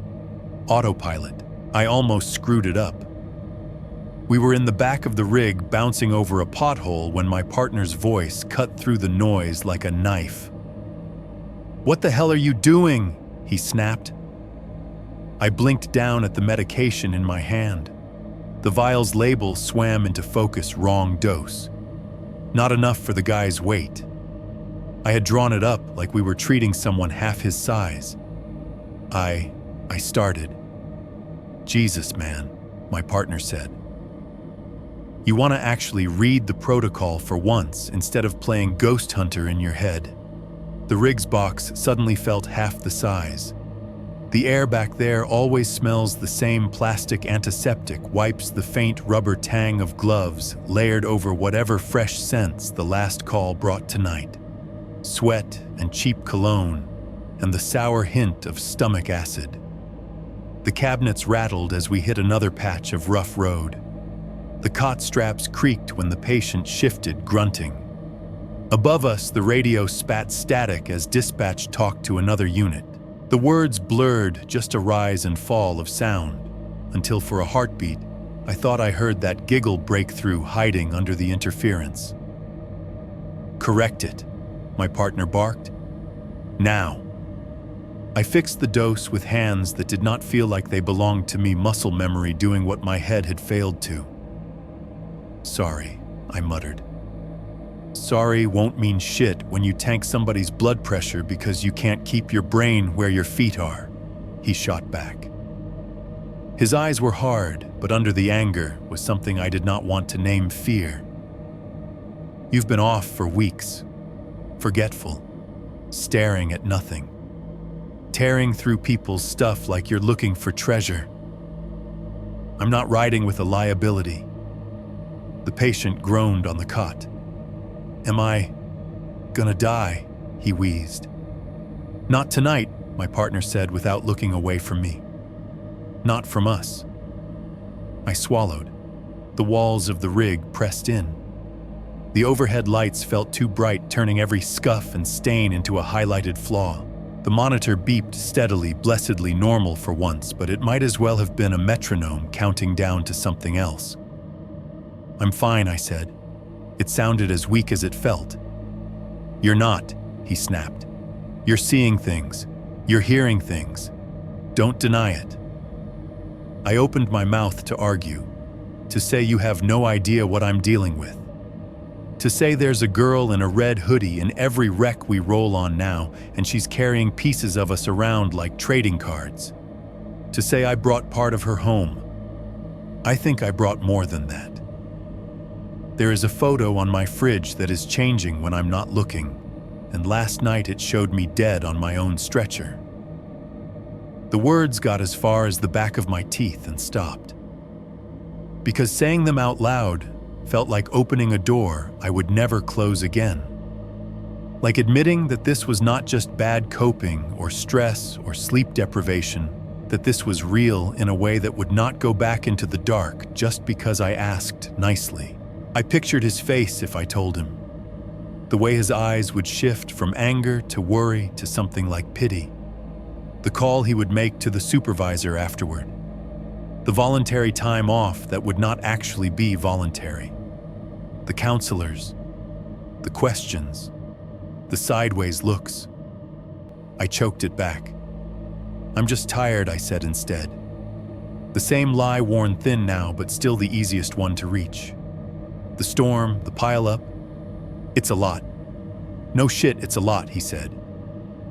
Speaker 2: Autopilot. I almost screwed it up. We were in the back of the rig bouncing over a pothole when my partner's voice cut through the noise like a knife. "What the hell are you doing?" he snapped. I blinked down at the medication in my hand. The vial's label swam into focus: wrong dose. Not enough for the guy's weight. I had drawn it up like we were treating someone half his size. I started. Jesus, man, my partner said. You want to actually read the protocol for once instead of playing ghost hunter in your head. The Riggs box suddenly felt half the size. The air back there always smells the same plastic antiseptic wipes, the faint rubber tang of gloves layered over whatever fresh scents the last call brought tonight. Sweat and cheap cologne, and the sour hint of stomach acid. The cabinets rattled as we hit another patch of rough road. The cot straps creaked when the patient shifted, grunting. Above us, the radio spat static as dispatch talked to another unit. The words blurred, just a rise and fall of sound, until for a heartbeat, I thought I heard that giggle break through, hiding under the interference. Correct it, my partner barked. Now. I fixed the dose with hands that did not feel like they belonged to me, muscle memory doing what my head had failed to. Sorry, I muttered. Sorry won't mean shit when you tank somebody's blood pressure because you can't keep your brain where your feet are, he shot back. His eyes were hard, but under the anger was something I did not want to name: fear. You've been off for weeks, forgetful, staring at nothing, tearing through people's stuff like you're looking for treasure. I'm not riding with a liability. The patient groaned on the cot. Am I gonna die? He wheezed. Not tonight, my partner said without looking away from me. Not from us. I swallowed. The walls of the rig pressed in. The overhead lights felt too bright, turning every scuff and stain into a highlighted flaw. The monitor beeped steadily, blessedly normal for once, but it might as well have been a metronome counting down to something else. I'm fine, I said. It sounded as weak as it felt. You're not, he snapped. You're seeing things. You're hearing things. Don't deny it. I opened my mouth to argue, to say you have no idea what I'm dealing with. To say there's a girl in a red hoodie in every wreck we roll on now, and she's carrying pieces of us around like trading cards. To say I brought part of her home. I think I brought more than that. There is a photo on my fridge that is changing when I'm not looking, and last night it showed me dead on my own stretcher. The words got as far as the back of my teeth and stopped. Because saying them out loud felt like opening a door I would never close again. Like admitting that this was not just bad coping or stress or sleep deprivation, that this was real in a way that would not go back into the dark just because I asked nicely. I pictured his face if I told him. The way his eyes would shift from anger to worry to something like pity. The call he would make to the supervisor afterward. The voluntary time off that would not actually be voluntary. The counselors. The questions. The sideways looks. I choked it back. I'm just tired, I said instead. The same lie worn thin now, but still the easiest one to reach. The storm, the pile-up. It's a lot. No shit, it's a lot, he said.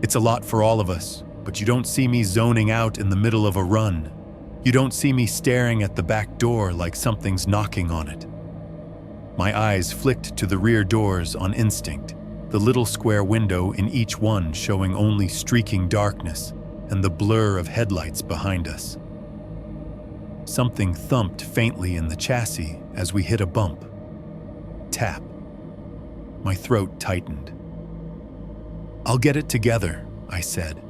Speaker 2: It's a lot for all of us, but you don't see me zoning out in the middle of a run. You don't see me staring at the back door like something's knocking on it. My eyes flicked to the rear doors on instinct, the little square window in each one showing only streaking darkness and the blur of headlights behind us. Something thumped faintly in the chassis as we hit a bump. Tap. My throat tightened. I'll get it together, I said.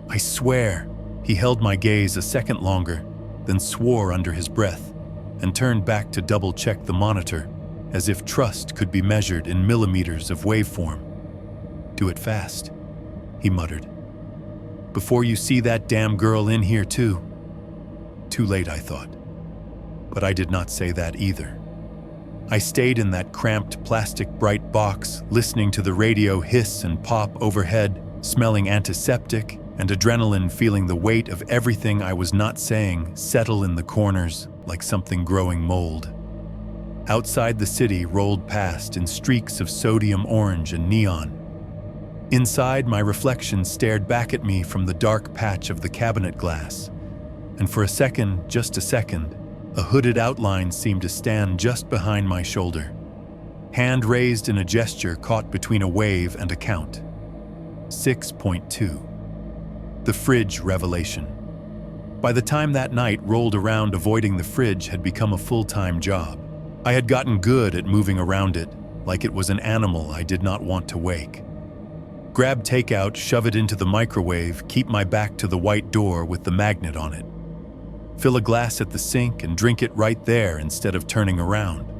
Speaker 2: I swear. He held my gaze a second longer, then swore under his breath, and turned back to double-check the monitor, as if trust could be measured in millimeters of waveform. Do it fast, he muttered. Before you see that damn girl in here too. Too late, I thought. But I did not say that either. I stayed in that cramped plastic bright box, listening to the radio hiss and pop overhead, smelling antiseptic and adrenaline, feeling the weight of everything I was not saying settle in the corners like something growing mold. Outside, the city rolled past in streaks of sodium orange and neon. Inside, my reflection stared back at me from the dark patch of the cabinet glass, and for a second, just a second, a hooded outline seemed to stand just behind my shoulder. Hand raised in a gesture caught between a wave and a count. 6.2. The fridge revelation. By the time that night rolled around, avoiding the fridge had become a full-time job. I had gotten good at moving around it, like it was an animal I did not want to wake. Grab takeout, shove it into the microwave, keep my back to the white door with the magnet on it. Fill a glass at the sink and drink it right there instead of turning around.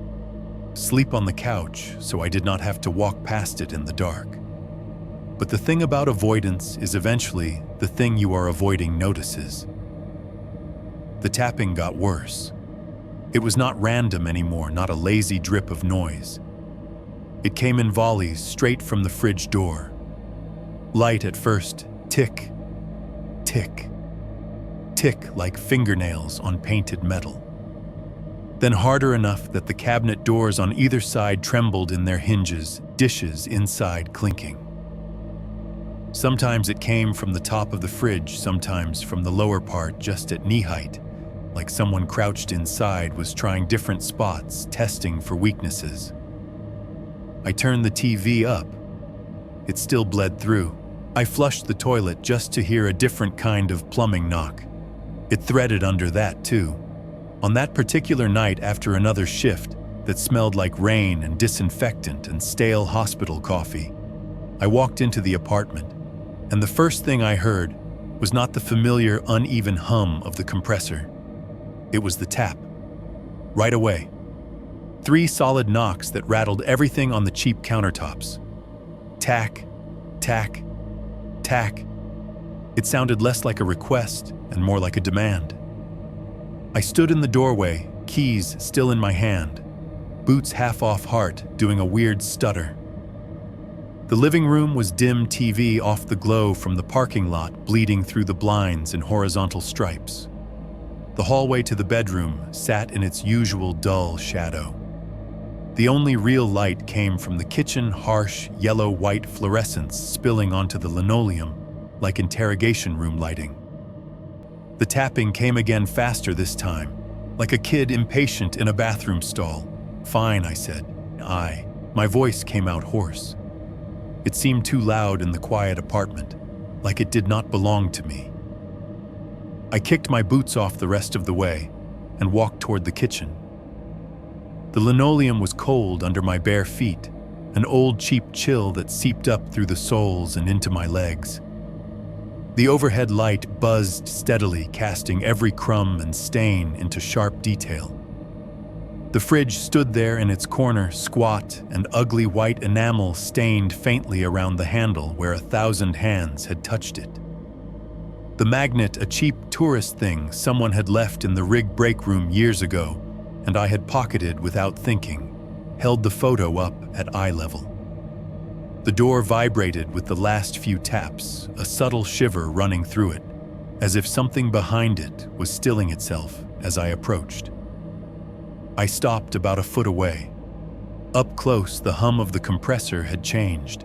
Speaker 2: Sleep on the couch so I did not have to walk past it in the dark. But the thing about avoidance is eventually the thing you are avoiding notices. The tapping got worse. It was not random anymore, not a lazy drip of noise. It came in volleys straight from the fridge door. Light at first, tick, tick, tick like fingernails on painted metal. Then harder enough that the cabinet doors on either side trembled in their hinges, dishes inside clinking. Sometimes it came from the top of the fridge, sometimes from the lower part just at knee height, like someone crouched inside was trying different spots, testing for weaknesses. I turned the TV up. It still bled through. I flushed the toilet just to hear a different kind of plumbing knock. It threaded under that too. On that particular night, after another shift that smelled like rain and disinfectant and stale hospital coffee, I walked into the apartment, and the first thing I heard was not the familiar uneven hum of the compressor. It was the tap. Right away. 3 solid knocks that rattled everything on the cheap countertops. Tack, tack, tack. It sounded less like a request and more like a demand. I stood in the doorway, keys still in my hand, boots half off heart, doing a weird stutter. The living room was dim TV off the glow from the parking lot bleeding through the blinds in horizontal stripes. The hallway to the bedroom sat in its usual dull shadow. The only real light came from the kitchen, harsh yellow-white fluorescence spilling onto the linoleum like interrogation room lighting. The tapping came again faster this time, like a kid impatient in a bathroom stall. "Fine," I said. My voice came out hoarse. It seemed too loud in the quiet apartment, like it did not belong to me. I kicked my boots off the rest of the way and walked toward the kitchen. The linoleum was cold under my bare feet, an old cheap chill that seeped up through the soles and into my legs. The overhead light buzzed steadily, casting every crumb and stain into sharp detail. The fridge stood there in its corner, squat, and ugly white enamel stained faintly around the handle where 1,000 hands had touched it. The magnet, a cheap tourist thing someone had left in the rig break room years ago, and I had pocketed without thinking, held the photo up at eye level. The door vibrated with the last few taps, a subtle shiver running through it, as if something behind it was stilling itself as I approached. I stopped about a foot away. Up close, the hum of the compressor had changed.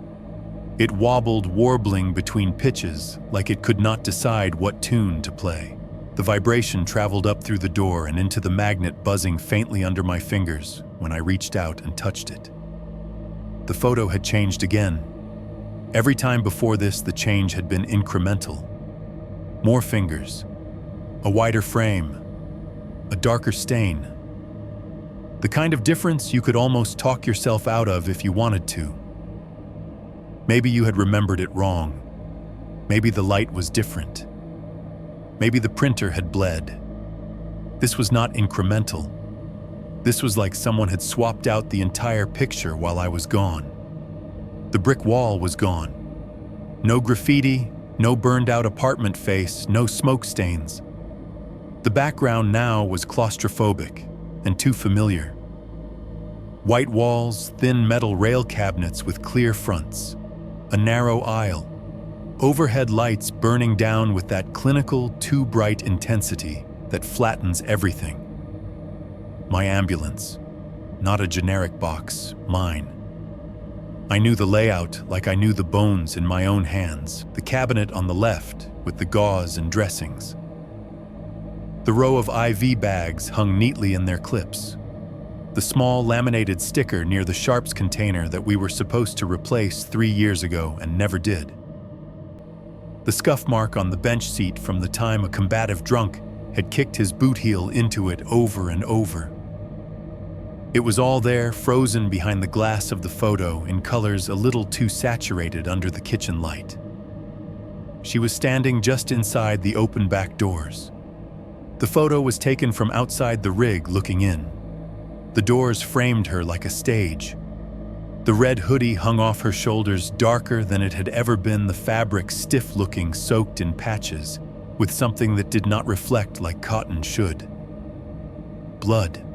Speaker 2: It wobbled, warbling between pitches, like it could not decide what tune to play. The vibration traveled up through the door and into the magnet, buzzing faintly under my fingers when I reached out and touched it. The photo had changed again. Every time before this, the change had been incremental. More fingers, a wider frame, a darker stain. The kind of difference you could almost talk yourself out of if you wanted to. Maybe you had remembered it wrong. Maybe the light was different. Maybe the printer had bled. This was not incremental. This was like someone had swapped out the entire picture while I was gone. The brick wall was gone. No graffiti, no burned-out apartment face, no smoke stains. The background now was claustrophobic and too familiar. White walls, thin metal rail cabinets with clear fronts, a narrow aisle, overhead lights burning down with that clinical, too bright intensity that flattens everything. My ambulance, not a generic box, mine. I knew the layout like I knew the bones in my own hands, the cabinet on the left with the gauze and dressings. The row of IV bags hung neatly in their clips. The small laminated sticker near the sharps container that we were supposed to replace 3 years ago and never did. The scuff mark on the bench seat from the time a combative drunk had kicked his boot heel into it over and over. It was all there, frozen behind the glass of the photo in colors a little too saturated under the kitchen light. She was standing just inside the open back doors. The photo was taken from outside the rig looking in. The doors framed her like a stage. The red hoodie hung off her shoulders darker than it had ever been, the fabric stiff-looking, soaked in patches, with something that did not reflect like cotton should. Blood.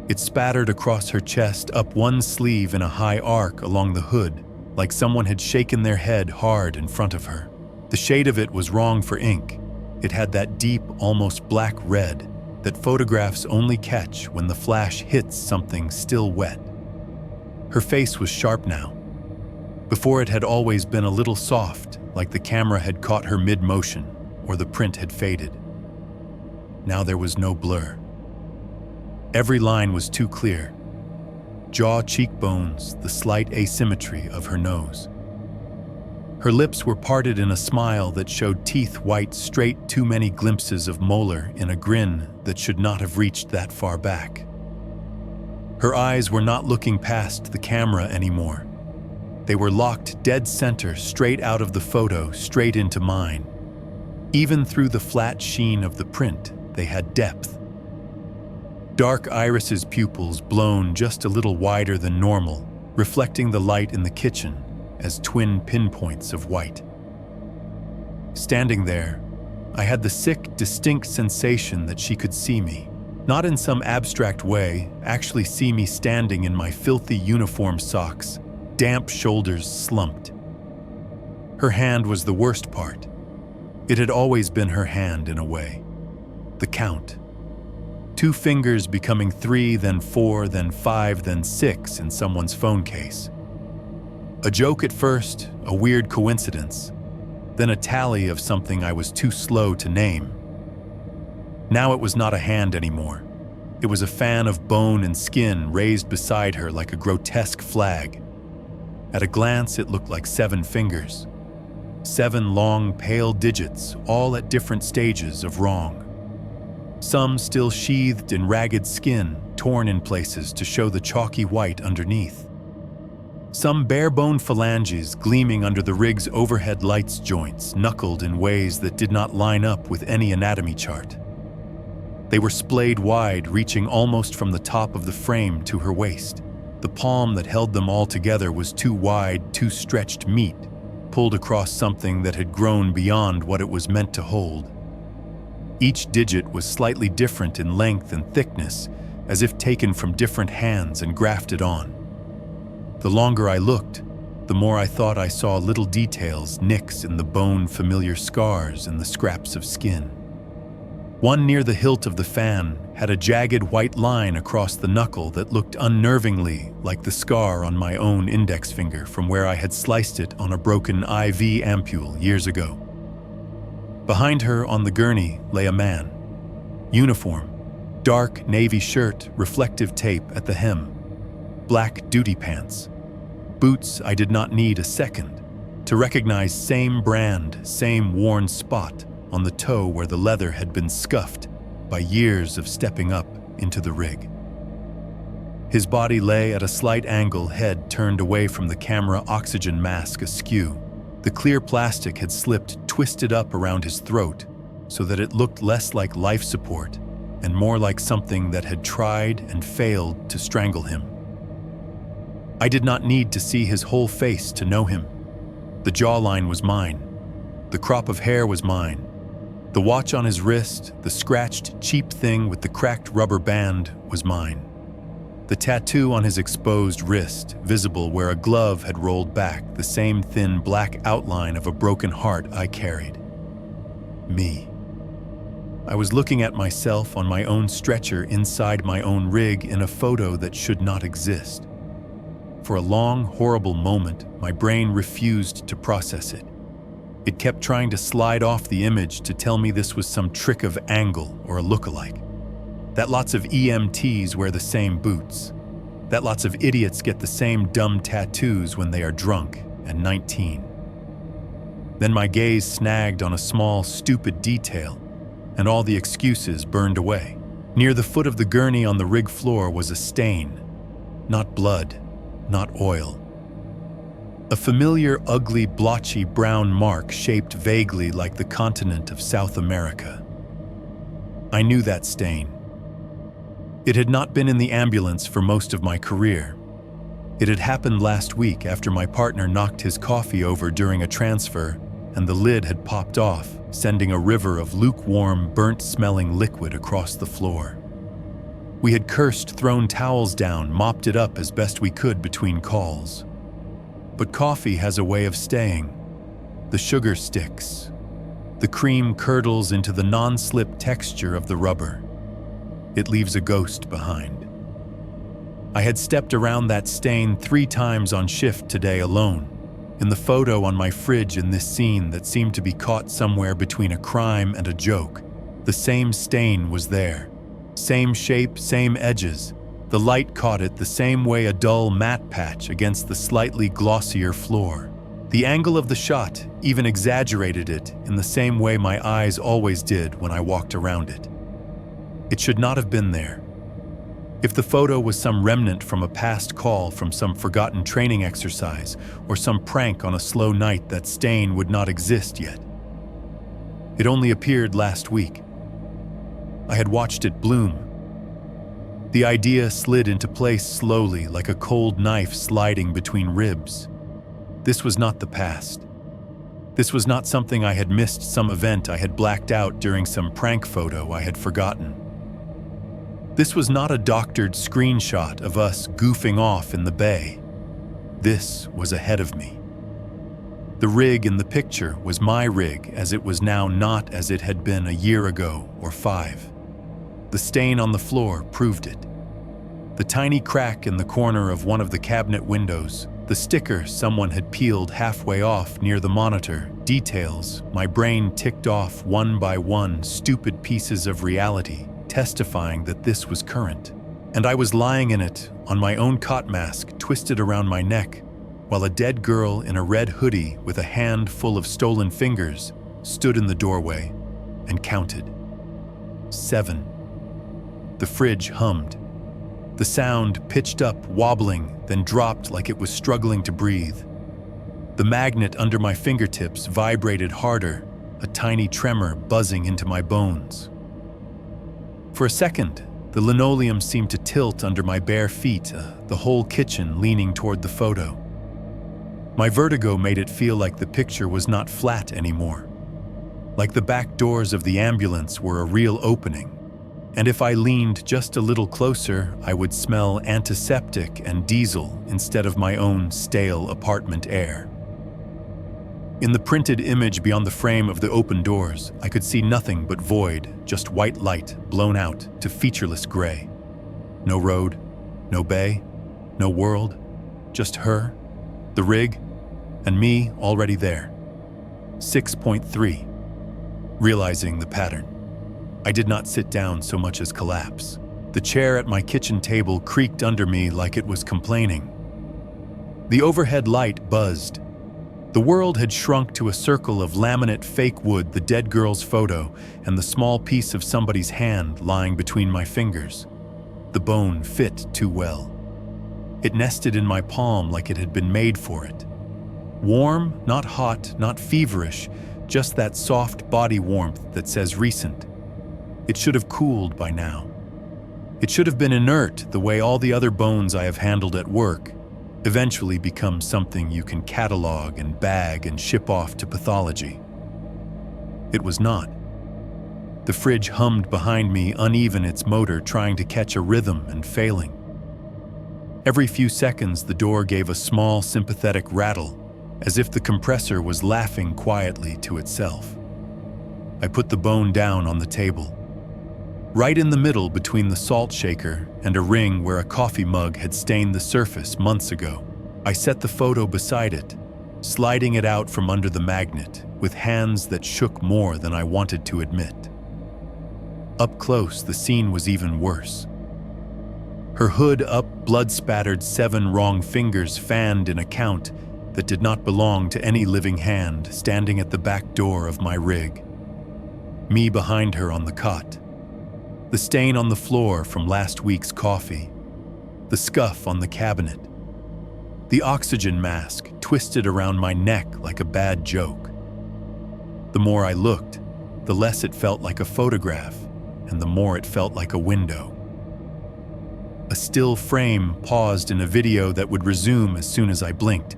Speaker 2: It spattered across her chest, up one sleeve in a high arc along the hood, like someone had shaken their head hard in front of her. The shade of it was wrong for ink. It had that deep, almost black red that photographs only catch when the flash hits something still wet. Her face was sharp now. Before it had always been a little soft, like the camera had caught her mid-motion or the print had faded. Now there was no blur. Every line was too clear. Jaw, cheekbones, the slight asymmetry of her nose. Her lips were parted in a smile that showed teeth white, straight, too many glimpses of molar in a grin that should not have reached that far back. Her eyes were not looking past the camera anymore. They were locked dead center, straight out of the photo, straight into mine. Even through the flat sheen of the print, they had depth. Dark iris's pupils blown just a little wider than normal, reflecting the light in the kitchen as twin pinpoints of white. Standing there, I had the sick, distinct sensation that she could see me. Not in some abstract way, actually see me standing in my filthy uniform socks, damp shoulders slumped. Her hand was the worst part. It had always been her hand in a way. The count. 2 fingers becoming 3, then 4, then 5, then 6 in someone's phone case. A joke at first, a weird coincidence, then a tally of something I was too slow to name. Now it was not a hand anymore. It was a fan of bone and skin raised beside her like a grotesque flag. At a glance, it looked like 7 fingers. 7 long, pale digits, all at different stages of wrong. Some still sheathed in ragged skin, torn in places to show the chalky white underneath. Some bare-bone phalanges gleaming under the rig's overhead lights joints, knuckled in ways that did not line up with any anatomy chart. They were splayed wide, reaching almost from the top of the frame to her waist. The palm that held them all together was too wide, too stretched meat, pulled across something that had grown beyond what it was meant to hold. Each digit was slightly different in length and thickness, as if taken from different hands and grafted on. The longer I looked, the more I thought I saw little details, nicks in the bone, familiar scars and the scraps of skin. One near the hilt of the fan had a jagged white line across the knuckle that looked unnervingly like the scar on my own index finger from where I had sliced it on a broken IV ampule years ago. Behind her on the gurney lay a man. Uniform, dark navy shirt, reflective tape at the hem. Black duty pants. Boots I did not need a second to recognize, same brand, same worn spot on the toe where the leather had been scuffed by years of stepping up into the rig. His body lay at a slight angle, head turned away from the camera, oxygen mask askew. The clear plastic had slipped, twisted up around his throat so that it looked less like life support and more like something that had tried and failed to strangle him. I did not need to see his whole face to know him. The jawline was mine. The crop of hair was mine. The watch on his wrist, the scratched, cheap thing with the cracked rubber band, was mine. The tattoo on his exposed wrist, visible where a glove had rolled back, the same thin black outline of a broken heart I carried. Me. I was looking at myself on my own stretcher inside my own rig in a photo that should not exist. For a long, horrible moment, my brain refused to process it. It kept trying to slide off the image to tell me this was some trick of angle or a look-alike. That lots of EMTs wear the same boots. That lots of idiots get the same dumb tattoos when they are drunk and 19. Then my gaze snagged on a small, stupid detail, and all the excuses burned away. Near the foot of the gurney on the rig floor was a stain. Not blood, not oil. A familiar, ugly, blotchy brown mark shaped vaguely like the continent of South America. I knew that stain. It had not been in the ambulance for most of my career. It had happened last week after my partner knocked his coffee over during a transfer, and the lid had popped off, sending a river of lukewarm, burnt-smelling liquid across the floor. We had cursed, thrown towels down, mopped it up as best we could between calls. But coffee has a way of staying. The sugar sticks. The cream curdles into the non-slip texture of the rubber. It leaves a ghost behind. I had stepped around that stain 3 times on shift today alone. In the photo on my fridge in this scene that seemed to be caught somewhere between a crime and a joke, the same stain was there. Same shape, same edges. The light caught it the same way a dull matte patch against the slightly glossier floor. The angle of the shot even exaggerated it in the same way my eyes always did when I walked around it. It should not have been there. If the photo was some remnant from a past call from some forgotten training exercise or some prank on a slow night, that stain would not exist yet. It only appeared last week. I had watched it bloom. The idea slid into place slowly, like a cold knife sliding between ribs. This was not the past. This was not something I had missed, some event I had blacked out during some prank photo I had forgotten. This was not a doctored screenshot of us goofing off in the bay. This was ahead of me. The rig in the picture was my rig, as it was now not as it had been a year ago or 5. The stain on the floor proved it. The tiny crack in the corner of one of the cabinet windows, the sticker someone had peeled halfway off near the monitor, details my brain ticked off one by one, stupid pieces of reality, testifying that this was current. And I was lying in it, on my own cot mask twisted around my neck, while a dead girl in a red hoodie with a hand full of stolen fingers stood in the doorway and counted. 7. The fridge hummed. The sound pitched up, wobbling, then dropped like it was struggling to breathe. The magnet under my fingertips vibrated harder, a tiny tremor buzzing into my bones. For a second, the linoleum seemed to tilt under my bare feet, the whole kitchen leaning toward the photo. My vertigo made it feel like the picture was not flat anymore, like the back doors of the ambulance were a real opening, and if I leaned just a little closer, I would smell antiseptic and diesel instead of my own stale apartment air. In the printed image beyond the frame of the open doors, I could see nothing but void, just white light blown out to featureless gray. No road, no bay, no world, just her, the rig, and me already there. 6.3. Realizing the pattern, I did not sit down so much as collapse. The chair at my kitchen table creaked under me like it was complaining. The overhead light buzzed. The world had shrunk to a circle of laminate fake wood, the dead girl's photo, and the small piece of somebody's hand lying between my fingers. The bone fit too well. It nested in my palm like it had been made for it. Warm, not hot, not feverish, just that soft body warmth that says recent. It should have cooled by now. It should have been inert the way all the other bones I have handled at work eventually become something you can catalog and bag and ship off to pathology. It was not. The fridge hummed behind me, uneven its motor trying to catch a rhythm and failing. Every few seconds, the door gave a small, sympathetic rattle, as if the compressor was laughing quietly to itself. I put the bone down on the table, right in the middle between the salt shaker and a ring where a coffee mug had stained the surface months ago. I set the photo beside it, sliding it out from under the magnet, with hands that shook more than I wanted to admit. Up close, the scene was even worse. Her hood up, blood-spattered, 7 wrong fingers fanned in a count that did not belong to any living hand, standing at the back door of my rig. Me behind her on the cot. The stain on the floor from last week's coffee. The scuff on the cabinet. The oxygen mask twisted around my neck like a bad joke. The more I looked, the less it felt like a photograph, and the more it felt like a window. A still frame paused in a video that would resume as soon as I blinked.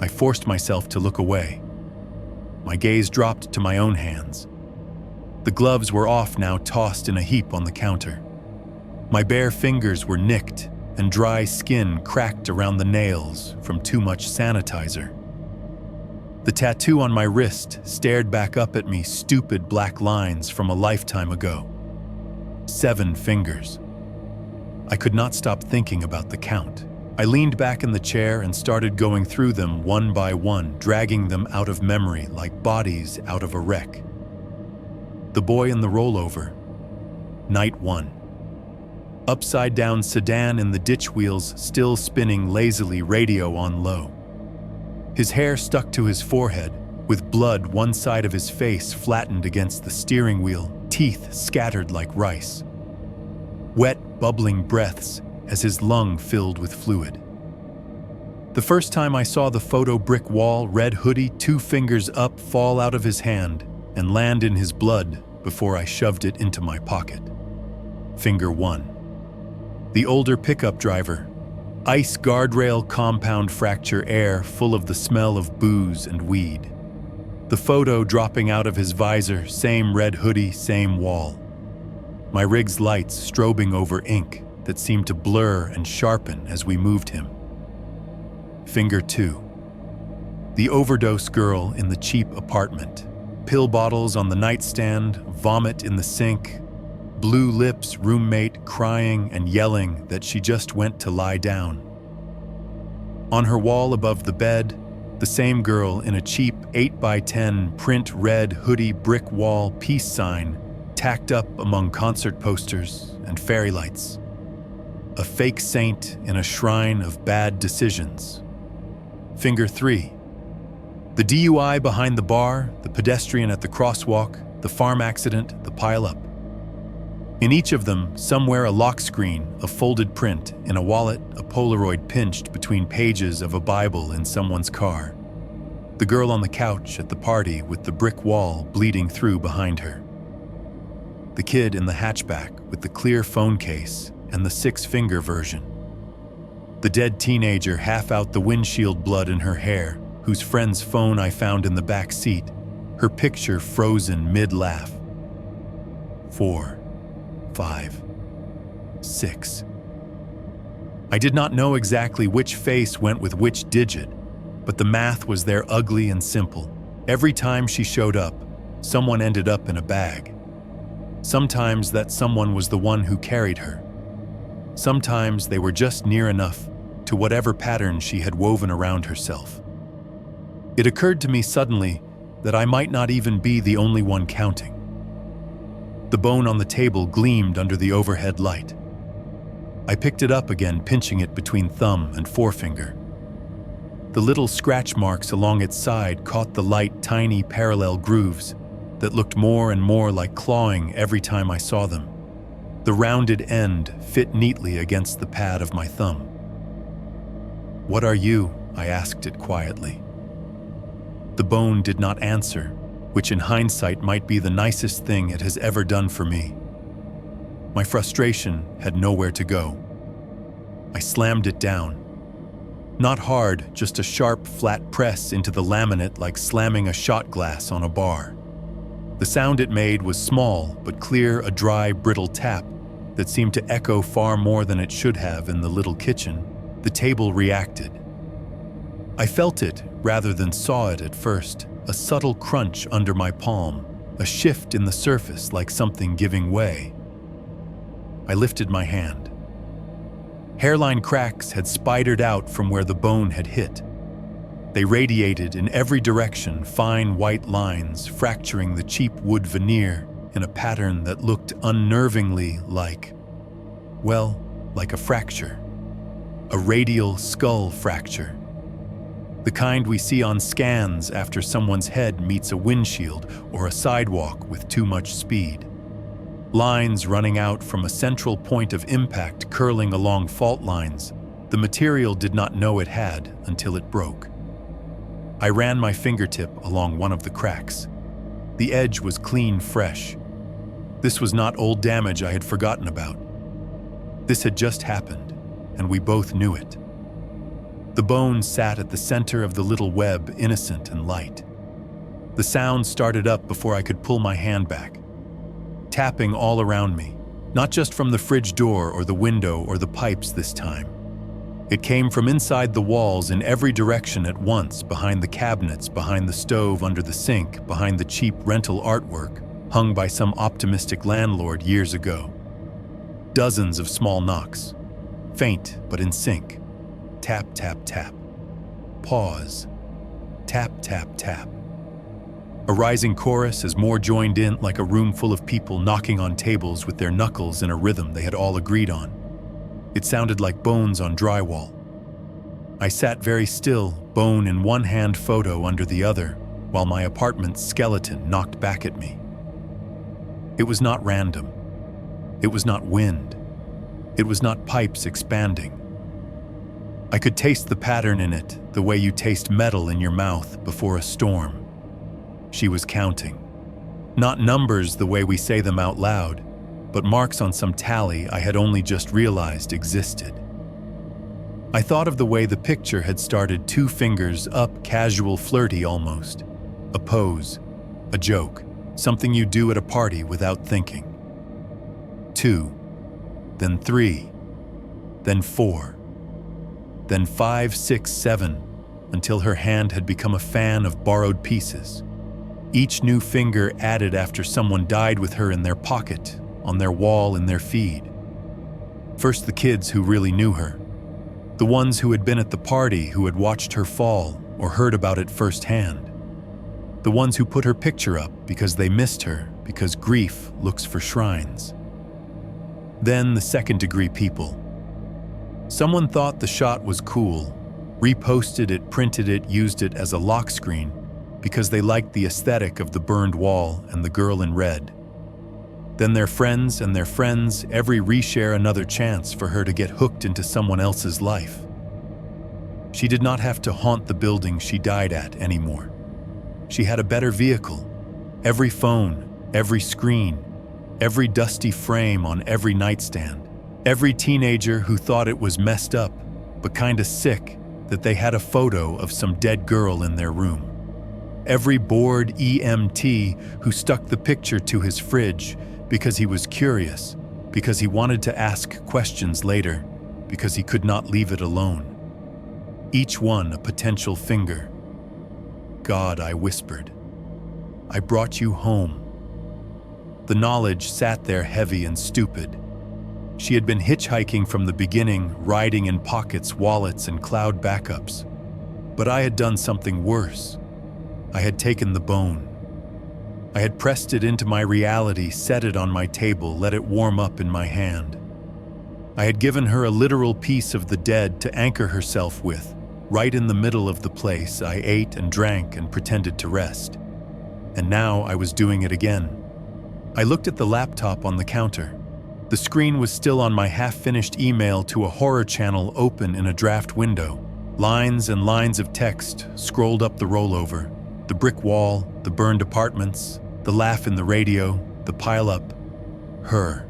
Speaker 2: I forced myself to look away. My gaze dropped to my own hands. The gloves were off now, tossed in a heap on the counter. My bare fingers were nicked, and dry skin cracked around the nails from too much sanitizer. The tattoo on my wrist stared back up at me, stupid black lines from a lifetime ago. 7 fingers. I could not stop thinking about the count. I leaned back in the chair and started going through them one by one, dragging them out of memory like bodies out of a wreck. The boy in the rollover. Night 1. Upside-down sedan in the ditch wheels, still spinning lazily, radio on low. His hair stuck to his forehead, with blood one side of his face flattened against the steering wheel, teeth scattered like rice. Wet, bubbling breaths as his lung filled with fluid. The first time I saw the photo brick wall, red hoodie, 2 fingers up, fall out of his hand and land in his blood before I shoved it into my pocket. Finger 1. The older pickup driver. Ice guardrail compound fracture, air full of the smell of booze and weed. The photo dropping out of his visor, same red hoodie, same wall. My rig's lights strobing over ink that seemed to blur and sharpen as we moved him. Finger 2. The overdose girl in the cheap apartment. Pill bottles on the nightstand, vomit in the sink, blue lips, roommate crying and yelling that she just went to lie down. On her wall above the bed, the same girl in a cheap 8x10 print red hoodie, brick wall, peace sign, tacked up among concert posters and fairy lights. A fake saint in a shrine of bad decisions. Finger 3. The DUI behind the bar, the pedestrian at the crosswalk, the farm accident, the pile-up. In each of them, somewhere a lock screen, a folded print, in a wallet, a Polaroid pinched between pages of a Bible in someone's car. The girl on the couch at the party with the brick wall bleeding through behind her. The kid in the hatchback with the clear phone case and the 6-finger version. The dead teenager half out the windshield, blood in her hair, whose friend's phone I found in the back seat, her picture frozen mid-laugh. 4, 5, 6. I did not know exactly which face went with which digit, but the math was there, ugly and simple. Every time she showed up, someone ended up in a bag. Sometimes that someone was the one who carried her. Sometimes they were just near enough to whatever pattern she had woven around herself. It occurred to me suddenly that I might not even be the only one counting. The bone on the table gleamed under the overhead light. I picked it up again, pinching it between thumb and forefinger. The little scratch marks along its side caught the light, tiny parallel grooves that looked more and more like clawing every time I saw them. The rounded end fit neatly against the pad of my thumb. "What are you?" I asked it quietly. The bone did not answer, which in hindsight might be the nicest thing it has ever done for me. My frustration had nowhere to go. I slammed it down. Not hard, just a sharp, flat press into the laminate like slamming a shot glass on a bar. The sound it made was small but clear, a dry, brittle tap that seemed to echo far more than it should have in the little kitchen The table reacted. I felt it rather than saw it at first, a subtle crunch under my palm, a shift in the surface like something giving way. I lifted my hand. Hairline cracks had spidered out from where the bone had hit. They radiated in every direction, fine white lines fracturing the cheap wood veneer in a pattern that looked unnervingly like a fracture. A radial skull fracture. The kind we see on scans after someone's head meets a windshield or a sidewalk with too much speed. Lines running out from a central point of impact curling along fault lines the material did not know it had until it broke. I ran my fingertip along one of the cracks. The edge was clean fresh. This was not old damage I had forgotten about. This had just happened, and we both knew it. The bone sat at the center of the little web, innocent and light. The sound started up before I could pull my hand back. Tapping all around me, not just from the fridge door or the window or the pipes this time. It came from inside the walls in every direction at once, behind the cabinets, behind the stove, under the sink, behind the cheap rental artwork hung by some optimistic landlord years ago. Dozens of small knocks, faint but in sync. Tap, tap, tap. Pause. Tap, tap, tap. A rising chorus as more joined in, like a room full of people knocking on tables with their knuckles in a rhythm they had all agreed on. It sounded like bones on drywall. I sat very still, bone in one hand, photo under the other, while my apartment's skeleton knocked back at me. It was not random. It was not wind. It was not pipes expanding. I could taste the pattern in it, the way you taste metal in your mouth before a storm. She was counting. Not numbers the way we say them out loud, but marks on some tally I had only just realized existed. I thought of the way the picture had started, 2 fingers up, casual, flirty almost. A pose, a joke, something you do at a party without thinking. 2, then 3, then 4, then 5, 6, 7, until her hand had become a fan of borrowed pieces. Each new finger added after someone died with her in their pocket, on their wall, in their feed. First the kids who really knew her. The ones who had been at the party, who had watched her fall or heard about it firsthand. The ones who put her picture up because they missed her, because grief looks for shrines. Then the second-degree people. Someone thought the shot was cool, reposted it, printed it, used it as a lock screen because they liked the aesthetic of the burned wall and the girl in red. Then their friends and their friends, every reshare, another chance for her to get hooked into someone else's life. She did not have to haunt the building she died at anymore. She had a better vehicle. Every phone, every screen, every dusty frame on every nightstand. Every teenager who thought it was messed up, but kinda sick, that they had a photo of some dead girl in their room. Every bored EMT who stuck the picture to his fridge because he was curious, because he wanted to ask questions later, because he could not leave it alone. Each one a potential finger. God, I whispered, I brought you home. The knowledge sat there heavy and stupid. She had been hitchhiking from the beginning, riding in pockets, wallets, and cloud backups. But I had done something worse. I had taken the bone. I had pressed it into my reality, set it on my table, let it warm up in my hand. I had given her a literal piece of the dead to anchor herself with, right in the middle of the place. I ate and drank and pretended to rest. And now I was doing it again. I looked at the laptop on the counter. The screen was still on my half-finished email to a horror channel open in a draft window. Lines and lines of text scrolled up the rollover. The brick wall, the burned apartments, the laugh in the radio, the pile-up. Her.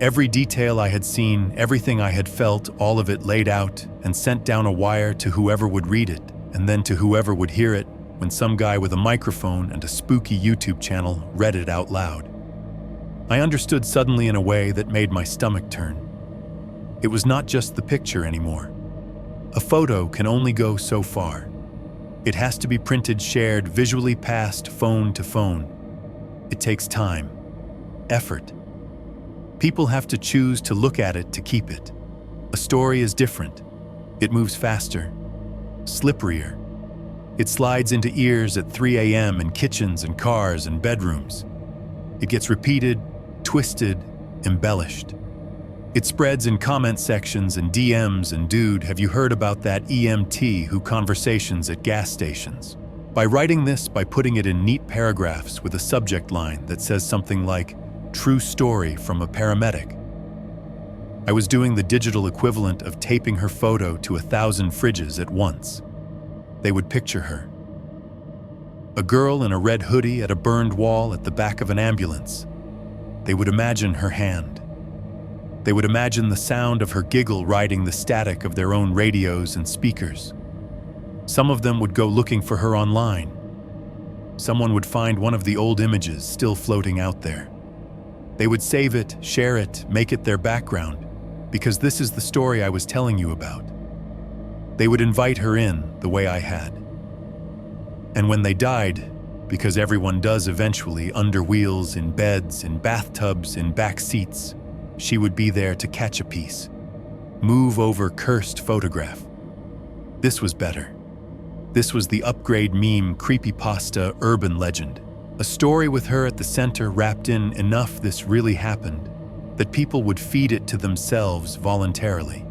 Speaker 2: Every detail I had seen, everything I had felt, all of it laid out and sent down a wire to whoever would read it, and then to whoever would hear it when some guy with a microphone and a spooky YouTube channel read it out loud. I understood suddenly in a way that made my stomach turn. It was not just the picture anymore. A photo can only go so far. It has to be printed, shared, visually passed phone to phone. It takes time, effort. People have to choose to look at it to keep it. A story is different. It moves faster, slipperier. It slides into ears at 3 a.m. in kitchens and cars and bedrooms. It gets repeated, twisted, embellished. It spreads in comment sections and DMs and dude, have you heard about that EMT who conversations at gas stations? By writing this, by putting it in neat paragraphs with a subject line that says something like, true story from a paramedic. I was doing the digital equivalent of taping her photo to 1,000 fridges at once. They would picture her. A girl in a red hoodie at a burned wall at the back of an ambulance. They would imagine her hand. They would imagine the sound of her giggle riding the static of their own radios and speakers. Some of them would go looking for her online. Someone would find one of the old images still floating out there. They would save it, share it, make it their background, because this is the story I was telling you about. They would invite her in the way I had. And when they died, because everyone does eventually, under wheels, in beds, in bathtubs, in back seats, she would be there to catch a piece. Move over cursed photograph. This was better. This was the upgrade meme creepypasta urban legend. A story with her at the center wrapped in enough this really happened, that people would feed it to themselves voluntarily.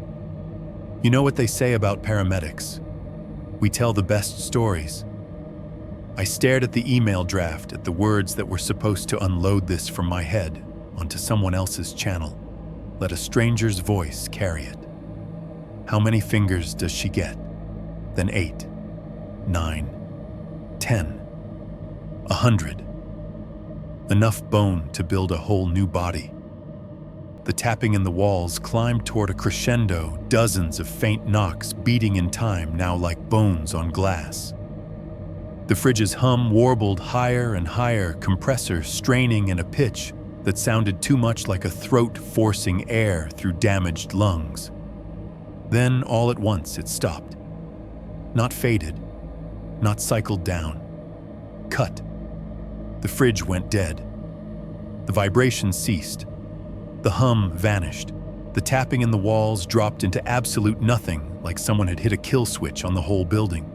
Speaker 2: You know what they say about paramedics? We tell the best stories. I stared at the email draft, at the words that were supposed to unload this from my head onto someone else's channel. Let a stranger's voice carry it. How many fingers does she get? Then 8, 9, 10, 100. Enough bone to build a whole new body. The tapping in the walls climbed toward a crescendo, dozens of faint knocks beating in time now like bones on glass. The fridge's hum warbled higher and higher, compressor straining in a pitch that sounded too much like a throat forcing air through damaged lungs. Then, all at once, it stopped. Not faded, not cycled down. Cut. The fridge went dead. The vibration ceased. The hum vanished. The tapping in the walls dropped into absolute nothing, like someone had hit a kill switch on the whole building.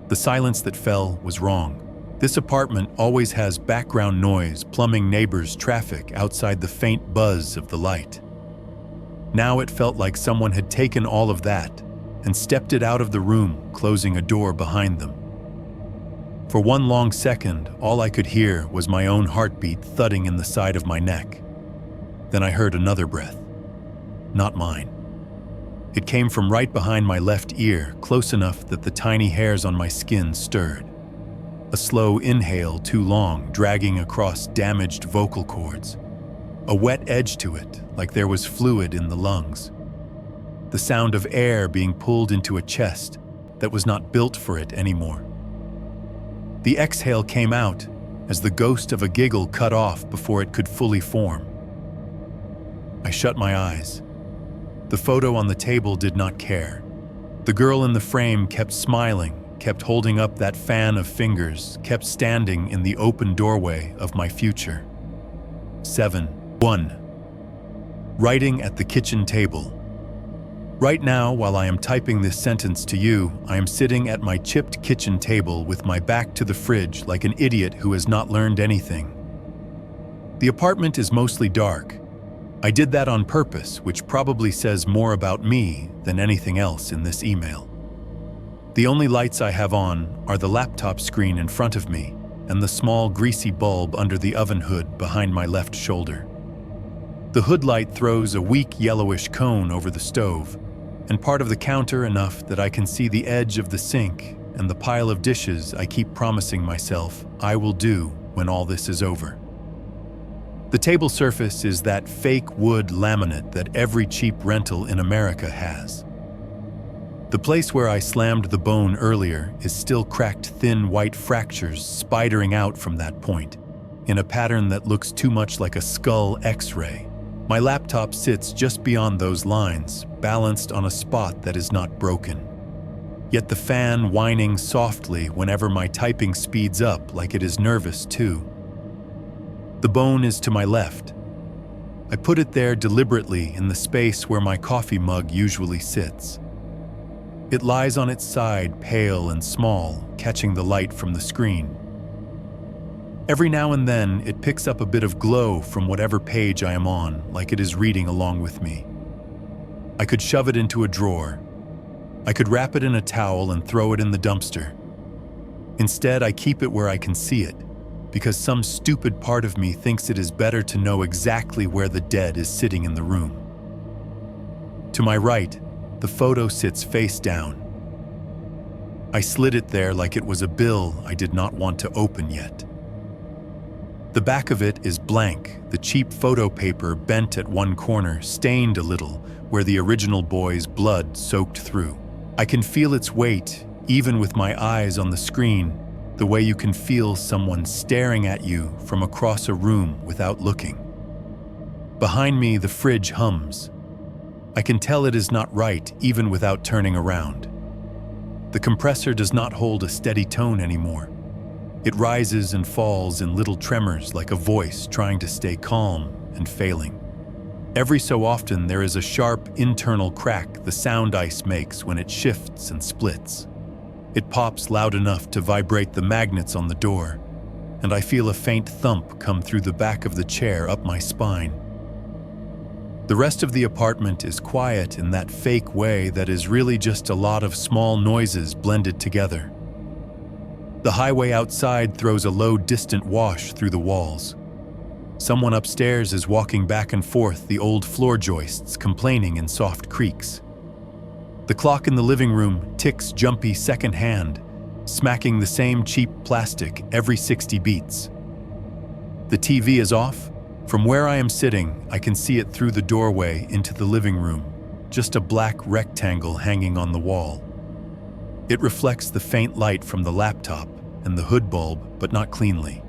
Speaker 2: The silence that fell was wrong. This apartment always has background noise, plumbing, neighbors, traffic outside the faint buzz of the light. Now it felt like someone had taken all of that and stepped it out of the room, closing a door behind them. For one long second, all I could hear was my own heartbeat thudding in the side of my neck. Then I heard another breath. Not mine. It came from right behind my left ear, close enough that the tiny hairs on my skin stirred. A slow inhale, too long, dragging across damaged vocal cords. A wet edge to it, like there was fluid in the lungs. The sound of air being pulled into a chest that was not built for it anymore. The exhale came out as the ghost of a giggle cut off before it could fully form. I shut my eyes. The photo on the table did not care. The girl in the frame kept smiling, kept holding up that fan of fingers, kept standing in the open doorway of my future. 7:1. Writing at the kitchen table. Right now, while I am typing this sentence to you, I am sitting at my chipped kitchen table with my back to the fridge like an idiot who has not learned anything. The apartment is mostly dark. I did that on purpose, which probably says more about me than anything else in this email. The only lights I have on are the laptop screen in front of me and the small greasy bulb under the oven hood behind my left shoulder. The hood light throws a weak yellowish cone over the stove, and part of the counter enough that I can see the edge of the sink and the pile of dishes I keep promising myself I will do when all this is over. The table surface is that fake wood laminate that every cheap rental in America has. The place where I slammed the bone earlier is still cracked thin white fractures spidering out from that point, in a pattern that looks too much like a skull X-ray. My laptop sits just beyond those lines, balanced on a spot that is not broken. Yet the fan whining softly whenever my typing speeds up like it is nervous too. The bone is to my left. I put it there deliberately in the space where my coffee mug usually sits. It lies on its side, pale and small, catching the light from the screen. Every now and then, it picks up a bit of glow from whatever page I am on, like it is reading along with me. I could shove it into a drawer. I could wrap it in a towel and throw it in the dumpster. Instead, I keep it where I can see it, because some stupid part of me thinks it is better to know exactly where the dead is sitting in the room. To my right, the photo sits face down. I slid it there like it was a bill I did not want to open yet. The back of it is blank, the cheap photo paper bent at one corner, stained a little, where the original boy's blood soaked through. I can feel its weight, even with my eyes on the screen, the way you can feel someone staring at you from across a room without looking. Behind me, the fridge hums. I can tell it is not right, even without turning around. The compressor does not hold a steady tone anymore. It rises and falls in little tremors like a voice trying to stay calm and failing. Every so often there is a sharp internal crack the sound ice makes when it shifts and splits. It pops loud enough to vibrate the magnets on the door, and I feel a faint thump come through the back of the chair up my spine. The rest of the apartment is quiet in that fake way that is really just a lot of small noises blended together. The highway outside throws a low, distant wash through the walls. Someone upstairs is walking back and forth the old floor joists, complaining in soft creaks. The clock in the living room ticks jumpy second hand, smacking the same cheap plastic every 60 beats. The TV is off. From where I am sitting, I can see it through the doorway into the living room, just a black rectangle hanging on the wall. It reflects the faint light from the laptop and the hood bulb, but not cleanly.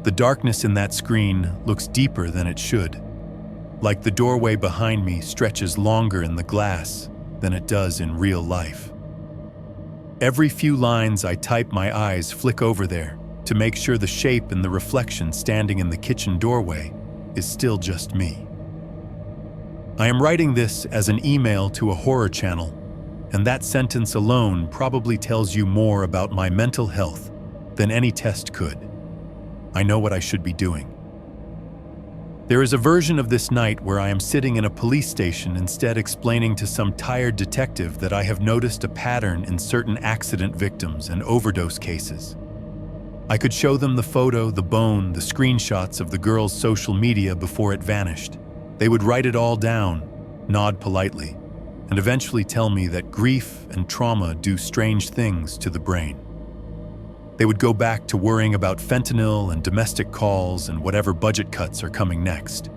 Speaker 2: The darkness in that screen looks deeper than it should, like the doorway behind me stretches longer in the glass than it does in real life. Every few lines I type, my eyes flick over there to make sure the shape in the reflection standing in the kitchen doorway is still just me. I am writing this as an email to a horror channel, and that sentence alone probably tells you more about my mental health than any test could. I know what I should be doing. There is a version of this night where I am sitting in a police station, instead explaining to some tired detective that I have noticed a pattern in certain accident victims and overdose cases. I could show them the photo, the bone, the screenshots of the girl's social media before it vanished. They would write it all down, nod politely, and eventually tell me that grief and trauma do strange things to the brain. They would go back to worrying about fentanyl and domestic calls and whatever budget cuts are coming next.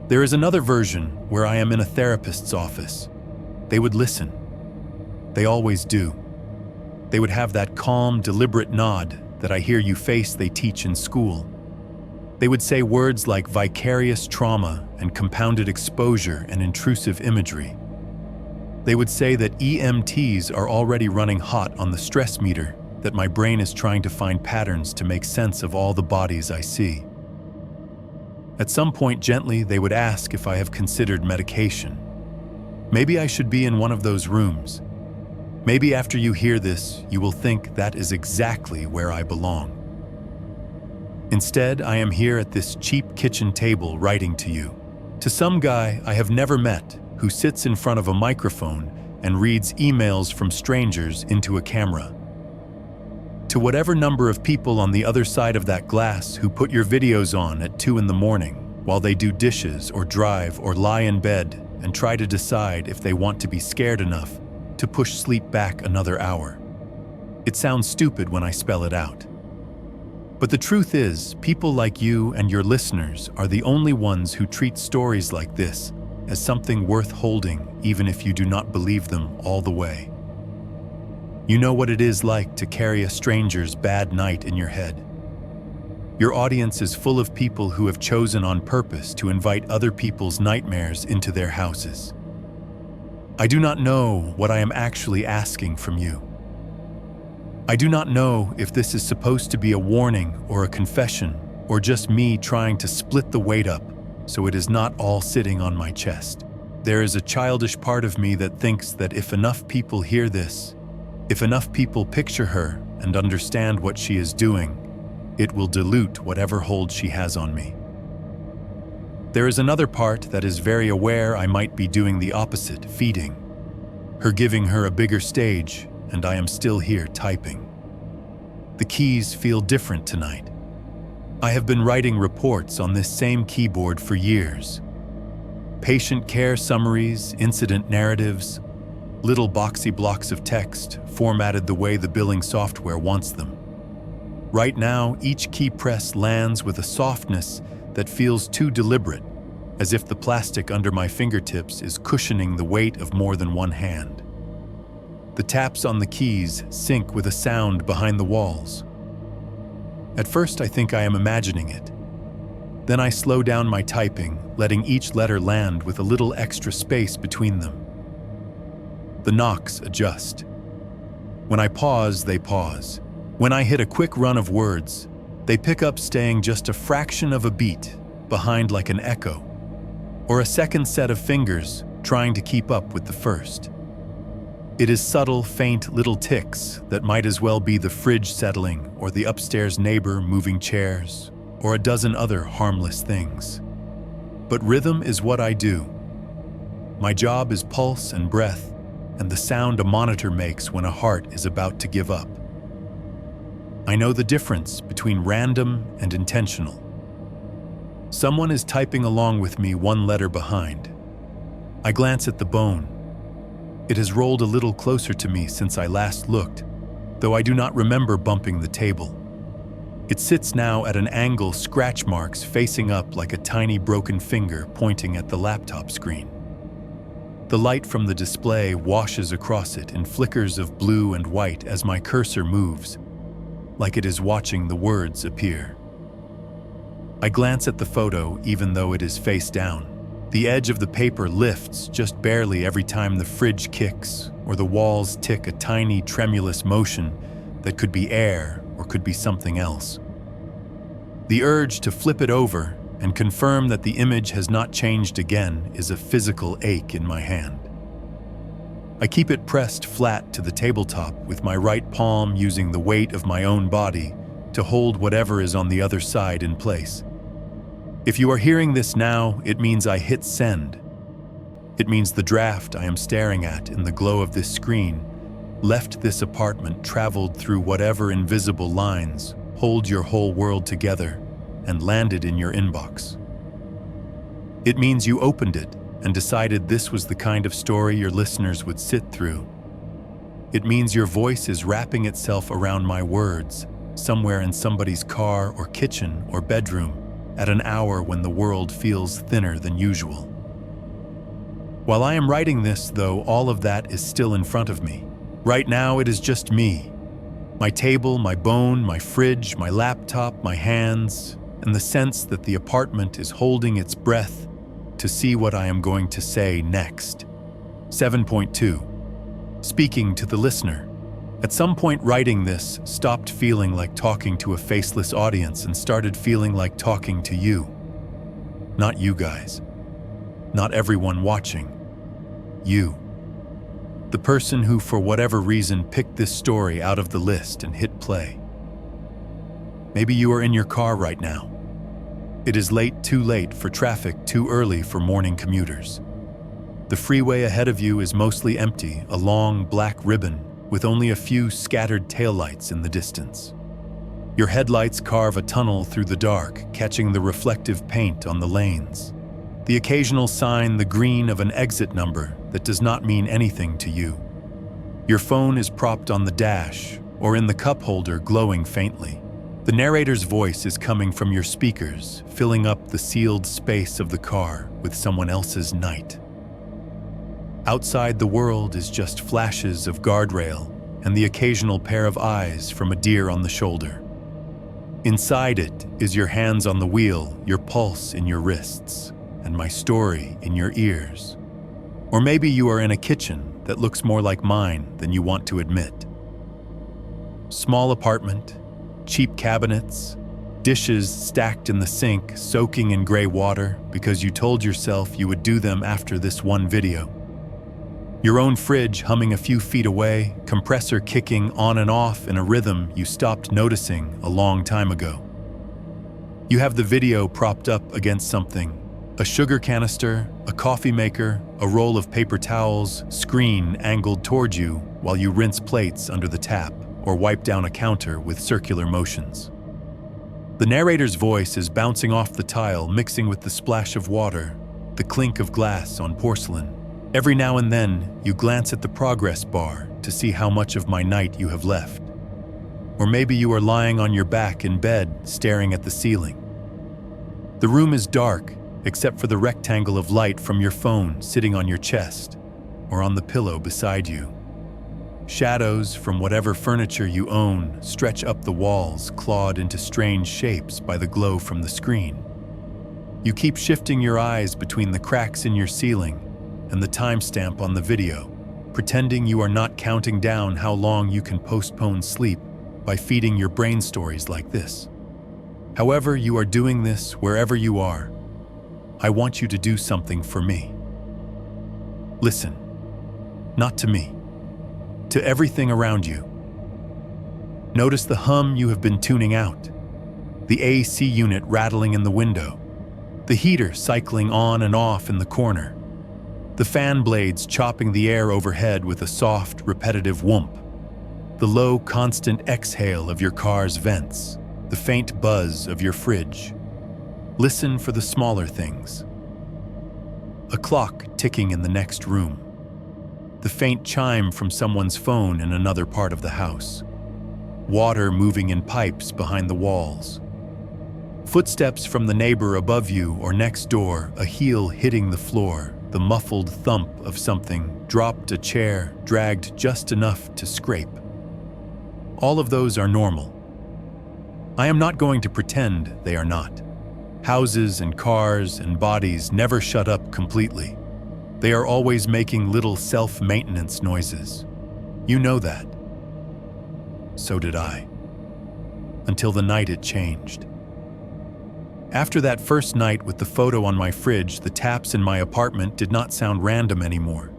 Speaker 2: There is another version where I am in a therapist's office. They would listen. They always do. They would have that calm, deliberate nod that I hear you face they teach in school. They would say words like vicarious trauma and compounded exposure and intrusive imagery. They would say that EMTs are already running hot on the stress meter, that my brain is trying to find patterns to make sense of all the bodies I see. At some point, gently, they would ask if I have considered medication. Maybe I should be in one of those rooms. Maybe after you hear this, you will think that is exactly where I belong. Instead, I am here at this cheap kitchen table writing to you, to some guy I have never met who sits in front of a microphone and reads emails from strangers into a camera. To whatever number of people on the other side of that glass who put your videos on at 2 in the morning while they do dishes or drive or lie in bed and try to decide if they want to be scared enough to push sleep back another hour. It sounds stupid when I spell it out. But the truth is, people like you and your listeners are the only ones who treat stories like this as something worth holding, even if you do not believe them all the way. You know what it is like to carry a stranger's bad night in your head. Your audience is full of people who have chosen on purpose to invite other people's nightmares into their houses. I do not know what I am actually asking from you. I do not know if this is supposed to be a warning or a confession, or just me trying to split the weight up so it is not all sitting on my chest. There is a childish part of me that thinks that if enough people hear this, if enough people picture her and understand what she is doing, it will dilute whatever hold she has on me. There is another part that is very aware I might be doing the opposite, feeding her, giving her a bigger stage, and I am still here typing. The keys feel different tonight. I have been writing reports on this same keyboard for years. Patient care summaries, incident narratives, little boxy blocks of text formatted the way the billing software wants them. Right now, each key press lands with a softness that feels too deliberate, as if the plastic under my fingertips is cushioning the weight of more than one hand. The taps on the keys sync with a sound behind the walls. At first, I think I am imagining it. Then I slow down my typing, letting each letter land with a little extra space between them. The knocks adjust. When I pause, they pause. When I hit a quick run of words, they pick up, staying just a fraction of a beat behind, like an echo, or a second set of fingers trying to keep up with the first. It is subtle, faint little ticks that might as well be the fridge settling or the upstairs neighbor moving chairs or a dozen other harmless things. But rhythm is what I do. My job is pulse and breath and the sound a monitor makes when a heart is about to give up. I know the difference between random and intentional. Someone is typing along with me, one letter behind. I glance at the bone. It has rolled a little closer to me since I last looked, though I do not remember bumping the table. It sits now at an angle, scratch marks facing up like a tiny broken finger pointing at the laptop screen. The light from the display washes across it in flickers of blue and white as my cursor moves, like it is watching the words appear. I glance at the photo even though it is face down. The edge of the paper lifts just barely every time the fridge kicks or the walls tick a tiny tremulous motion that could be air or could be something else. The urge to flip it over and confirm that the image has not changed again is a physical ache in my hand. I keep it pressed flat to the tabletop with my right palm using the weight of my own body to hold whatever is on the other side in place. If you are hearing this now, it means I hit send. It means the draft I am staring at in the glow of this screen left this apartment, traveled through whatever invisible lines hold your whole world together, and landed in your inbox. It means you opened it and decided this was the kind of story your listeners would sit through. It means your voice is wrapping itself around my words somewhere in somebody's car or kitchen or bedroom at an hour when the world feels thinner than usual. While I am writing this, though, all of that is still in front of me. Right now, it is just me. My table, my bone, my fridge, my laptop, my hands, and the sense that the apartment is holding its breath to see what I am going to say next. 7.2. Speaking to the listener. At some point, writing this stopped feeling like talking to a faceless audience and started feeling like talking to you. Not you guys. Not everyone watching. You. The person who, for whatever reason, picked this story out of the list and hit play. Maybe you are in your car right now. It is late, too late for traffic, too early for morning commuters. The freeway ahead of you is mostly empty, a long black ribbon with only a few scattered taillights in the distance. Your headlights carve a tunnel through the dark, catching the reflective paint on the lanes. The occasional sign, the green of an exit number that does not mean anything to you. Your phone is propped on the dash or in the cup holder, glowing faintly. The narrator's voice is coming from your speakers, filling up the sealed space of the car with someone else's night. Outside, the world is just flashes of guardrail and the occasional pair of eyes from a deer on the shoulder. Inside it is your hands on the wheel, your pulse in your wrists, and my story in your ears. Or maybe you are in a kitchen that looks more like mine than you want to admit. Small apartment, cheap cabinets, dishes stacked in the sink, soaking in gray water because you told yourself you would do them after this one video. Your own fridge humming a few feet away, compressor kicking on and off in a rhythm you stopped noticing a long time ago. You have the video propped up against something, a sugar canister, a coffee maker, a roll of paper towels, screen angled toward you while you rinse plates under the tap or wipe down a counter with circular motions. The narrator's voice is bouncing off the tile, mixing with the splash of water, the clink of glass on porcelain. Every now and then, you glance at the progress bar to see how much of my night you have left. Or maybe you are lying on your back in bed, staring at the ceiling. The room is dark, except for the rectangle of light from your phone sitting on your chest or on the pillow beside you. Shadows from whatever furniture you own stretch up the walls, clawed into strange shapes by the glow from the screen. You keep shifting your eyes between the cracks in your ceiling and the timestamp on the video, pretending you are not counting down how long you can postpone sleep by feeding your brain stories like this. However you are doing this, wherever you are, I want you to do something for me. Listen, not to me, to everything around you. Notice the hum you have been tuning out, the AC unit rattling in the window, the heater cycling on and off in the corner, the fan blades chopping the air overhead with a soft, repetitive whoomp, the low, constant exhale of your car's vents, the faint buzz of your fridge. Listen for the smaller things. A clock ticking in the next room, the faint chime from someone's phone in another part of the house, water moving in pipes behind the walls, footsteps from the neighbor above you or next door, a heel hitting the floor, the muffled thump of something dropped, a chair dragged just enough to scrape. All of those are normal. I am not going to pretend they are not. Houses and cars and bodies never shut up completely. They are always making little self-maintenance noises. You know that. So did I. Until the night it changed. After that first night with the photo on my fridge, the taps in my apartment did not sound random anymore.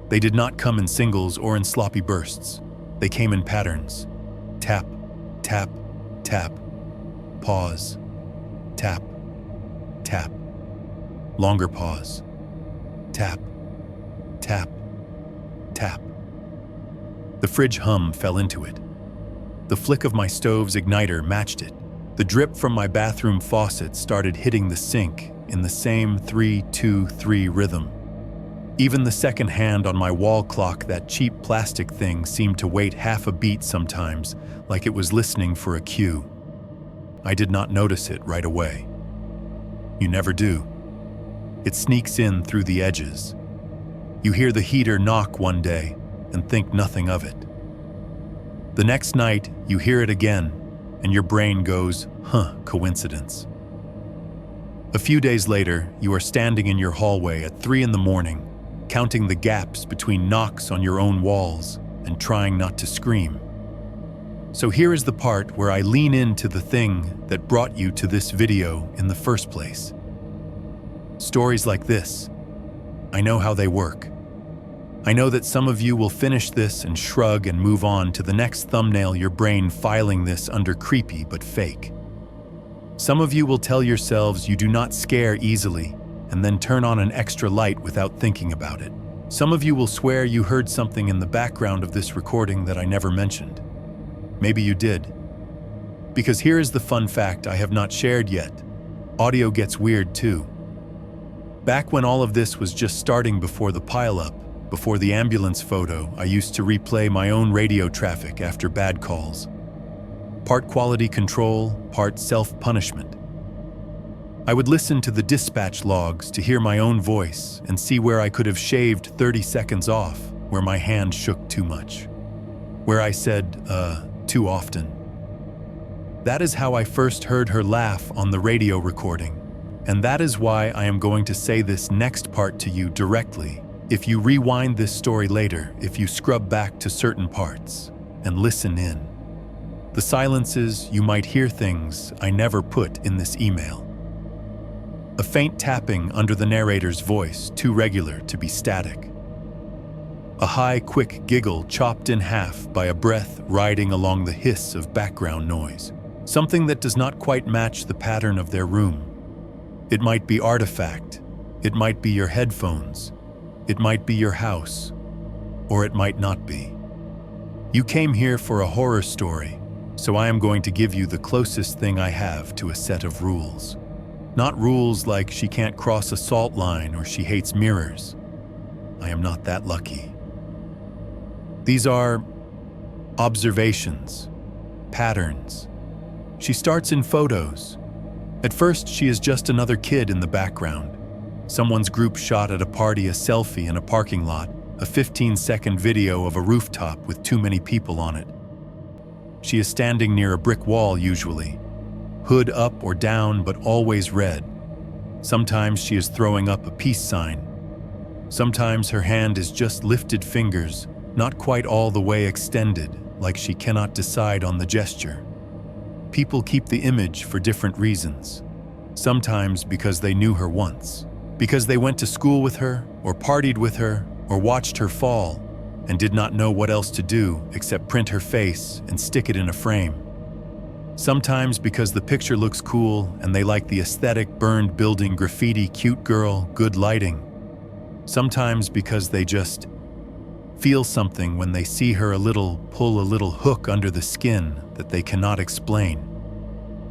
Speaker 2: They did not come in singles or in sloppy bursts. They came in patterns. Tap, tap, tap, pause, tap, tap, longer pause, tap, tap, tap. The fridge hum fell into it. The flick of my stove's igniter matched it. The drip from my bathroom faucet started hitting the sink in the same 3-2-3 rhythm. Even the second hand on my wall clock, that cheap plastic thing, seemed to wait half a beat sometimes, like it was listening for a cue. I did not notice it right away. You never do. It sneaks in through the edges. You hear the heater knock one day and think nothing of it. The next night, you hear it again, and your brain goes, coincidence. A few days later, you are standing in your hallway at 3 a.m, counting the gaps between knocks on your own walls and trying not to scream. So here is the part where I lean into the thing that brought you to this video in the first place. Stories like this, I know how they work. I know that some of you will finish this and shrug and move on to the next thumbnail, your brain filing this under creepy but fake. Some of you will tell yourselves you do not scare easily and then turn on an extra light without thinking about it. Some of you will swear you heard something in the background of this recording that I never mentioned. Maybe you did. Because here is the fun fact I have not shared yet. Audio gets weird too. Back when all of this was just starting, before the pileup, before the ambulance photo, I used to replay my own radio traffic after bad calls. Part quality control, part self-punishment. I would listen to the dispatch logs to hear my own voice and see where I could have shaved 30 seconds off, where my hand shook too much, where I said, too often. That is how I first heard her laugh on the radio recording. And that is why I am going to say this next part to you directly. If you rewind this story later, if you scrub back to certain parts and listen in, the silences, you might hear things I never put in this email. A faint tapping under the narrator's voice, too regular to be static. A high, quick giggle chopped in half by a breath riding along the hiss of background noise. Something that does not quite match the pattern of their room. It might be artifact, it might be your headphones, it might be your house, or it might not be. You came here for a horror story, so I am going to give you the closest thing I have to a set of rules. Not rules like she can't cross a salt line or she hates mirrors. I am not that lucky. These are observations, patterns. She starts in photos. At first, she is just another kid in the background. Someone's group shot at a party, a selfie in a parking lot, a 15-second video of a rooftop with too many people on it. She is standing near a brick wall usually, hood up or down but always red. Sometimes she is throwing up a peace sign. Sometimes her hand is just lifted fingers, not quite all the way extended, like she cannot decide on the gesture. People keep the image for different reasons. Sometimes because they knew her once, because they went to school with her, or partied with her, or watched her fall, and did not know what else to do except print her face and stick it in a frame. Sometimes because the picture looks cool and they like the aesthetic, burned building, graffiti, cute girl, good lighting. Sometimes because they just feel something when they see her pull a little hook under the skin that they cannot explain.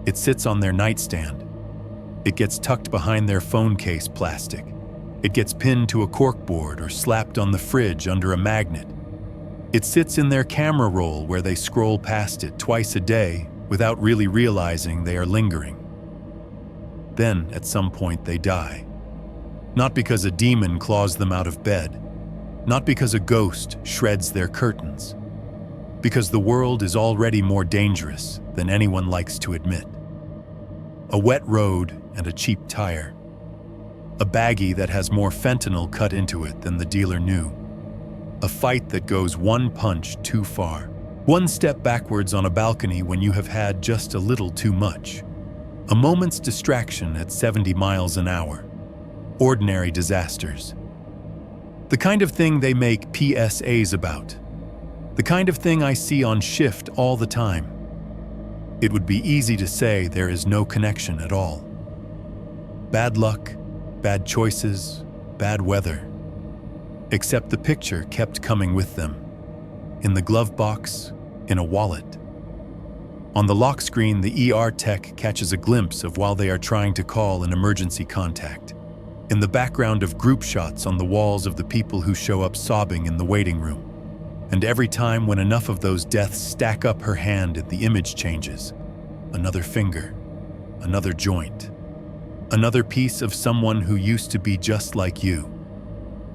Speaker 2: It sits on their nightstand. It gets tucked behind their phone case plastic. It gets pinned to a corkboard or slapped on the fridge under a magnet. It sits in their camera roll where they scroll past it twice a day without really realizing they are lingering. Then, at some point, they die. Not because a demon claws them out of bed, not because a ghost shreds their curtains, because the world is already more dangerous than anyone likes to admit. A wet road and a cheap tire. A baggie that has more fentanyl cut into it than the dealer knew. A fight that goes one punch too far. One step backwards on a balcony when you have had just a little too much. A moment's distraction at 70 miles an hour. Ordinary disasters. The kind of thing they make PSAs about. The kind of thing I see on shift all the time. It would be easy to say there is no connection at all. Bad luck, bad choices, bad weather. Except the picture kept coming with them. In the glove box, in a wallet. On the lock screen, the ER tech catches a glimpse of while they are trying to call an emergency contact. In the background of group shots on the walls of the people who show up sobbing in the waiting room. And every time when enough of those deaths stack up her hand and the image changes, another finger, another joint, another piece of someone who used to be just like you.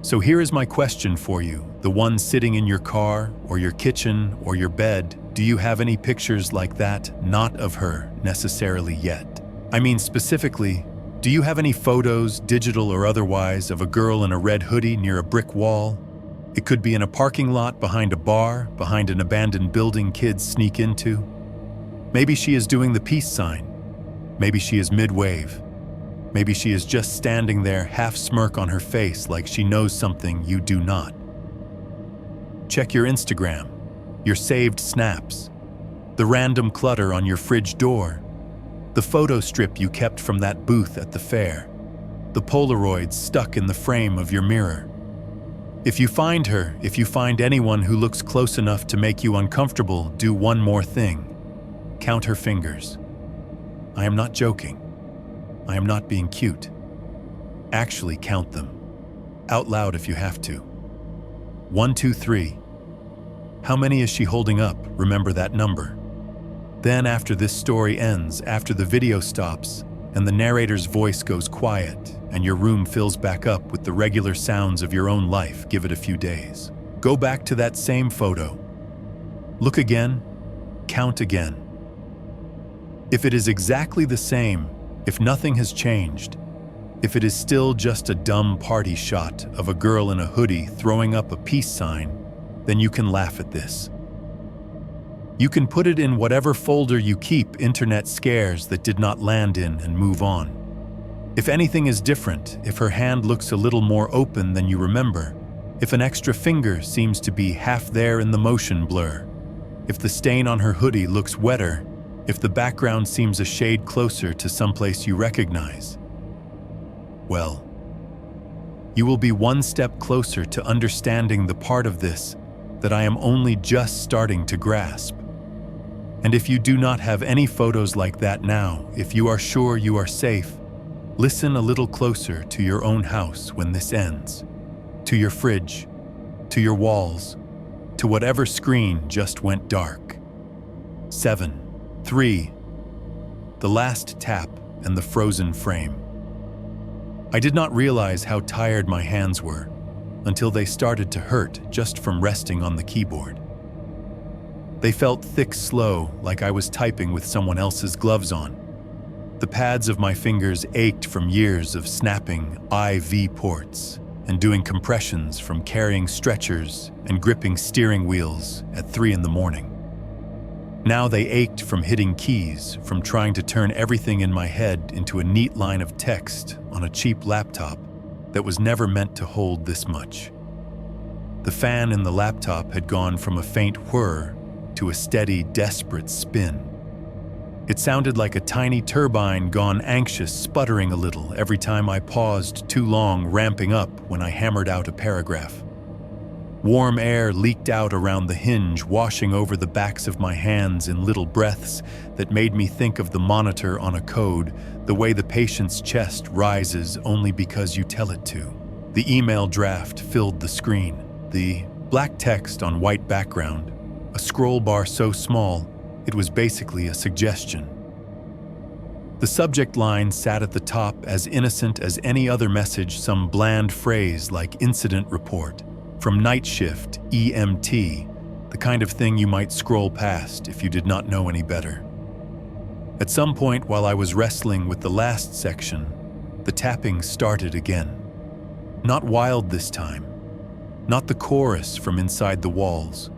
Speaker 2: So here is my question for you, the one sitting in your car or your kitchen or your bed. Do you have any pictures like that? Not of her necessarily yet. I mean specifically, do you have any photos, digital or otherwise, of a girl in a red hoodie near a brick wall? It could be in a parking lot, behind a bar, behind an abandoned building kids sneak into. Maybe she is doing the peace sign. Maybe she is mid-wave. Maybe she is just standing there, half smirk on her face like she knows something you do not. Check your Instagram, your saved snaps, the random clutter on your fridge door, the photo strip you kept from that booth at the fair, the Polaroids stuck in the frame of your mirror. If you find her, if you find anyone who looks close enough to make you uncomfortable, do one more thing. Count her fingers. I am not joking. I am not being cute. Actually count them. Out loud if you have to. 1, 2, 3. How many is she holding up? Remember that number. Then after this story ends, after the video stops, and the narrator's voice goes quiet, and your room fills back up with the regular sounds of your own life, give it a few days. Go back to that same photo. Look again. Count again. If it is exactly the same, if nothing has changed, if it is still just a dumb party shot of a girl in a hoodie throwing up a peace sign, then you can laugh at this. You can put it in whatever folder you keep internet scares that did not land in and move on. If anything is different, if her hand looks a little more open than you remember, if an extra finger seems to be half there in the motion blur, if the stain on her hoodie looks wetter, if the background seems a shade closer to someplace you recognize, well, you will be one step closer to understanding the part of this that I am only just starting to grasp. And if you do not have any photos like that now, if you are sure you are safe, listen a little closer to your own house when this ends, to your fridge, to your walls, to whatever screen just went dark. 7, 3, the last tap and the frozen frame. I did not realize how tired my hands were until they started to hurt just from resting on the keyboard. They felt thick, slow, like I was typing with someone else's gloves on. The pads of my fingers ached from years of snapping IV ports and doing compressions from carrying stretchers and gripping steering wheels at 3 in the morning. Now they ached from hitting keys, from trying to turn everything in my head into a neat line of text on a cheap laptop that was never meant to hold this much. The fan in the laptop had gone from a faint whir to a steady, desperate spin. It sounded like a tiny turbine gone anxious, sputtering a little every time I paused too long, ramping up when I hammered out a paragraph. Warm air leaked out around the hinge, washing over the backs of my hands in little breaths that made me think of the monitor on a code, the way the patient's chest rises only because you tell it to. The email draft filled the screen, the black text on white background, a scroll bar so small it was basically a suggestion. The subject line sat at the top as innocent as any other message, some bland phrase like incident report, from night shift, EMT, the kind of thing you might scroll past if you did not know any better. At some point while I was wrestling with the last section, the tapping started again. Not wild this time, not the chorus from inside the walls,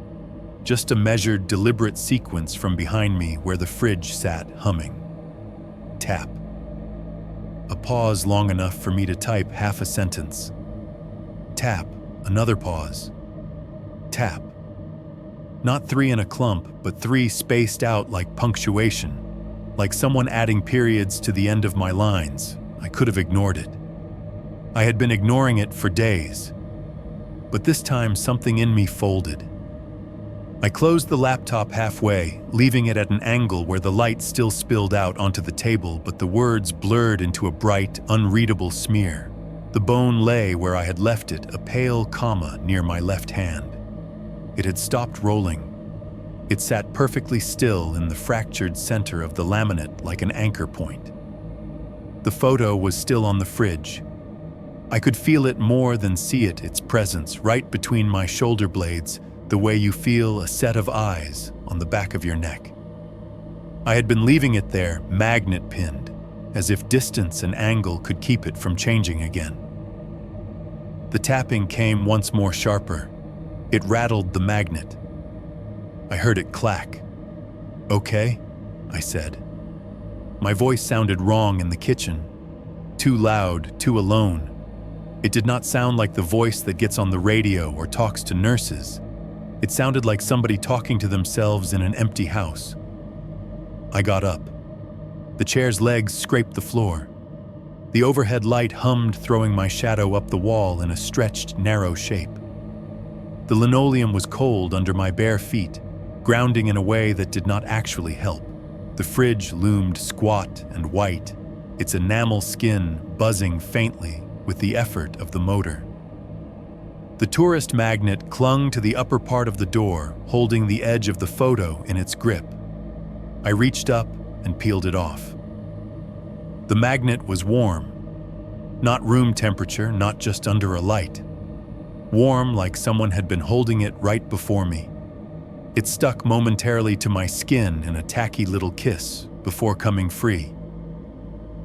Speaker 2: just a measured, deliberate sequence from behind me where the fridge sat humming. Tap. A pause long enough for me to type half a sentence. Tap. Another pause. Tap. Not 3 in a clump, but 3 spaced out like punctuation, like someone adding periods to the end of my lines. I could have ignored it. I had been ignoring it for days, but this time something in me folded. I closed the laptop halfway, leaving it at an angle where the light still spilled out onto the table, but the words blurred into a bright, unreadable smear. The bone lay where I had left it, a pale comma near my left hand. It had stopped rolling. It sat perfectly still in the fractured center of the laminate like an anchor point. The photo was still on the fridge. I could feel it more than see it, its presence, right between my shoulder blades, the way you feel a set of eyes on the back of your neck. I had been leaving it there, magnet pinned, as if distance and angle could keep it from changing again. The tapping came once more sharper. It rattled the magnet. I heard it clack. "Okay," I said. My voice sounded wrong in the kitchen. Too loud, too alone. It did not sound like the voice that gets on the radio or talks to nurses. It sounded like somebody talking to themselves in an empty house. I got up. The chair's legs scraped the floor. The overhead light hummed, throwing my shadow up the wall in a stretched, narrow shape. The linoleum was cold under my bare feet, grounding in a way that did not actually help. The fridge loomed squat and white, its enamel skin buzzing faintly with the effort of the motor. The tourist magnet clung to the upper part of the door, holding the edge of the photo in its grip. I reached up and peeled it off. The magnet was warm. Not room temperature, not just under a light. Warm like someone had been holding it right before me. It stuck momentarily to my skin in a tacky little kiss, before coming free.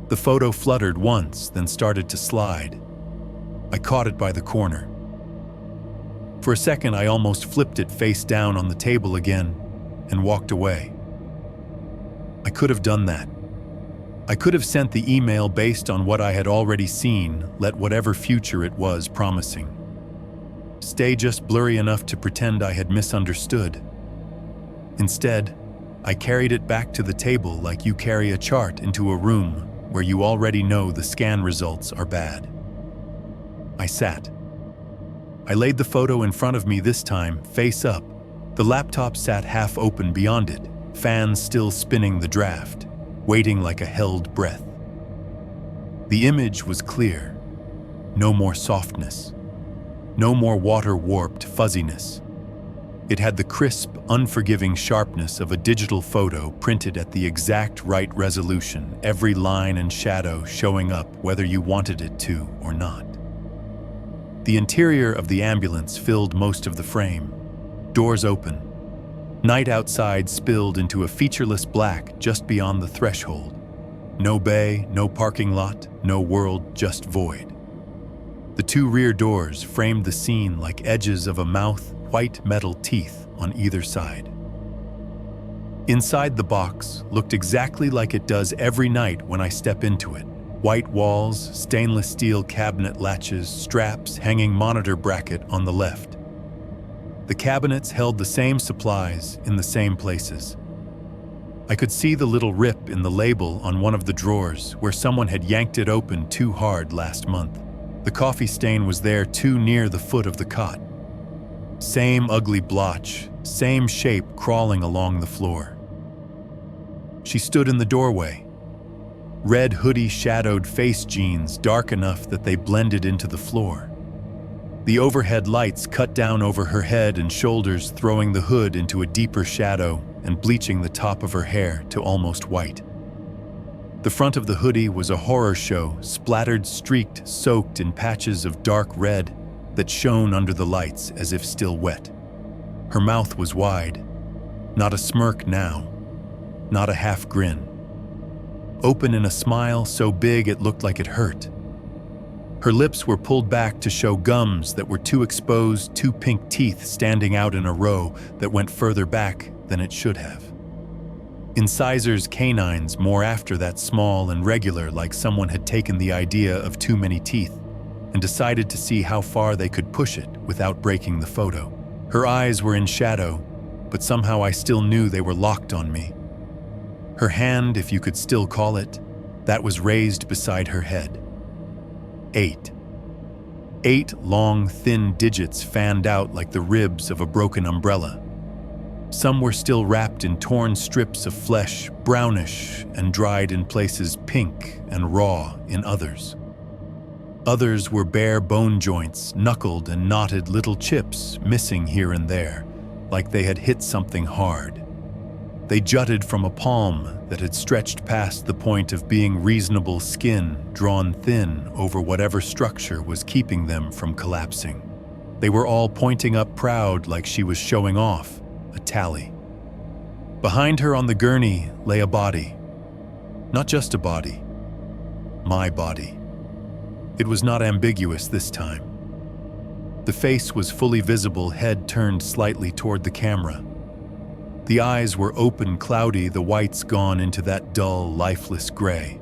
Speaker 2: The photo fluttered once, then started to slide. I caught it by the corner. For a second, I almost flipped it face down on the table again and walked away. I could have done that. I could have sent the email based on what I had already seen, let whatever future it was promising. Stay just blurry enough to pretend I had misunderstood. Instead, I carried it back to the table like you carry a chart into a room where you already know the scan results are bad. I sat. I laid the photo in front of me this time, face up. The laptop sat half open beyond it, fans still spinning the draft, waiting like a held breath. The image was clear. No more softness. No more water-warped fuzziness. It had the crisp, unforgiving sharpness of a digital photo printed at the exact right resolution, every line and shadow showing up whether you wanted it to or not. The interior of the ambulance filled most of the frame. Doors open. Night outside spilled into a featureless black just beyond the threshold. No bay, no parking lot, no world, just void. The two rear doors framed the scene like edges of a mouth, white metal teeth on either side. Inside the box looked exactly like it does every night when I step into it. White walls, stainless steel cabinet latches, straps, hanging monitor bracket on the left. The cabinets held the same supplies in the same places. I could see the little rip in the label on one of the drawers where someone had yanked it open too hard last month. The coffee stain was there too near the foot of the cot. Same ugly blotch, same shape crawling along the floor. She stood in the doorway. Red hoodie shadowed face jeans dark enough that they blended into the floor. The overhead lights cut down over her head and shoulders, throwing the hood into a deeper shadow and bleaching the top of her hair to almost white. The front of the hoodie was a horror show, splattered, streaked, soaked in patches of dark red that shone under the lights as if still wet. Her mouth was wide, not a smirk now, not a half grin. Open in a smile so big it looked like it hurt. Her lips were pulled back to show gums that were too exposed, two pink teeth standing out in a row that went further back than it should have. Incisors canines more after that small and regular, like someone had taken the idea of too many teeth and decided to see how far they could push it without breaking the photo. Her eyes were in shadow, but somehow I still knew they were locked on me. Her hand, if you could still call it, that was raised beside her head. 8. 8 long, thin digits fanned out like the ribs of a broken umbrella. Some were still wrapped in torn strips of flesh, brownish and dried in places, pink and raw in others. Others were bare bone joints, knuckled and knotted little chips missing here and there, like they had hit something hard. They jutted from a palm that had stretched past the point of being reasonable skin drawn thin over whatever structure was keeping them from collapsing. They were all pointing up proud like she was showing off a tally. Behind her on the gurney lay a body. Not just a body. My body. It was not ambiguous this time. The face was fully visible, head turned slightly toward the camera. The eyes were open, cloudy, the whites gone into that dull, lifeless gray.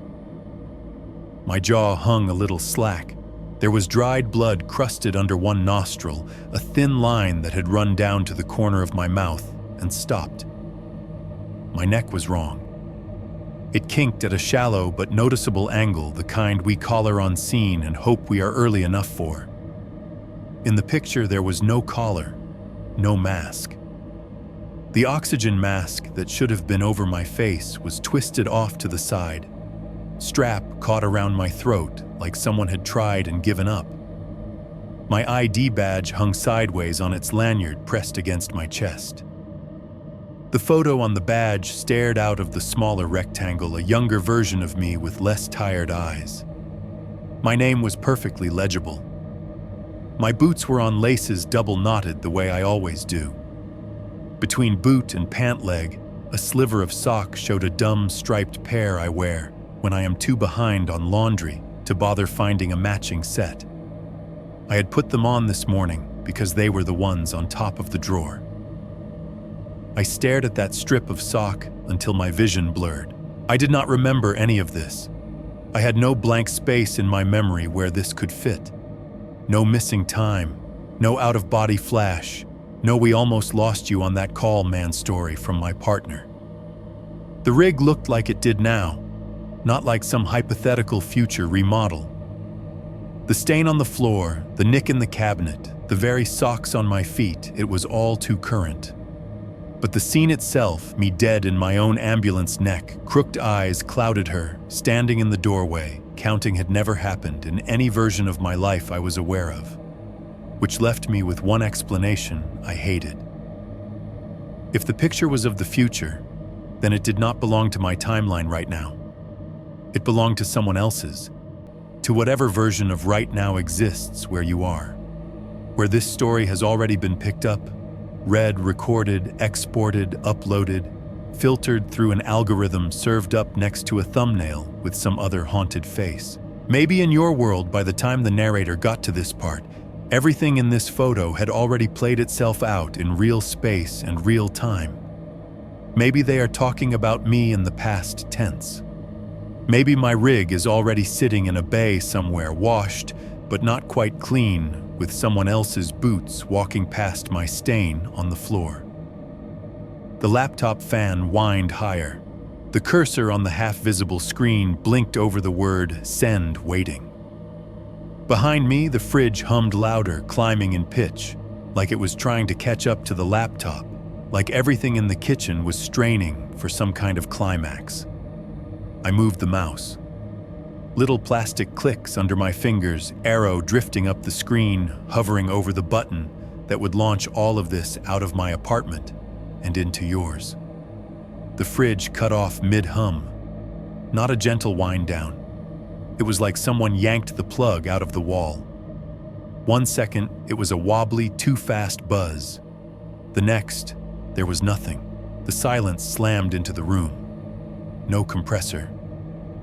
Speaker 2: My jaw hung a little slack. There was dried blood crusted under one nostril, a thin line that had run down to the corner of my mouth and stopped. My neck was wrong. It kinked at a shallow but noticeable angle, the kind we collar on scene and hope we are early enough for. In the picture, there was no collar, no mask. The oxygen mask that should have been over my face was twisted off to the side. Strap caught around my throat like someone had tried and given up. My ID badge hung sideways on its lanyard pressed against my chest. The photo on the badge stared out of the smaller rectangle, a younger version of me with less tired eyes. My name was perfectly legible. My boots were on laces double knotted the way I always do. Between boot and pant leg, A sliver of sock showed a dumb striped pair I wear when I am too behind on laundry to bother finding a matching set. I had put them on this morning because they were the ones on top of the drawer. I stared at that strip of sock until my vision blurred. I did not remember any of this. I had no blank space in my memory where this could fit. No missing time, no out-of-body flash, no "we almost lost you on that call, man" story from my partner. The rig looked like it did now, not like some hypothetical future remodel. The stain on the floor, the nick in the cabinet, the very socks on my feet, it was all too current. But the scene itself, me dead in my own ambulance neck, crooked eyes clouded her, standing in the doorway, counting had never happened in any version of my life I was aware of, which left me with one explanation I hated. If the picture was of the future, then it did not belong to my timeline right now. It belonged to someone else's, to whatever version of right now exists where you are, where this story has already been picked up, read, recorded, exported, uploaded, filtered through an algorithm served up next to a thumbnail with some other haunted face. Maybe in your world, by the time the narrator got to this part, everything in this photo had already played itself out in real space and real time. Maybe they are talking about me in the past tense. Maybe my rig is already sitting in a bay somewhere, washed but not quite clean, with someone else's boots walking past my stain on the floor. The laptop fan whined higher. The cursor on the half-visible screen blinked over the word "send" waiting. Behind me, the fridge hummed louder, climbing in pitch, like it was trying to catch up to the laptop, like everything in the kitchen was straining for some kind of climax. I moved the mouse. Little plastic clicks under my fingers, arrow drifting up the screen, hovering over the button that would launch all of this out of my apartment and into yours. The fridge cut off mid-hum. Not a gentle wind down. It was like someone yanked the plug out of the wall. 1 second, it was a wobbly, too-fast buzz. The next, there was nothing. The silence slammed into the room. No compressor.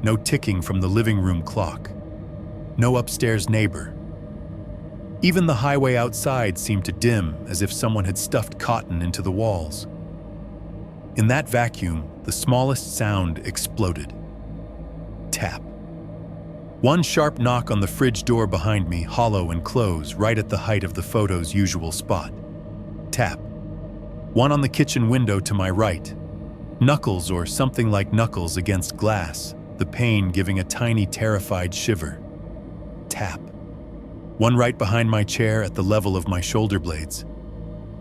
Speaker 2: No ticking from the living room clock. No upstairs neighbor. Even the highway outside seemed to dim, as if someone had stuffed cotton into the walls. In that vacuum, the smallest sound exploded. Tap. One sharp knock on the fridge door behind me, hollow and close, right at the height of the photo's usual spot. Tap. One on the kitchen window to my right. Knuckles or something like knuckles against glass, the pain giving a tiny, terrified shiver. Tap. One right behind my chair at the level of my shoulder blades.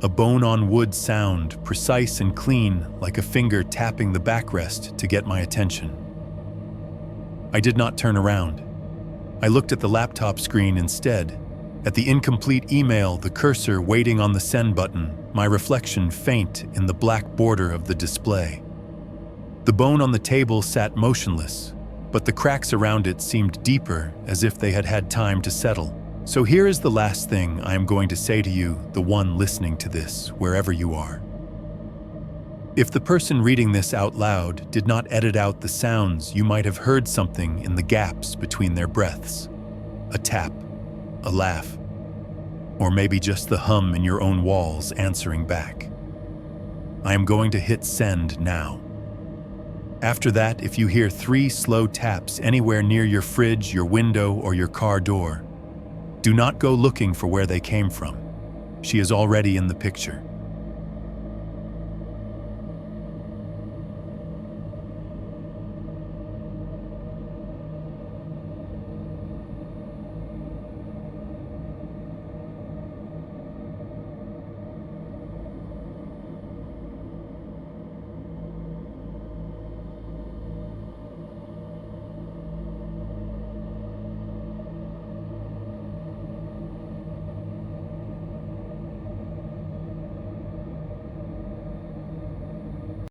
Speaker 2: A bone-on-wood sound, precise and clean, like a finger tapping the backrest to get my attention. I did not turn around. I looked at the laptop screen instead, at the incomplete email, the cursor waiting on the send button, my reflection faint in the black border of the display. The bone on the table sat motionless, but the cracks around it seemed deeper, as if they had had time to settle. So here is the last thing I am going to say to you, the one listening to this, wherever you are. If the person reading this out loud did not edit out the sounds, you might have heard something in the gaps between their breaths. A tap, a laugh, or maybe just the hum in your own walls answering back. I am going to hit send now. After that, if you hear 3 slow taps anywhere near your fridge, your window, or your car door, do not go looking for where they came from. She is already in the picture.